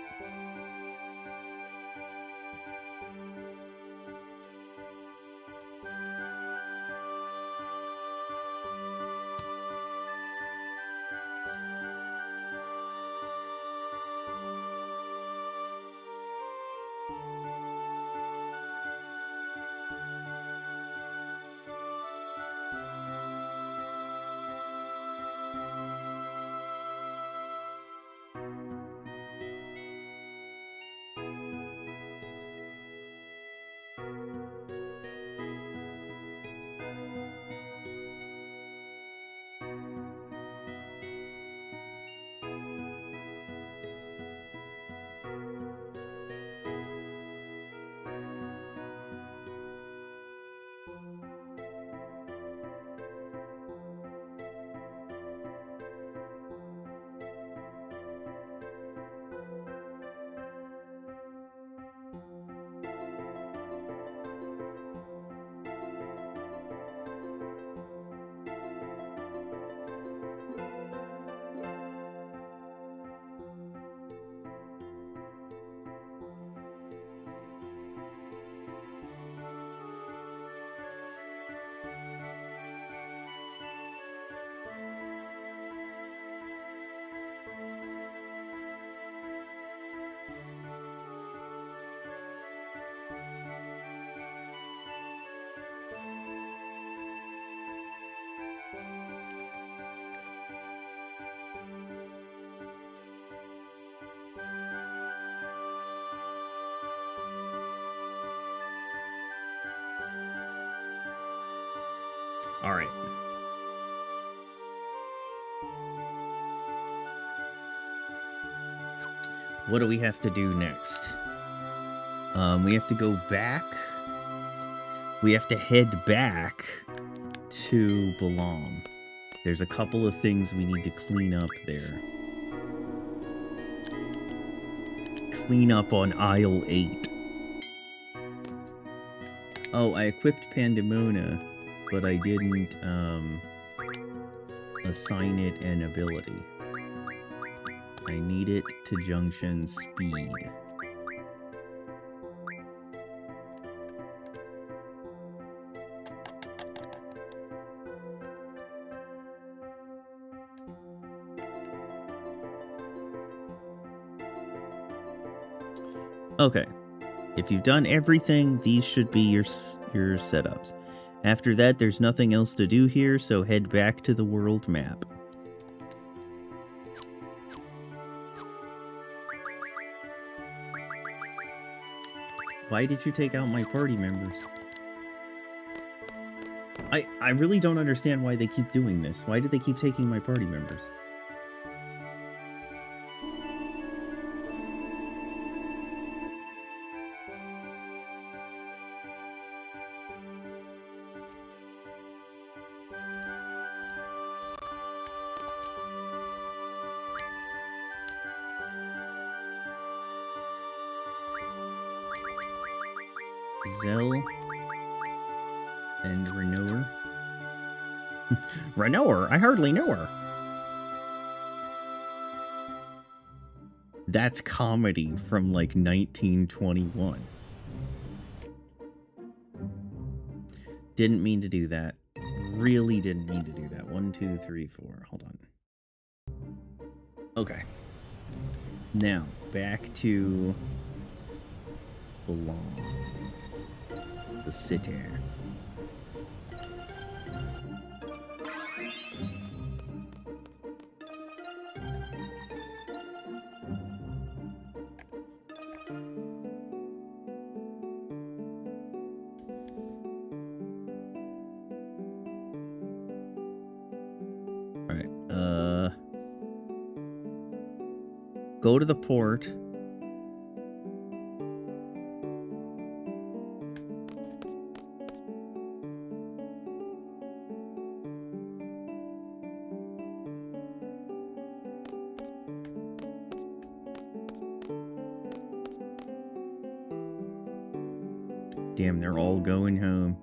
All right. What do we have to do next? We have to go back. We have to head back to Balam. There's a couple of things we need to clean up there. Clean up on aisle 8. Oh, I equipped Pandemona, but I didn't assign it an ability. I need it to junction speed. Okay. If you've done everything, these should be your setups. After that, there's nothing else to do here, so head back to the world map. Why did you take out my party members? I really don't understand why they keep doing this. Why do they keep taking my party members? Zell and Renower. Renower? I hardly know her. That's comedy from like 1921. Didn't mean to do that. Really didn't mean to do that. 1, 2, 3, 4. Hold on. Okay. Now, back to Belong. The city. Alright, go to the port. Damn, they're all going home.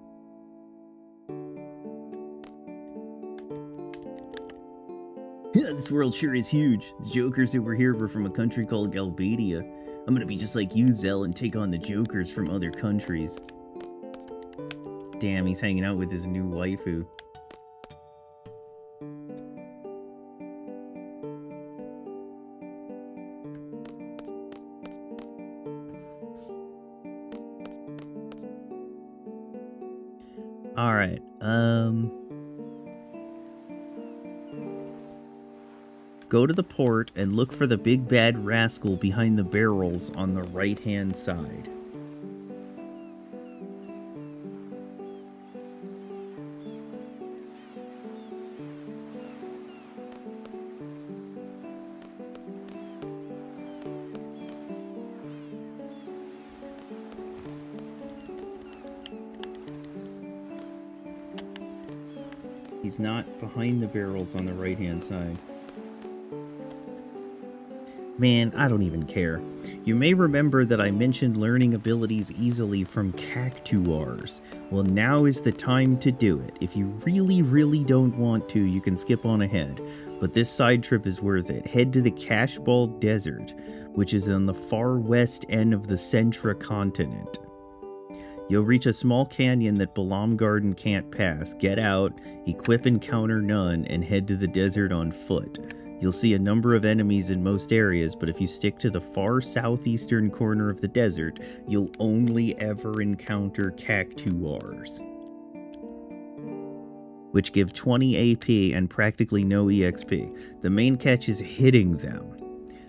This world sure is huge. The Jokers who were here were from a country called Galbadia. I'm gonna be just like you, Zell, and take on the Jokers from other countries. Damn, he's hanging out with his new waifu. Alright, go to the port and look for the big bad rascal behind the barrels on the right-hand side. He's not behind the barrels on the right-hand side. Man, I don't even care. You may remember that I mentioned learning abilities easily from cactuars. Well, now is the time to do it. If you really, really don't want to, you can skip on ahead. But this side trip is worth it. Head to the Cashball Desert, which is on the far west end of the Centra continent. You'll reach a small canyon that Balam Garden can't pass. Get out, equip Encounter None, and head to the desert on foot. You'll see a number of enemies in most areas, but if you stick to the far southeastern corner of the desert, you'll only ever encounter cactuars, which give 20 AP and practically no EXP. The main catch is hitting them.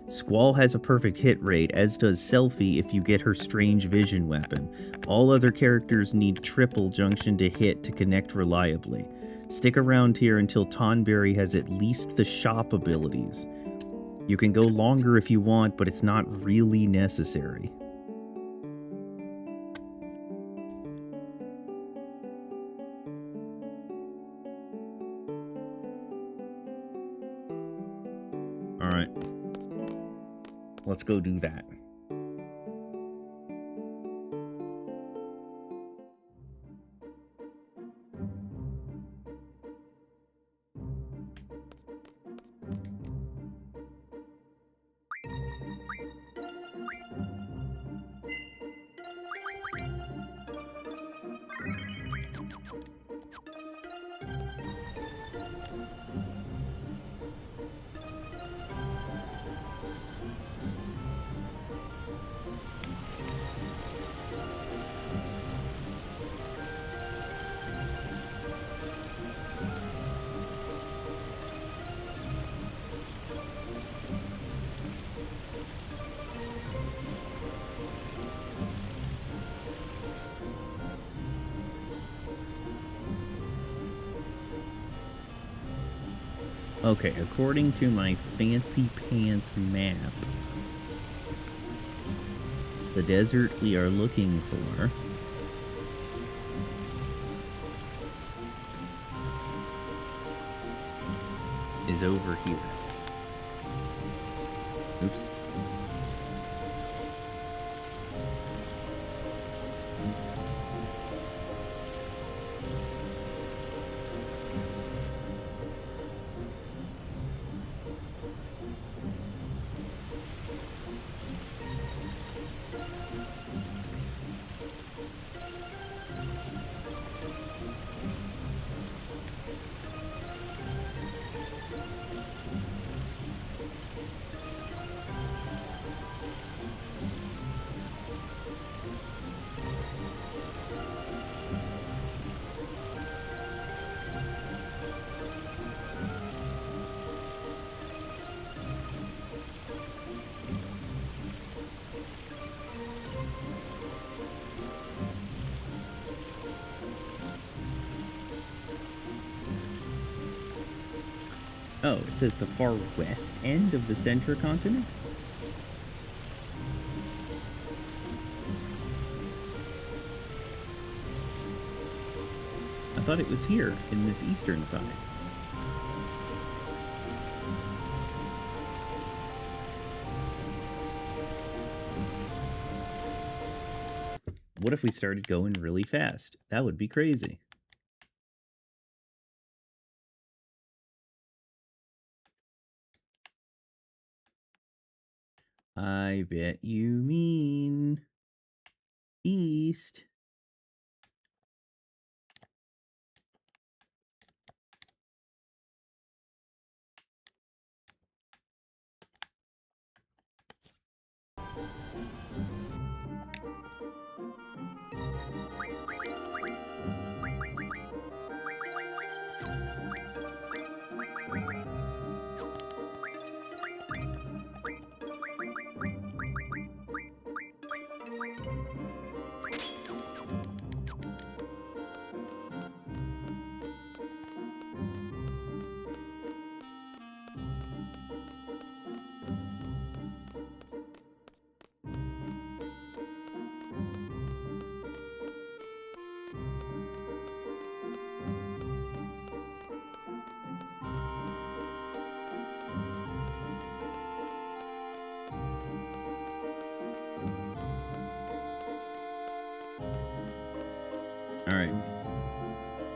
Squall has a perfect hit rate, as does Selfie if you get her strange vision weapon. All other characters need triple junction to hit to connect reliably. Stick around here until Tonberry has at least the shop abilities. You can go longer if you want, but it's not really necessary. Alright. Let's go do that. Okay, according to my fancy pants map, the desert we are looking for is over here. Oops. Oh, it says the far west end of the Centra continent? I thought it was here, in this eastern side. What if we started going really fast? That would be crazy. I bet you mean east. Alright.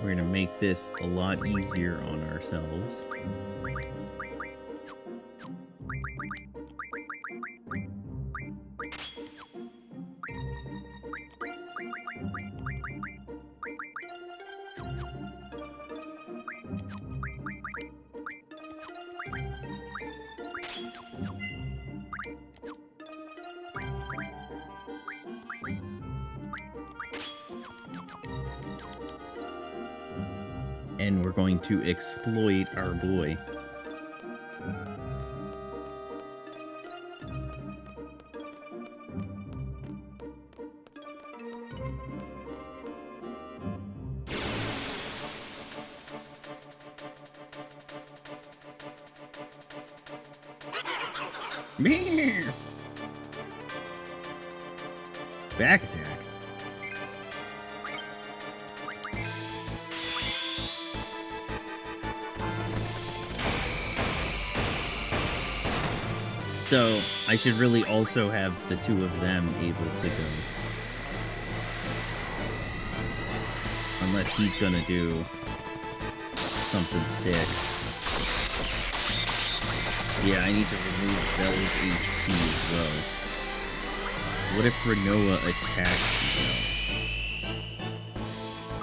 We're gonna make this a lot easier on ourselves. And we're going to exploit our boy. Meow. Back attack. So, I should really also have the two of them able to go. Unless he's gonna do something sick. Yeah, I need to remove Zell's HP as well. What if Renoa attacks Zell?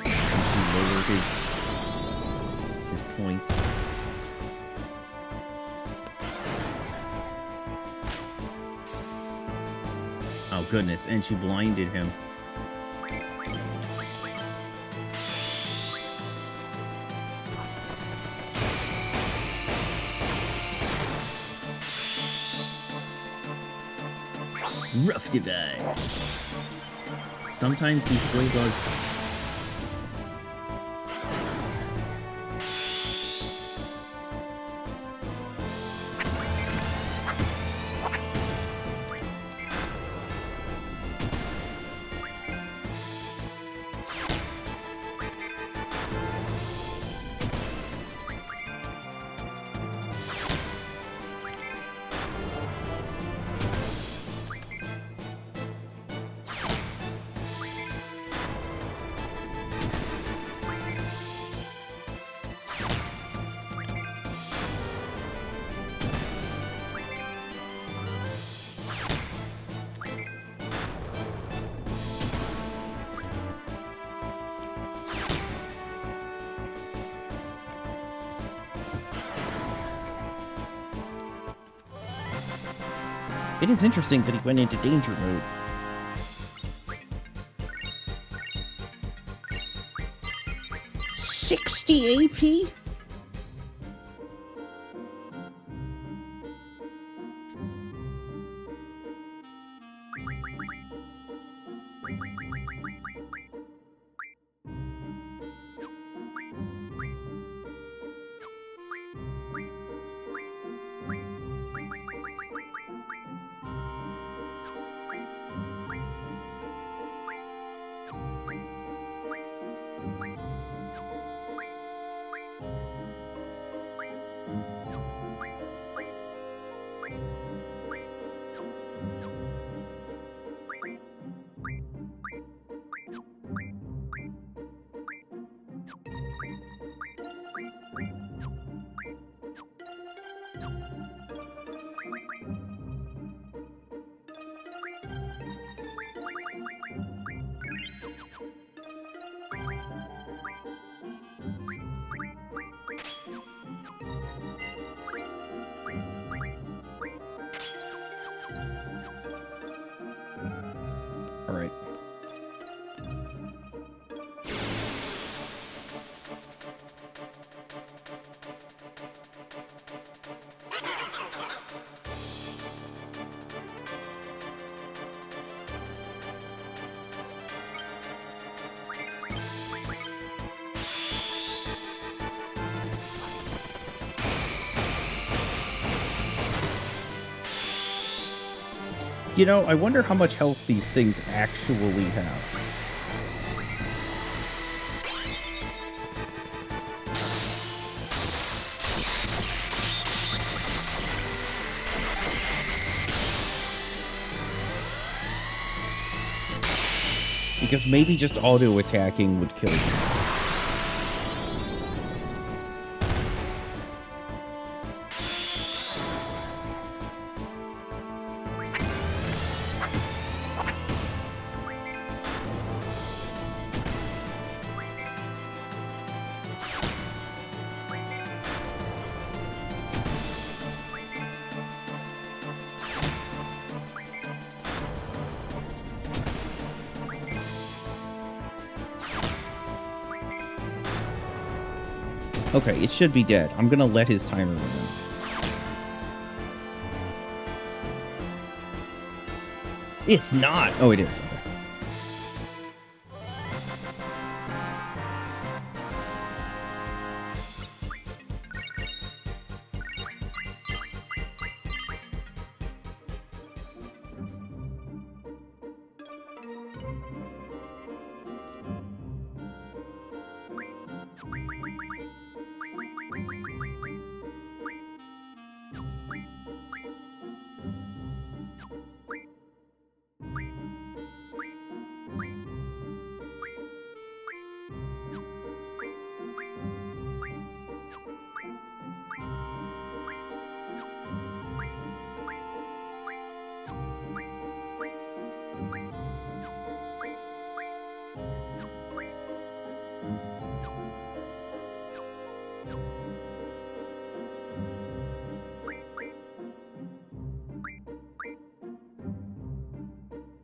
Can she lower his points? Oh goodness, and she blinded him. Rough divide. Sometimes he still does. It is interesting that he went into danger mode. $60 AP? All right. You know, I wonder how much health these things actually have. Because maybe just auto-attacking would kill you. Okay, it should be dead. I'm gonna let his timer run out. It's not! Oh, it is. Okay.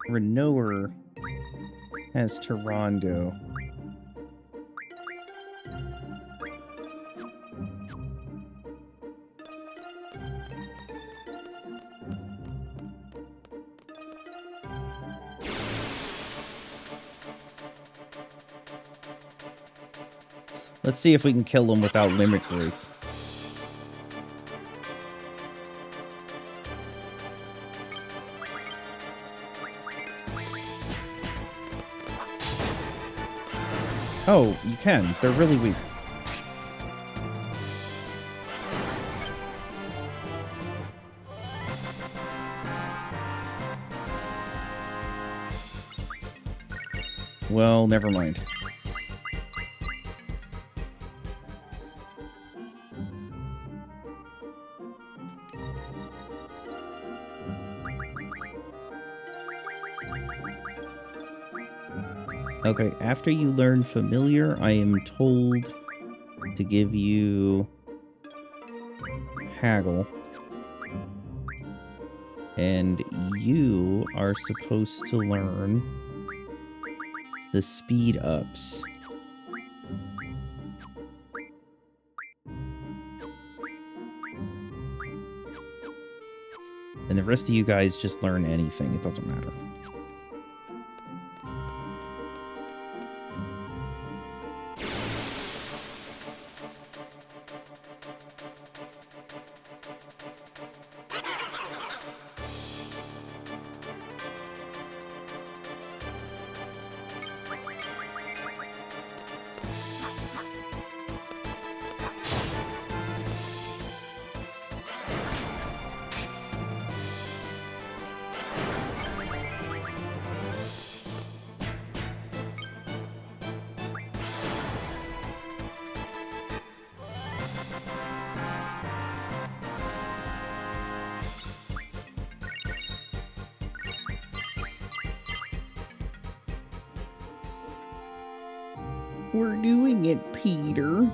Renower has Tyrande. Let's see if we can kill him without limit breaks. Oh, you can. They're really weak. Well, never mind. Okay, after you learn Familiar, I am told to give you Haggle. And you are supposed to learn the speed ups. And the rest of you guys just learn anything, it doesn't matter. We're doing it, Peter.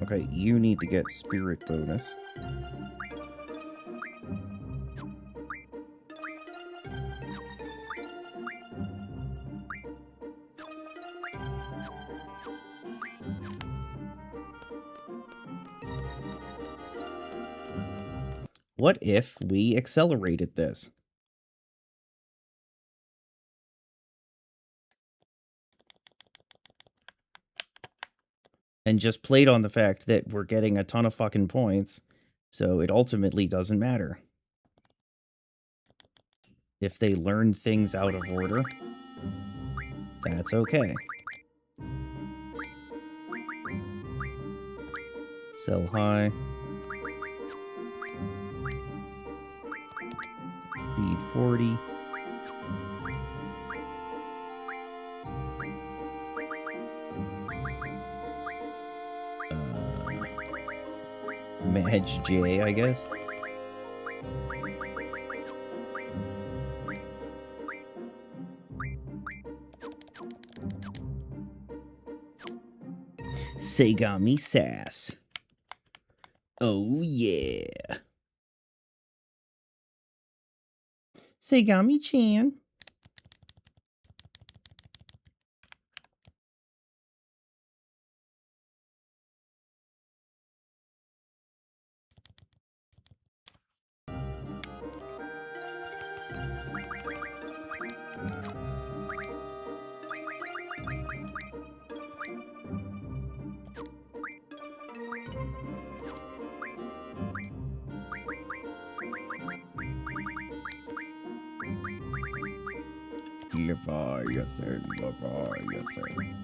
Okay, you need to get spirit bonus. What if we accelerated this? And just played on the fact that we're getting a ton of fucking points, so it ultimately doesn't matter. If they learn things out of order, that's okay. Sell high. Speed 40. Match J, I guess. Sagami Sass. Oh yeah. Sagami-chan. Leviathan, Leviathan.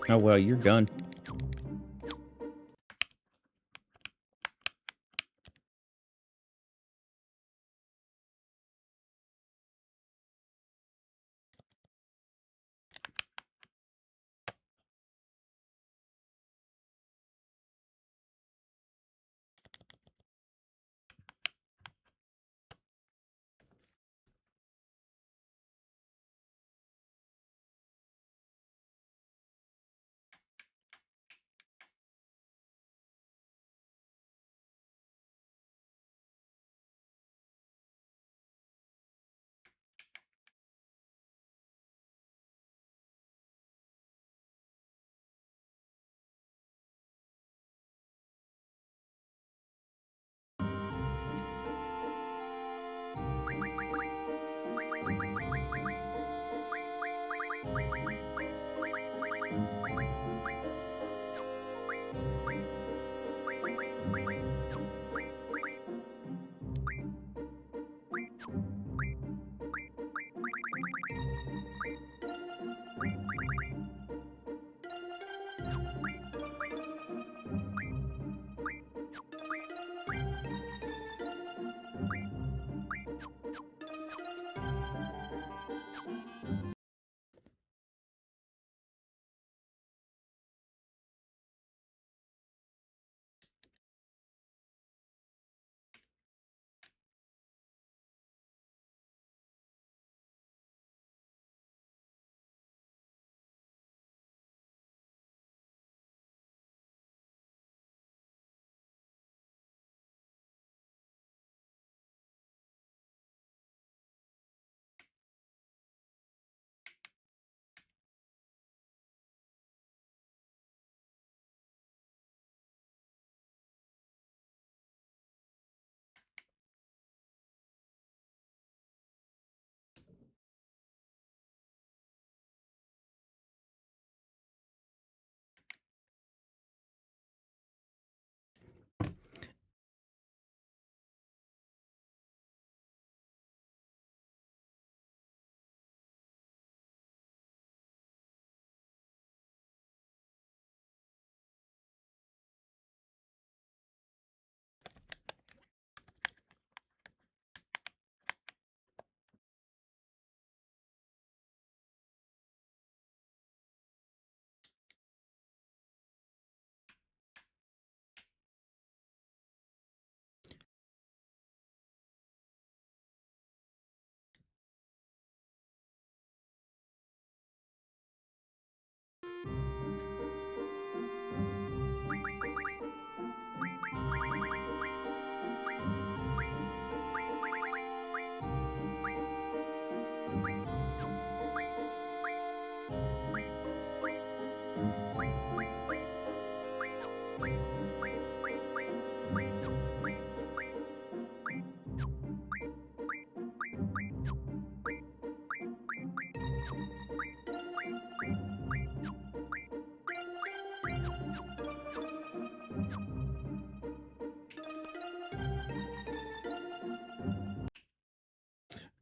Oh, well, you're done.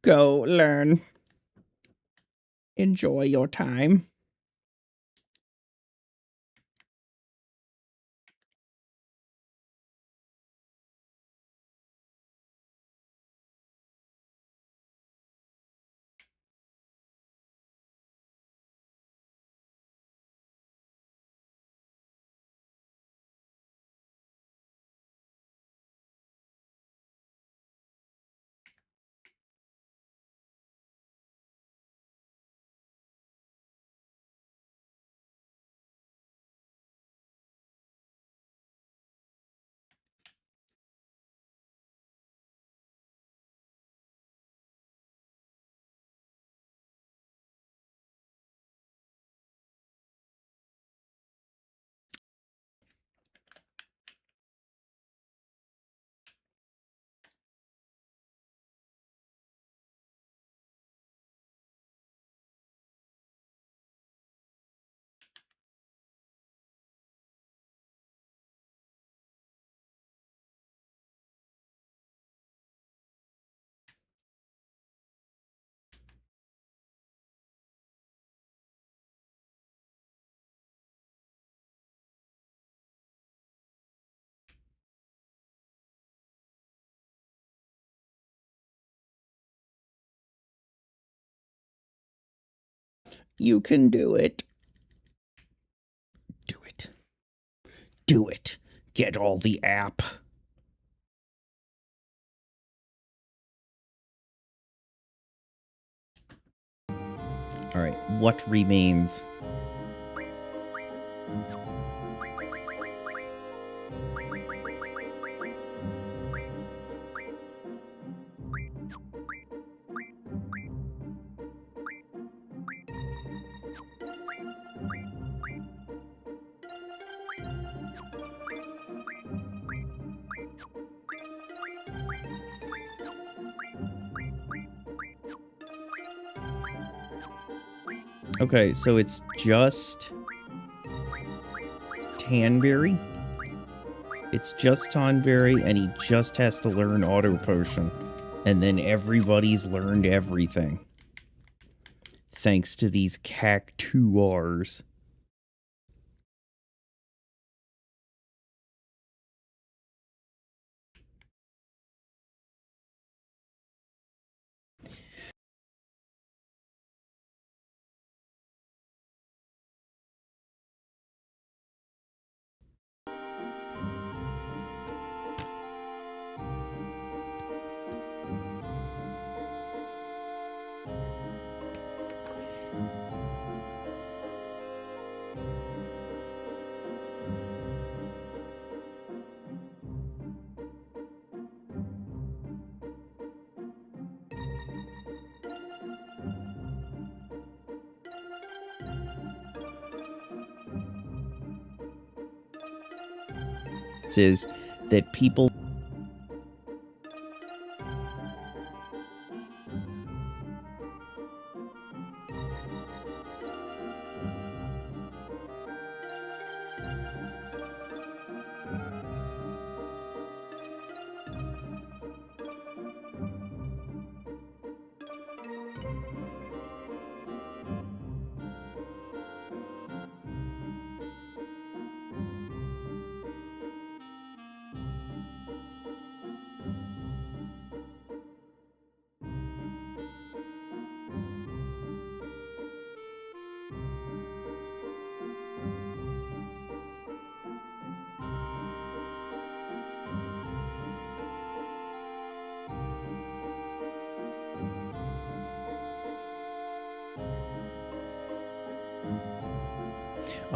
Go learn. Enjoy your time. You can do it. Do it. Do it. Get all the app. All right, what remains? Okay, so it's just Tanberry. It's just Tanberry, and he just has to learn Auto Potion. And then everybody's learned everything. Thanks to these cactuars. Is that people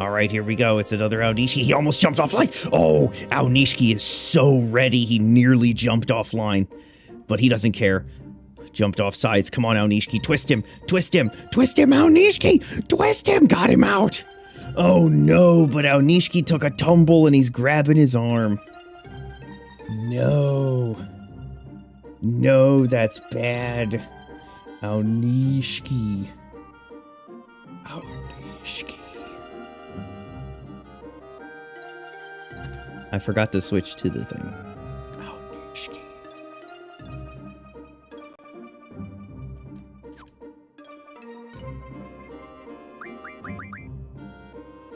All right, here we go. It's another Aonishki. He almost jumped offline. Oh, Aonishki is so ready. He nearly jumped offline, but he doesn't care. Jumped off sides. Come on, Aonishki. Twist him. Twist him. Twist him, Aonishki. Twist him. Got him out. Oh, no, but Aonishki took a tumble and he's grabbing his arm. No. No, that's bad. Aonishki. Aonishki. I forgot to switch to the thing. Aonishki.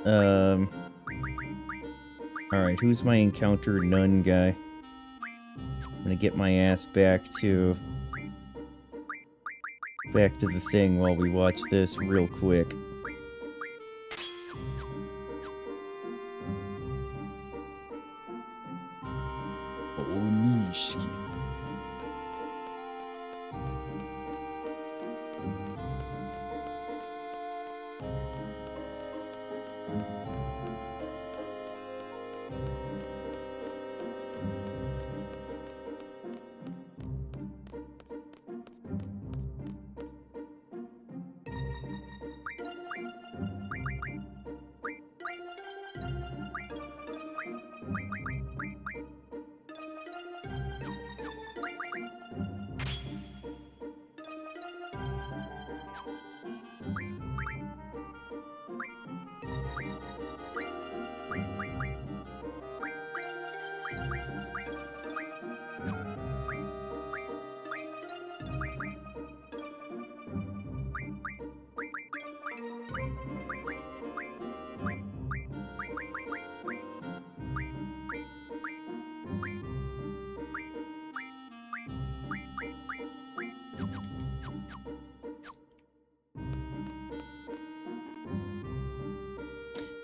Alright, who's my encounter none guy? I'm gonna get my ass back to the thing while we watch this real quick. Onishiki.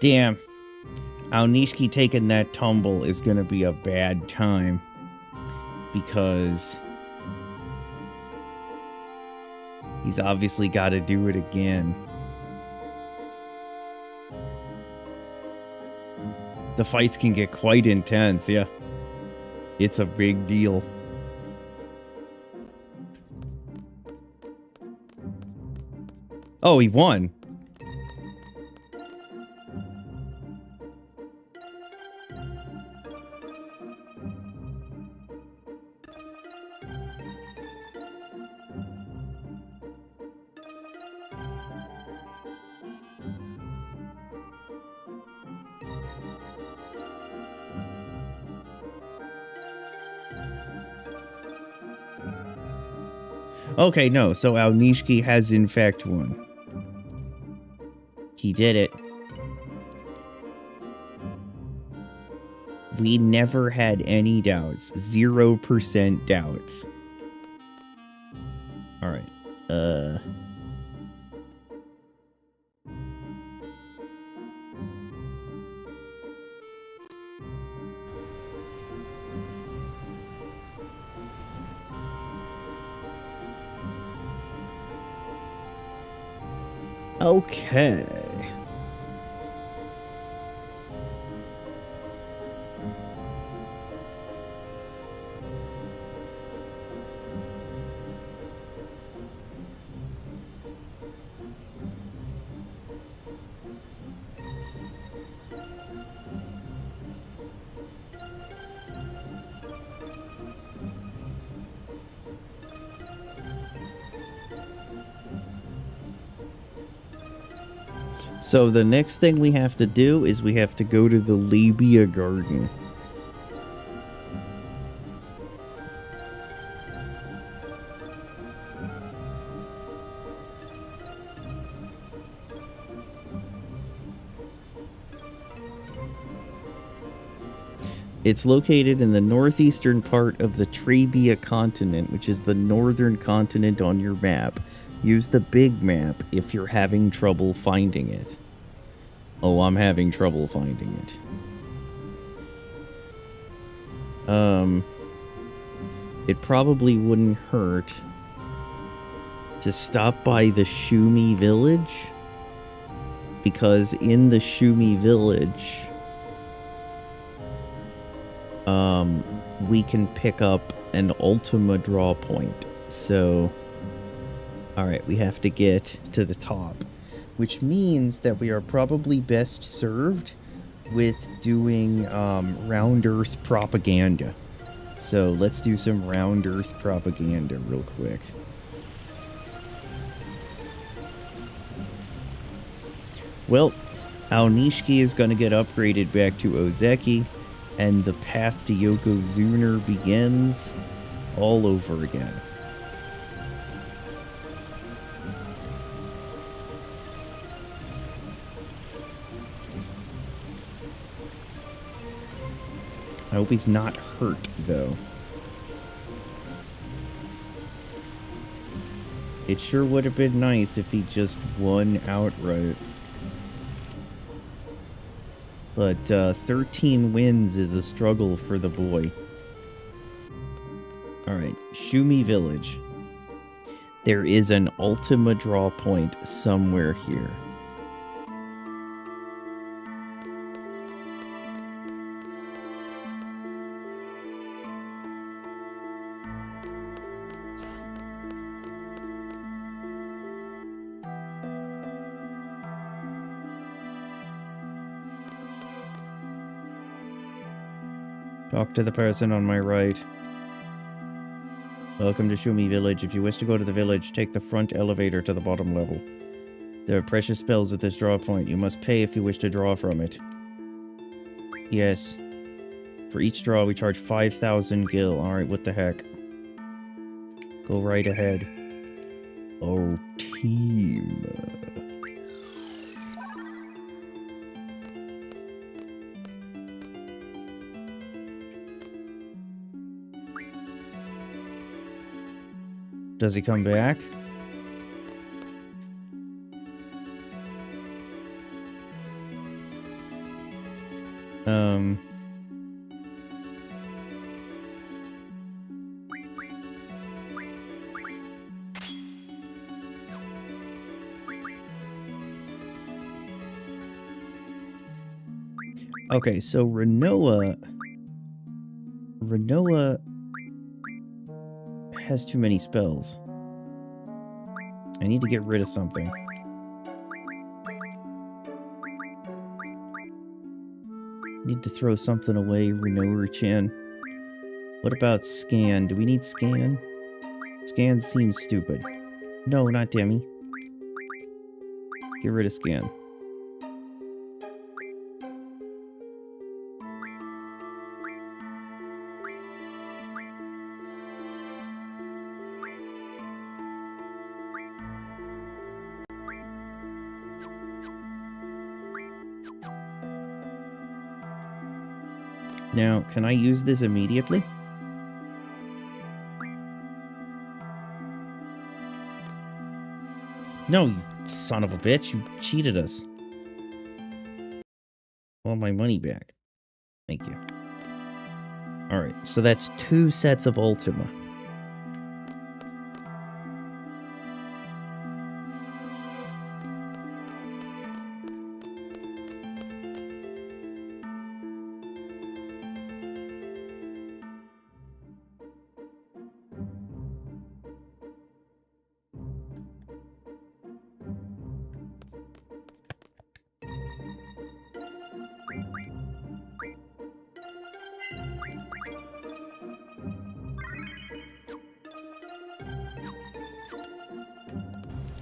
Damn. Aonishiki taking that tumble is gonna be a bad time. Because he's obviously gotta do it again. The fights can get quite intense, yeah. It's a big deal. Oh, he won. Okay, no, so Aonishiki has in fact won. He did it. We never had any doubts. 0% doubts. Alright. Okay. So the next thing we have to do is we have to go to the Labia Garden. It's located in the northeastern part of the Trabia continent, which is the northern continent on your map. Use the big map if you're having trouble finding it. Oh, I'm having trouble finding it. It probably wouldn't hurt to stop by the Shumi village, because in the Shumi village, we can pick up an Ultima draw point. So, alright, we have to get to the top, which means that we are probably best served with doing round earth propaganda. So let's do some round earth propaganda real quick. Well, Aonishiki is going to get upgraded back to Ozeki, and the path to Yokozuna begins all over again. I hope he's not hurt, though. It sure would have been nice if he just won outright. But 13 wins is a struggle for the boy. Alright, Shumi Village. There is an Ultima draw point somewhere here. Talk to the person on my right. Welcome to Shumi Village. If you wish to go to the village, take the front elevator to the bottom level. There are precious spells at this draw point. You must pay if you wish to draw from it. Yes. For each draw, we charge 5,000 gil. Alright, what the heck. Go right ahead. Oh, team. Does he come back? Okay, so Renoa has too many spells. I need to get rid of something. Need to throw something away, Renoa-chan. What about Scan? Do we need Scan? Scan seems stupid. No, not Demi. Get rid of Scan. Now, can I use this immediately? No, you son of a bitch. You cheated us. I want my money back. Thank you. Alright, so that's 2 sets of Ultima.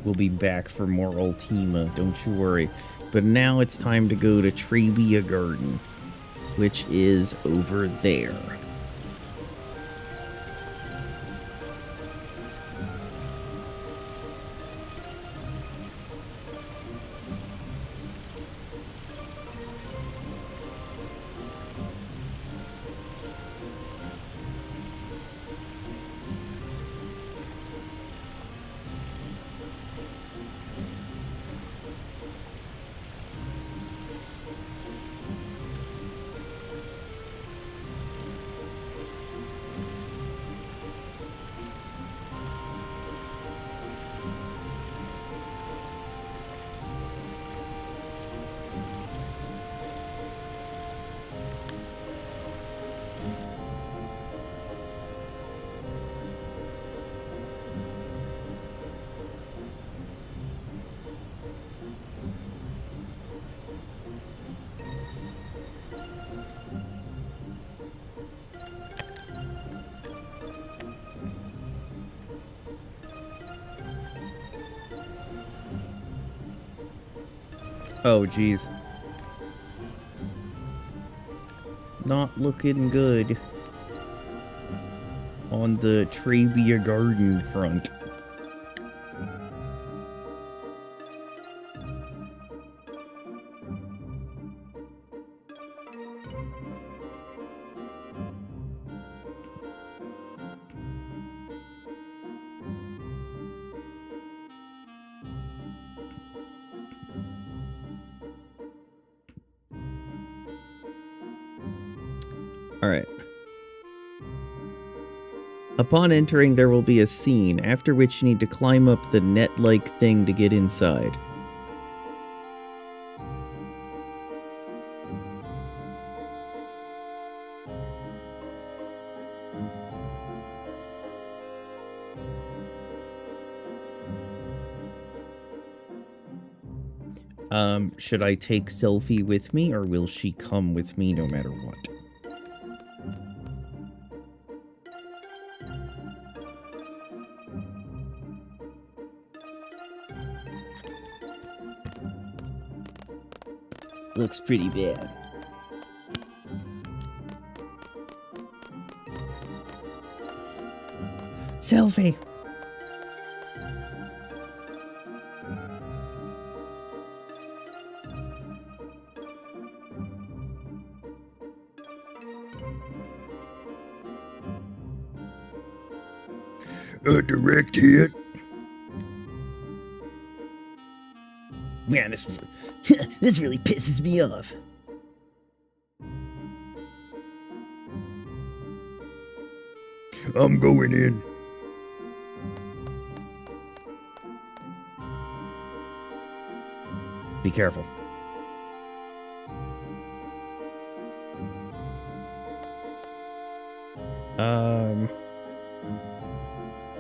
We'll be back for more Ultima, don't you worry. But now it's time to go to Trebia Garden, which is over there. Oh, geez. Not looking good on the Trebia Garden front. Alright. Upon entering, there will be a scene, after which you need to climb up the net-like thing to get inside. Should I take Selfie with me, or will she come with me no matter what? Looks pretty bad. Selfie! A direct hit? Man, this this really pisses me off. I'm going in. Be careful.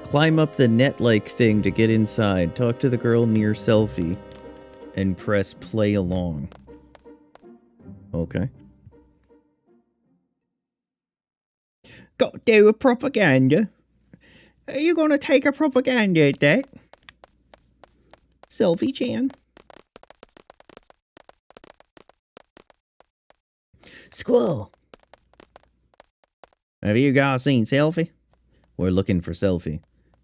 Climb up the net-like thing to get inside. Talk to the girl near Selfie. And press play along. Okay. Got to do a propaganda. Are you gonna take a propaganda at that? Selfie Chan. Squall. Have you guys seen Selfie? We're looking for Selfie.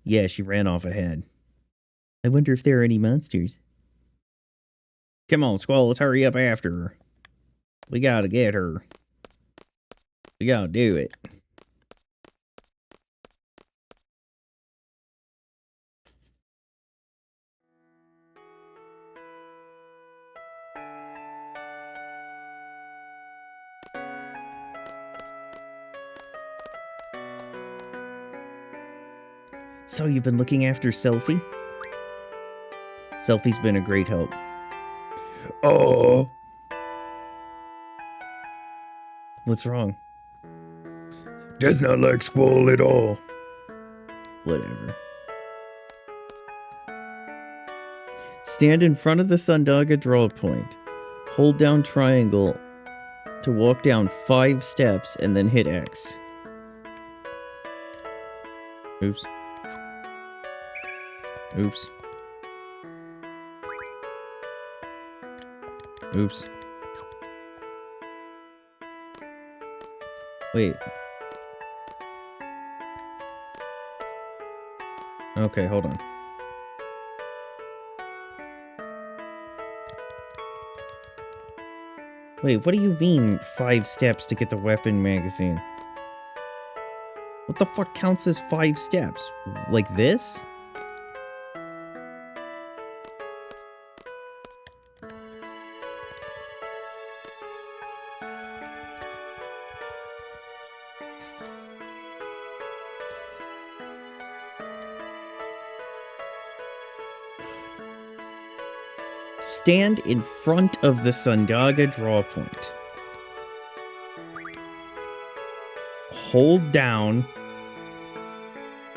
Yeah, she ran off ahead. I wonder if there are any monsters. Come on, Squall, let's hurry up after her. We gotta get her. We gotta do it. So you've been looking after Selfie? Selfie's been a great help. Oh, What's wrong? that's not like Squall at all. Whatever. Stand in front of the Thundaga draw point. Hold down triangle to walk down 5 steps and then hit X. Oops. Oops. Oops. Wait. Okay, hold on. Wait, what do you mean 5 steps to get the weapon magazine? What the fuck counts as 5 steps? Like this? Stand in front of the Thundaga draw point. Hold down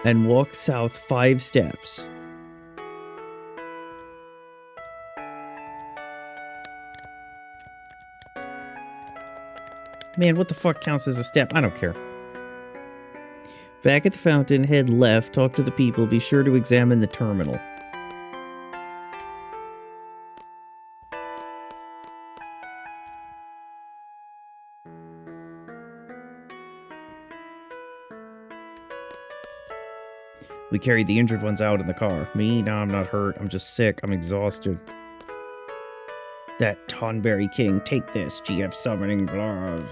and walk south 5 steps. Man, what the fuck counts as a step? I don't care. Back at the fountain, head left, talk to the people, be sure to examine the terminal. We carried the injured ones out in the car. Me? No, I'm not hurt. I'm just sick. I'm exhausted. That Tonberry King, take this. GF summoning blood.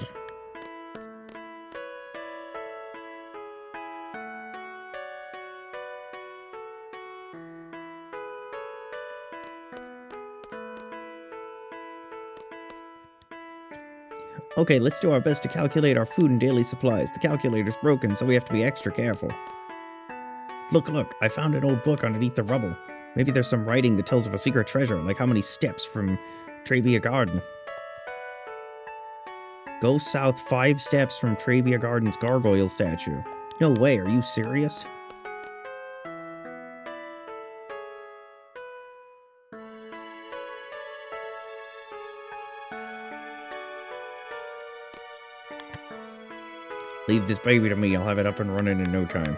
Okay, let's do our best to calculate our food and daily supplies. The calculator's broken, so we have to be extra careful. Look, I found an old book underneath the rubble. Maybe there's some writing that tells of a secret treasure, like how many steps from Trebia Garden. Go south 5 steps from Trebia Garden's gargoyle statue. No way, are you serious? Leave this baby to me, I'll have it up and running in no time.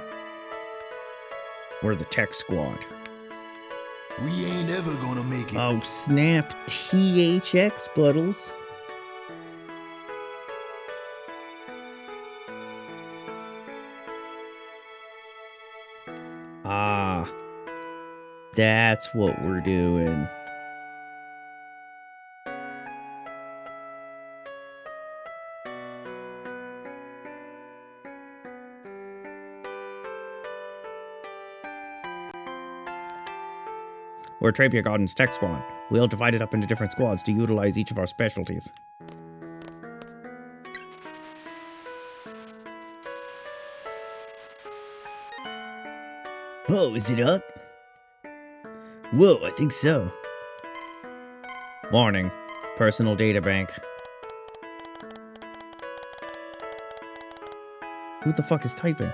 We're the tech squad. We ain't ever gonna make it. Oh, snap. THX, Buddles. Ah. That's what we're doing. We're Trebia Garden's tech squad. We all divided up into different squads to utilize each of our specialties. Oh, is it up? Whoa, I think so. Warning. Personal data bank. Who the fuck is typing?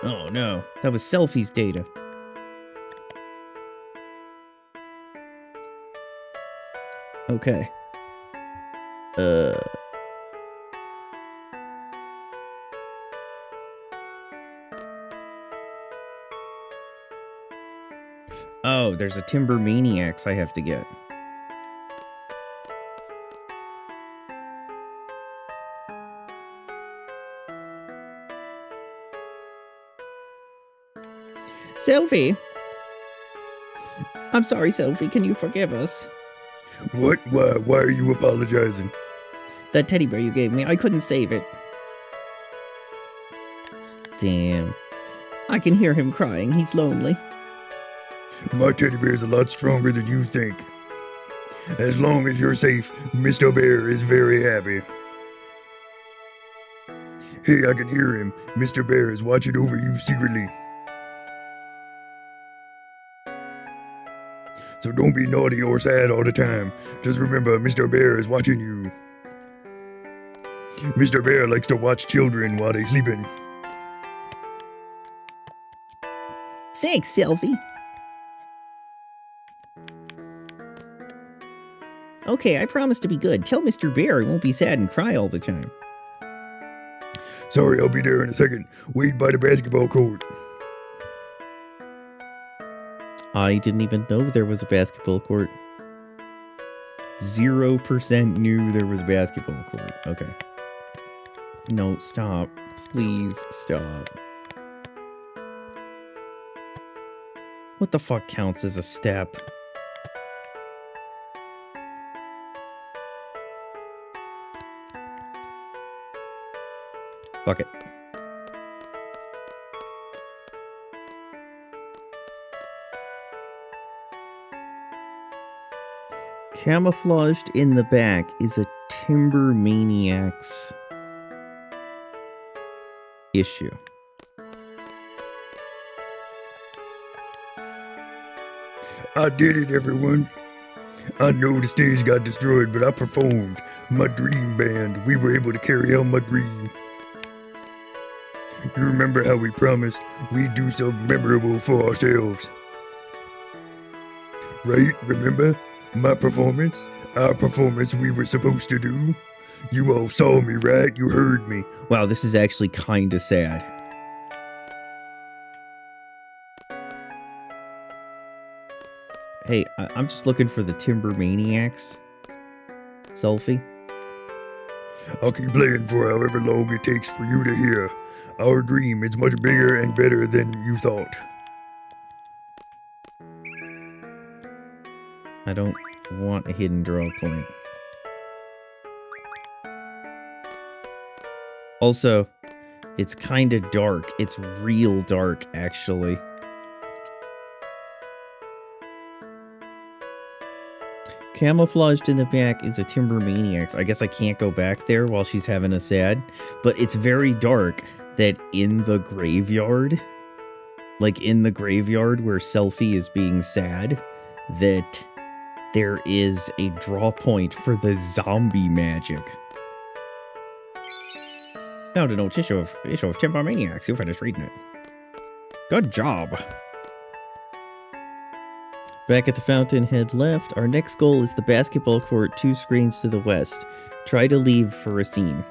Oh no, that was Selfie's data. Okay. Oh, there's a Timber Maniacs I have to get. Selfie! I'm sorry, Selfie, can you forgive us? What? Why are you apologizing? That teddy bear you gave me, I couldn't save it. Damn. I can hear him crying, he's lonely. My teddy bear is a lot stronger than you think. As long as you're safe, Mr. Bear is very happy. Hey, I can hear him. Mr. Bear is watching over you secretly. So don't be naughty or sad all the time. Just remember, Mr. Bear is watching you. Mr. Bear likes to watch children while they're sleeping. Thanks, Selfie. Okay, I promise to be good. Tell Mr. Bear he won't be sad and cry all the time. Sorry, I'll be there in a second. Wait by the basketball court. I didn't even know there was a basketball court. 0% knew there was a basketball court. Okay. No, stop. Please stop. What the fuck counts as a step? Fuck it. Camouflaged in the back is a Timber Maniacs issue. I did it, everyone. I know the stage got destroyed, but I performed my dream band. We were able to carry out my dream. You remember how we promised we'd do something memorable for ourselves? Right? Remember? My performance? Our performance we were supposed to do? You all saw me, right? You heard me. Wow, this is actually kinda sad. Hey, I'm just looking for the Timber Maniacs selfie. I'll keep playing for however long it takes for you to hear. Our dream is much bigger and better than you thought. I don't want a hidden draw point. Also, it's kinda dark. It's real dark, actually. camouflaged in the back is a Timber Maniacs. I guess I can't go back there while she's having a sad, but it's very dark that in the graveyard, like in the graveyard where Selfie is being sad, that there is a draw point for the zombie magic. Found an old issue of Timber Maniacs. You finished reading it. Good job. Back at the fountain, head left. Our next goal is the basketball court 2 screens to the west. Try to leave for a scene.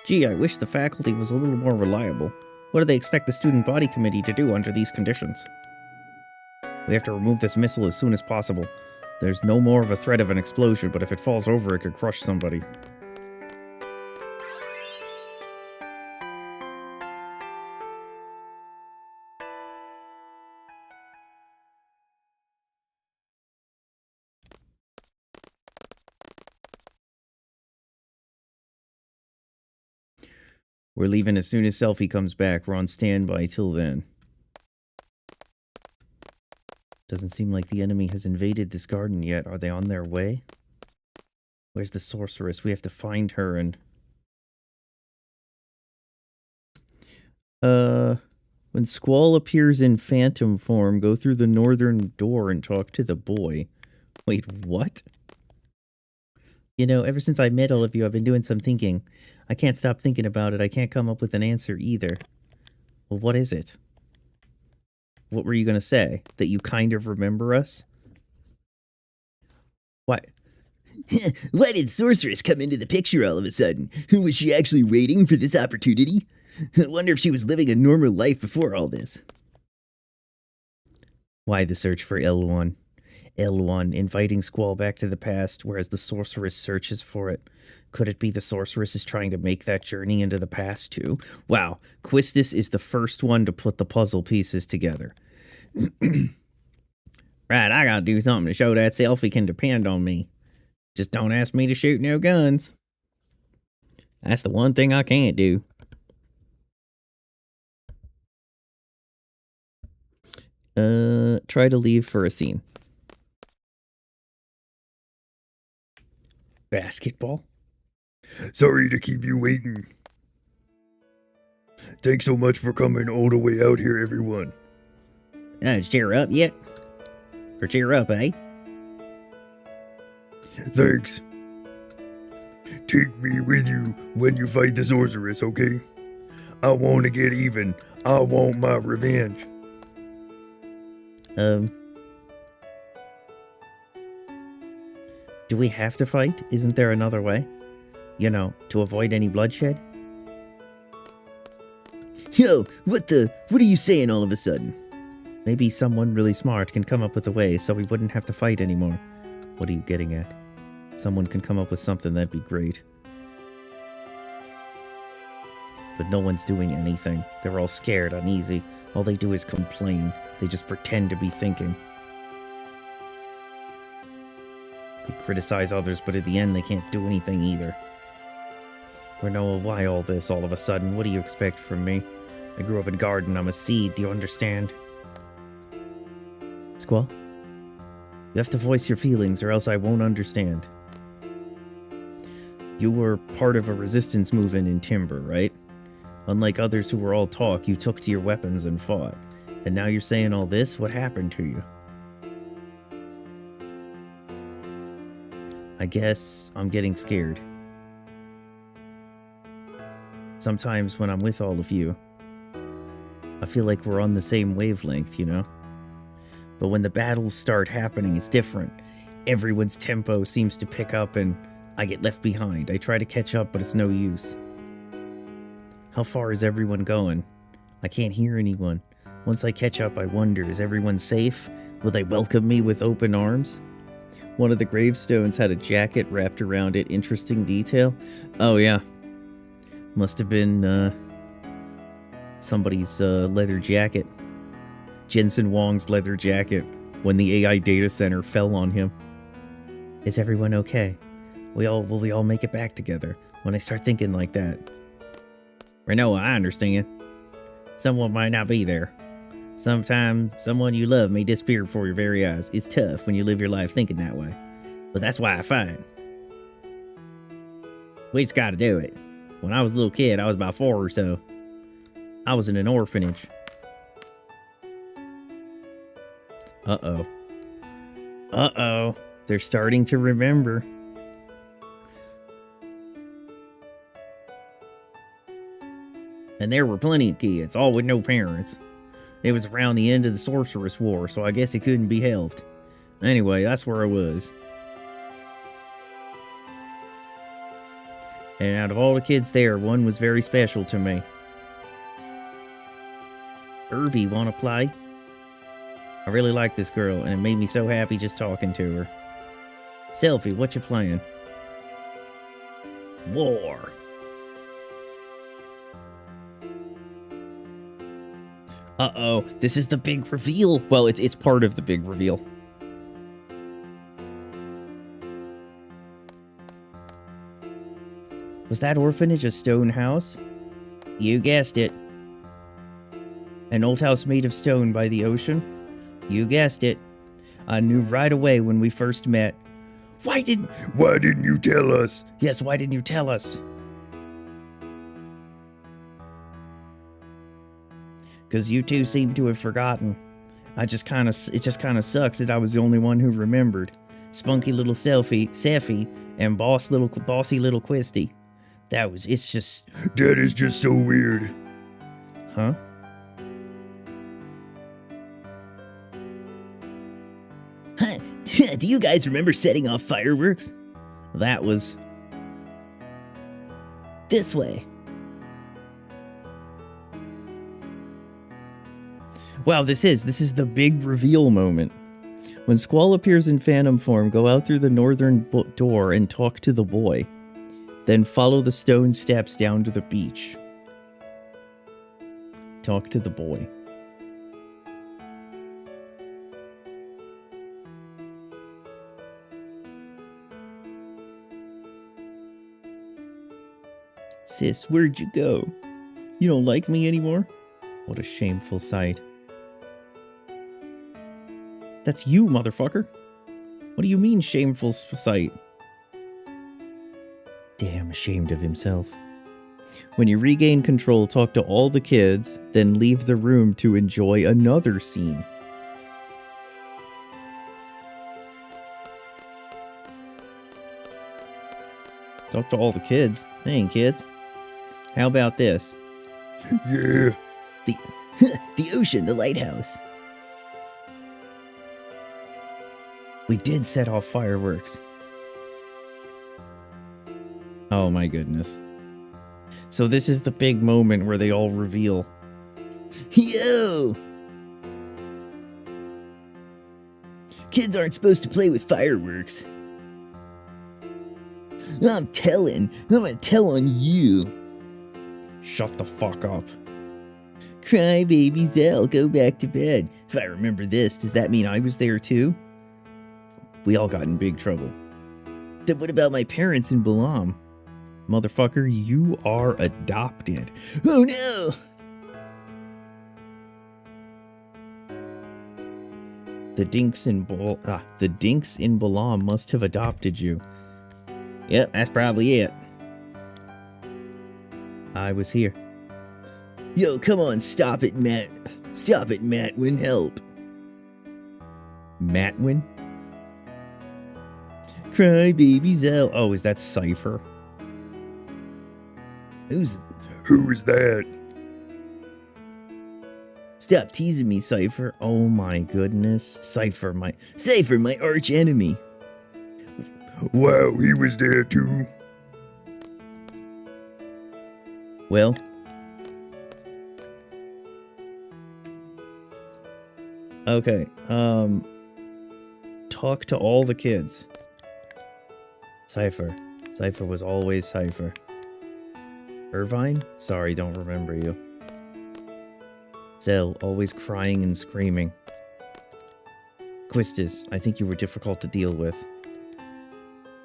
Gee, I wish the faculty was a little more reliable. What do they expect the student body committee to do under these conditions? We have to remove this missile as soon as possible. There's no more of a threat of an explosion, but if it falls over, it could crush somebody. We're leaving as soon as Selfie comes back. We're on standby till then. Doesn't seem like the enemy has invaded this garden yet. Are they on their way? Where's the sorceress? We have to find her and... When Squall appears in phantom form, go through the northern door and talk to the boy. Wait, what? You know, ever since I met all of you, I've been doing some thinking. I can't stop thinking about it. I can't come up with an answer either. Well, what is it? What were you going to say? That you kind of remember us? What? Why did Sorceress come into the picture all of a sudden? Was she actually waiting for this opportunity? I wonder if she was living a normal life before all this. Why the search for L1? L1, inviting Squall back to the past, whereas the Sorceress searches for it. Could it be the Sorceress is trying to make that journey into the past too? Wow, Quistis is the first one to put the puzzle pieces together. Right, I gotta do something to show that Selfie can depend on me. Just don't ask me to shoot no guns. That's the one thing I can't do. Try to leave for a scene. Basketball? Sorry to keep you waiting. Thanks so much for coming all the way out here, everyone. Cheer up yet? Or cheer up, eh? Thanks. Take me with you when you fight the sorceress, okay? I want to get even. I want my revenge. Do we have to fight? Isn't there another way? You know, to avoid any bloodshed? Yo, what are you saying all of a sudden? Maybe someone really smart can come up with a way so we wouldn't have to fight anymore. What are you getting at? Someone can come up with something, that'd be great. But no one's doing anything. They're all scared, uneasy. All they do is complain. They just pretend to be thinking. They criticize others, but at the end they can't do anything either. Noah, why all this all of a sudden? What do you expect from me? I grew up in Garden. I'm a seed. Do you understand? Squall? You have to voice your feelings or else I won't understand. You were part of a resistance movement in Timber, right? Unlike others who were all talk, you took to your weapons and fought. And now you're saying all this? What happened to you? I guess I'm getting scared. Sometimes when I'm with all of you, I feel like we're on the same wavelength, you know? But when the battles start happening, it's different. Everyone's tempo seems to pick up and I get left behind. I try to catch up, but it's no use. How far is everyone going? I can't hear anyone. Once I catch up, I wonder, is everyone safe? Will they welcome me with open arms? One of the gravestones had a jacket wrapped around it. Interesting detail. Oh, yeah. Must have been somebody's leather jacket. Jensen Wong's leather jacket when the AI data center fell on him. Is everyone okay? Will we all make it back together? When I start thinking like that. Renoa, I understand. Someone might not be there. Sometimes someone you love may disappear before your very eyes. It's tough when you live your life thinking that way. But that's why I fight. We just gotta do it. When I was a little kid, I was about 4 or so. I was in an orphanage. Uh-oh. Uh-oh. They're starting to remember. And there were plenty of kids, all with no parents. It was around the end of the Sorceress War, so I guess it couldn't be helped. Anyway, that's where I was. And out of all the kids there, one was very special to me. Irvy, wanna play? I really like this girl, and it made me so happy just talking to her. Selfie, what you playing? War. Uh-oh, this is the big reveal. Well, it's part of the big reveal. Was that orphanage a stone house? You guessed it. An old house made of stone by the ocean? You guessed it. I knew right away when we first met. Why didn't you tell us? Yes, why didn't you tell us? Because you two seem to have forgotten. It just kind of sucked that I was the only one who remembered. Spunky little Seffy, and bossy little Quisty. That is just so weird. Huh? Do you guys remember setting off fireworks? That was this way. Wow, this is the big reveal moment. When Squall appears in phantom form, go out through the northern door and talk to the boy. Then follow the stone steps down to the beach. Talk to the boy. Sis, where'd you go? You don't like me anymore? What a shameful sight. That's you, motherfucker. What do you mean, shameful sight? Damn ashamed of himself. When you regain control, talk to all the kids, then leave the room to enjoy another scene. Talk to all the kids. Dang, kids. How about this? Yeah. The ocean, the lighthouse. We did set off fireworks. Oh my goodness. So this is the big moment where they all reveal. Yo! Kids aren't supposed to play with fireworks. I'm gonna tell on you. Shut the fuck up. Cry baby Zell, go back to bed. If I remember this, does that mean I was there too? We all got in big trouble. Then what about my parents in Balam? Motherfucker, you are adopted. Oh no! The dinks in Balam must have adopted you. Yep, that's probably it. I was here. Yo, come on, stop it, Matt. Stop it, Matwin, help. Matwin? Cry baby Zell. Oh, is that Cypher? Who is that? Stop teasing me, Cypher. Oh my goodness. Cypher, my arch enemy. Wow, he was there too. Well. Okay, talk to all the kids. Cypher. Cypher was always Cypher. Irvine? Sorry, don't remember you. Zell, always crying and screaming. Quistis, I think you were difficult to deal with.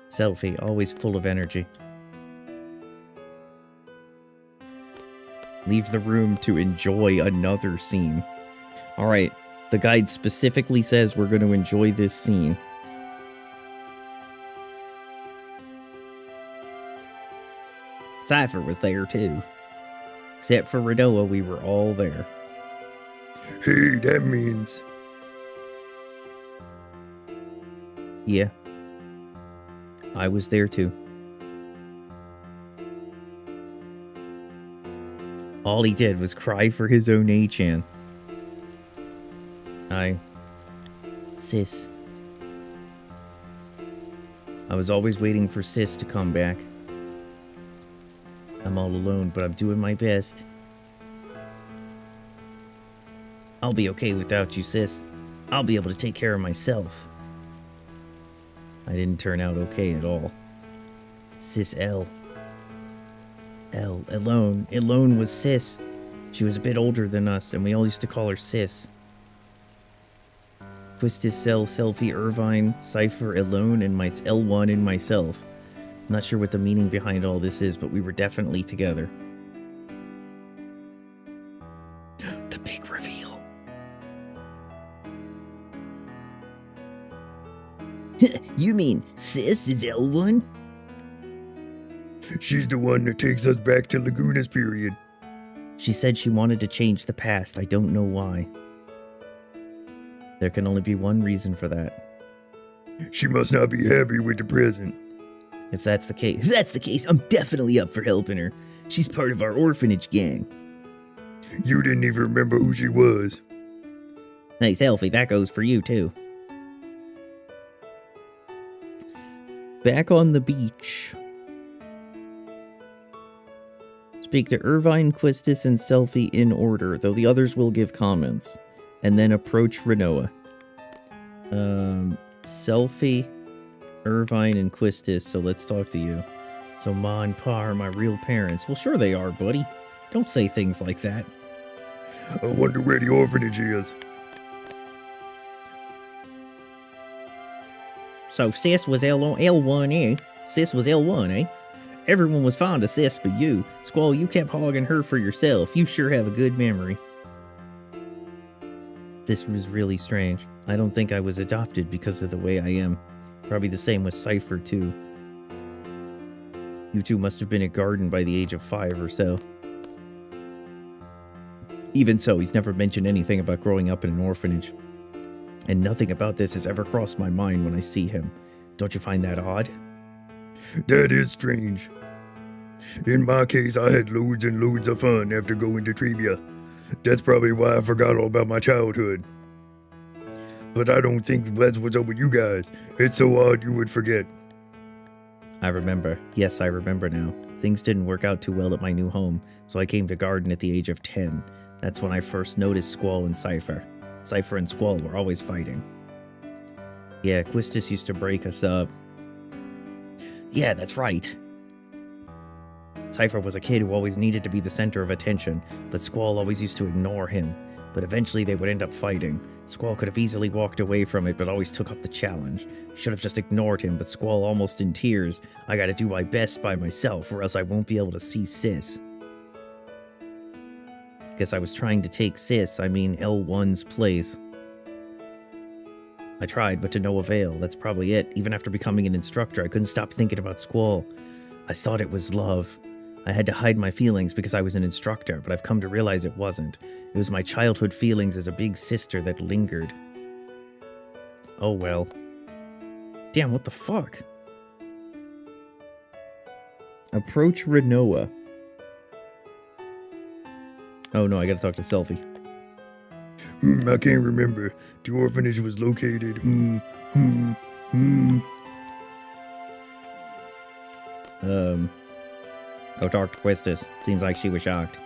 Selfie, always full of energy. Leave the room to enjoy another scene. Alright, the guide specifically says we're going to enjoy this scene. Cypher was there too. Except for Renoa, we were all there. Hey, that means... Yeah. I was there too. All he did was cry for his own A-chan. Sis. I was always waiting for Sis to come back. I'm all alone, but I'm doing my best. I'll be okay without you, Sis. I'll be able to take care of myself. I didn't turn out okay at all. Sis L. Elone was Sis. She was a bit older than us, and we all used to call her Sis. Quistis, Cell, Selfie, Irvine, Cypher, Elone, and L1 and myself. I'm not sure what the meaning behind all this is, but we were definitely together. The big reveal. You mean Sis is L1? She's the one that takes us back to Laguna's period. She said she wanted to change the past. I don't know why. There can only be one reason for that. She must not be happy with the present. If that's the case... If that's the case, I'm definitely up for helping her. She's part of our orphanage gang. You didn't even remember who she was. Hey, Selfie, that goes for you, too. Back on the beach. Speak to Irvine, Quistis, and Selfie in order, though the others will give comments. And then approach Renoa. Selfie, Irvine, and Quistis, so let's talk to you. So Ma and Pa are my real parents. Well, sure they are, buddy. Don't say things like that. I wonder where the orphanage is. So Sis was L1, eh? Sis was L1, eh? Everyone was fond of Sis but you. Squall, you kept hogging her for yourself. You sure have a good memory. This was really strange. I don't think I was adopted because of the way I am. Probably the same with Cypher, too. You two must have been at Garden by the age of 5 or so. Even so, he's never mentioned anything about growing up in an orphanage. And nothing about this has ever crossed my mind when I see him. Don't you find that odd? That is strange. In my case, I had loads and loads of fun after going to Trebia. That's probably why I forgot all about my childhood. But I don't think that's what's up with you guys. It's so odd you would forget. I remember. Yes, I remember now. Things didn't work out too well at my new home, so I came to Garden at the age of 10. That's when I first noticed Squall and Cypher. Cypher and Squall were always fighting. Yeah, Quistis used to break us up. Yeah, that's right. Cypher was a kid who always needed to be the center of attention, but Squall always used to ignore him. But eventually they would end up fighting. Squall could have easily walked away from it, but always took up the challenge. Should have just ignored him, but Squall almost in tears. I gotta do my best by myself, or else I won't be able to see Sis. Guess I was trying to take Sis, I mean L1's place. I tried, but to no avail. That's probably it. Even after becoming an instructor, I couldn't stop thinking about Squall. I thought it was love. I had to hide my feelings because I was an instructor, but I've come to realize it wasn't. It was my childhood feelings as a big sister that lingered. Oh well. Damn, what the fuck? Approach Renoa. Oh no, I gotta talk to Selfie. I can't remember. The orphanage was located. Go talk to Quistis. Seems like she was shocked.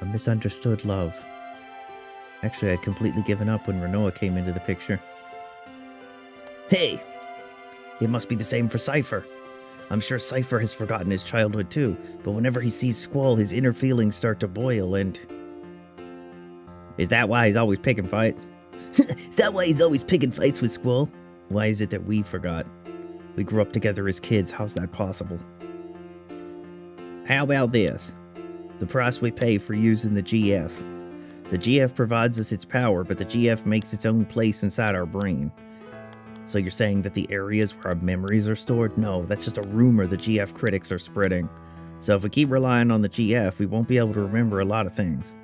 A misunderstood love. Actually, I'd completely given up when Renoa came into the picture. Hey, It must be the same for Cypher. I'm sure Cypher has forgotten his childhood too, but whenever he sees Squall, his inner feelings start to boil and... Is that why he's always picking fights? is that why he's always picking fights with Squall? Why is it that we forgot? We grew up together as kids, how's that possible? How about this? The price we pay for using the GF. The GF provides us its power, but the GF makes its own place inside our brain. So you're saying that the areas where our memories are stored? No, that's just a rumor the GF critics are spreading. So if we keep relying on the GF, we won't be able to remember a lot of things.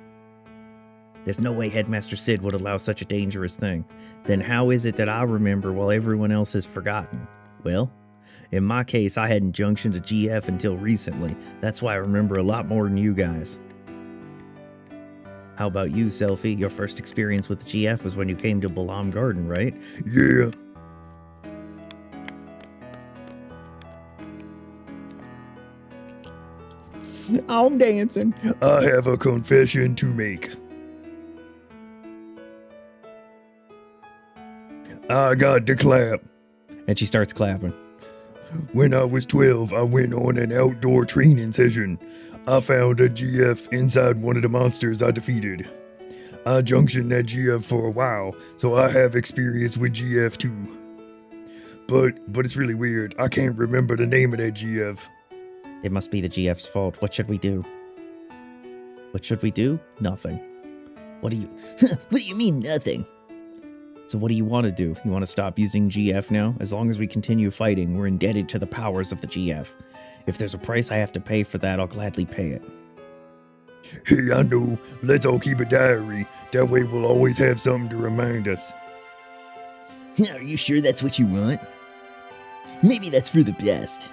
There's no way Headmaster Sid would allow such a dangerous thing. Then how is it that I remember while everyone else has forgotten? Well, in my case, I hadn't junctioned a GF until recently. That's why I remember a lot more than you guys. How about you, Selfie? Your first experience with the GF was when you came to Balam Garden, right? Yeah. I'm dancing. I have a confession to make. I got to clap. And she starts clapping. When I was 12, I went on an outdoor training session. I found a GF inside one of the monsters I defeated. I junctioned that GF for a while, so I have experience with GF too. But it's really weird. I can't remember the name of that GF. It must be the GF's fault. What should we do? What should we do? Nothing. What do you mean nothing? So what do you want to do? You want to stop using GF now? As long as we continue fighting, we're indebted to the powers of the GF. If there's a price I have to pay for that, I'll gladly pay it. Hey, I know. Let's all keep a diary. That way we'll always have something to remind us. Are you sure that's what you want? Maybe that's for the best.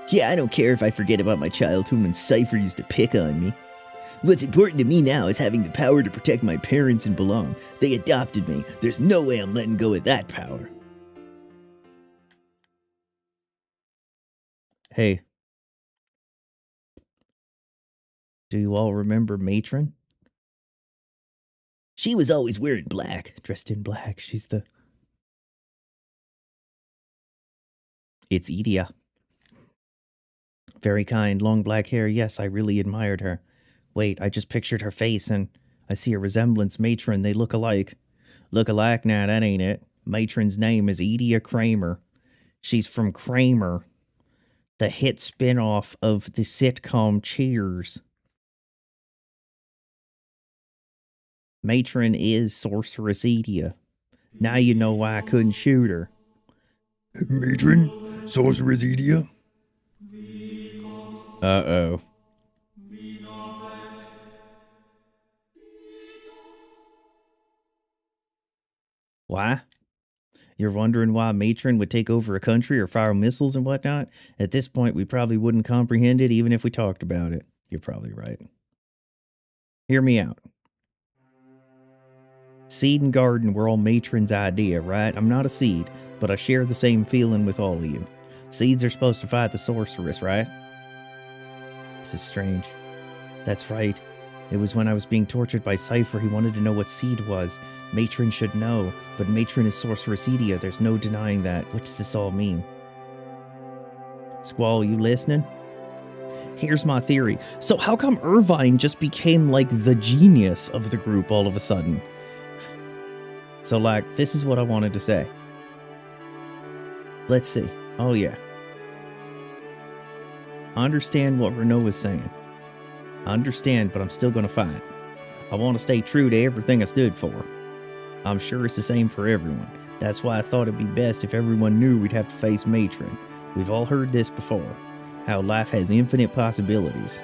Yeah, I don't care if I forget about my childhood when Cypher used to pick on me. What's important to me now is having the power to protect my parents and belong. They adopted me. There's no way I'm letting go of that power. Hey. Do you all remember Matron? She was always wearing black. Dressed in black. She's the... It's Edia. Very kind, long black hair. Yes, I really admired her. Wait, I just pictured her face and I see a resemblance. Matron, they look alike. Look alike? Nah, that ain't it. Matron's name is Edia Kramer. She's from Kramer, the hit spin-off of the sitcom Cheers. Matron is Sorceress Edia. Now you know why I couldn't shoot her. Matron? Sorceress Edia? Uh-oh. Why? You're wondering why Matron would take over a country or fire missiles and whatnot? At this point, we probably wouldn't comprehend it even if we talked about it. You're probably right. Hear me out. Seed and garden were all Matron's idea, right? I'm not a seed, but I share the same feeling with all of you. Seeds are supposed to fight the sorceress, right? This is strange. That's right. It was when I was being tortured by Cypher, he wanted to know what seed was. Matron should know, but Matron is Sorceress Edia. There's no denying that. What does this all mean? Squall, you listening? Here's my theory. So how come Irvine just became like the genius of the group all of a sudden? So like, this is what I wanted to say. Let's see. Oh yeah. I understand what Renault is saying. I understand, but I'm still going to fight. I want to stay true to everything I stood for. I'm sure it's the same for everyone. That's why I thought it'd be best if everyone knew we'd have to face Matron. We've all heard this before, how life has infinite possibilities.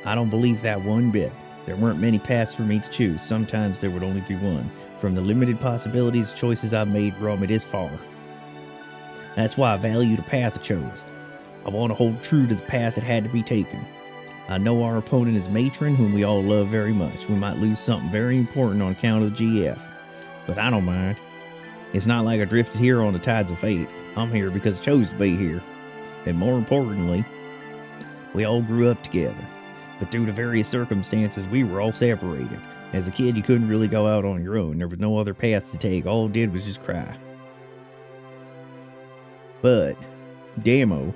I don't believe that one bit. There weren't many paths for me to choose. Sometimes there would only be one. From the limited possibilities, choices I've made brought me this far. That's why I value the path I chose. I want to hold true to the path that had to be taken. I know our opponent is Matron, whom we all love very much. We might lose something very important on account of the GF, but I don't mind. It's not like I drifted here on the tides of fate. I'm here because I chose to be here. And more importantly, we all grew up together. But due to various circumstances, we were all separated. As a kid, you couldn't really go out on your own. There was no other path to take. All it did was just cry. But, Damo,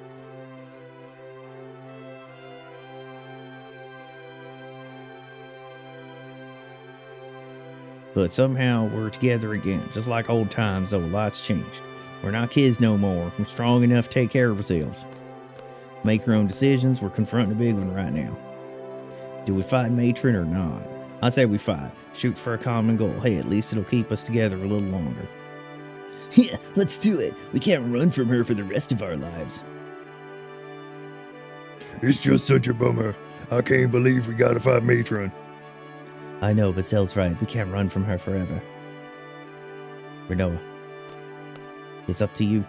but somehow we're together again, just like old times, though a lot's changed. We're not kids no more. We're strong enough to take care of ourselves. Make our own decisions. We're confronting a big one right now. Do we fight Matron or not? I say we fight. Shoot for a common goal. Hey, at least it'll keep us together a little longer. Yeah, let's do it. We can't run from her for the rest of our lives. It's just such a bummer. I can't believe we gotta fight Matron. I know, but Zell's right. We can't run from her forever. Renoa, it's up to you.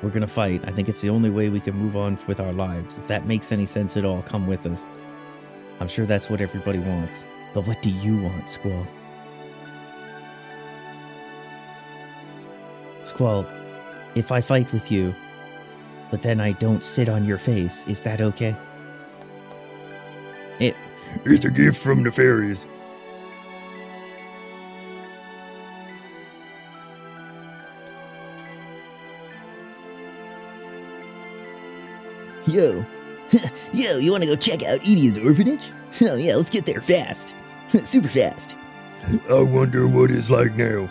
We're gonna fight. I think it's the only way we can move on with our lives. If that makes any sense at all, come with us. I'm sure that's what everybody wants. But what do you want, Squall? Squall, if I fight with you, but then I don't sit on your face, is that okay? It's a gift from the fairies. Yo. Yo, you want to go check out Edie's orphanage? Oh yeah, let's get there fast. Super fast. I wonder what it's like now.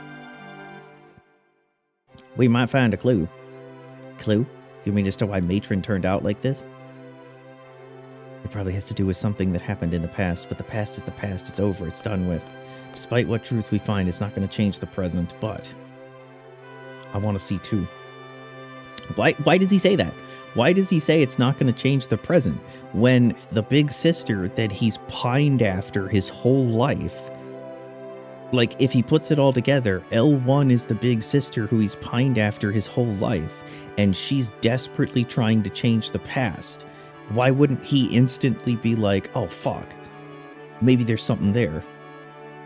We might find a clue. Clue? You mean as to why Matron turned out like this? It probably has to do with something that happened in the past, but the past is the past. It's over. It's done with. Despite what truth we find, it's not going to change the present, but I want to see too. Why does he say that? Why does he say it's not going to change the present when the big sister that he's pined after his whole life, like if he puts it all together, L1 is the big sister who he's pined after his whole life, and she's desperately trying to change the past. Why wouldn't he instantly be like, oh fuck, maybe there's something there?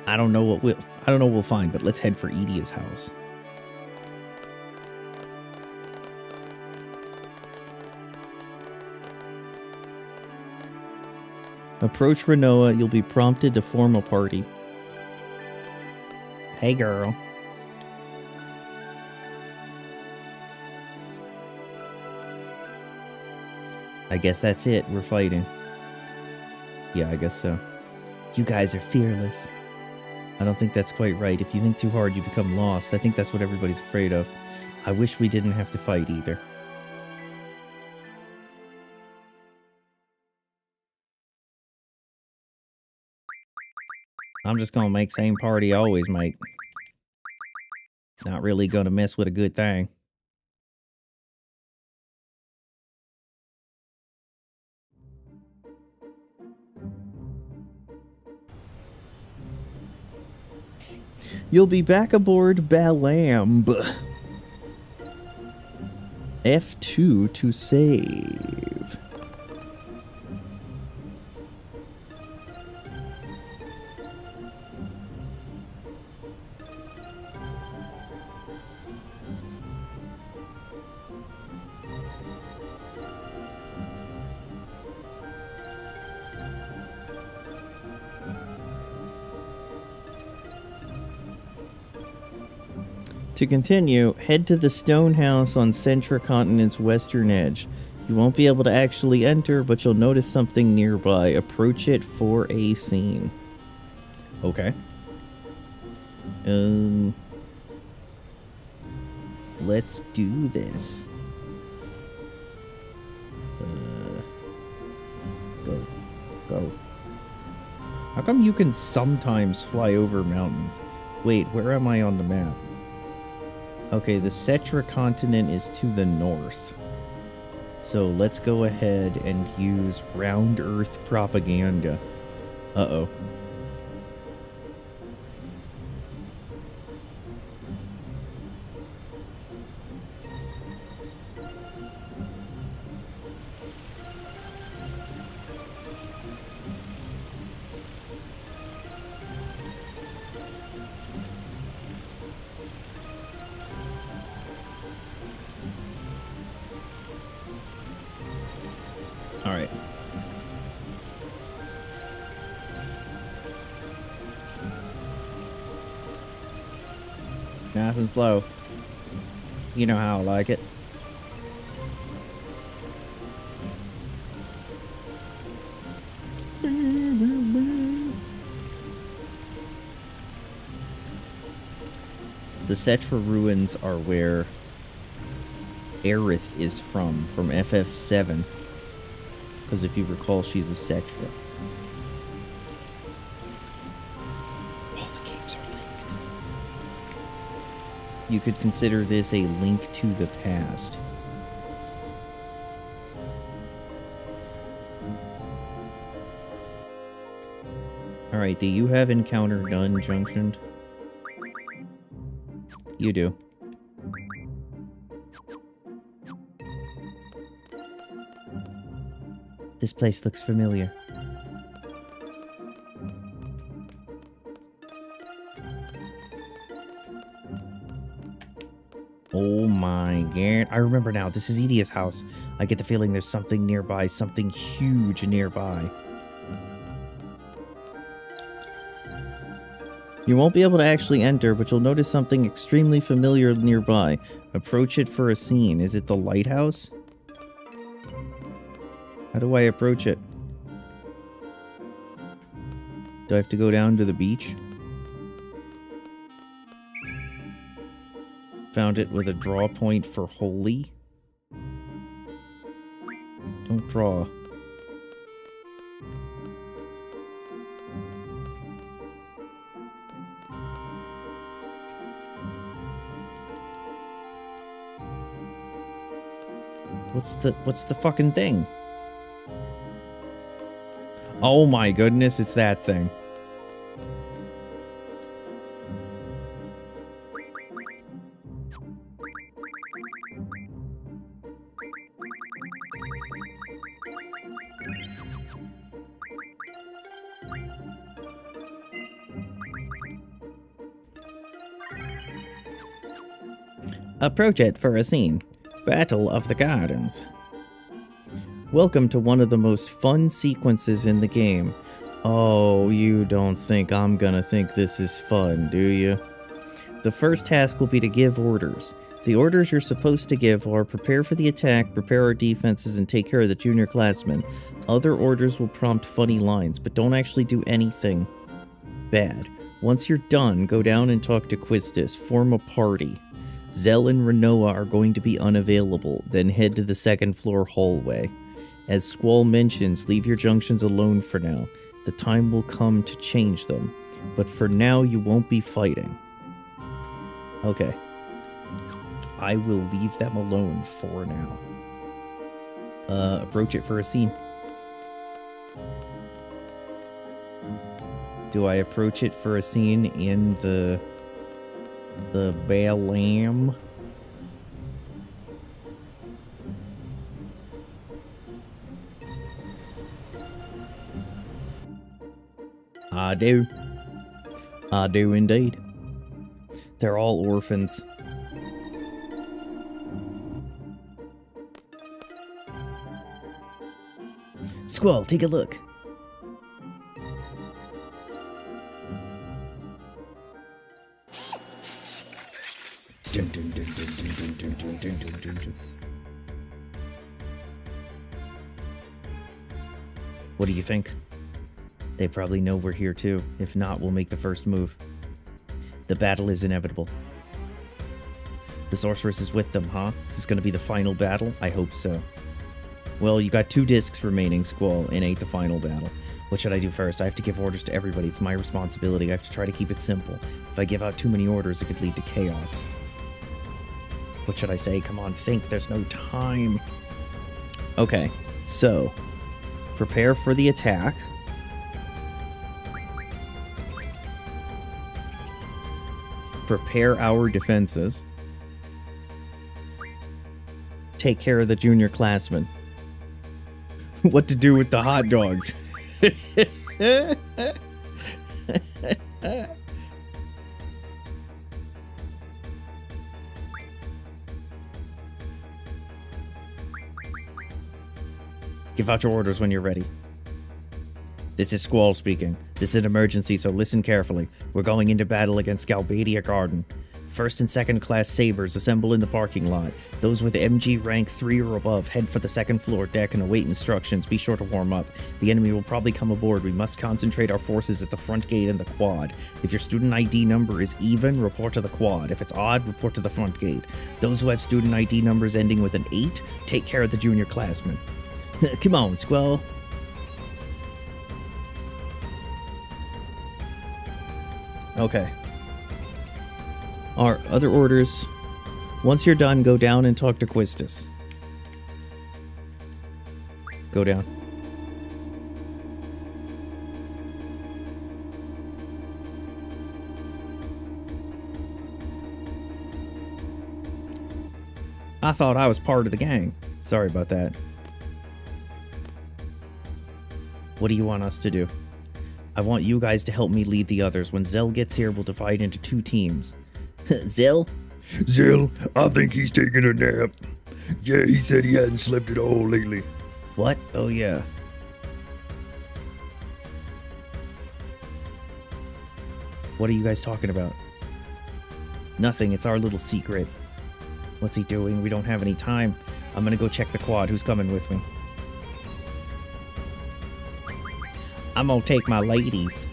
I don't know what we'll find, but let's head for Edia's house. Approach Renoa, you'll be prompted to form a party. Hey girl. I guess that's it, we're fighting. Yeah, I guess so. You guys are fearless. I don't think that's quite right. If you think too hard, you become lost. I think that's what everybody's afraid of. I wish we didn't have to fight either. I'm just gonna make same party I always make. Not really gonna mess with a good thing. You'll be back aboard Balamb. F2 to save. To continue, head to the stone house on Centra Continent's western edge. You won't be able to actually enter, but you'll notice something nearby. Approach it for a scene. Okay. Let's do this. Go. How come you can sometimes fly over mountains? Wait, where am I on the map? Okay, the Cetra continent is to the north. So let's go ahead and use round earth propaganda. Uh-oh. Alright. Nice and slow. You know how I like it. The Cetra ruins are where Aerith is from FF7. Because if you recall, she's a Cetra. All the games are linked. You could consider this a link to the past. Alright, do you have encounter none junctioned? You do. This place looks familiar. Oh my god. I remember now. This is Edia's house. I get the feeling there's something nearby. Something huge nearby. You won't be able to actually enter, but you'll notice something extremely familiar nearby. Approach it for a scene. Is it the lighthouse? How do I approach it? Do I have to go down to the beach? Found it with a draw point for holy. Don't draw. What's the fucking thing? Oh my goodness, it's that thing. Approach it for a scene. Battle of the Gardens. Welcome to one of the most fun sequences in the game. Oh, you don't think I'm gonna think this is fun, do you? The first task will be to give orders. The orders you're supposed to give are prepare for the attack, prepare our defenses, and take care of the junior classmen. Other orders will prompt funny lines, but don't actually do anything bad. Once you're done, go down and talk to Quistis. Form a party. Zell and Renoa are going to be unavailable, then head to the second floor hallway. As Squall mentions, leave your junctions alone for now. The time will come to change them, but for now you won't be fighting. Okay. I will leave them alone for now. Approach it for a scene. Do I approach it for a scene in the Balam? I do. I do indeed. They're all orphans. Squall, take a look. What do you think? They probably know we're here too. If not, we'll make the first move. The battle is inevitable. The sorceress is with them, huh? Is this gonna be the final battle? I hope so. Well, you got 2 discs remaining, Squall, and 8 the final battle. What should I do first? I have to give orders to everybody. It's my responsibility. I have to try to keep it simple. If I give out too many orders, it could lead to chaos. What should I say? Come on, think. There's no time. Okay, so prepare for the attack. Prepare our defenses. Take care of the junior classmen. What to do with the hot dogs? Give out your orders when you're ready. This is Squall speaking. This is an emergency, so listen carefully. We're going into battle against Galbadia Garden. First and second class sabers assemble in the parking lot. Those with MG rank 3 or above head for the second floor deck and await instructions. Be sure to warm up. The enemy will probably come aboard. We must concentrate our forces at the front gate and the quad. If your student ID number is even, report to the quad. If it's odd, report to the front gate. Those who have student ID numbers ending with an 8, take care of the junior classmen. Come on, Squall. Okay. Our other orders. Once you're done, go down and talk to Quistis. Go down. I thought I was part of the gang. Sorry about that. What do you want us to do? I want you guys to help me lead the others. When Zell gets here, we'll divide into 2 teams. Zell? Zell, I think he's taking a nap. Yeah, he said he hadn't slept at all lately. What? Oh, yeah. What are you guys talking about? Nothing. It's our little secret. What's he doing? We don't have any time. I'm gonna go check the quad. Who's coming with me? I'm gonna take my ladies.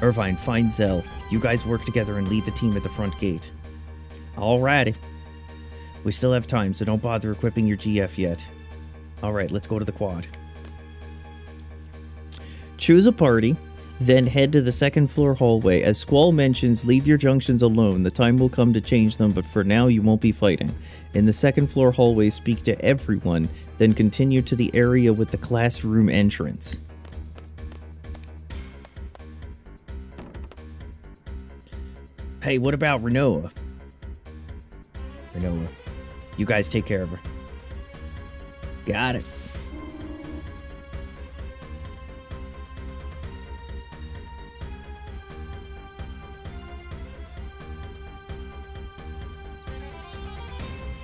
Irvine, find Zell. You guys work together and lead the team at the front gate. Alrighty. We still have time, so don't bother equipping your GF yet. Alright, let's go to the quad. Choose a party, then head to the second floor hallway. As Squall mentions, leave your junctions alone. The time will come to change them, but for now you won't be fighting. In the second floor hallway, speak to everyone, then continue to the area with the classroom entrance. Hey, what about Renoa? Renoa. You guys take care of her. Got it.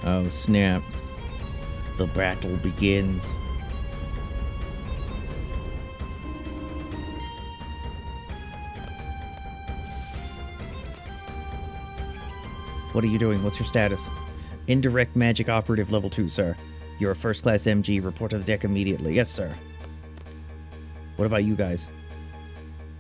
Oh, snap. The battle begins. What are you doing? What's your status? Indirect magic operative level 2, sir. You're a first class MG. Report to the deck immediately. Yes, sir. What about you guys?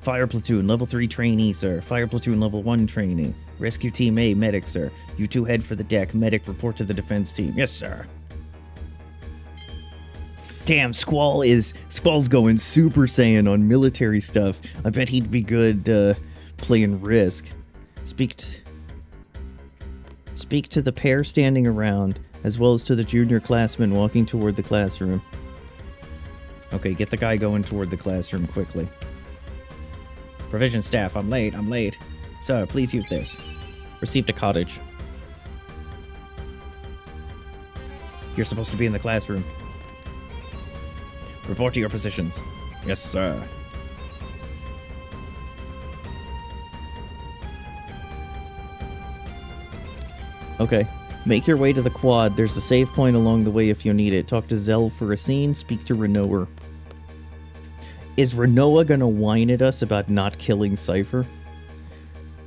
Fire platoon, level 3 trainee, sir. Fire platoon, level 1 trainee. Rescue team A, medic, sir. You 2 head for the deck. Medic, report to the defense team. Yes, sir. Damn, Squall's going Super Saiyan on military stuff. I bet he'd be good playing Risk. Speak to the pair standing around, as well as to the junior classmen walking toward the classroom. Okay, get the guy going toward the classroom quickly. Provision staff, I'm late. Sir, please use this. Received a cottage. You're supposed to be in the classroom. Report to your positions. Yes, sir. Okay. Make your way to the quad. There's a save point along the way if you need it. Talk to Zell for a scene. Speak to Renoa. Is Renoa gonna whine at us about not killing Cypher?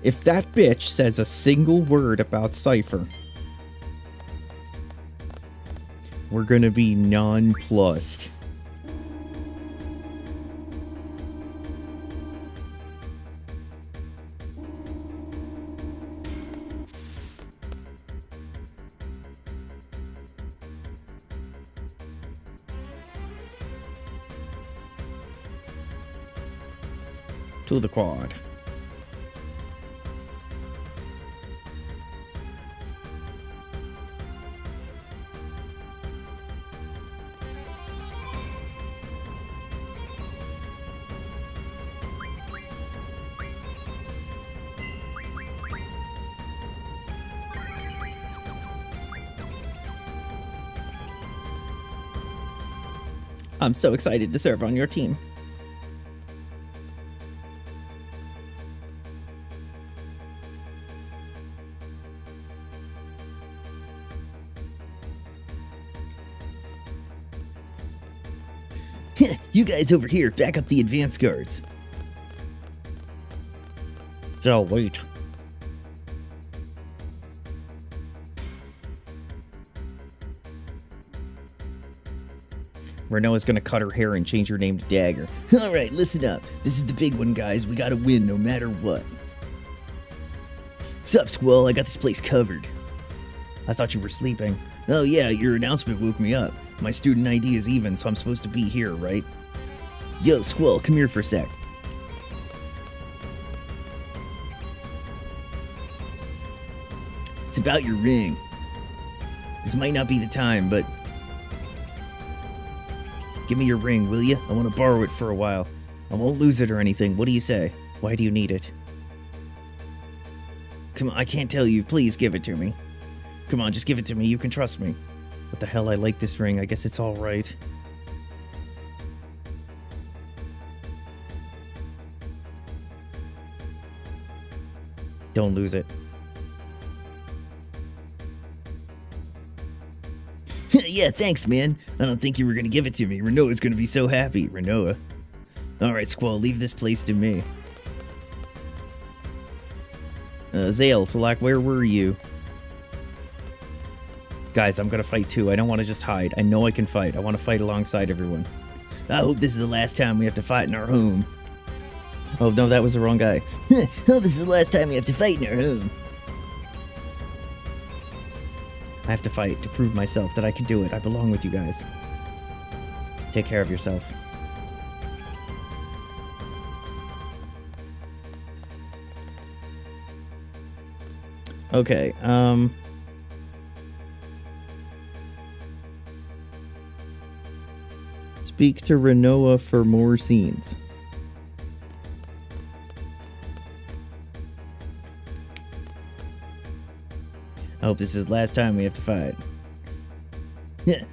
If that bitch says a single word about Cypher, we're gonna be nonplussed. To the quad. I'm so excited to serve on your team. You guys over here, back up the advance guards. So, wait. Renoa's gonna cut her hair and change her name to Dagger. Alright, listen up. This is the big one, guys. We gotta win no matter what. Sup, Squall? I got this place covered. I thought you were sleeping. Oh yeah, your announcement woke me up. My student ID is even, so I'm supposed to be here, right? Yo, Squall, come here for a sec. It's about your ring. This might not be the time, but Give me your ring, will you? I want to borrow it for a while. I won't lose it or anything. What do you say? Why do you need it? Come on, I can't tell you. Please give it to me. Come on, just give it to me. You can trust me. What the hell? I like this ring. I guess it's all right. Don't lose it. yeah, thanks, man. I don't think you were gonna give it to me. Renoa's gonna be so happy. Renoa. Alright, Squall, leave this place to me. Zale, Salak, where were you? Guys, I'm gonna fight too. I don't want to just hide. I know I can fight. I want to fight alongside everyone. I hope this is the last time we have to fight in our home. Oh, no, that was the wrong guy. Hope this is the last time we have to fight in our home. I have to fight to prove myself that I can do it. I belong with you guys. Take care of yourself. Okay, speak to Renoa for more scenes. I hope this is the last time we have to fight.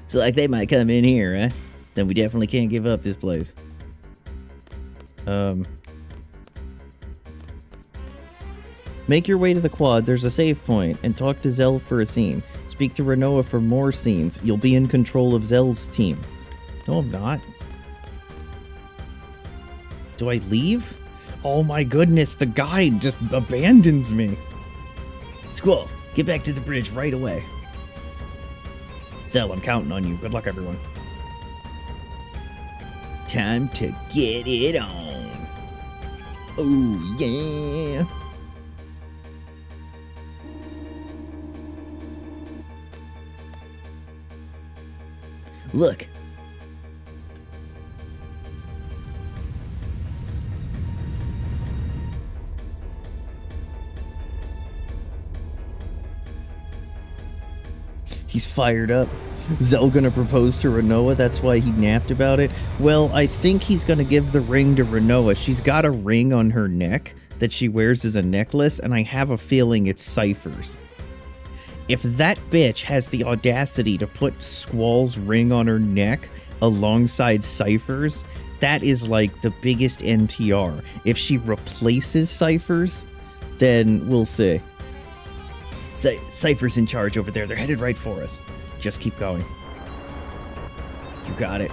So like they might come in here, huh? Then we definitely can't give up this place. Make your way to the quad, there's a save point, and talk to Zell for a scene. Speak to Renoa for more scenes. You'll be in control of Zell's team. No, I'm not. Do I leave? Oh my goodness, the guide just abandons me. Squall, get back to the bridge right away. Zell, I'm counting on you. Good luck, everyone. Time to get it on. Oh, yeah. Look. He's fired up. Zell gonna propose to Renoa, that's why he napped about it. Well, I think he's gonna give the ring to Renoa. She's got a ring on her neck that she wears as a necklace, and I have a feeling it's Cypher's. If that bitch has the audacity to put Squall's ring on her neck alongside Cypher's, that is like the biggest NTR. If she replaces Cypher's, then we'll see. Cypher's in charge over there. They're headed right for us. Just keep going. You got it.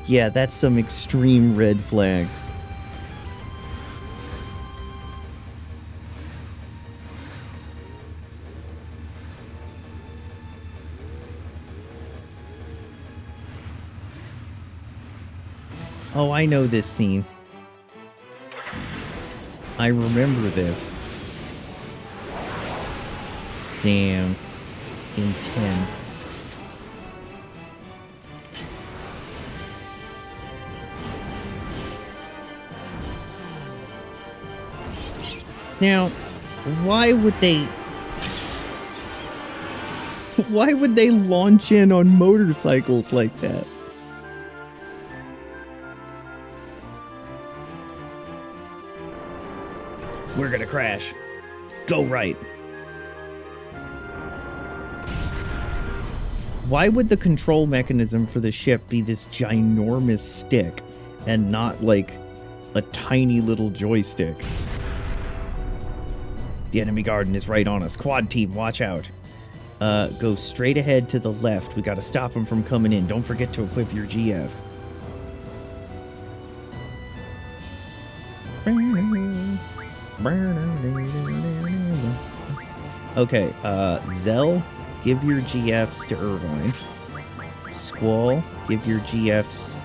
Yeah, that's some extreme red flags. Oh, I know this scene. I remember this. Damn. Intense. Now, why would they... Why would they launch in on motorcycles like that? We're gonna crash. Go right. Why would the control mechanism for the ship be this ginormous stick and not like a tiny little joystick? The enemy garden is right on us. Quad team, watch out. Go straight ahead to the left. We gotta stop them from coming in. Don't forget to equip your GF. Okay, Zell, give your GFs to Irvine. Squall, give your GFs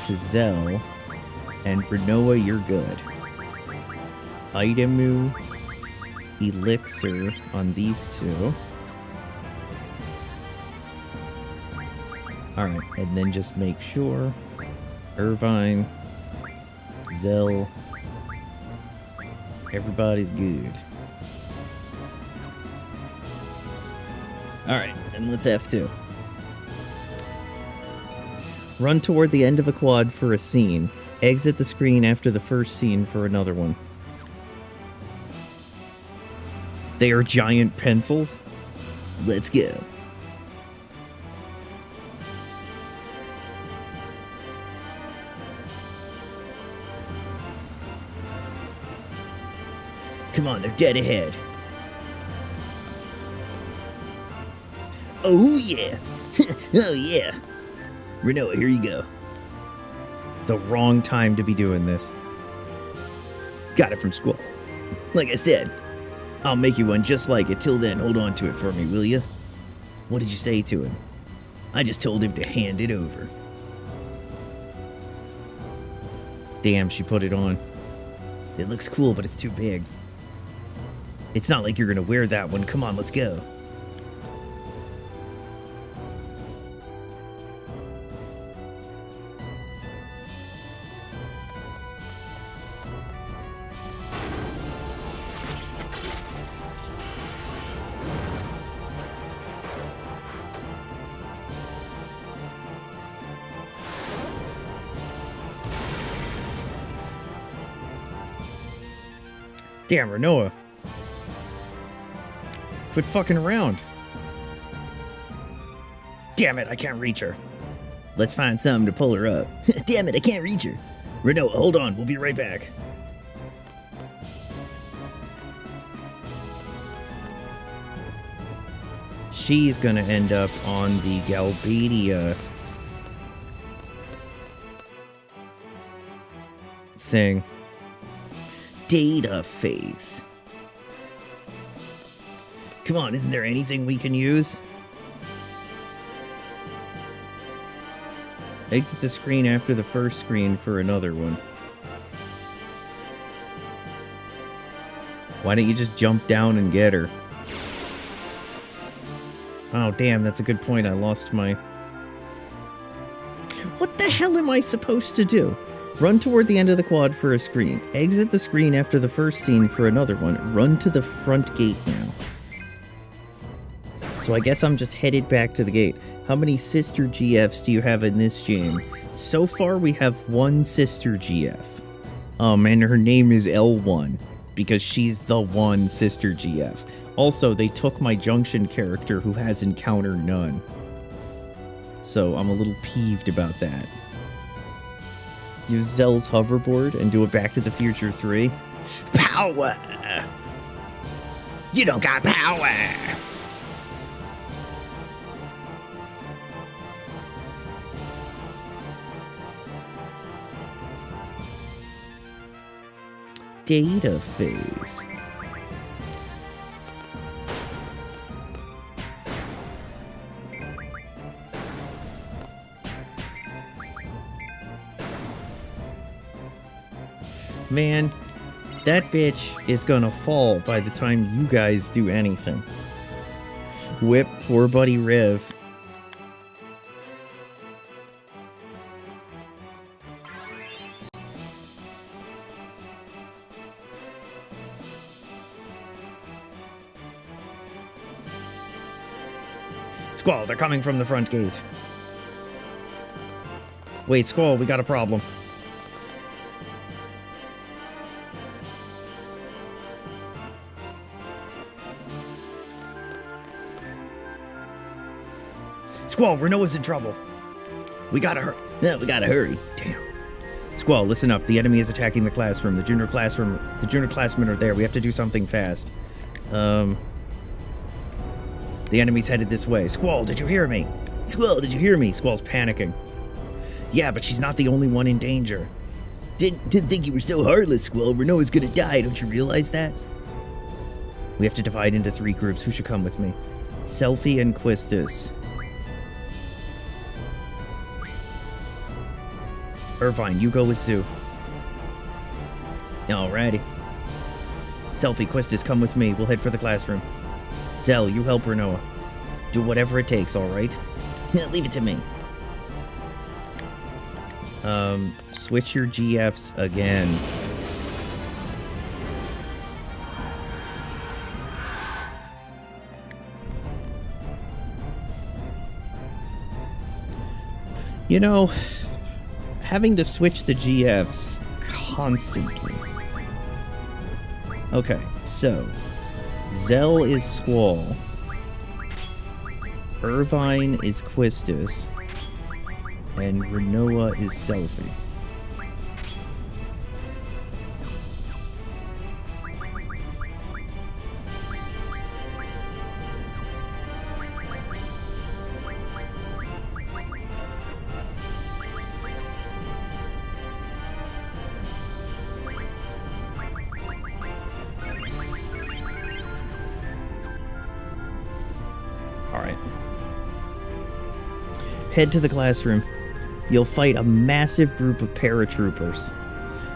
to Zell. And Renoa, you're good. Itemu, Elixir on these two. Alright, and then just make sure Irvine, Zell, everybody's good. Alright, and let's F2. Run toward the end of a quad for a scene. Exit the screen after the first scene for another one. They are giant pencils? Let's go. Come on, they're dead ahead. Oh yeah. Oh yeah. Renoa, here you go. The wrong time to be doing this. Got it from school. Like I said, I'll make you one just like it. Till then, hold on to it for me, will you? What did you say to him? I just told him to hand it over. Damn, she put it on. It looks cool, but it's too big. It's not like you're gonna wear that one. Come on, let's go. Damn, Renoa. Quit fucking around. Damn it, I can't reach her. Let's find something to pull her up. Damn it, I can't reach her. Renoa, hold on. We'll be right back. She's gonna end up on the Galbadia thing. Data phase. Come on, isn't there anything we can use? Exit the screen after the first screen for another one. Why don't you just jump down and get her? Oh, damn, that's a good point. I lost my... What the hell am I supposed to do? Run toward the end of the quad for a screen. Exit the screen after the first scene for another one. Run to the front gate now. So I guess I'm just headed back to the gate. How many sister GFs do you have in this game? So far, we have one sister GF. And her name is L1, because she's the one sister GF. Also, they took my Junction character who has Encounter None. So I'm a little peeved about that. Use Zell's hoverboard and do a Back to the Future 3. Power! You don't got power! Data phase. Man, that bitch is gonna fall by the time you guys do anything. Whip poor buddy Rev. Squall, they're coming from the front gate. Wait, Squall, we got a problem. Squall, Renoa's in trouble. We gotta hurry. Damn. Squall, listen up. The enemy is attacking the classroom. The junior classmen are there. We have to do something fast. The enemy's headed this way. Squall, did you hear me? Squall, did you hear me? Squall's panicking. Yeah, but she's not the only one in danger. Didn't think you were so heartless, Squall. Renoa's gonna die. Don't you realize that? We have to divide into 3 groups. Who should come with me? Selfie and Quistis. Irvine, you go with Sue. Alrighty. Selfie, Quistis, come with me. We'll head for the classroom. Zell, you help Renoa. Do whatever it takes, alright? Leave it to me. Switch your GFs again. You know, having to switch the GFs constantly. Okay, so Zell is Squall. Irvine is Quistis. And Renoa is Selfie. Alright. Head to the classroom. You'll fight a massive group of paratroopers.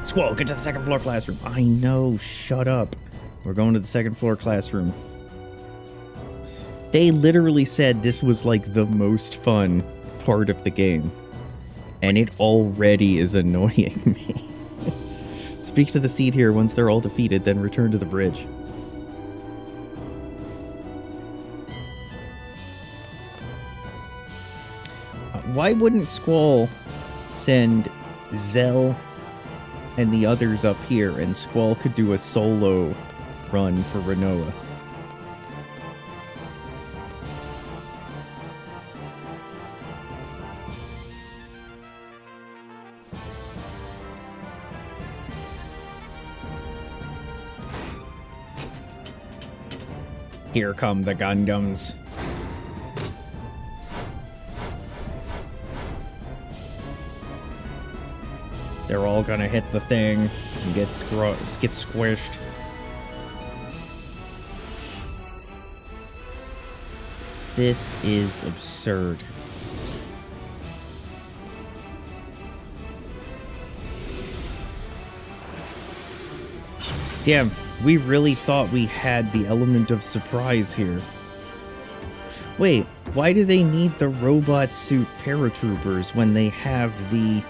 Squall, get to the second floor classroom. I know, shut up. We're going to the second floor classroom. They literally said this was like the most fun part of the game. And it already is annoying me. Speak to the seat here once they're all defeated, then return to the bridge. Why wouldn't Squall send Zell and the others up here, and Squall could do a solo run for Renoa? Here come the Gundams. They're all gonna hit the thing and get squished. This is absurd. Damn, we really thought we had the element of surprise here. Wait, why do they need the robot suit paratroopers when they have the...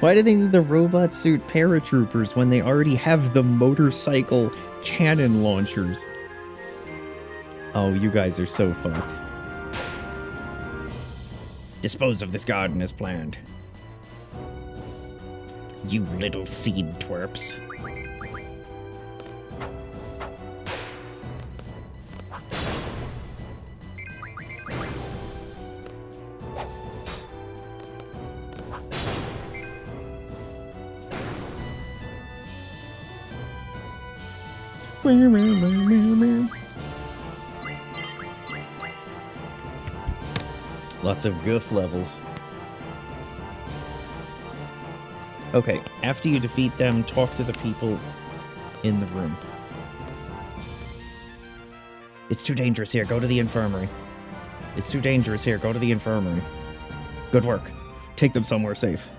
Why do they need the robot suit paratroopers when they already have the motorcycle cannon launchers? Oh, you guys are so fucked. Dispose of this garden as planned. You little seed twerps. Lots of goof levels. Okay, after you defeat them, talk to the people in the room. It's too dangerous here. Go to the infirmary. It's too dangerous here. Go to the infirmary. Good work. Take them somewhere safe.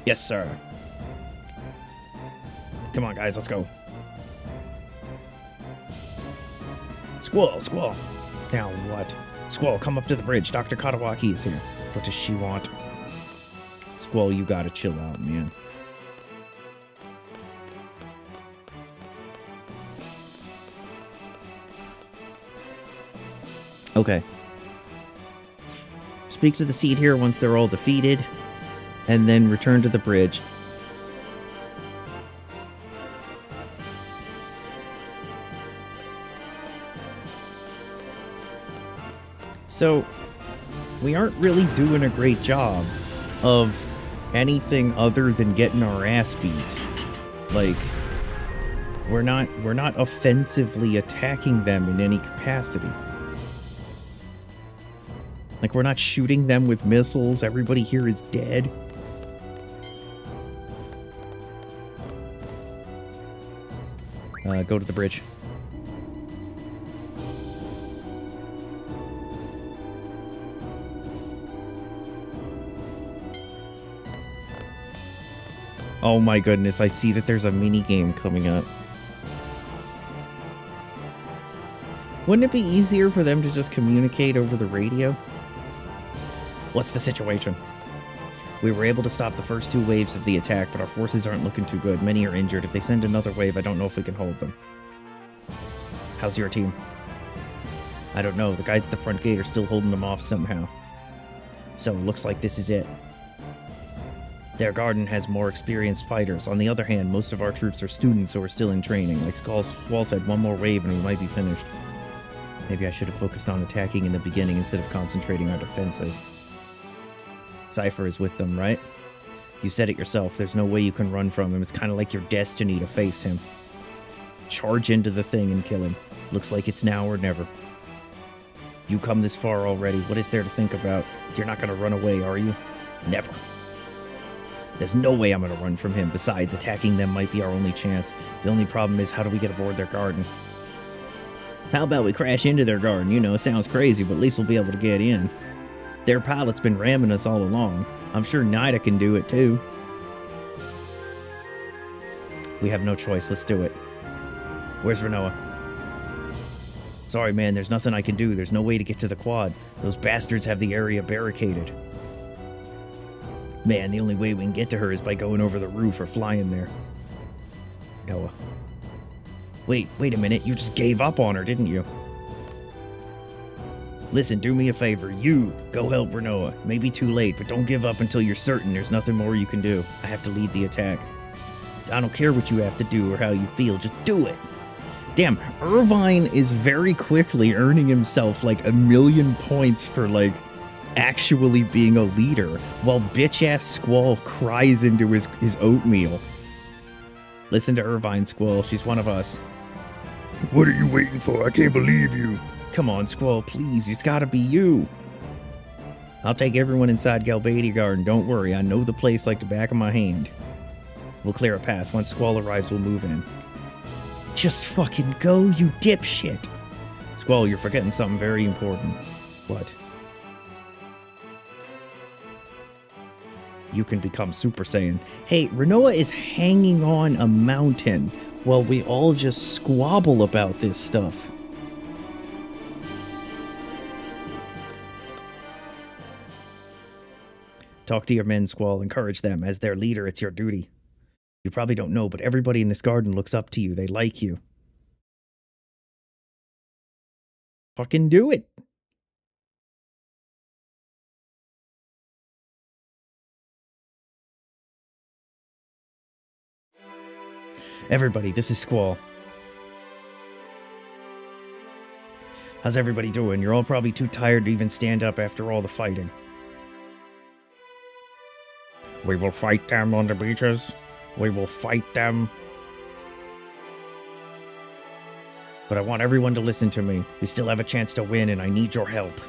Yes, sir. Come on, guys. Let's go. Squall, Squall. Now what? Squall, come up to the bridge. Dr. Katawaki is here. What does she want? Squall, you gotta chill out, man. Okay. Speak to the seat here once they're all defeated, and then return to the bridge. So, we aren't really doing a great job of anything other than getting our ass beat. Like, we're not offensively attacking them in any capacity. Like, we're not shooting them with missiles. Everybody here is dead. Go to the bridge. Oh my goodness, I see that there's a mini game coming up. Wouldn't it be easier for them to just communicate over the radio? What's the situation? We were able to stop the first 2 waves of the attack, but our forces aren't looking too good. Many are injured. If they send another wave, I don't know if we can hold them. How's your team? I don't know. The guys at the front gate are still holding them off somehow. So, looks like this is it. Their garden has more experienced fighters. On the other hand, most of our troops are students who are still in training. Like Squall said, one more wave and we might be finished. Maybe I should have focused on attacking in the beginning instead of concentrating our defenses. Cypher is with them, right? You said it yourself. There's no way you can run from him. It's kind of like your destiny to face him. Charge into the thing and kill him. Looks like it's now or never. You come this far already. What is there to think about? You're not going to run away, are you? Never. There's no way I'm going to run from him. Besides, attacking them might be our only chance. The only problem is, how do we get aboard their garden? How about we crash into their garden? You know, it sounds crazy, but at least we'll be able to get in. Their pilot's been ramming us all along. I'm sure Nida can do it, too. We have no choice. Let's do it. Where's Renoa? Sorry, man. There's nothing I can do. There's no way to get to the quad. Those bastards have the area barricaded. Man, the only way we can get to her is by going over the roof or flying there. Noah. Wait a minute. You just gave up on her, didn't you? Listen, do me a favor. You go help Renoa. Maybe too late, but don't give up until you're certain there's nothing more you can do. I have to lead the attack. I don't care what you have to do or how you feel. Just do it. Damn, Irvine is very quickly earning himself like 1,000,000 points for like actually being a leader, while bitch-ass Squall cries into his oatmeal. Listen to Irvine, Squall. She's one of us. What are you waiting for? I can't believe you. Come on, Squall, please. It's gotta be you. I'll take everyone inside Galbadia Garden. Don't worry. I know the place like the back of my hand. We'll clear a path. Once Squall arrives, we'll move in. Just fucking go, you dipshit. Squall, you're forgetting something very important. What? You can become Super Saiyan. Hey, Renoa is hanging on a mountain while we all just squabble about this stuff. Talk to your men, Squall. Encourage them. As their leader, it's your duty. You probably don't know, but everybody in this garden looks up to you. They like you. Fucking do it. Everybody, this is Squall. How's everybody doing? You're all probably too tired to even stand up after all the fighting. We will fight them on the beaches. We will fight them. But I want everyone to listen to me. We still have a chance to win, and I need your help.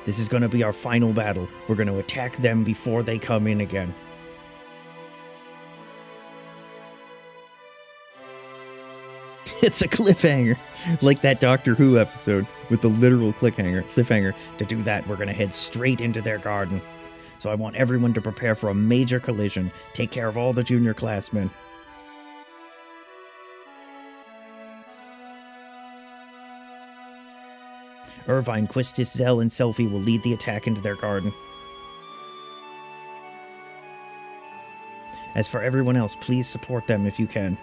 This is going to be our final battle. We're going to attack them before they come in again. It's a cliffhanger, like that Doctor Who episode with the literal cliffhanger. To do that, we're going to head straight into their garden. So I want everyone to prepare for a major collision. Take care of all the junior classmen. Irvine, Quistis, Zell, and Selphie will lead the attack into their garden. As for everyone else, please support them if you can.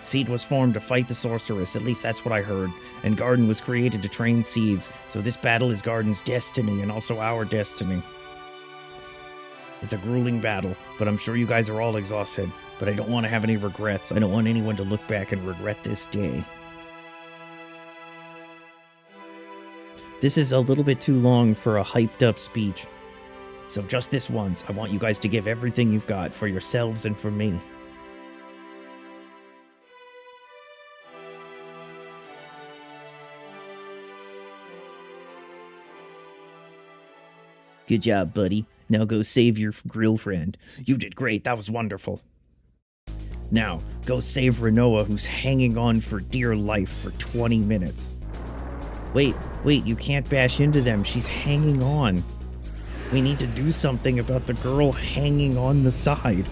Seed was formed to fight the sorceress, at least that's what I heard, and Garden was created to train seeds, so this battle is Garden's destiny and also our destiny. It's a grueling battle, but I'm sure you guys are all exhausted, but I don't want to have any regrets. I don't want anyone to look back and regret this day. This is a little bit too long for a hyped up speech, so just this once, I want you guys to give everything you've got for yourselves and for me. Good job, buddy. Now go save your grill friend. You did great. That was wonderful. Now, go save Renoa, who's hanging on for dear life for 20 minutes. Wait, you can't bash into them. She's hanging on. We need to do something about the girl hanging on the side.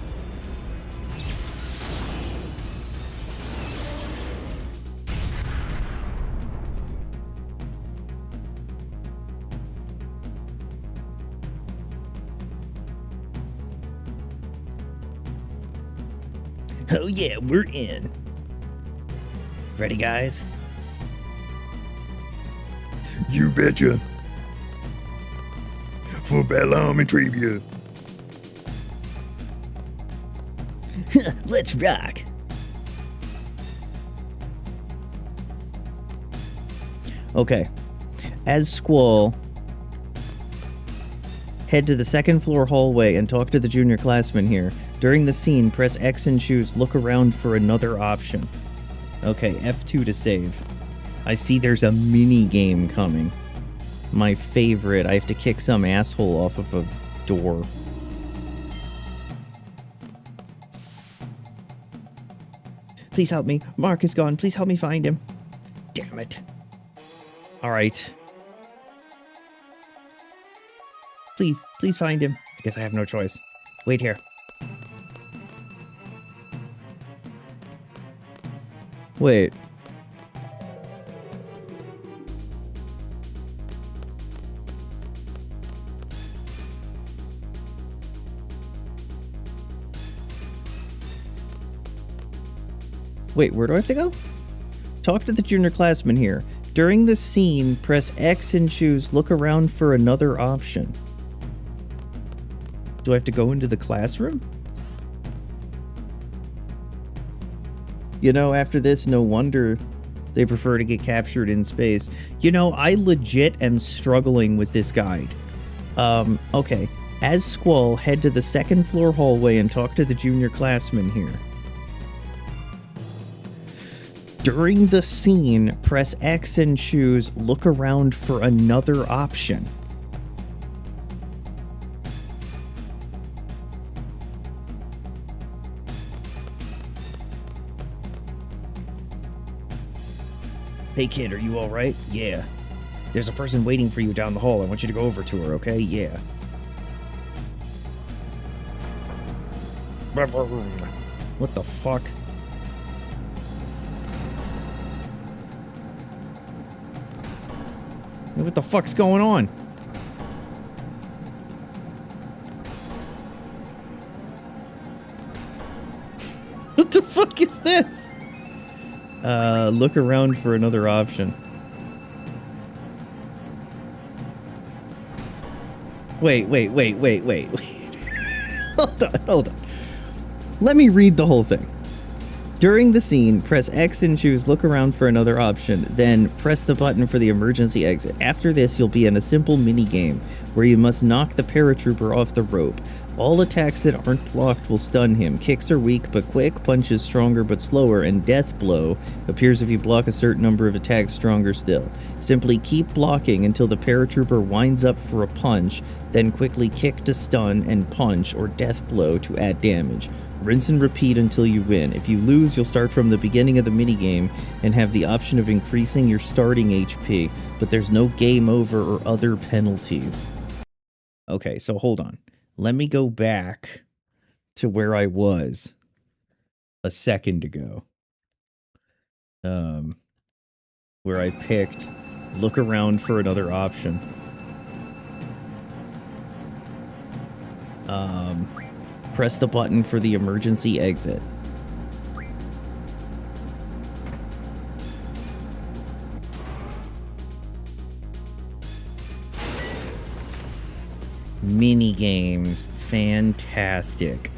Oh yeah, we're in. Ready, guys? You betcha. For Balam and Trivia. Let's rock. Okay. As Squall, head to the second floor hallway and talk to the junior classman here. During the scene, press X and choose look around for another option. Okay, F2 to save. I see there's a mini game coming. My favorite. I have to kick some asshole off of a door. Please help me. Mark is gone. Please help me find him. Damn it. Alright. Please find him. I guess I have no choice. Wait here. Wait. Wait, where do I have to go? Talk to the junior classman here. During the scene, press X and choose look around for another option. Do I have to go into the classroom? You know, after this, no wonder they prefer to get captured in space. You know, I legit am struggling with this guide. Okay. As Squall, head to the second floor hallway and talk to the junior classman here. During the scene, press X and choose look around for another option. Hey kid, are you alright? Yeah. There's a person waiting for you down the hall. I want you to go over to her, okay? Yeah. What the fuck? What the fuck's going on? What the fuck is this? Look around for another option. Wait. Hold on. Let me read the whole thing. During the scene, press X and choose look around for another option, then press the button for the emergency exit. After this, you'll be in a simple mini-game where you must knock the paratrooper off the rope. All attacks that aren't blocked will stun him. Kicks are weak but quick, punches stronger but slower, and Death Blow appears if you block a certain number of attacks stronger still. Simply keep blocking until the paratrooper winds up for a punch, then quickly kick to stun and punch or Death Blow to add damage. Rinse and repeat until you win. If you lose, you'll start from the beginning of the minigame and have the option of increasing your starting HP, but there's no game over or other penalties. Okay, so hold on. Let me go back to where I was a second ago. Where I picked look around for another option. Press the button for the emergency exit. Mini games, fantastic.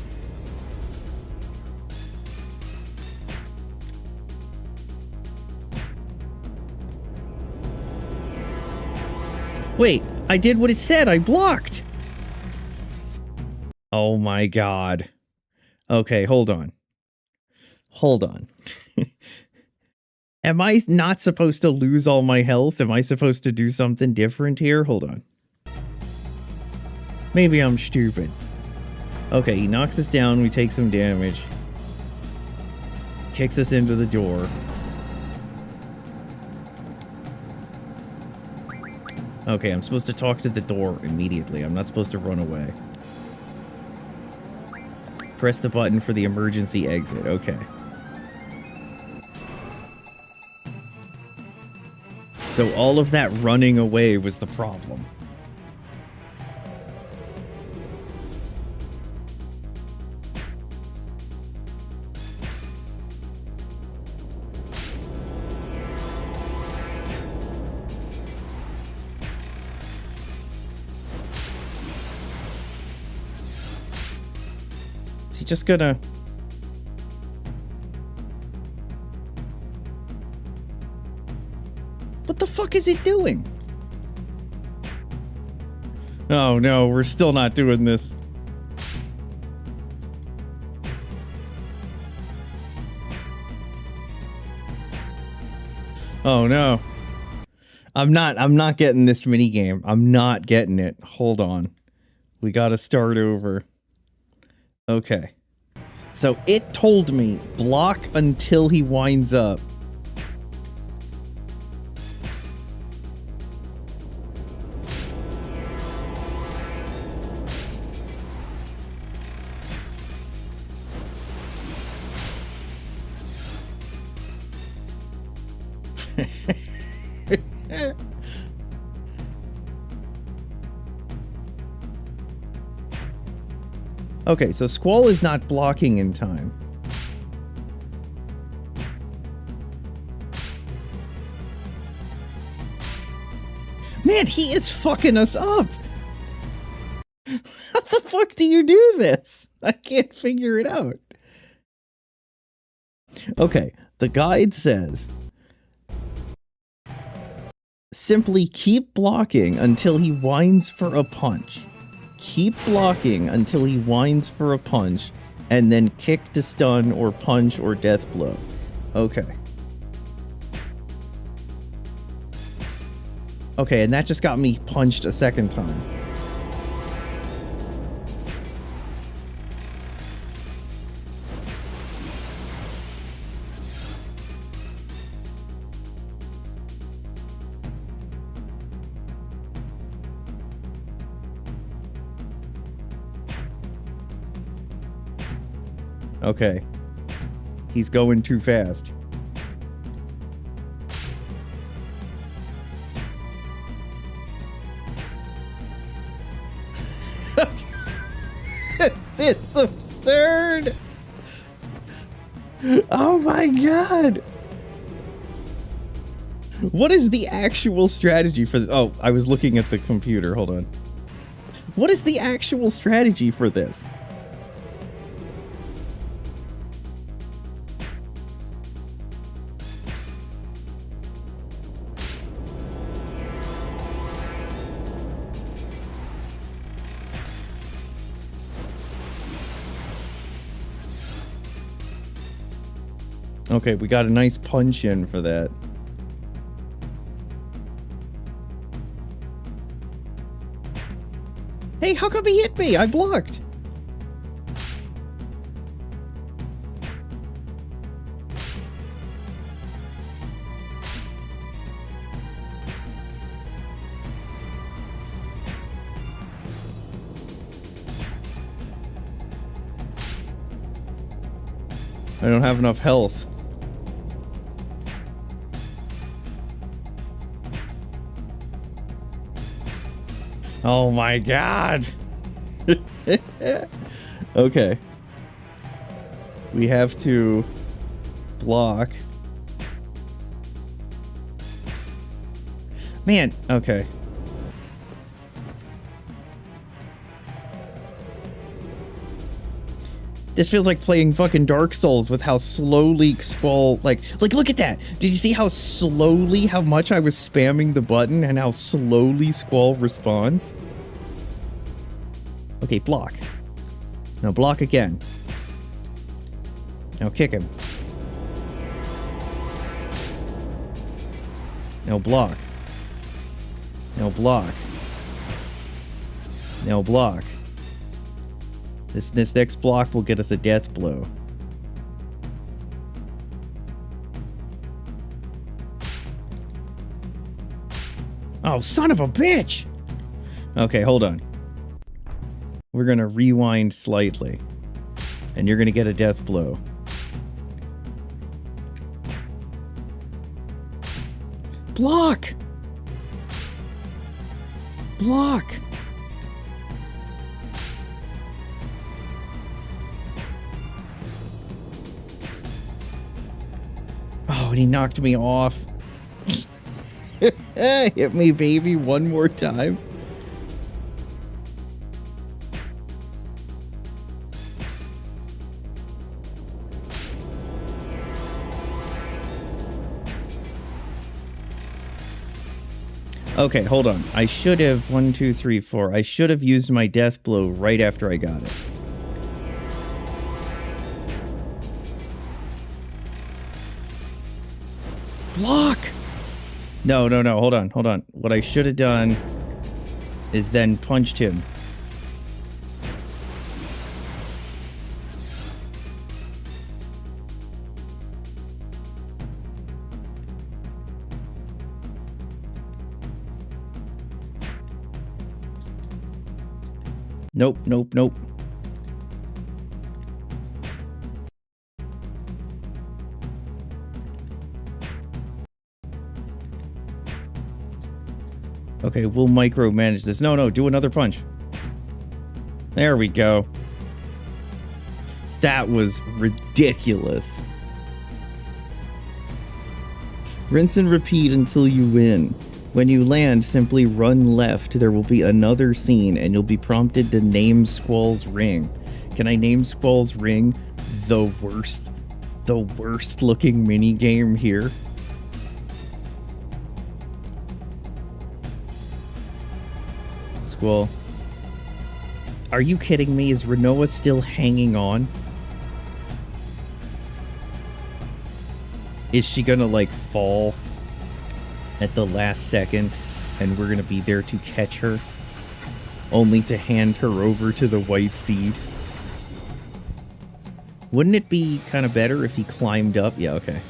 Wait, I did what it said. I blocked. Oh my god. Okay, hold on. Am I not supposed to lose all my health? Am I supposed to do something different here? Hold on. Maybe I'm stupid. Okay, he knocks us down, we take some damage. Kicks us into the door. Okay, I'm supposed to talk to the door immediately. I'm not supposed to run away. Press the button for the emergency exit. Okay. So all of that running away was the problem. Is he just gonna... What the fuck is it doing? Oh no, we're still not doing this. Oh no. I'm not getting this minigame. I'm not getting it. Hold on. We gotta start over. Okay. So it told me block until he winds up. Okay, so Squall is not blocking in time. Man, he is fucking us up! How the fuck do you do this? I can't figure it out. Okay, the guide says... Simply keep blocking until he whines for a punch. Keep blocking until he whines for a punch, and then kick to stun or punch or death blow. Okay. Okay, and that just got me punched a second time. Okay. He's going too fast. This is absurd! Oh my god! What is the actual strategy for this? Oh, I was looking at the computer. Hold on. What is the actual strategy for this? Okay, we got a nice punch in for that. Hey, how come he hit me? I blocked. I don't have enough health. Oh my god. Okay. We have to block. Man, okay. This feels like playing fucking Dark Souls with how slowly Squall, like look at that. Did you see how slowly, how much I was spamming the button and how slowly Squall responds? Okay, block. Now block again. Now kick him. Now block. Now block. Now block. This next block will get us a death blow. Oh, son of a bitch! Okay, hold on. We're gonna rewind slightly. And you're gonna get a death blow. Block! Block! Oh, and he knocked me off. Hit me, baby, one more time. Okay, hold on. I should have 1, 2, 3, 4. I should have used my death blow right after I got it. Block! No, hold on. What I should have done is then punched him. Nope. Okay, we'll micromanage this. No, do another punch. There we go. That was ridiculous. Rinse and repeat until you win. When you land, simply run left. There will be another scene, and you'll be prompted to name Squall's ring. Can I name Squall's ring the worst looking minigame here? Squall. Are you kidding me? Is Renoa still hanging on? Is she gonna, like, fall at the last second, and we're gonna be there to catch her, only to hand her over to the white seed? Wouldn't it be kind of better if he climbed up? Yeah, okay.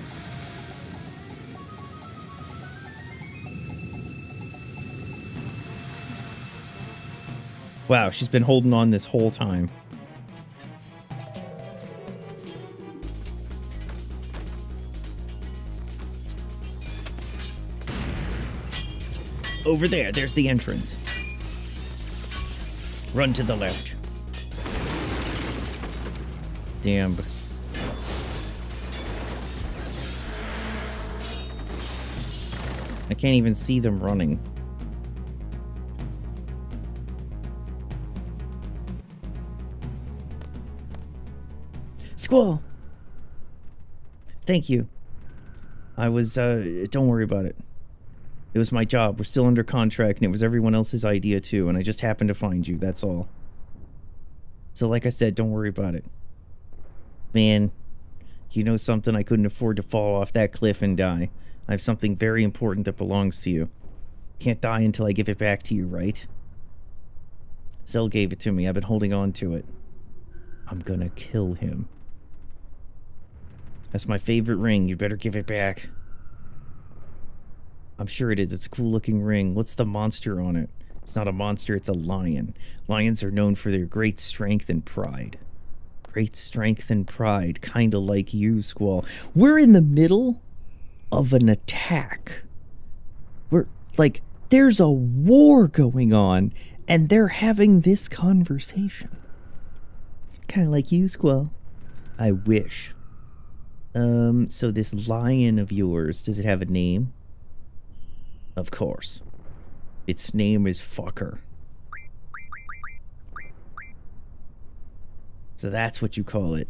Wow, she's been holding on this whole time. Over there, there's the entrance. Run to the left. Damn. I can't even see them running. Squall! Thank you. I was, don't worry about it. It was my job. We're still under contract, and it was everyone else's idea, too, and I just happened to find you, that's all. So, like I said, don't worry about it. Man, you know something? I couldn't afford to fall off that cliff and die. I have something very important that belongs to you. Can't die until I give it back to you, right? Zell gave it to me. I've been holding on to it. I'm gonna kill him. That's my favorite ring. You better give it back. I'm sure it is. It's a cool-looking ring. What's the monster on it? It's not a monster, it's a lion. Lions are known for their great strength and pride. Great strength and pride. Kinda like you, Squall. We're in the middle of an attack. We're, like, there's a war going on, and they're having this conversation. Kinda like you, Squall. I wish. So this lion of yours, does it have a name? Of course. Its name is Fucker. So that's what you call it.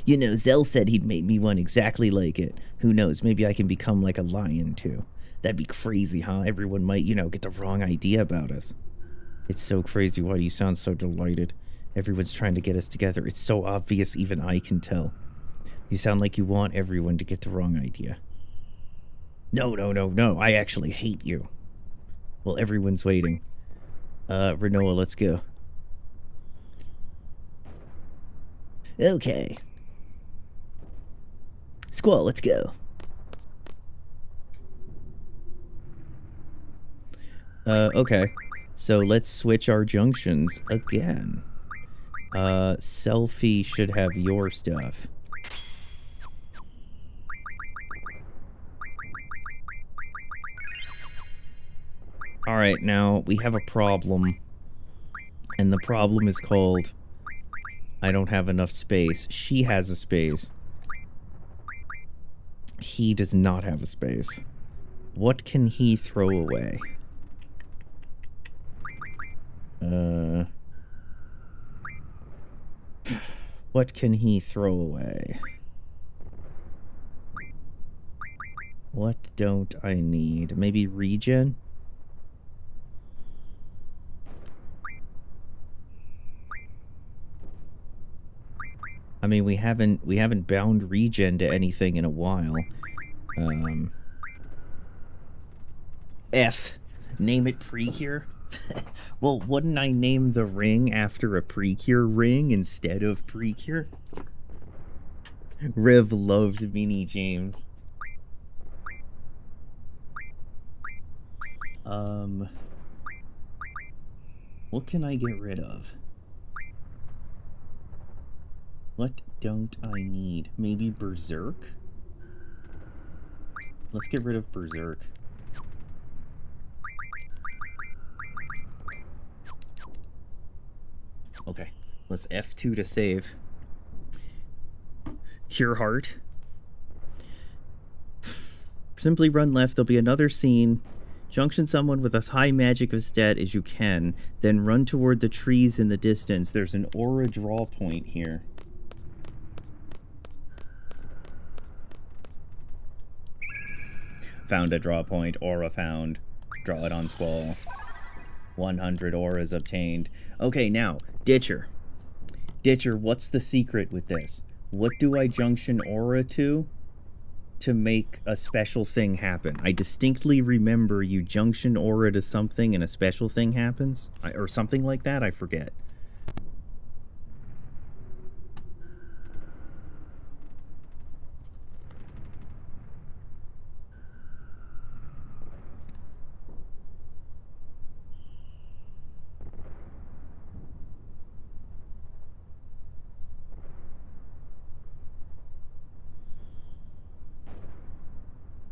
You know, Zell said he'd make me one exactly like it. Who knows, maybe I can become like a lion too. That'd be crazy, huh? Everyone might, you know, get the wrong idea about us. It's so crazy. Why do you sound so delighted? Everyone's trying to get us together. It's so obvious even I can tell. You sound like you want everyone to get the wrong idea. No. I actually hate you. Well, everyone's waiting. Renoa, let's go. Okay. Squall, let's go. Okay. So let's switch our junctions again. Selfie should have your stuff. Alright, now we have a problem. And the problem is called I don't have enough space. She has a space. He does not have a space. What can he throw away? What can he throw away? What don't I need? Maybe regen? I mean, we haven't bound regen to anything in a while. F. Name it Precure? Well, wouldn't I name the ring after a Precure ring instead of Precure? Rev loved Mini James. What can I get rid of? What don't I need? Maybe Berserk? Let's get rid of Berserk. Okay, let's F2 to save. Cure Heart. Simply run left, there'll be another scene. Junction someone with as high magic of stat as you can, then run toward the trees in the distance. There's an aura draw point here. Found a draw point, aura found. Draw it on Squall. 100 auras obtained. Okay, now, Ditcher. Ditcher, what's the secret with this? What do I junction aura to make a special thing happen? I distinctly remember you junction aura to something and a special thing happens. Or something like that, I forget.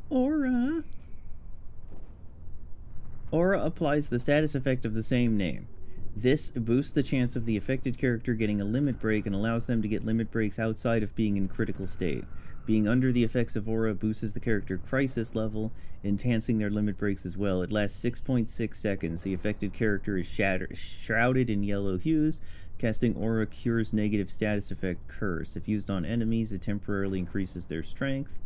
Aura. Aura applies the status effect of the same name. This boosts the chance of the affected character getting a limit break and allows them to get limit breaks outside of being in critical state. Being under the effects of Aura boosts the character crisis level, enhancing their limit breaks as well. It lasts 6.6 seconds. The affected character is shrouded in yellow hues. Casting Aura cures negative status effect Curse. If used on enemies, it temporarily increases their strength.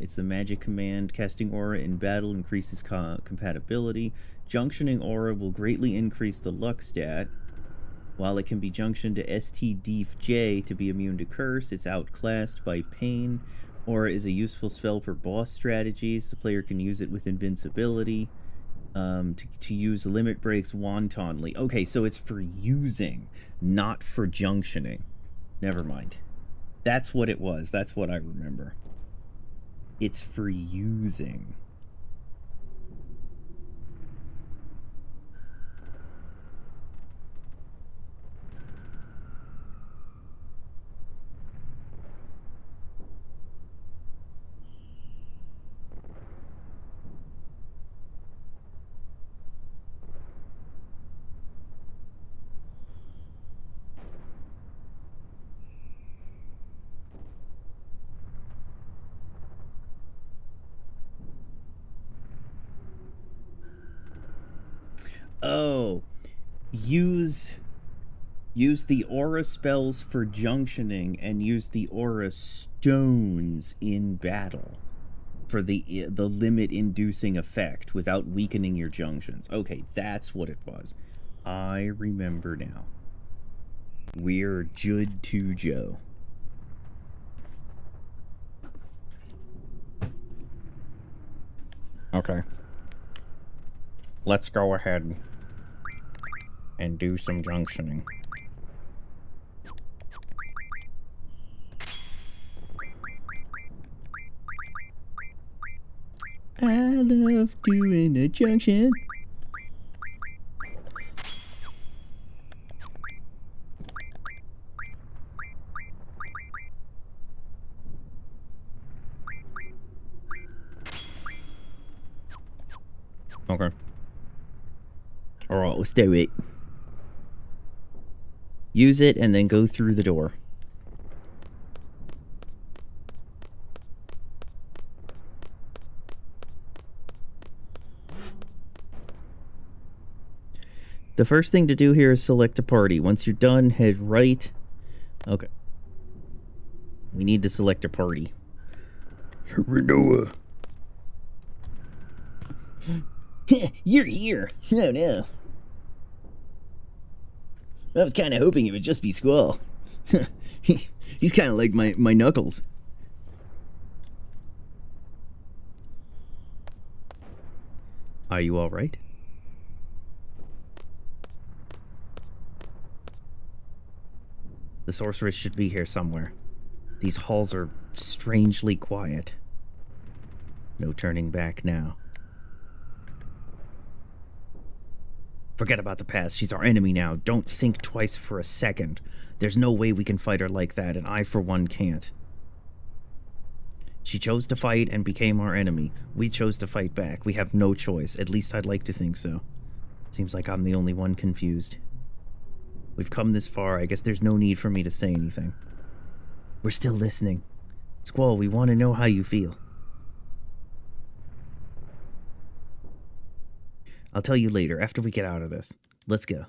It's the magic command. Casting Aura in battle increases compatibility. Junctioning Aura will greatly increase the luck stat. While it can be junctioned to STDJ to be immune to Curse, it's outclassed by Pain. Aura is a useful spell for boss strategies. The player can use it with invincibility. To use limit breaks wantonly. Okay, so it's for using, not for junctioning. Never mind. That's what it was. That's what I remember. It's for using. Oh, use the aura spells for junctioning and use the aura stones in battle for the limit inducing effect without weakening your junctions. Okay, that's what it was. I remember now. We're Jud to Joe. Okay. Let's go ahead and do some junctioning. I love doing a junction. Okay. Alright, let's do it. Use it and then go through the door. The first thing to do here is select a party. Once you're done, head right. Okay. We need to select a party. Renoa. You're here. Oh no. I was kind of hoping it would just be Squall. He's kind of like my knuckles. Are you all right? The sorceress should be here somewhere. These halls are strangely quiet. No turning back now. Forget about the past. She's our enemy now. Don't think twice for a second. There's no way we can fight her like that, and I, for one, can't. She chose to fight and became our enemy. We chose to fight back. We have no choice. At least I'd like to think so. Seems like I'm the only one confused. We've come this far. I guess there's no need for me to say anything. We're still listening. Squall, we want to know how you feel. I'll tell you later, after we get out of this. Let's go.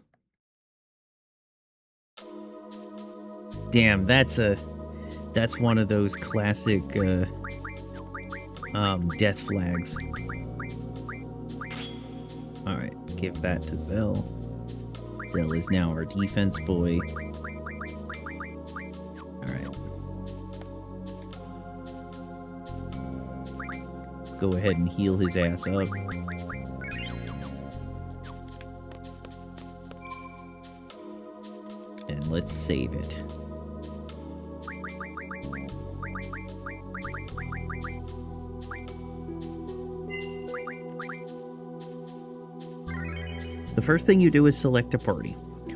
Damn, that's one of those classic, death flags. Alright, give that to Zell. Zell is now our defense boy. Alright. Go ahead and heal his ass up. And let's save it. The first thing you do is select a party.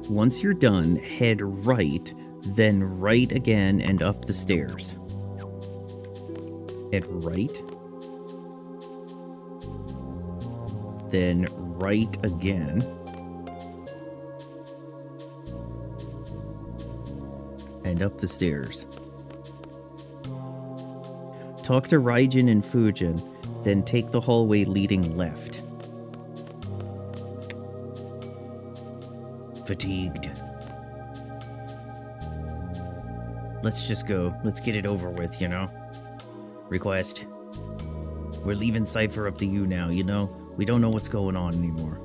Once you're done, head right, then right again and up the stairs. Head right. Then right again. And up the stairs. Talk to Raijin and Fujin, then take the hallway leading left. Fatigued. Let's just go. Let's get it over with, you know? Request. We're leaving Cypher up to you now, you know? We don't know what's going on anymore.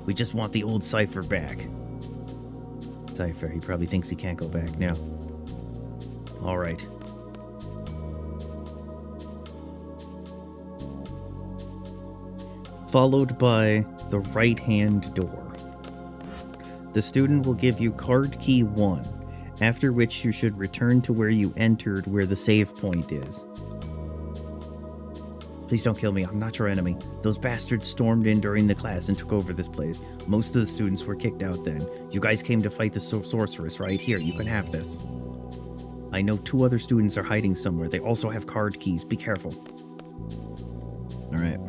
We just want the old Cypher back. Cypher, he probably thinks he can't go back now. Alright. Followed by the right-hand door. The student will give you card key 1, after which you should return to where you entered where the save point is. Please don't kill me, I'm not your enemy. Those bastards stormed in during the class and took over this place. Most of the students were kicked out then. You guys came to fight the sorceress, right? Here, you can have this. I know 2 other students are hiding somewhere. They also have card keys. Be careful. Alright.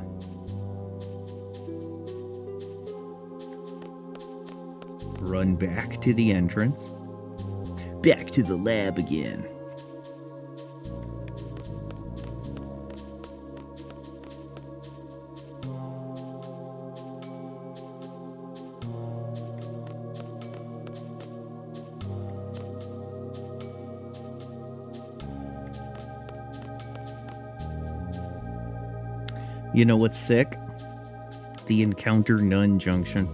Run back to the entrance. Back to the lab again. You know what's sick? The Encounter None junction.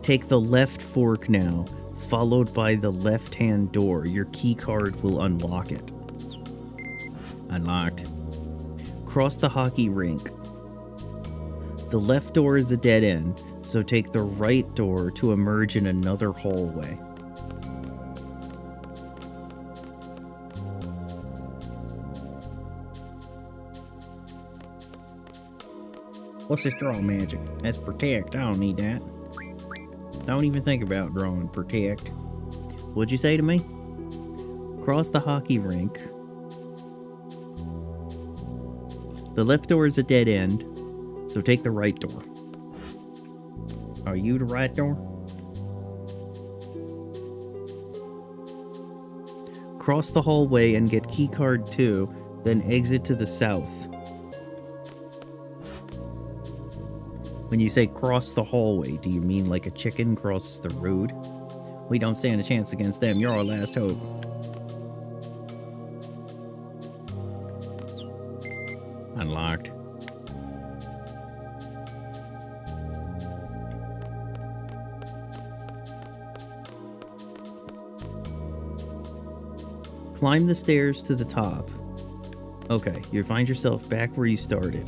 Take the left fork now, followed by the left-hand door. Your key card will unlock it. Unlocked. Cross the hockey rink. The left door is a dead end, so take the right door to emerge in another hallway. What's this draw magic? That's protect. I don't need that. Don't even think about drawing protect. What'd you say to me? Cross the hockey rink. The left door is a dead end, so take the right door. Are you the right door? Cross the hallway and get keycard 2, then exit to the south. When you say cross the hallway, do you mean like a chicken crosses the road? We don't stand a chance against them. You're our last hope. Unlocked. Climb the stairs to the top. Okay, you find yourself back where you started.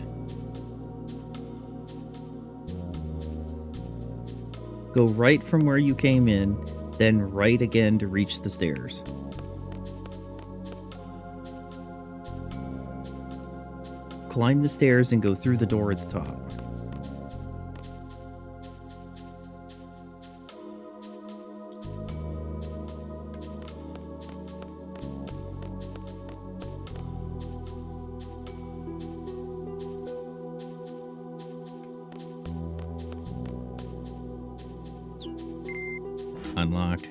Go right from where you came in, then right again to reach the stairs. Climb the stairs and go through the door at the top. Unlocked.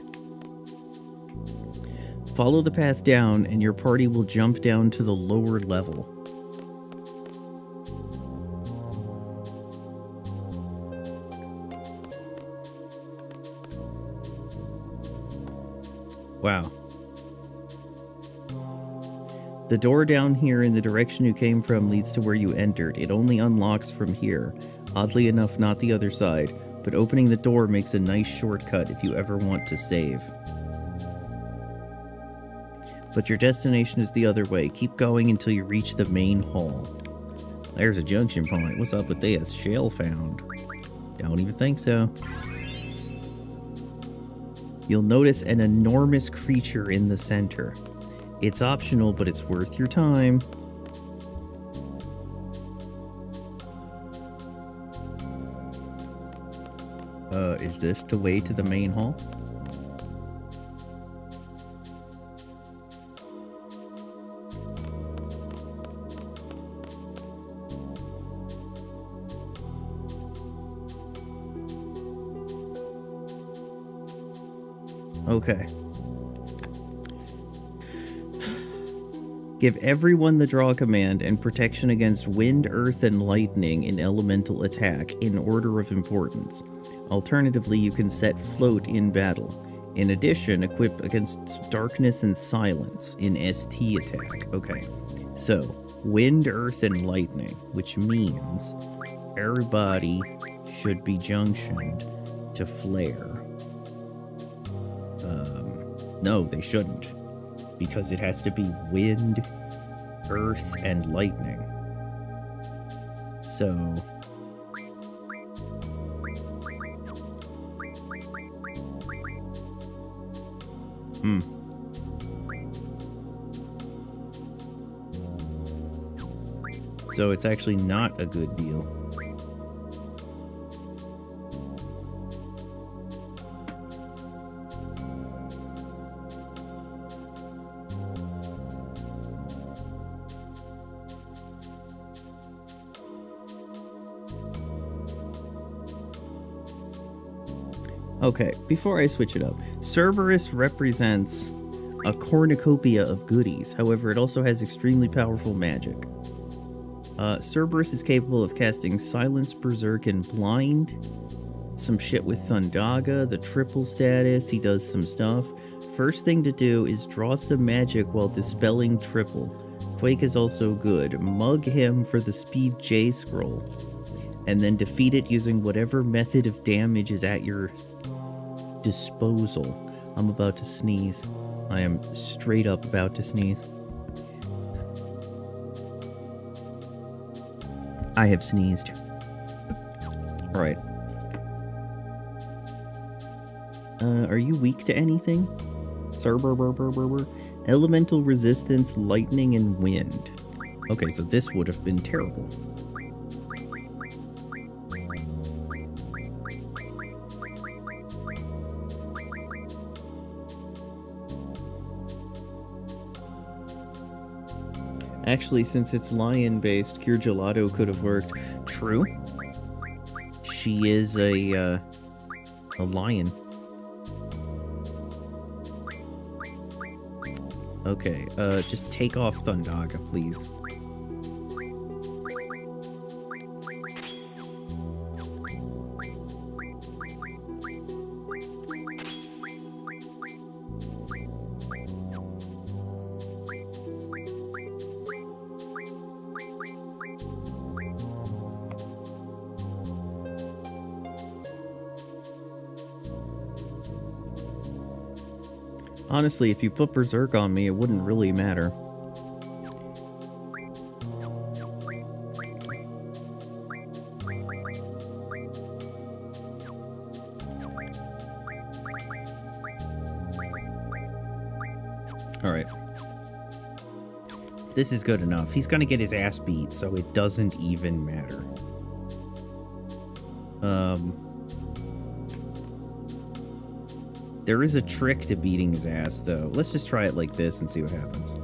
Follow the path down and your party will jump down to the lower level. Wow. The door down here in the direction you came from leads to where you entered. It only unlocks from here. Oddly enough, not the other side, but opening the door makes a nice shortcut if you ever want to save. But your destination is the other way. Keep going until you reach the main hall. There's a junction point. What's up with this? Shell found. Don't even think so. You'll notice an enormous creature in the center. It's optional, but it's worth your time. Is this the way to the main hall? Okay. Give everyone the draw command and protection against wind, earth, and lightning in elemental attack in order of importance. Alternatively, you can set float in battle. In addition, equip against darkness and silence in ST attack. Okay, so wind, earth, and lightning, which means everybody should be junctioned to flare. No, they shouldn't, because it has to be wind, earth, and lightning. So So it's actually not a good deal. Okay, before I switch it up, Cerberus represents a cornucopia of goodies. However, it also has extremely powerful magic. Cerberus is capable of casting Silence, Berserk, and Blind. Some shit with Thundaga, the triple status, he does some stuff. First thing to do is draw some magic while dispelling triple. Quake is also good. Mug him for the Speed J scroll. And then defeat it using whatever method of damage is at your disposal. I'm about to sneeze. I am straight up about to sneeze. I have sneezed. Alright. Are you weak to anything? Elemental resistance, lightning, and wind. Okay, so this would have been terrible. Actually, since it's lion-based, Cure Gelato could have worked. True. She is a lion. Okay, just take off Thundaga, please. Honestly, if you put Berserk on me, it wouldn't really matter. Alright. This is good enough. He's gonna get his ass beat, so it doesn't even matter. There is a trick to beating his ass, though. Let's just try it like this and see what happens.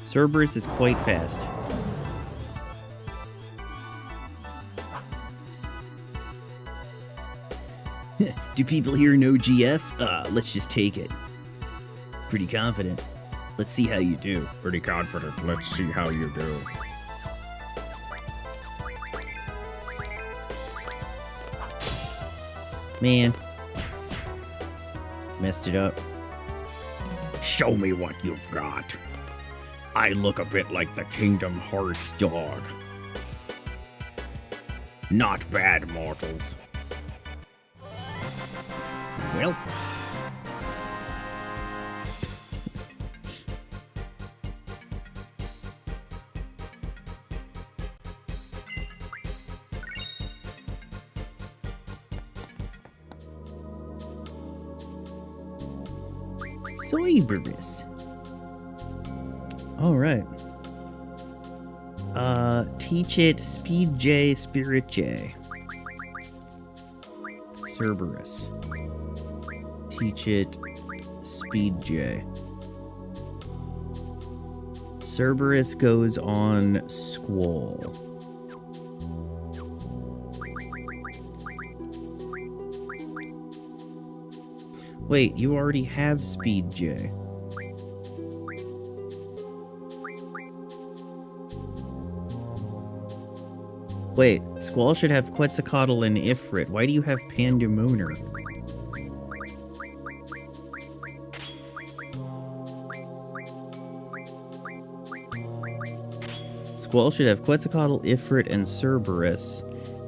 Cerberus is quite fast. Do people here know GF? Let's just take it. Pretty confident. Let's see how you do. Pretty confident. Let's see how you do. Man. Messed it up. Show me what you've got. I look a bit like the Kingdom Hearts dog. Not bad, mortals. Well. Cerberus. Alright. Teach it Speed J, Spirit J. Cerberus. Teach it Speed J. Cerberus goes on Squall. Wait, you already have Speed J. Wait, Squall should have Quetzalcoatl and Ifrit. Why do you have Pandemooner? Squall should have Quetzalcoatl, Ifrit, and Cerberus.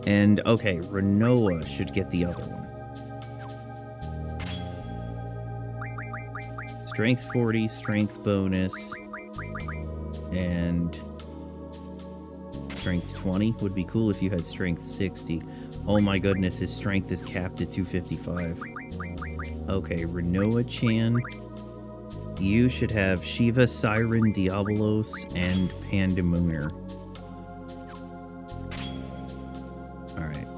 And, okay, Renoa should get the other one. Strength 40, strength bonus, and strength 20 would be cool if you had strength 60. Oh my goodness, his strength is capped at 255. Okay, Renoa-chan, you should have Shiva, Siren, Diabolos, and Pandemooner. Alright,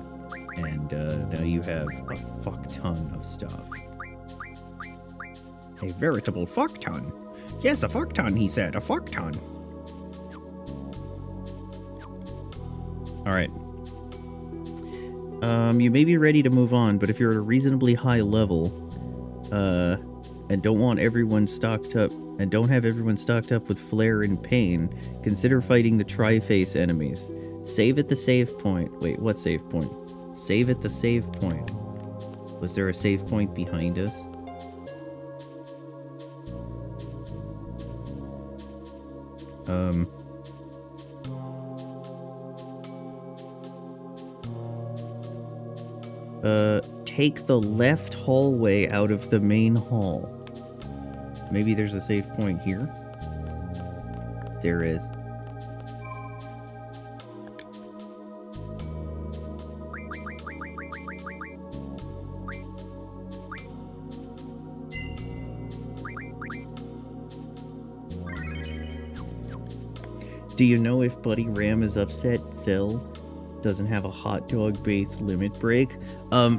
and now you have a fuck ton of stuff. A veritable fuck ton. Yes, a fuck ton, he said. A fuck ton. Alright. You may be ready to move on, but if you're at a reasonably high level, and don't want everyone stocked up, and don't have everyone stocked up with Flare and Pain, consider fighting the Tri-Face enemies. Save at the save point. Wait, what save point? Save at the save point. Was there a save point behind us? Take the left hallway out of the main hall. Maybe there's a save point here? There is. Do you know if Buddy Ram is upset Cell doesn't have a hot dog based limit break?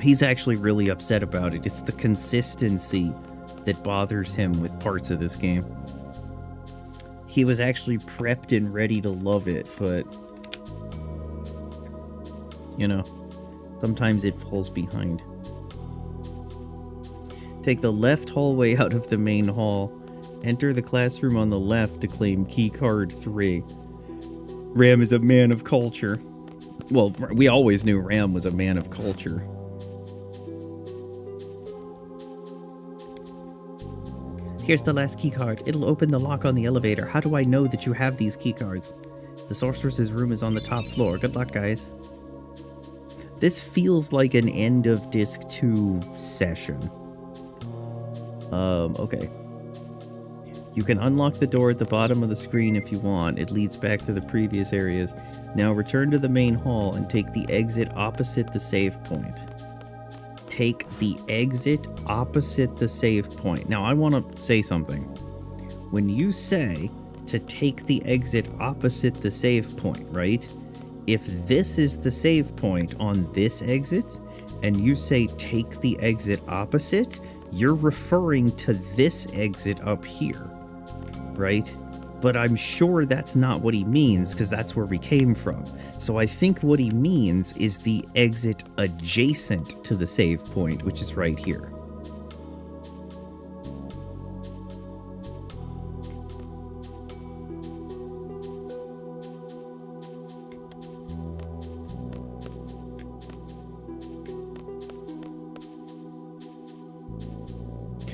He's actually really upset about it. It's the consistency that bothers him with parts of this game. He was actually prepped and ready to love it, but you know, sometimes it falls behind. Take the left hallway out of the main hall. Enter the classroom on the left to claim keycard 3. Ram is a man of culture. Well, we always knew Ram was a man of culture. Here's the last keycard. It'll open the lock on the elevator. How do I know that you have these keycards? The sorceress's room is on the top floor. Good luck, guys. This feels like an end of Disc 2 session. Okay. You can unlock the door at the bottom of the screen if you want. It leads back to the previous areas. Now return to the main hall and take the exit opposite the save point. Take the exit opposite the save point. Now I want to say something. When you say to take the exit opposite the save point, right? If this is the save point on this exit, and you say take the exit opposite, you're referring to this exit up here. Right? But I'm sure that's not what he means, because that's where we came from. So I think what he means is the exit adjacent to the save point, which is right here.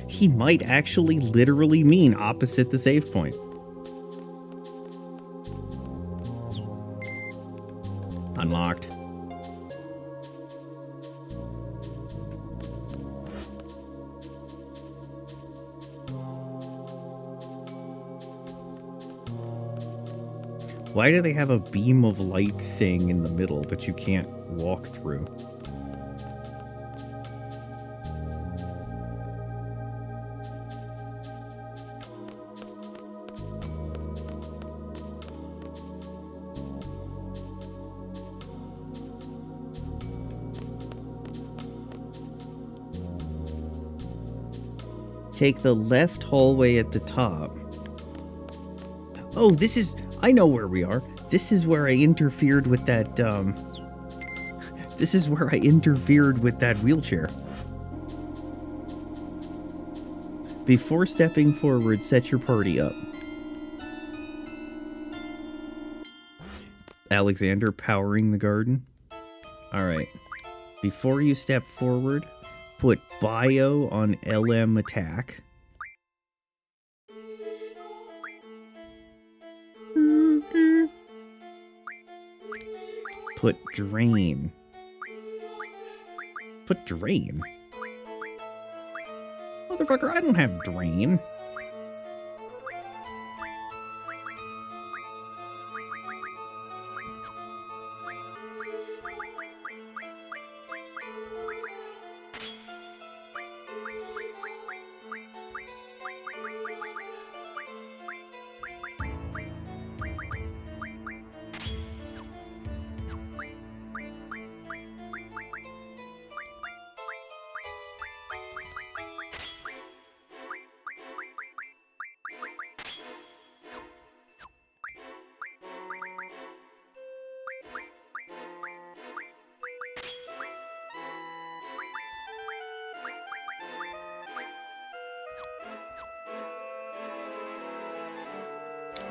He might actually literally mean opposite the save point. Unlocked. Why do they have a beam of light thing in the middle that you can't walk through? Take the left hallway at the top. Oh, this is... I know where we are. This is where I interfered with that, This is where I interfered with that wheelchair. Before stepping forward, set your party up. Alexander powering the garden. Alright. Before you step forward, put bio on LM attack. Put drain. Put drain? Motherfucker, I don't have drain.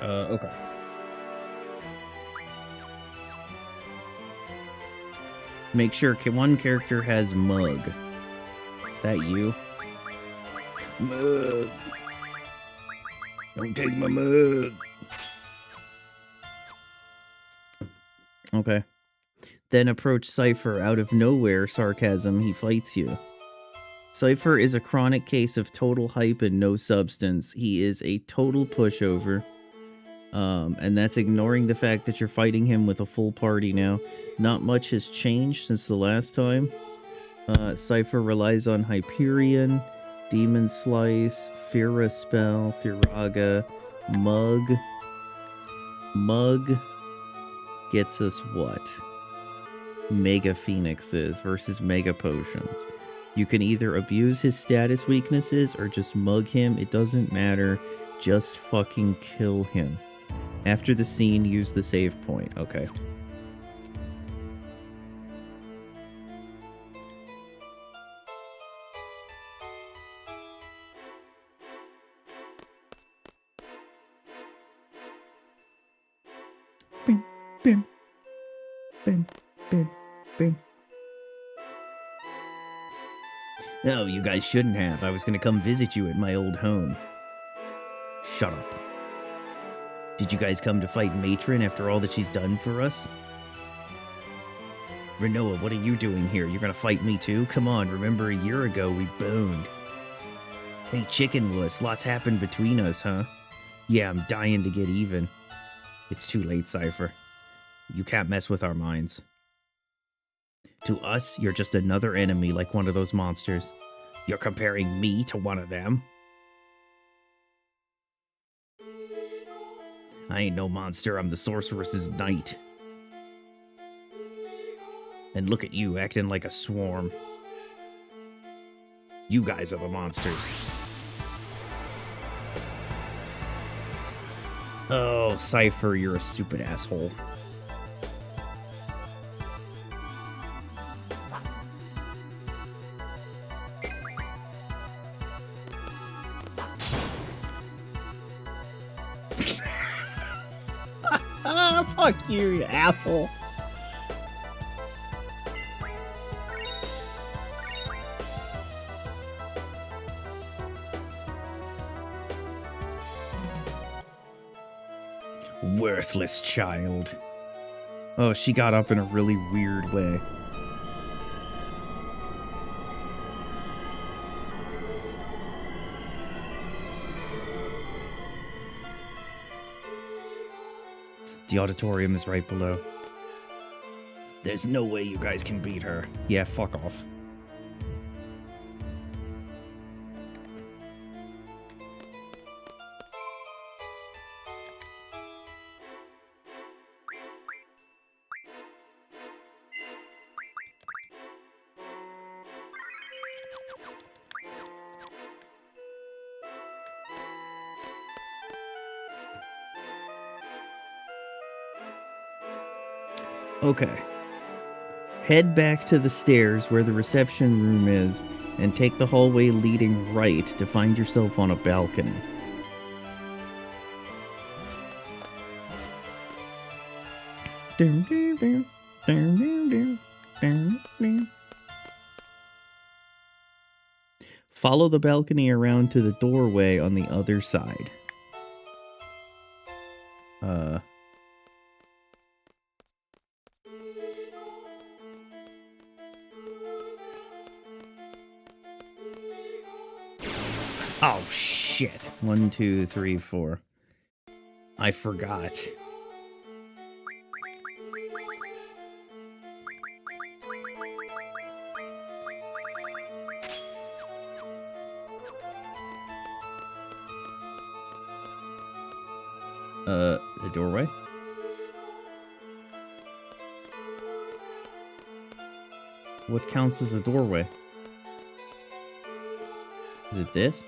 Okay. Make sure one character has mug. Is that you? Mug. Don't take my mug. Okay. Then approach Cypher. Out of nowhere, sarcasm, he fights you. Cypher is a chronic case of total hype and no substance. He is a total pushover. And that's ignoring the fact that you're fighting him with a full party now. Not much has changed since the last time. Cypher relies on Hyperion, Demon Slice, Fira Spell, Firaga, Mug. Mug gets us what? Mega Phoenixes versus Mega Potions. You can either abuse his status weaknesses or just mug him. It doesn't matter. Just fucking kill him. After the scene, use the save point. Okay. Bim, bim, bim, bim, bim. Oh, you guys shouldn't have. I was gonna come visit you at my old home. Shut up. Did you guys come to fight Matron after all that she's done for us? Renoa, what are you doing here? You're gonna fight me too? Come on, remember a year ago we boned. Hey, Chicken Wuss, lots happened between us, huh? Yeah, I'm dying to get even. It's too late, Cypher. You can't mess with our minds. To us, you're just another enemy like one of those monsters. You're comparing me to one of them? I ain't no monster, I'm the sorceress's knight. And look at you, acting like a swarm. You guys are the monsters. Oh, Cypher, you're a stupid asshole. Fuck you, you asshole. Worthless child. Oh, she got up in a really weird way. The auditorium is right below. There's no way you guys can beat her. Yeah, fuck off. Okay. Head back to the stairs where the reception room is and take the hallway leading right to find yourself on a balcony. Follow the balcony around to the doorway on the other side. Oh, shit. 1, 2, 3, 4. I forgot. The doorway? What counts as a doorway? Is it this?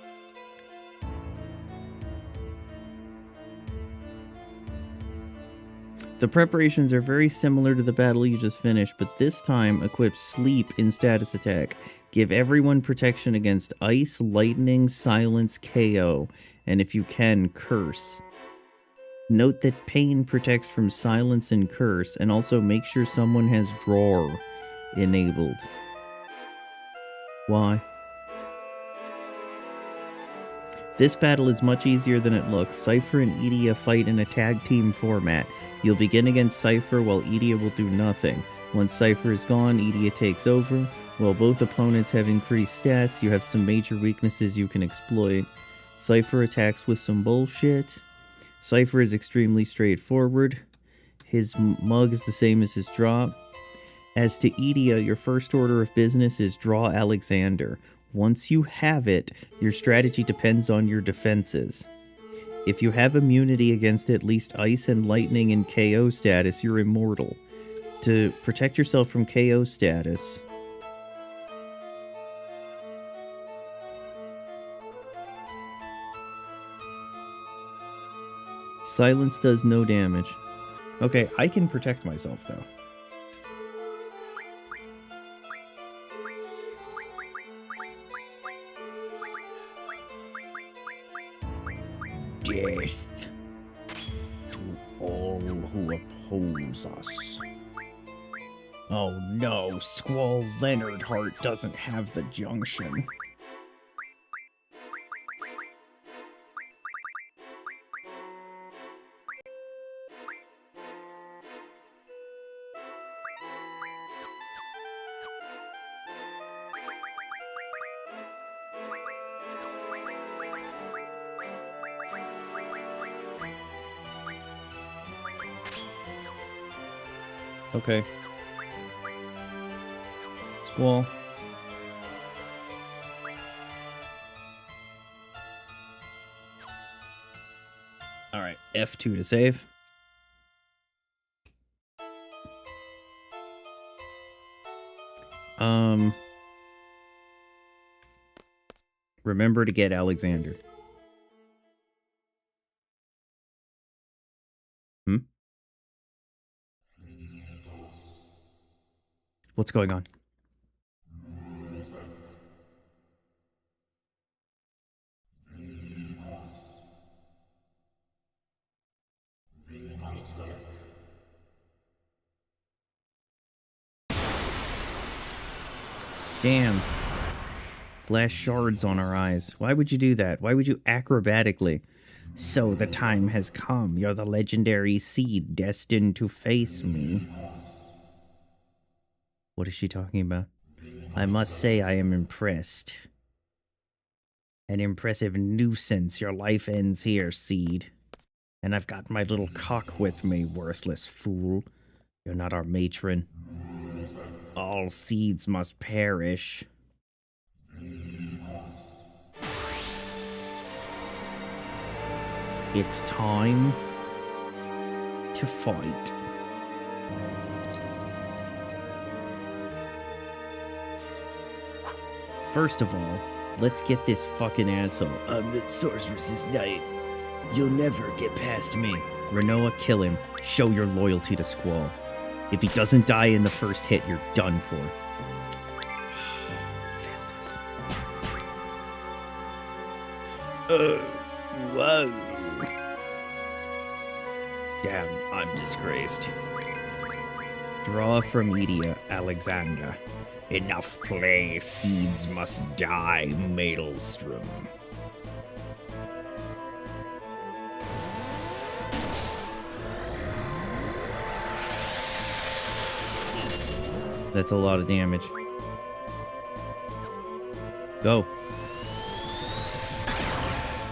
The preparations are very similar to the battle you just finished, but this time equip Sleep in status attack. Give everyone protection against Ice, Lightning, Silence, KO, and if you can, Curse. Note that Pain protects from Silence and Curse, and also make sure someone has Drawer enabled. Why? This battle is much easier than it looks. Cypher and Edia fight in a tag team format. You'll begin against Cypher while Edia will do nothing. Once Cypher is gone, Edia takes over. While both opponents have increased stats, you have some major weaknesses you can exploit. Cypher attacks with some bullshit. Cypher is extremely straightforward. His mug is the same as his drop. As to Edia, your first order of business is draw Alexander. Once you have it, your strategy depends on your defenses. If you have immunity against at least ice and lightning in KO status, you're immortal. To protect yourself from KO status, silence does no damage. Okay, I can protect myself though. Death to all who oppose us. Oh no, Squall Leonard Hart doesn't have the junction. Okay. Squall. Alright, F2 to save. Remember to get Alexander. What's going on? Damn. Glass shards on our eyes. Why would you do that? Why would you acrobatically? So the time has come. You're the legendary seed destined to face me. What is she talking about? I must say I am impressed. An impressive nuisance. Your life ends here, seed. And I've got my little cock with me, worthless fool. You're not our matron. All seeds must perish. It's time to fight. First of all, let's get this fucking asshole. I'm the sorceress's knight. You'll never get past me. Renoa, kill him. Show your loyalty to Squall. If he doesn't die in the first hit, you're done for. Failed us. Whoa. Damn, I'm disgraced. Draw from Edia, Alexander. Enough play, seeds must die, Maelstrom. That's a lot of damage. Go.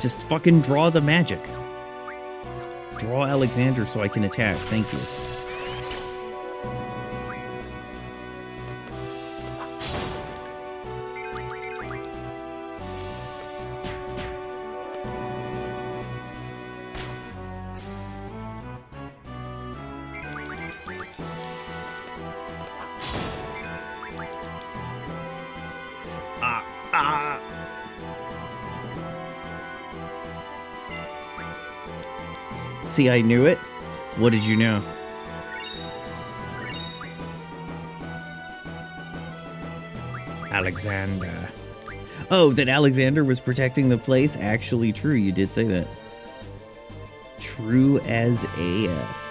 Just fucking draw the magic. Draw Alexander so I can attack. Thank you. See, I knew it. What did you know? Alexander. Oh, that Alexander was protecting the place? Actually true, you did say that. True as AF.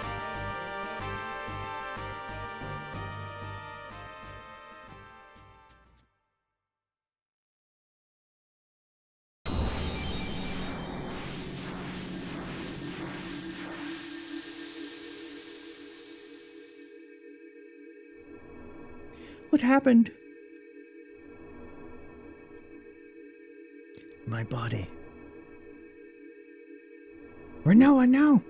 What happened? My body. Renoa, no!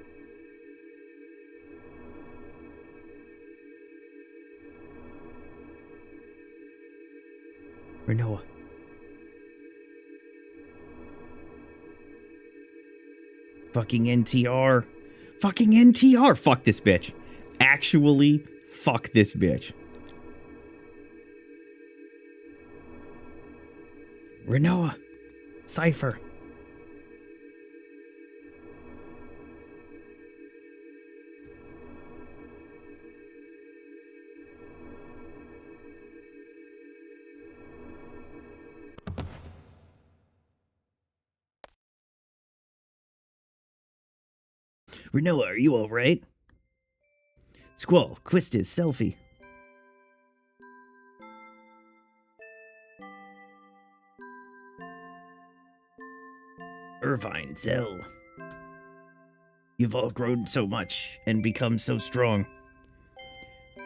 Renoa. Fucking NTR. Fucking NTR. Fuck this bitch. Actually, fuck this bitch. Renoa. Cypher. Renoa, are you alright? Squall, Quistis, Selfie. Irvine, Zell. You've all grown so much and become so strong.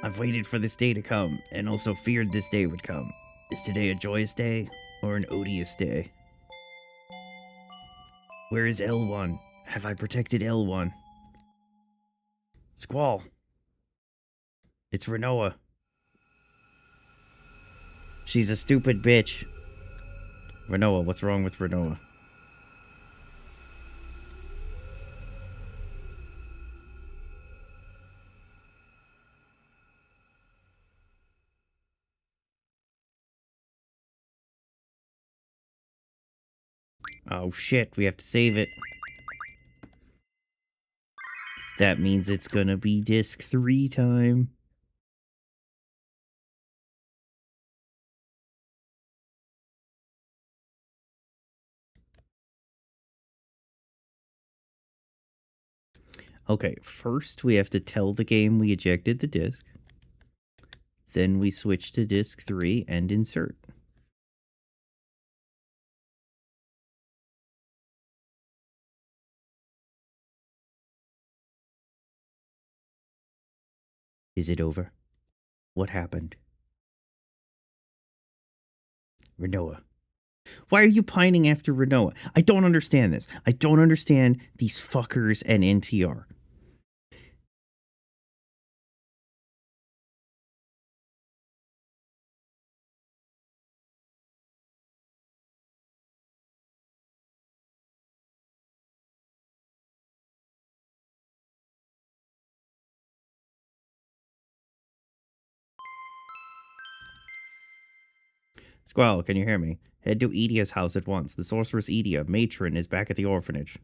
I've waited for this day to come and also feared this day would come. Is today a joyous day or an odious day? Where is L1? Have I protected L1? Squall. It's Renoa. She's a stupid bitch. Renoa, what's wrong with Renoa? Oh shit, we have to save it. That means it's gonna be disc 3 time. Okay, first we have to tell the game we ejected the disc. Then we switch to disc 3 and insert. Is it over? What happened? Renoa. Why are you pining after Renoa? I don't understand this. I don't understand these fuckers and NTR. Squall, can you hear me? Head to Edia's house at once. The sorceress Edia, matron, is back at the orphanage.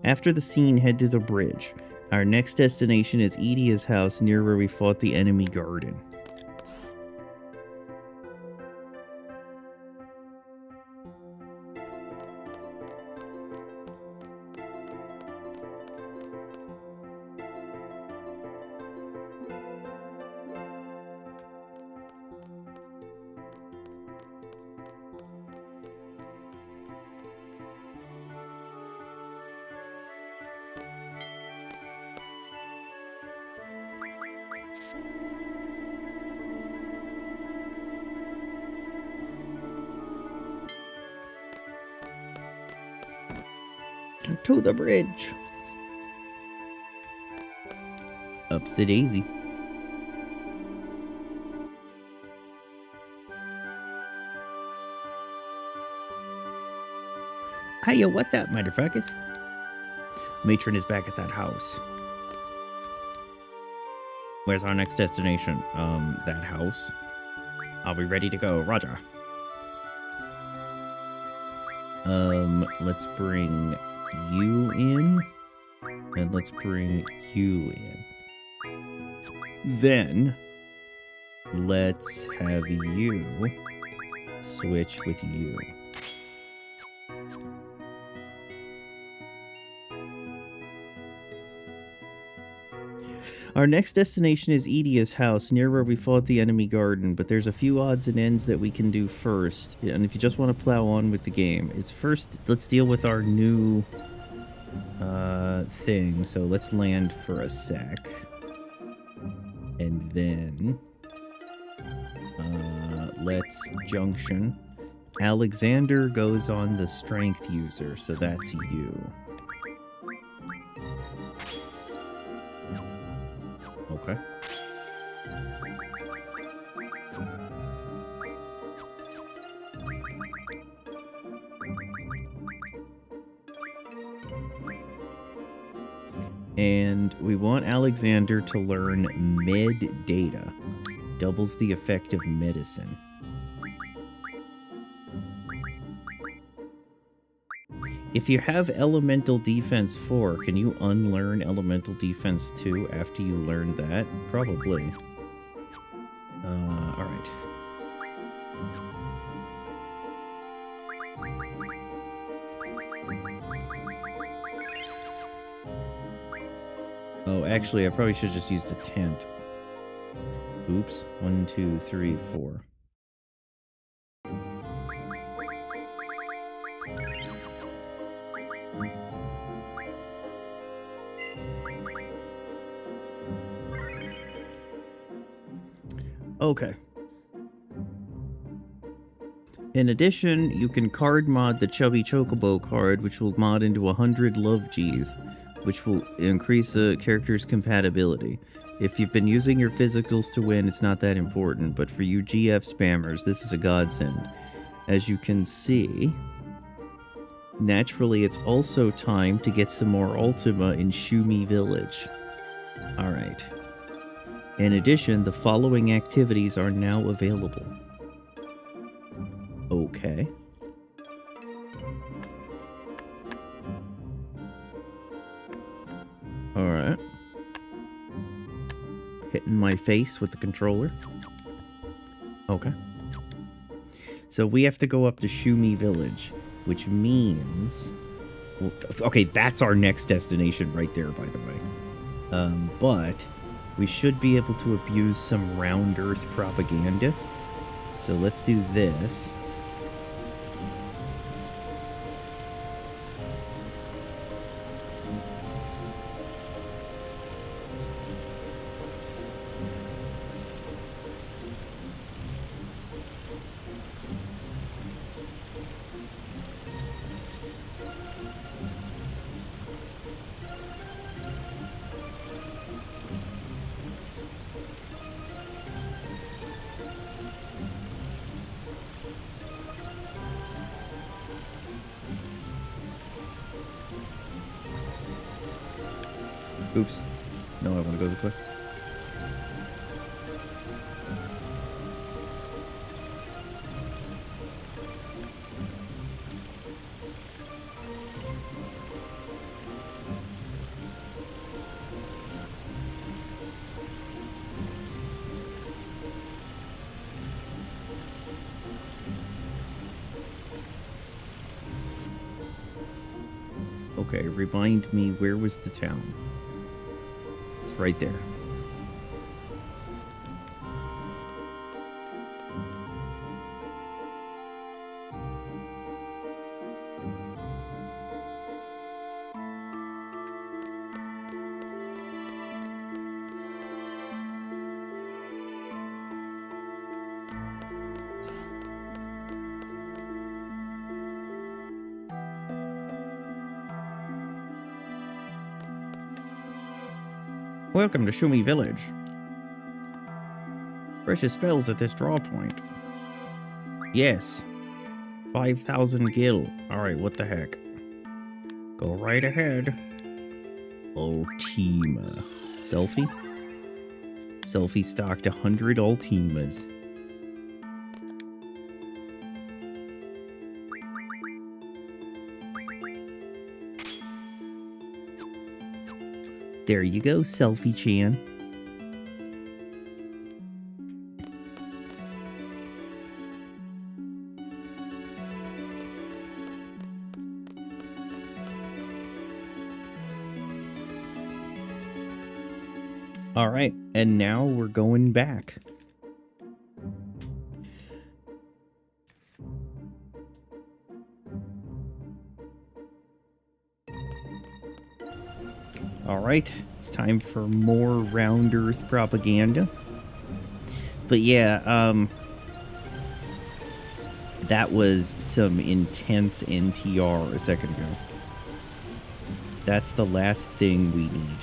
After the scene, head to the bridge. Our next destination is Edia's house near where we fought the enemy garden. To the bridge. Ups the daisy. Hiya, what that, motherfuckers? Matron is back at that house. Where's our next destination? That house. Are we ready to go? Roger. Let's bring you in. And let's bring you in. Then, let's have you switch with you. Our next destination is Edia's house, near where we fought the enemy garden, but there's a few odds and ends that we can do first. And if you just want to plow on with the game, it's first, let's deal with our new thing. So let's land for a sec. And then let's junction. Alexander goes on the strength user, so that's you. Okay. And we want Alexander to learn med data. Doubles the effect of medicine. If you have elemental defense 4, can you unlearn elemental defense 2 after you learn that? Probably. Alright. Oh, actually, I probably should have just used a tent. Oops. 1, 2, 3, 4. Okay. In addition, you can card mod the Chubby Chocobo card, which will mod into 100 Love Gs, which will increase the character's compatibility. If you've been using your physicals to win, it's not that important, but for you GF spammers, this is a godsend. As you can see, naturally it's also time to get some more Ultima in Shumi Village. Alright. In addition, the following activities are now available. Okay. Alright. Hitting my face with the controller. Okay. So we have to go up to Shumi Village, which means... Well, okay, that's our next destination right there, by the way. But we should be able to abuse some round earth propaganda. So let's do this. Oops. No, I want to go this way. Okay, remind me, where was the town? It's right there. Welcome to Shumi Village. Precious spells at this draw point. Yes. 5,000 gil. Alright, what the heck. Go right ahead. Ultima. Selfie? Selfie stocked 100 Ultimas. There you go, Selfie-chan. All right, and now we're going back. Alright, it's time for more round earth propaganda. But yeah, That was some intense NTR a second ago. That's the last thing we need.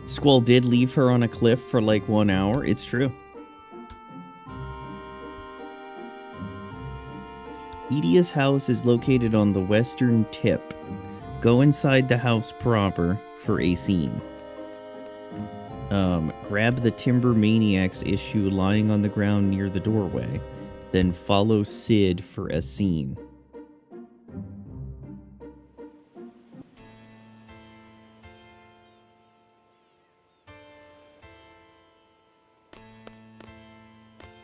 Squall did leave her on a cliff for like 1 hour. It's true. Edia's house is located on the western tip. Go inside the house proper for a scene. Grab the Timber Maniac's issue lying on the ground near the doorway. Then follow Sid for a scene.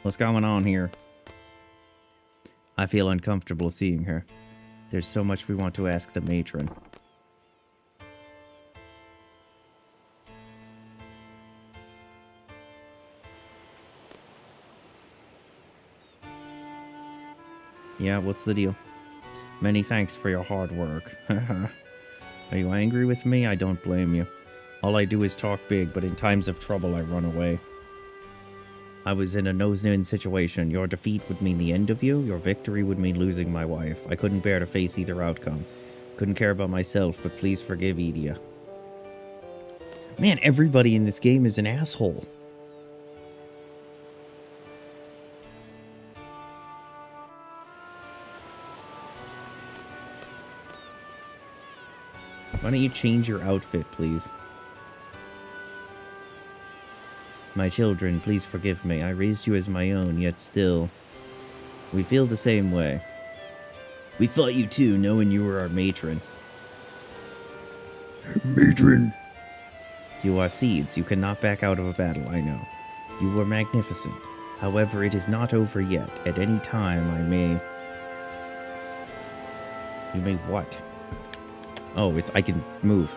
What's going on here? I feel uncomfortable seeing her. There's so much we want to ask the matron. Yeah, what's the deal? Many thanks for your hard work. Are you angry with me? I don't blame you. All I do is talk big, but in times of trouble I run away. I was in a no-win situation. Your defeat would mean the end of you. Your victory would mean losing my wife. I couldn't bear to face either outcome. Couldn't care about myself, but please forgive Edia. Man, everybody in this game is an asshole. Why don't you change your outfit, please? My children, please forgive me. I raised you as my own, yet still, we feel the same way. We fought you too, knowing you were our matron. Matron. You are seeds. You cannot back out of a battle, I know. You were magnificent. However, it is not over yet. At any time, I may... You may what? Oh, I can move.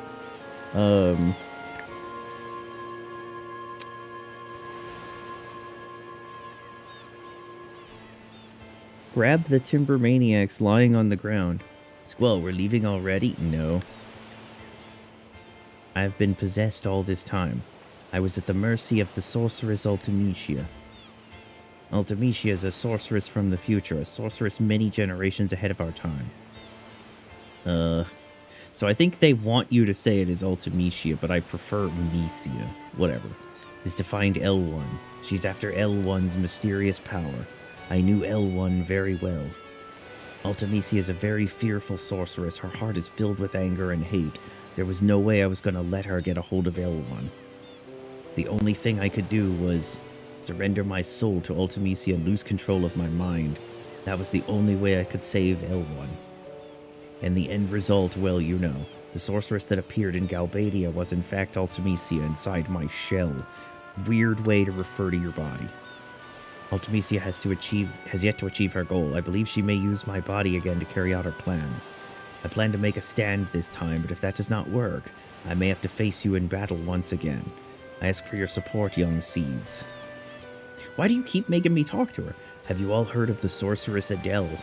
Grab the Timber Maniacs lying on the ground. Squall, we're leaving already? No. I have been possessed all this time. I was at the mercy of the sorceress Ultimecia. Ultimecia is a sorceress from the future, a sorceress many generations ahead of our time. So I think they want you to say it is Ultimecia, but I prefer Mecia. Whatever. Is to find L1. She's after L1's mysterious power. I knew L1 very well. Ultimecia is a very fearful sorceress. Her heart is filled with anger and hate. There was no way I was going to let her get a hold of L1. The only thing I could do was surrender my soul to Ultimecia and lose control of my mind. That was the only way I could save L1. And the end result, well, you know. The sorceress that appeared in Galbadia was in fact Ultimecia inside my shell. Weird way to refer to your body. Ultimecia has yet to achieve her goal. I believe she may use my body again to carry out her plans. I plan to make a stand this time, but if that does not work, I may have to face you in battle once again. I ask for your support, young seeds. Why do you keep making me talk to her? Have you all heard of the sorceress Adele?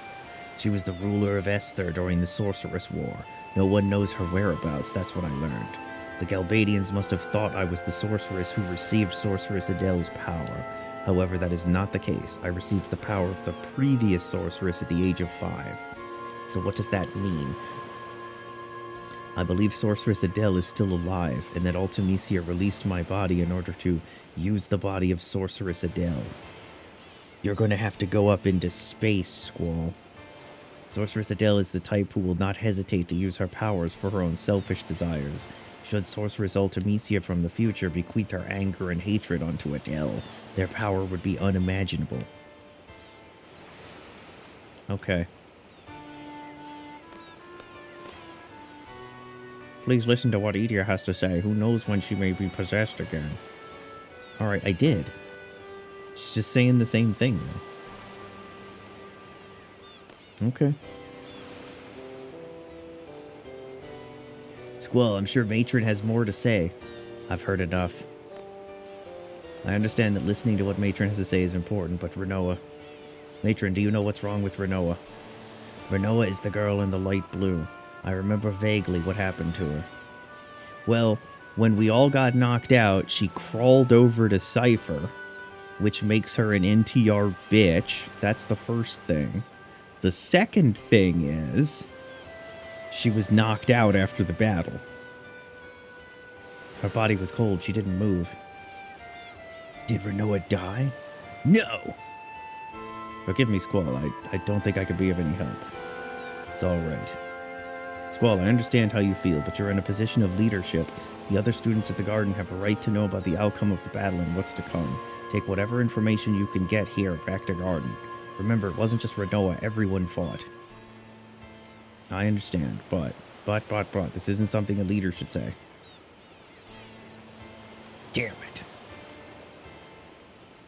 She was the ruler of Esther during the Sorceress War. No one knows her whereabouts, that's what I learned. The Galbadians must have thought I was the sorceress who received Sorceress Adele's power. However, that is not the case. I received the power of the previous sorceress at the age of 5. So what does that mean? I believe Sorceress Adele is still alive, and that Ultimecia released my body in order to use the body of Sorceress Adele. You're going to have to go up into space, Squall. Sorceress Adele is the type who will not hesitate to use her powers for her own selfish desires. Should Sorceress Ultimecia from the future bequeath her anger and hatred onto Adele, their power would be unimaginable. Okay. Please listen to what Edia has to say. Who knows when she may be possessed again? Alright, I did. She's just saying the same thing, though. Okay. Squall, I'm sure Matron has more to say. I've heard enough. I understand that listening to what Matron has to say is important, but Renoa... Matron, do you know what's wrong with Renoa? Renoa is the girl in the light blue. I remember vaguely what happened to her. Well, when we all got knocked out, she crawled over to Cypher, which makes her an NTR bitch. That's the first thing. The second thing is... she was knocked out after the battle. Her body was cold. She didn't move. Did Renoa die? No! Forgive me, Squall. I don't think I could be of any help. It's all right. Squall, I understand how you feel, but you're in a position of leadership. The other students at the garden have a right to know about the outcome of the battle and what's to come. Take whatever information you can get here back to garden. Remember, it wasn't just Renoa. Everyone fought. I understand, but, this isn't something a leader should say. Damn it.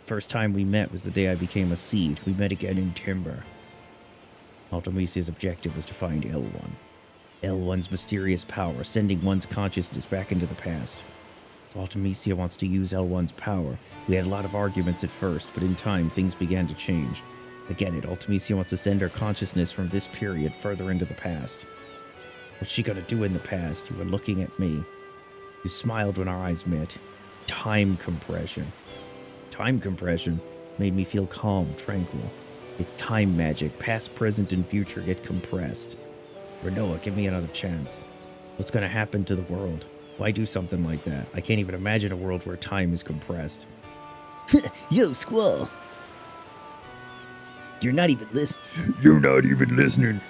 First time we met was the day I became a seed. We met again in Timber. Ultimisia's objective was to find L1. L1's mysterious power, sending one's consciousness back into the past. So Ultimisia wants to use L1's power. We had a lot of arguments at first, but in time, things began to change. I get it, Ultimisia wants to send her consciousness from this period further into the past. What's she gonna do in the past? You were looking at me. You smiled when our eyes met. Time compression. Time compression made me feel calm, tranquil. It's time magic. Past, present, and future get compressed. Renoa, give me another chance. What's gonna happen to the world? Why do something like that? I can't even imagine a world where time is compressed. Yo, Squall. You're not even listening. You're not even listening.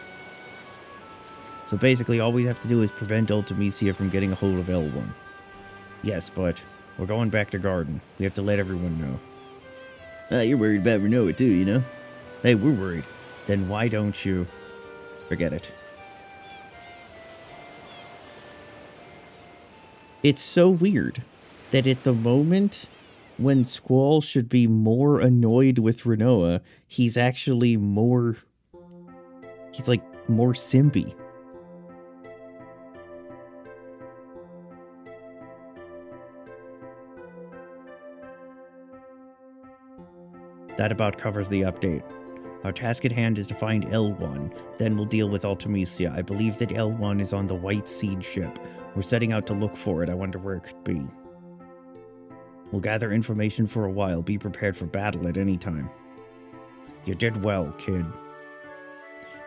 So basically, all we have to do is prevent Ultimisia from getting a hold of L1. Yes, but we're going back to Garden. We have to let everyone know. You're worried about Renoa too, you know? Hey, we're worried. Then why don't you... forget it. It's so weird that at the moment when Squall should be more annoyed with Renoa, he's actually more... he's like more simpy. That about covers the update. Our task at hand is to find L1, then we'll deal with Ultimisia. I believe that L1 is on the White Seed ship. We're setting out to look for it. I wonder where it could be. We'll gather information for a while. Be prepared for battle at any time. You did well, kid.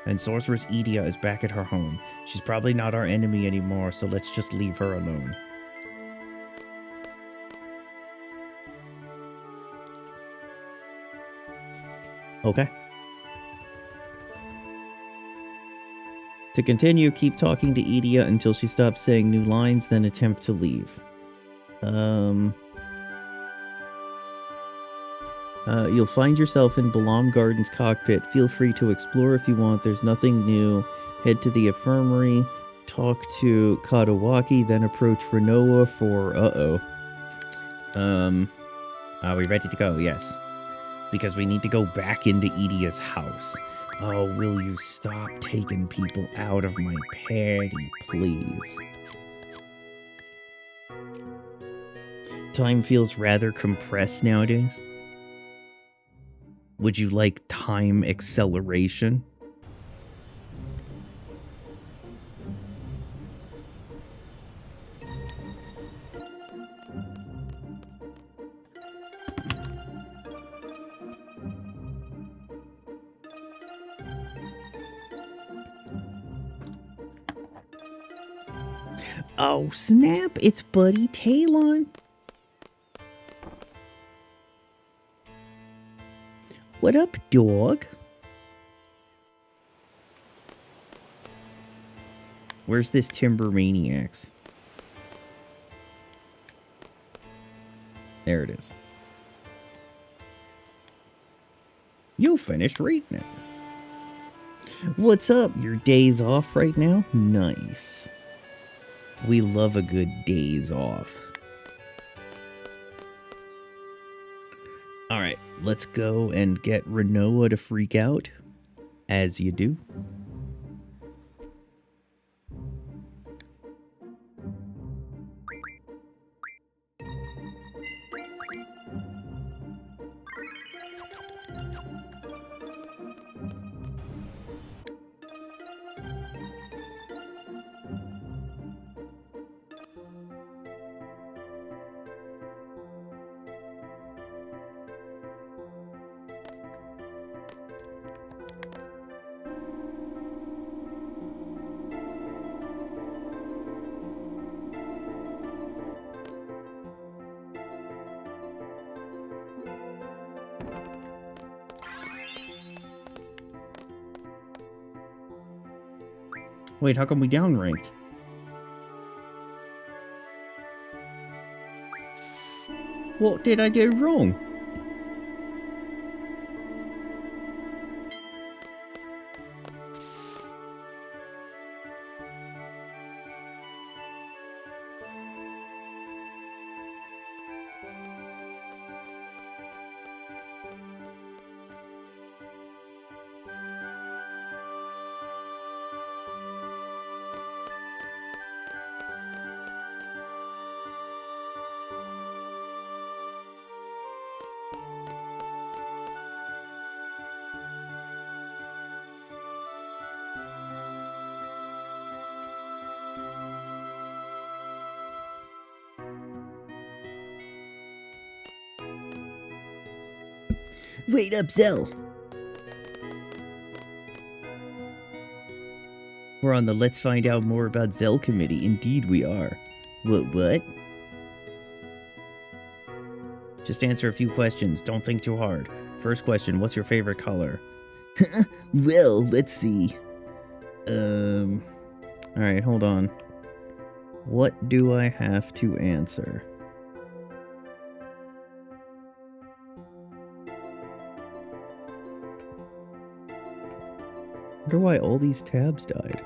And Sorceress Edia is back at her home. She's probably not our enemy anymore, so let's just leave her alone. Okay. To continue, keep talking to Edia until she stops saying new lines, then attempt to leave. You'll find yourself in Balam Garden's cockpit. Feel free to explore if you want. There's nothing new. Head to the infirmary, talk to Kadawaki, then approach Renoa for... Are we ready to go? Yes. Because we need to go back into Edia's house. Oh, will you stop taking people out of my party, please? Time feels rather compressed nowadays. Would you like time acceleration? Oh, snap. It's Buddy Talon. What up, dog? Where's this Timber Maniacs? There it is. You finished reading it. What's up? Your day's off right now? Nice. We love a good days off. Alright, let's go and get Renoa to freak out As you do. Wait, how come we downranked? What did I do wrong? Wait up, Zell. We're on the Let's Find Out More About Zell committee. Indeed we are. What? Just answer a few questions. Don't think too hard. First question, what's your favorite color? Well, let's see. Alright, hold on. What do I have to answer? I wonder why all these tabs died.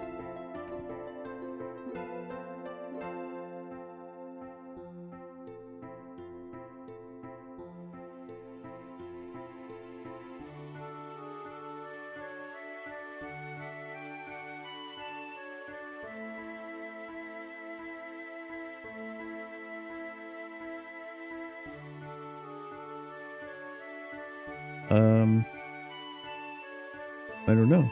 I don't know.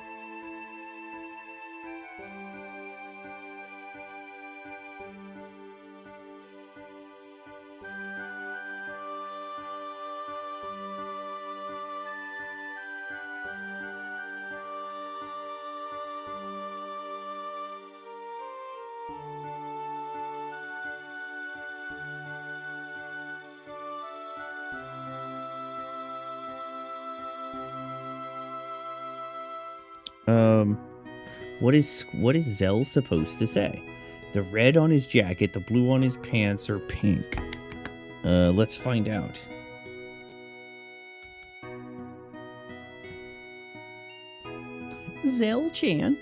What is Zell supposed to say? The red on his jacket, the blue on his pants, or pink? Let's find out. Zell-chan?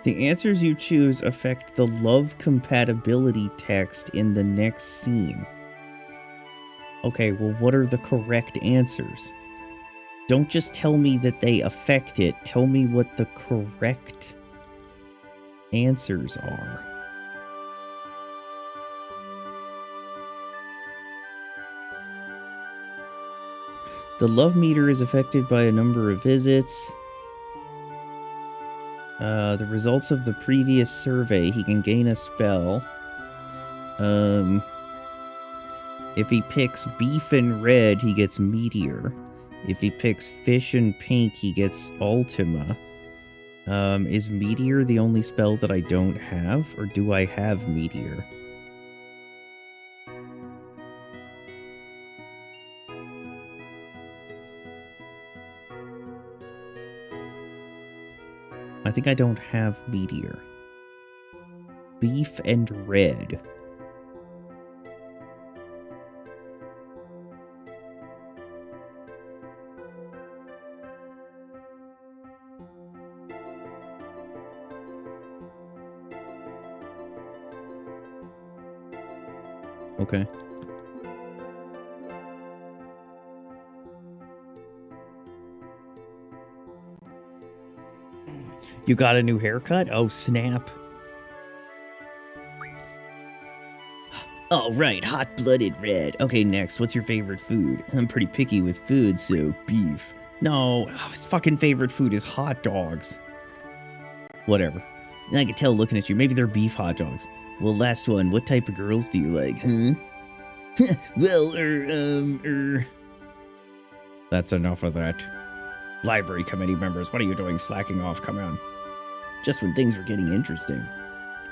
The answers you choose affect the love compatibility text in the next scene. Okay, well, what are the correct answers? Don't just tell me that they affect it. Tell me what the correct answers are. The love meter is affected by a number of visits. The results of the previous survey, he can gain a spell. If he picks beef and red, he gets meteor. If he picks fish and pink, he gets Ultima. Is Meteor the only spell that I don't have, or do I have Meteor? I think I don't have Meteor. Beef and red. Okay. You got a new haircut? Oh, snap. All right, hot-blooded red. Okay, next, what's your favorite food? I'm pretty picky with food, so beef. No, his fucking favorite food is hot dogs. Whatever. I can tell looking at you. Maybe they're beef hot dogs. Well, last one. What type of girls do you like, huh? Well, That's enough of that. Library committee members, what are you doing slacking off? Come on. just when things were getting interesting.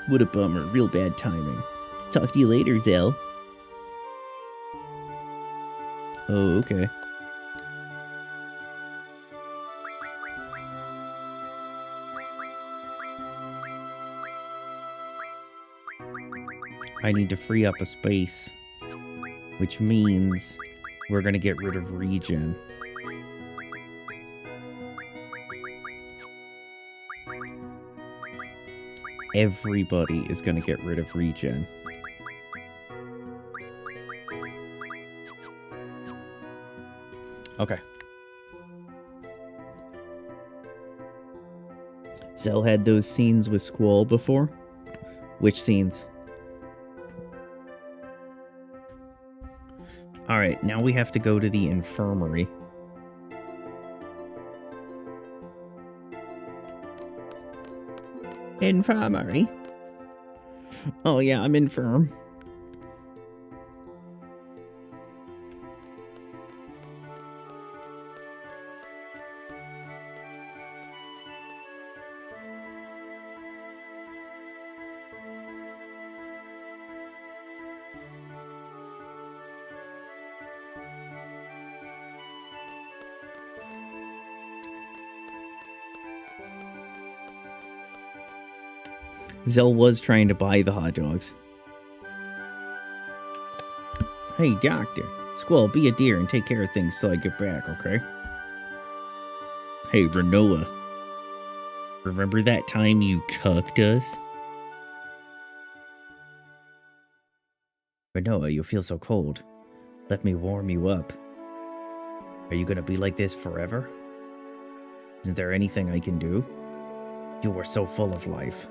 What a bummer. Real bad timing. Let's talk to you later, Zell. Oh, okay. I need to free up a space, which means we're gonna get rid of regen. Everybody is gonna get rid of regen. Okay. Zell had those scenes with Squall before? Which scenes? Alright, now we have to go to the infirmary. Infirmary? Oh yeah, I'm infirm. Zell was trying to buy the hot dogs. Hey, doctor. Squall, be a dear and take care of things till I get back, okay? Hey, Renoa. Remember that time you cucked us? Renoa, you feel so cold. Let me warm you up. Are you gonna be like this forever? Isn't there anything I can do? You were so full of life.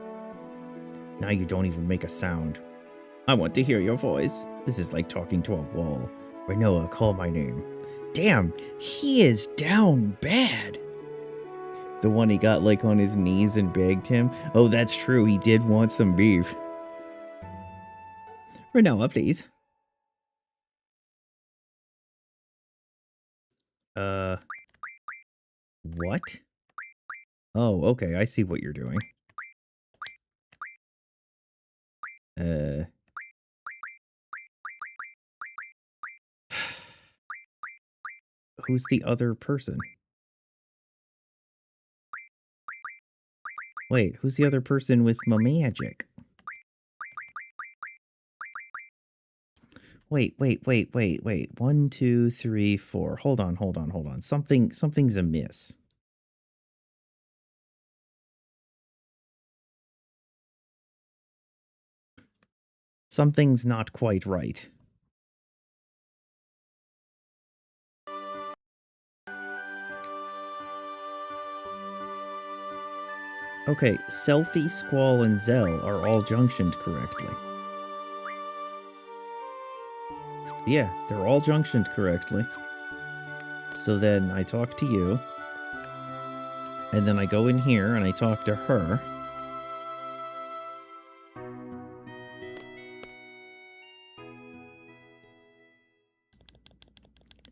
Now you don't even make a sound. I want to hear your voice. This is like talking to a wall. Renoa, call my name. Damn, he is down bad. The one he got like on his knees and begged him. Oh, that's true. He did want some beef. Renoa, please. What? Oh, okay. I see what you're doing. Who's the other person? Wait, who's the other person with my magic? Wait. 1, 2, 3, 4. Hold on. Something's amiss. Something's not quite right. Okay, Selfie, Squall, and Zell are all junctioned correctly. Yeah, they're all junctioned correctly. So then I talk to you. And then I go in here and I talk to her.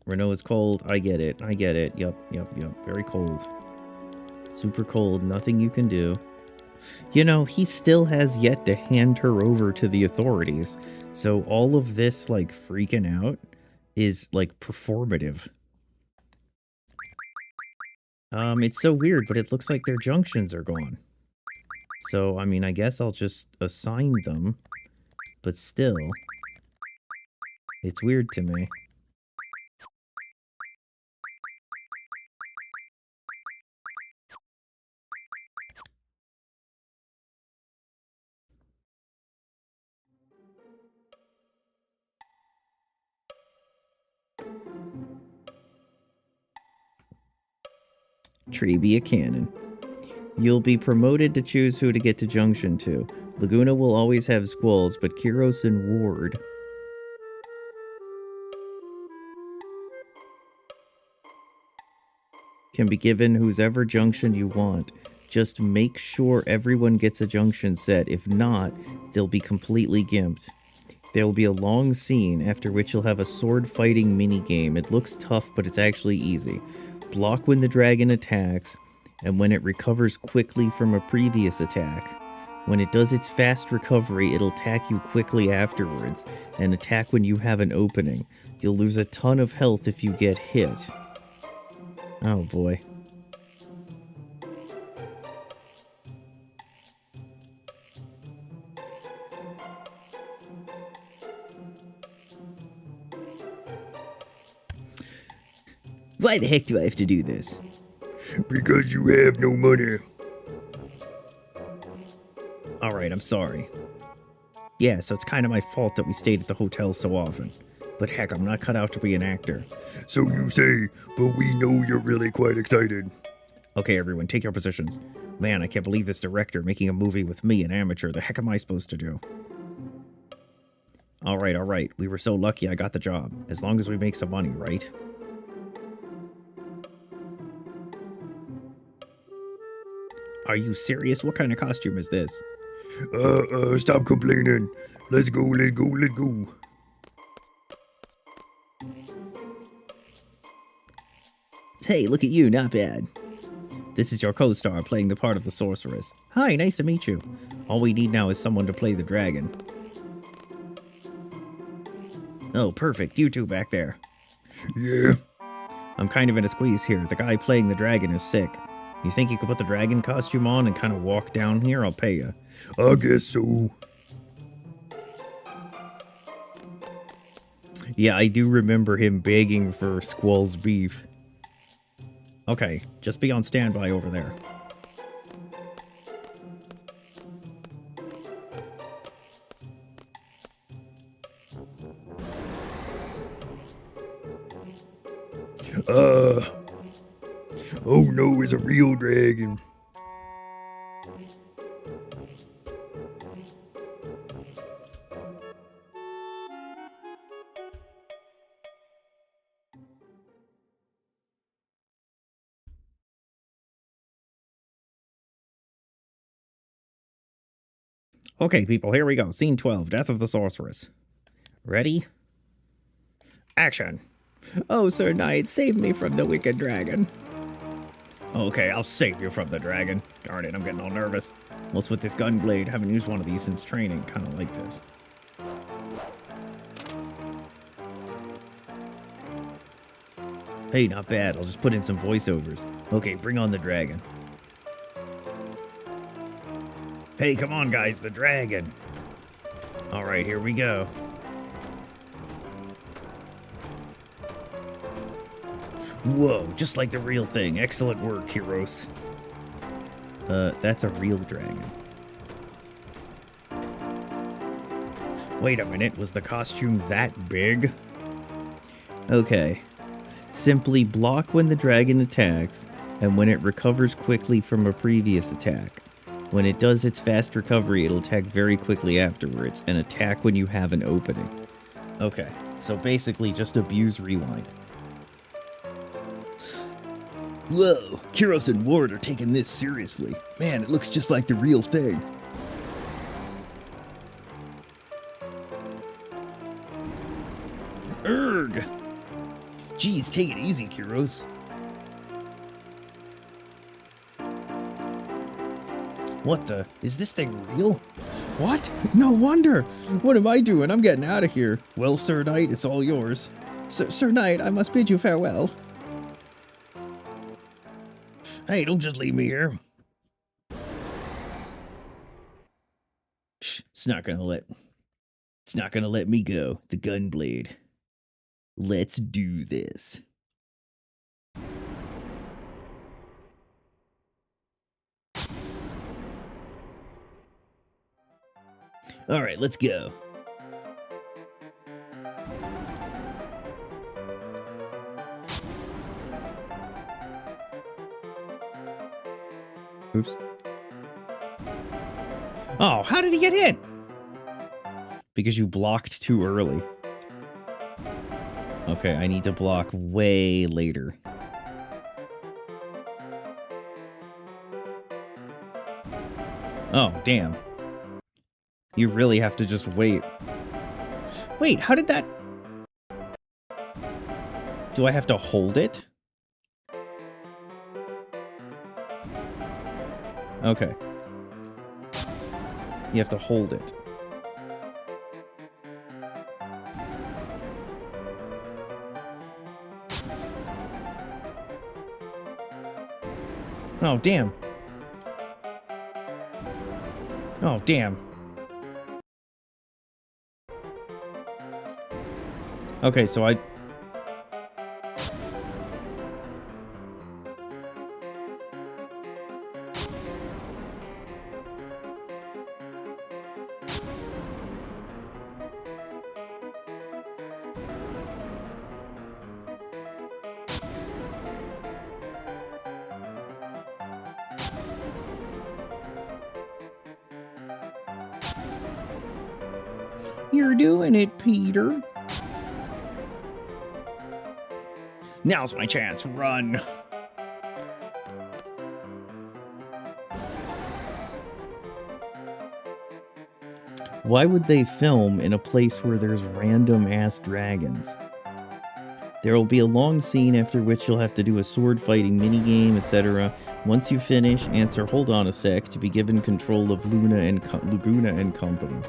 Renault is cold. I get it. Yup. Very cold. Super cold, nothing you can do. You know, he still has yet to hand her over to the authorities. So all of this, like, freaking out is, like, performative. It's so weird, but it looks like their junctions are gone. So, I mean, I guess I'll just assign them. But still, it's weird to me. Trebia Cannon. You'll be promoted to choose who to get to Junction 2. Laguna will always have squalls, but Kiros and Ward can be given whosever junction you want. Just make sure everyone gets a junction set. If not, they'll be completely gimped. There will be a long scene, after which you'll have a sword-fighting minigame. It looks tough, but it's actually easy. Block when the dragon attacks, and when it recovers quickly from a previous attack. When it does its fast recovery, it'll attack you quickly afterwards, and attack when you have an opening. You'll lose a ton of health if you get hit. Oh boy. Why the heck do I have to do this? Because you have no money. Alright, I'm sorry. Yeah, so it's kind of my fault that we stayed at the hotel so often. But heck, I'm not cut out to be an actor. So you say, but we know you're really quite excited. Okay, everyone, take your positions. Man, I can't believe this director making a movie with me, an amateur. The heck am I supposed to do? Alright. We were so lucky I got the job. As long as we make some money, right? Are you serious? What kind of costume is this? Stop complaining. Let's go. Hey, look at you, not bad. This is your co-star playing the part of the sorceress. Hi, nice to meet you. All we need now is someone to play the dragon. Oh, perfect. You two back there. Yeah. I'm kind of in a squeeze here. The guy playing the dragon is sick. You think you could put the dragon costume on and kind of walk down here? I'll pay you. I guess so. Yeah, I do remember him begging for Squall's beef. Okay, just be on standby over there. Oh no, it's a real dragon. Okay, people, here we go. Scene 12, Death of the Sorceress. Ready? Action. Oh, Sir Knight, save me from the wicked dragon. Okay, I'll save you from the dragon. Darn it, I'm getting all nervous. What's with this gun blade? Haven't used one of these since training. Kind of like this. Hey, not bad. I'll just put in some voiceovers. Okay, bring on the dragon. Hey, come on, guys, the dragon. All right, here we go. Whoa, just like the real thing. Excellent work, heroes. That's a real dragon. Wait a minute, was the costume that big? Okay. Simply block when the dragon attacks, and when it recovers quickly from a previous attack. When it does its fast recovery, it'll attack very quickly afterwards, and attack when you have an opening. Okay, so basically just abuse rewind. Whoa, Kiros and Ward are taking this seriously. Man, it looks just like the real thing. Erg! Geez, take it easy, Kiros. What the? Is this thing real? What? No wonder. What am I doing? I'm getting out of here. Well, Sir Knight, it's all yours. Sir Knight, I must bid you farewell. Hey, don't just leave me here. It's not gonna let me go. The gunblade. Let's do this. All right, let's go. Oops. Oh, how did he get hit? Because you blocked too early. Okay, I need to block way later. Oh, damn. You really have to just wait. Wait, how did that... Do I have to hold it? Okay. You have to hold it. Oh, damn. Oh, damn. Okay, so I... You're doing it, Peter. Now's my chance. Run. Why would they film in a place where there's random-ass dragons? There will be a long scene after which you'll have to do a sword fighting minigame, etc. Once you finish, answer "Hold on a sec" to be given control of Laguna and company.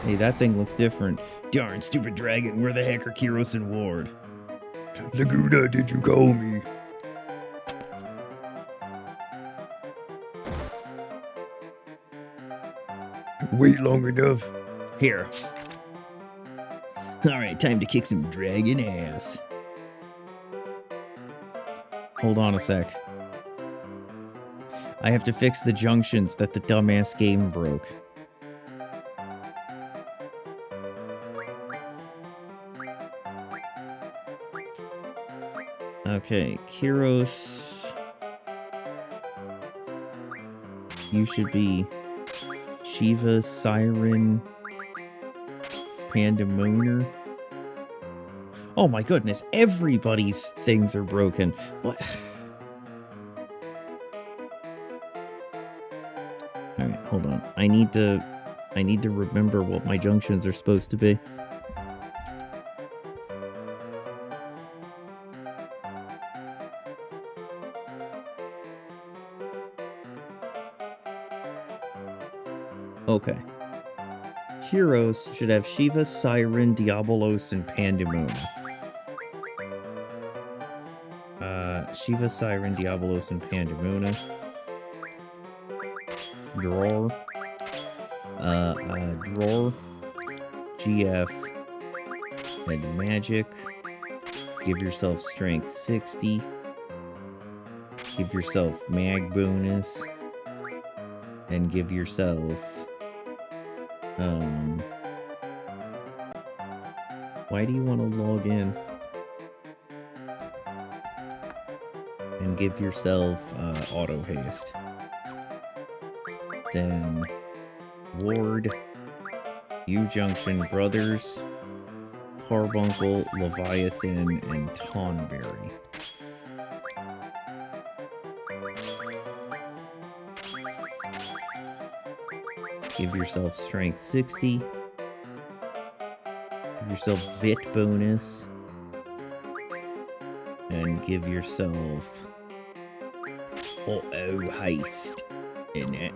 Hey, that thing looks different. Darn stupid dragon. Where the heck are Kiros and Ward? Laguna, did you call me? Wait long enough. Here. All right, time to kick some dragon ass. Hold on a sec. I have to fix the junctions that the dumbass game broke. Okay, Kiros. You should be Shiva, Siren, Pandemonier. Oh my goodness, everybody's things are broken. What? Alright, hold on. I need to remember what my junctions are supposed to be. Okay. Heroes should have Shiva, Siren, Diabolos, and Pandemonium. Shiva, Siren, Diabolos, and Pandemonium. Drawer. Drawer. GF. And Magic. Give yourself Strength 60. Give yourself Mag bonus. And give yourself... Why do you want to log in? And give yourself auto haste. Then Ward, U-Junction, Brothers, Carbuncle, Leviathan, and Tonberry. Give yourself Strength 60. Give yourself Vit bonus. And give yourself auto haste in it.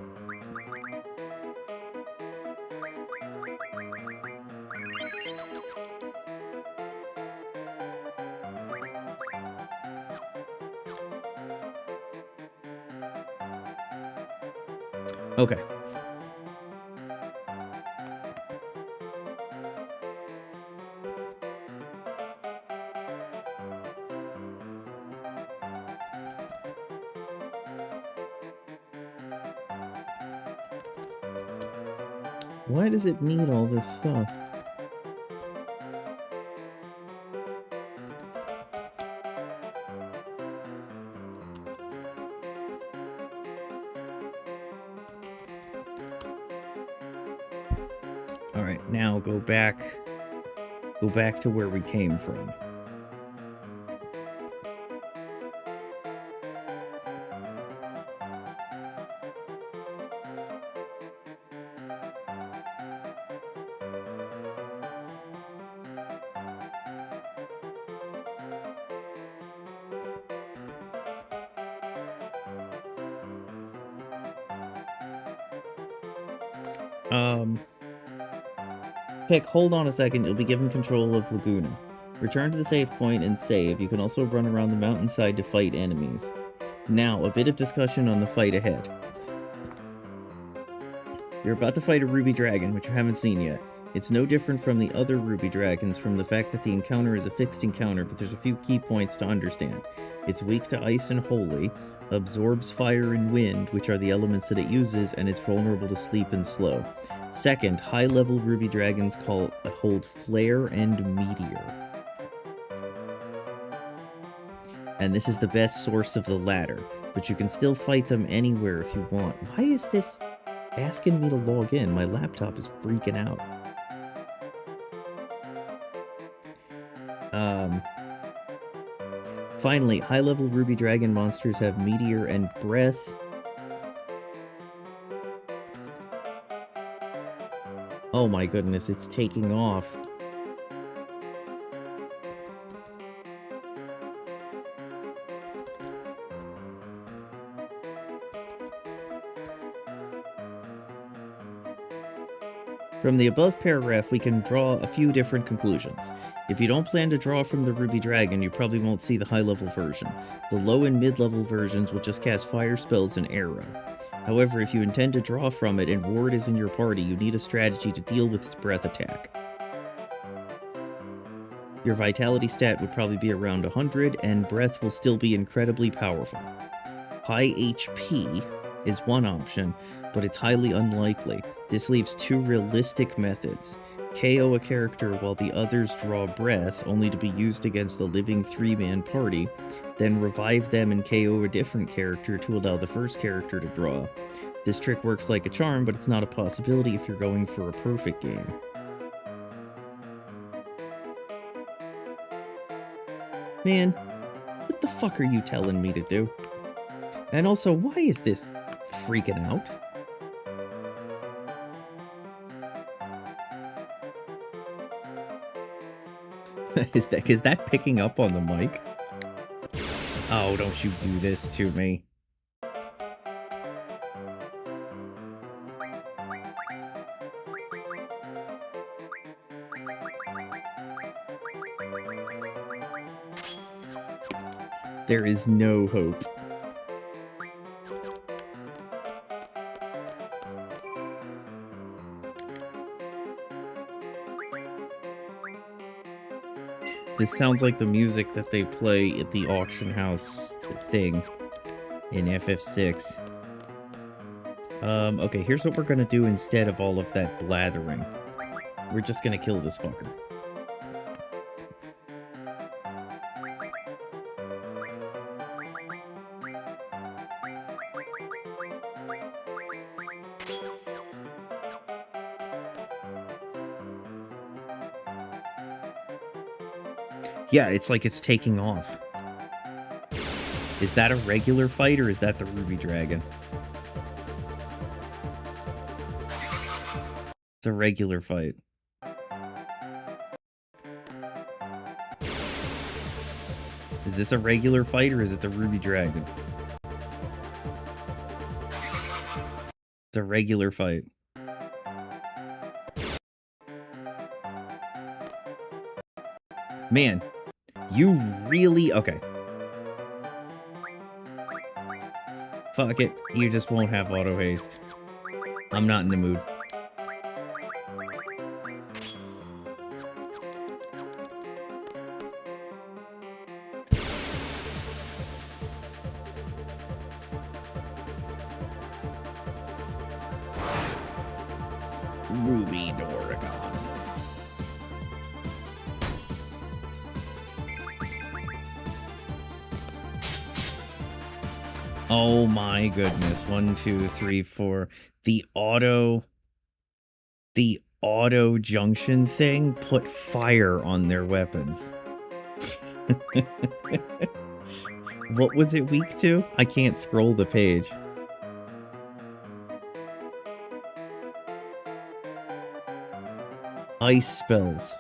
Okay. Why does it need all this stuff? All right, now go back to where we came from. Pick, hold on a second, you'll be given control of Laguna. Return to the save point and save. You can also run around the mountainside to fight enemies. Now, a bit of discussion on the fight ahead. You're about to fight a ruby dragon, which you haven't seen yet. It's no different from the other ruby dragons from the fact that the encounter is a fixed encounter, but there's a few key points to understand. It's weak to ice and holy, absorbs fire and wind, which are the elements that it uses, and it's vulnerable to sleep and slow. Second, high-level ruby dragons hold flare and meteor. And this is the best source of the latter, but you can still fight them anywhere if you want. Why is this asking me to log in? My laptop is freaking out. Finally, high-level ruby dragon monsters have meteor and breath. Oh my goodness, it's taking off. From the above paragraph, we can draw a few different conclusions. If you don't plan to draw from the Ruby Dragon, you probably won't see the high-level version. The low and mid-level versions will just cast fire spells and arrow. However, if you intend to draw from it and Ward is in your party, you need a strategy to deal with its breath attack. Your vitality stat would probably be around 100, and breath will still be incredibly powerful. High HP is one option, but it's highly unlikely. This leaves two realistic methods. KO a character while the others draw breath, only to be used against a living 3-man party, then revive them and KO a different character to allow the first character to draw. This trick works like a charm, but it's not a possibility if you're going for a perfect game. Man, what the fuck are you telling me to do? And also, why is this freaking out? Is that picking up on the mic? Oh, don't you do this to me. There is no hope. This sounds like the music that they play at the auction house thing in FF6. Okay, here's what we're gonna do instead of all of that blathering. We're just gonna kill this fucker. Yeah, it's like it's taking off. Is that a regular fight or is that the Ruby Dragon? It's a regular fight. Is this a regular fight or is it the Ruby Dragon? It's a regular fight. Man, you really... Okay. Fuck it. You just won't have auto haste. I'm not in the mood. Ruby Doragon. Oh my goodness. 1, 2, 3, 4. The auto junction thing put fire on their weapons. What was it weak to? I can't scroll the page. Ice spells.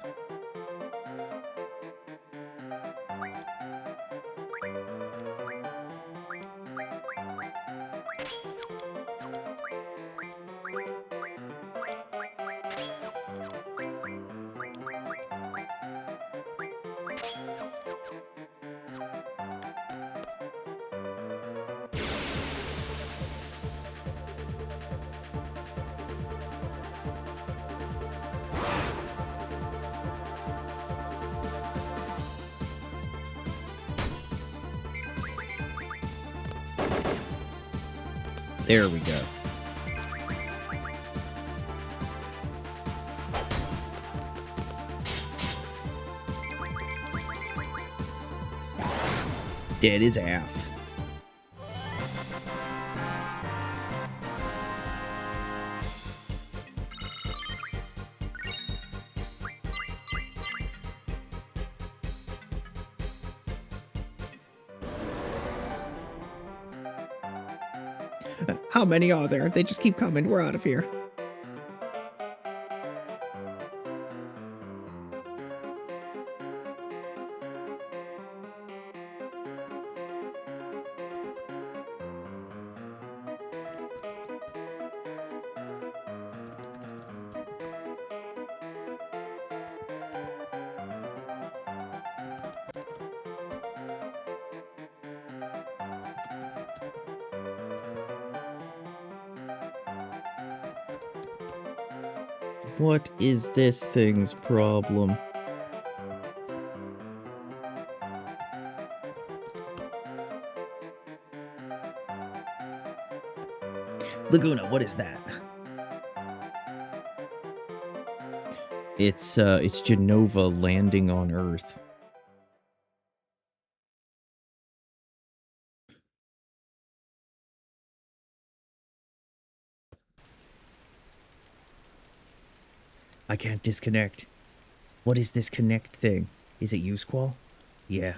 There we go. Dead as half. How many are there? They just keep coming. We're out of here. What is this thing's problem? Laguna, what is that? It's Genova landing on Earth. I can't disconnect. What is this connect thing? Is it you, Squall? Yeah.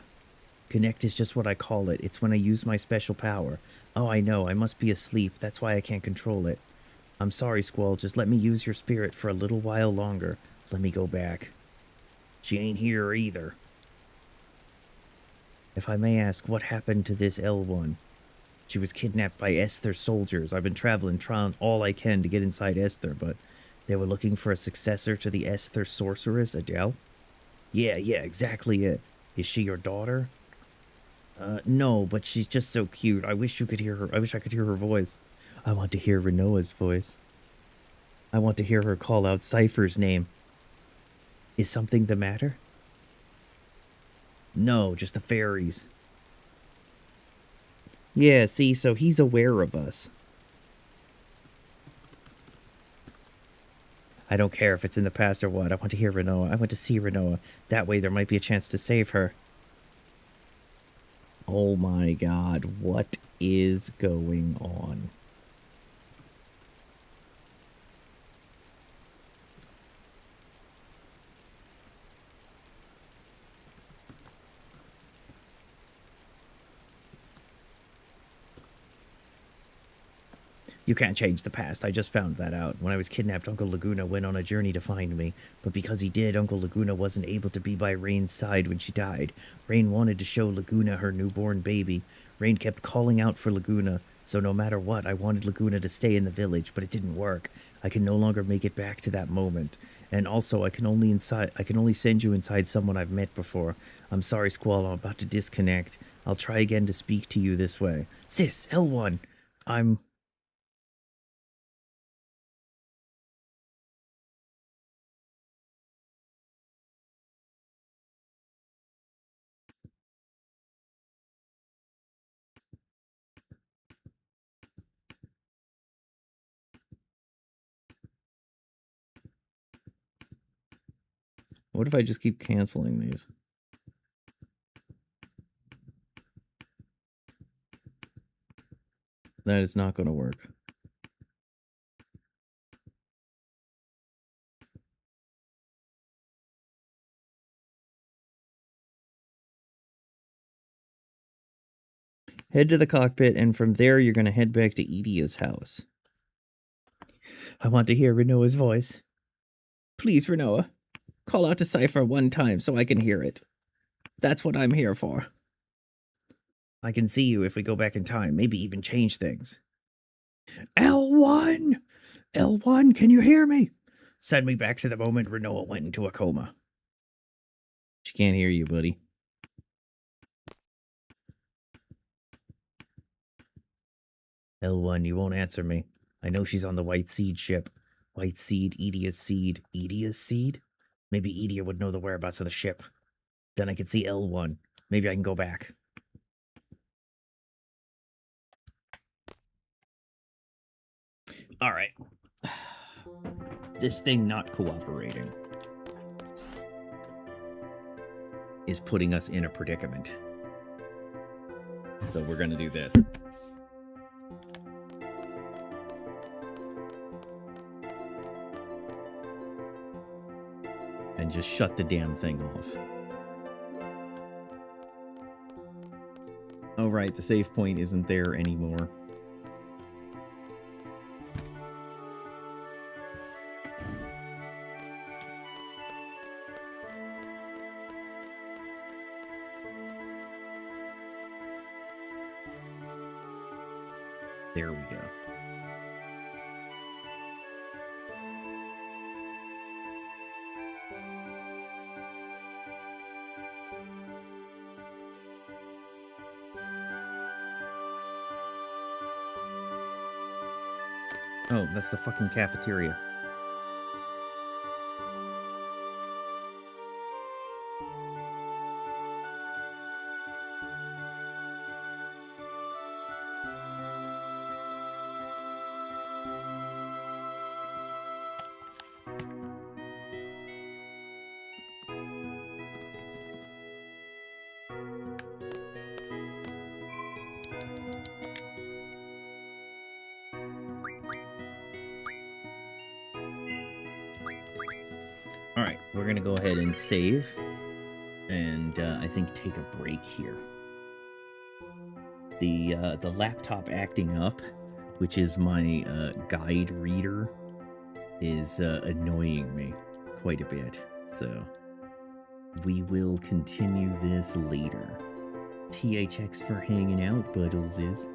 Connect is just what I call it. It's when I use my special power. Oh, I know. I must be asleep. That's why I can't control it. I'm sorry, Squall. Just let me use your spirit for a little while longer. Let me go back. She ain't here either. If I may ask, what happened to this L1? She was kidnapped by Esther soldiers. I've been traveling, trying all I can to get inside Esther, but they were looking for a successor to the Esther sorceress, Adele? Yeah, exactly it. Is she your daughter? No, but she's just so cute. I wish you could hear her. I wish I could hear her voice. I want to hear Renoa's voice. I want to hear her call out Cypher's name. Is something the matter? No, just the fairies. Yeah, see, so he's aware of us. I don't care if it's in the past or what. I want to hear Renoa. I want to see Renoa. That way there might be a chance to save her. Oh my god, what is going on? You can't change the past. I just found that out. When I was kidnapped, Uncle Laguna went on a journey to find me. But because he did, Uncle Laguna wasn't able to be by Rain's side when she died. Rain wanted to show Laguna her newborn baby. Rain kept calling out for Laguna, so no matter what, I wanted Laguna to stay in the village, but it didn't work. I can no longer make it back to that moment. And also, I can only send you inside someone I've met before. I'm sorry, Squall, I'm about to disconnect. I'll try again to speak to you this way. Sis, L1, I'm... What if I just keep canceling these? That is not going to work. Head to the cockpit, and from there you're going to head back to Edia's house. I want to hear Renoa's voice. Please, Renoa, call out to Cypher one time so I can hear it. That's what I'm here for. I can see you if we go back in time, maybe even change things. L1! L1, can you hear me? Send me back to the moment Renoa went into a coma. She can't hear you, buddy. L1, you won't answer me. I know she's on the White Seed ship. White Seed, Edia's Seed. Edia's Seed? Maybe Edia would know the whereabouts of the ship. Then I could see L1. Maybe I can go back. Alright. This thing not cooperating is putting us in a predicament. So we're gonna do this. And just shut the damn thing off. Oh right, the save point isn't there anymore. There we go. Oh, that's the fucking cafeteria. Alright, we're gonna go ahead and save, and I think take a break here. The laptop acting up, which is my guide reader, is annoying me quite a bit, so we will continue this later. THX for hanging out, Buddles is.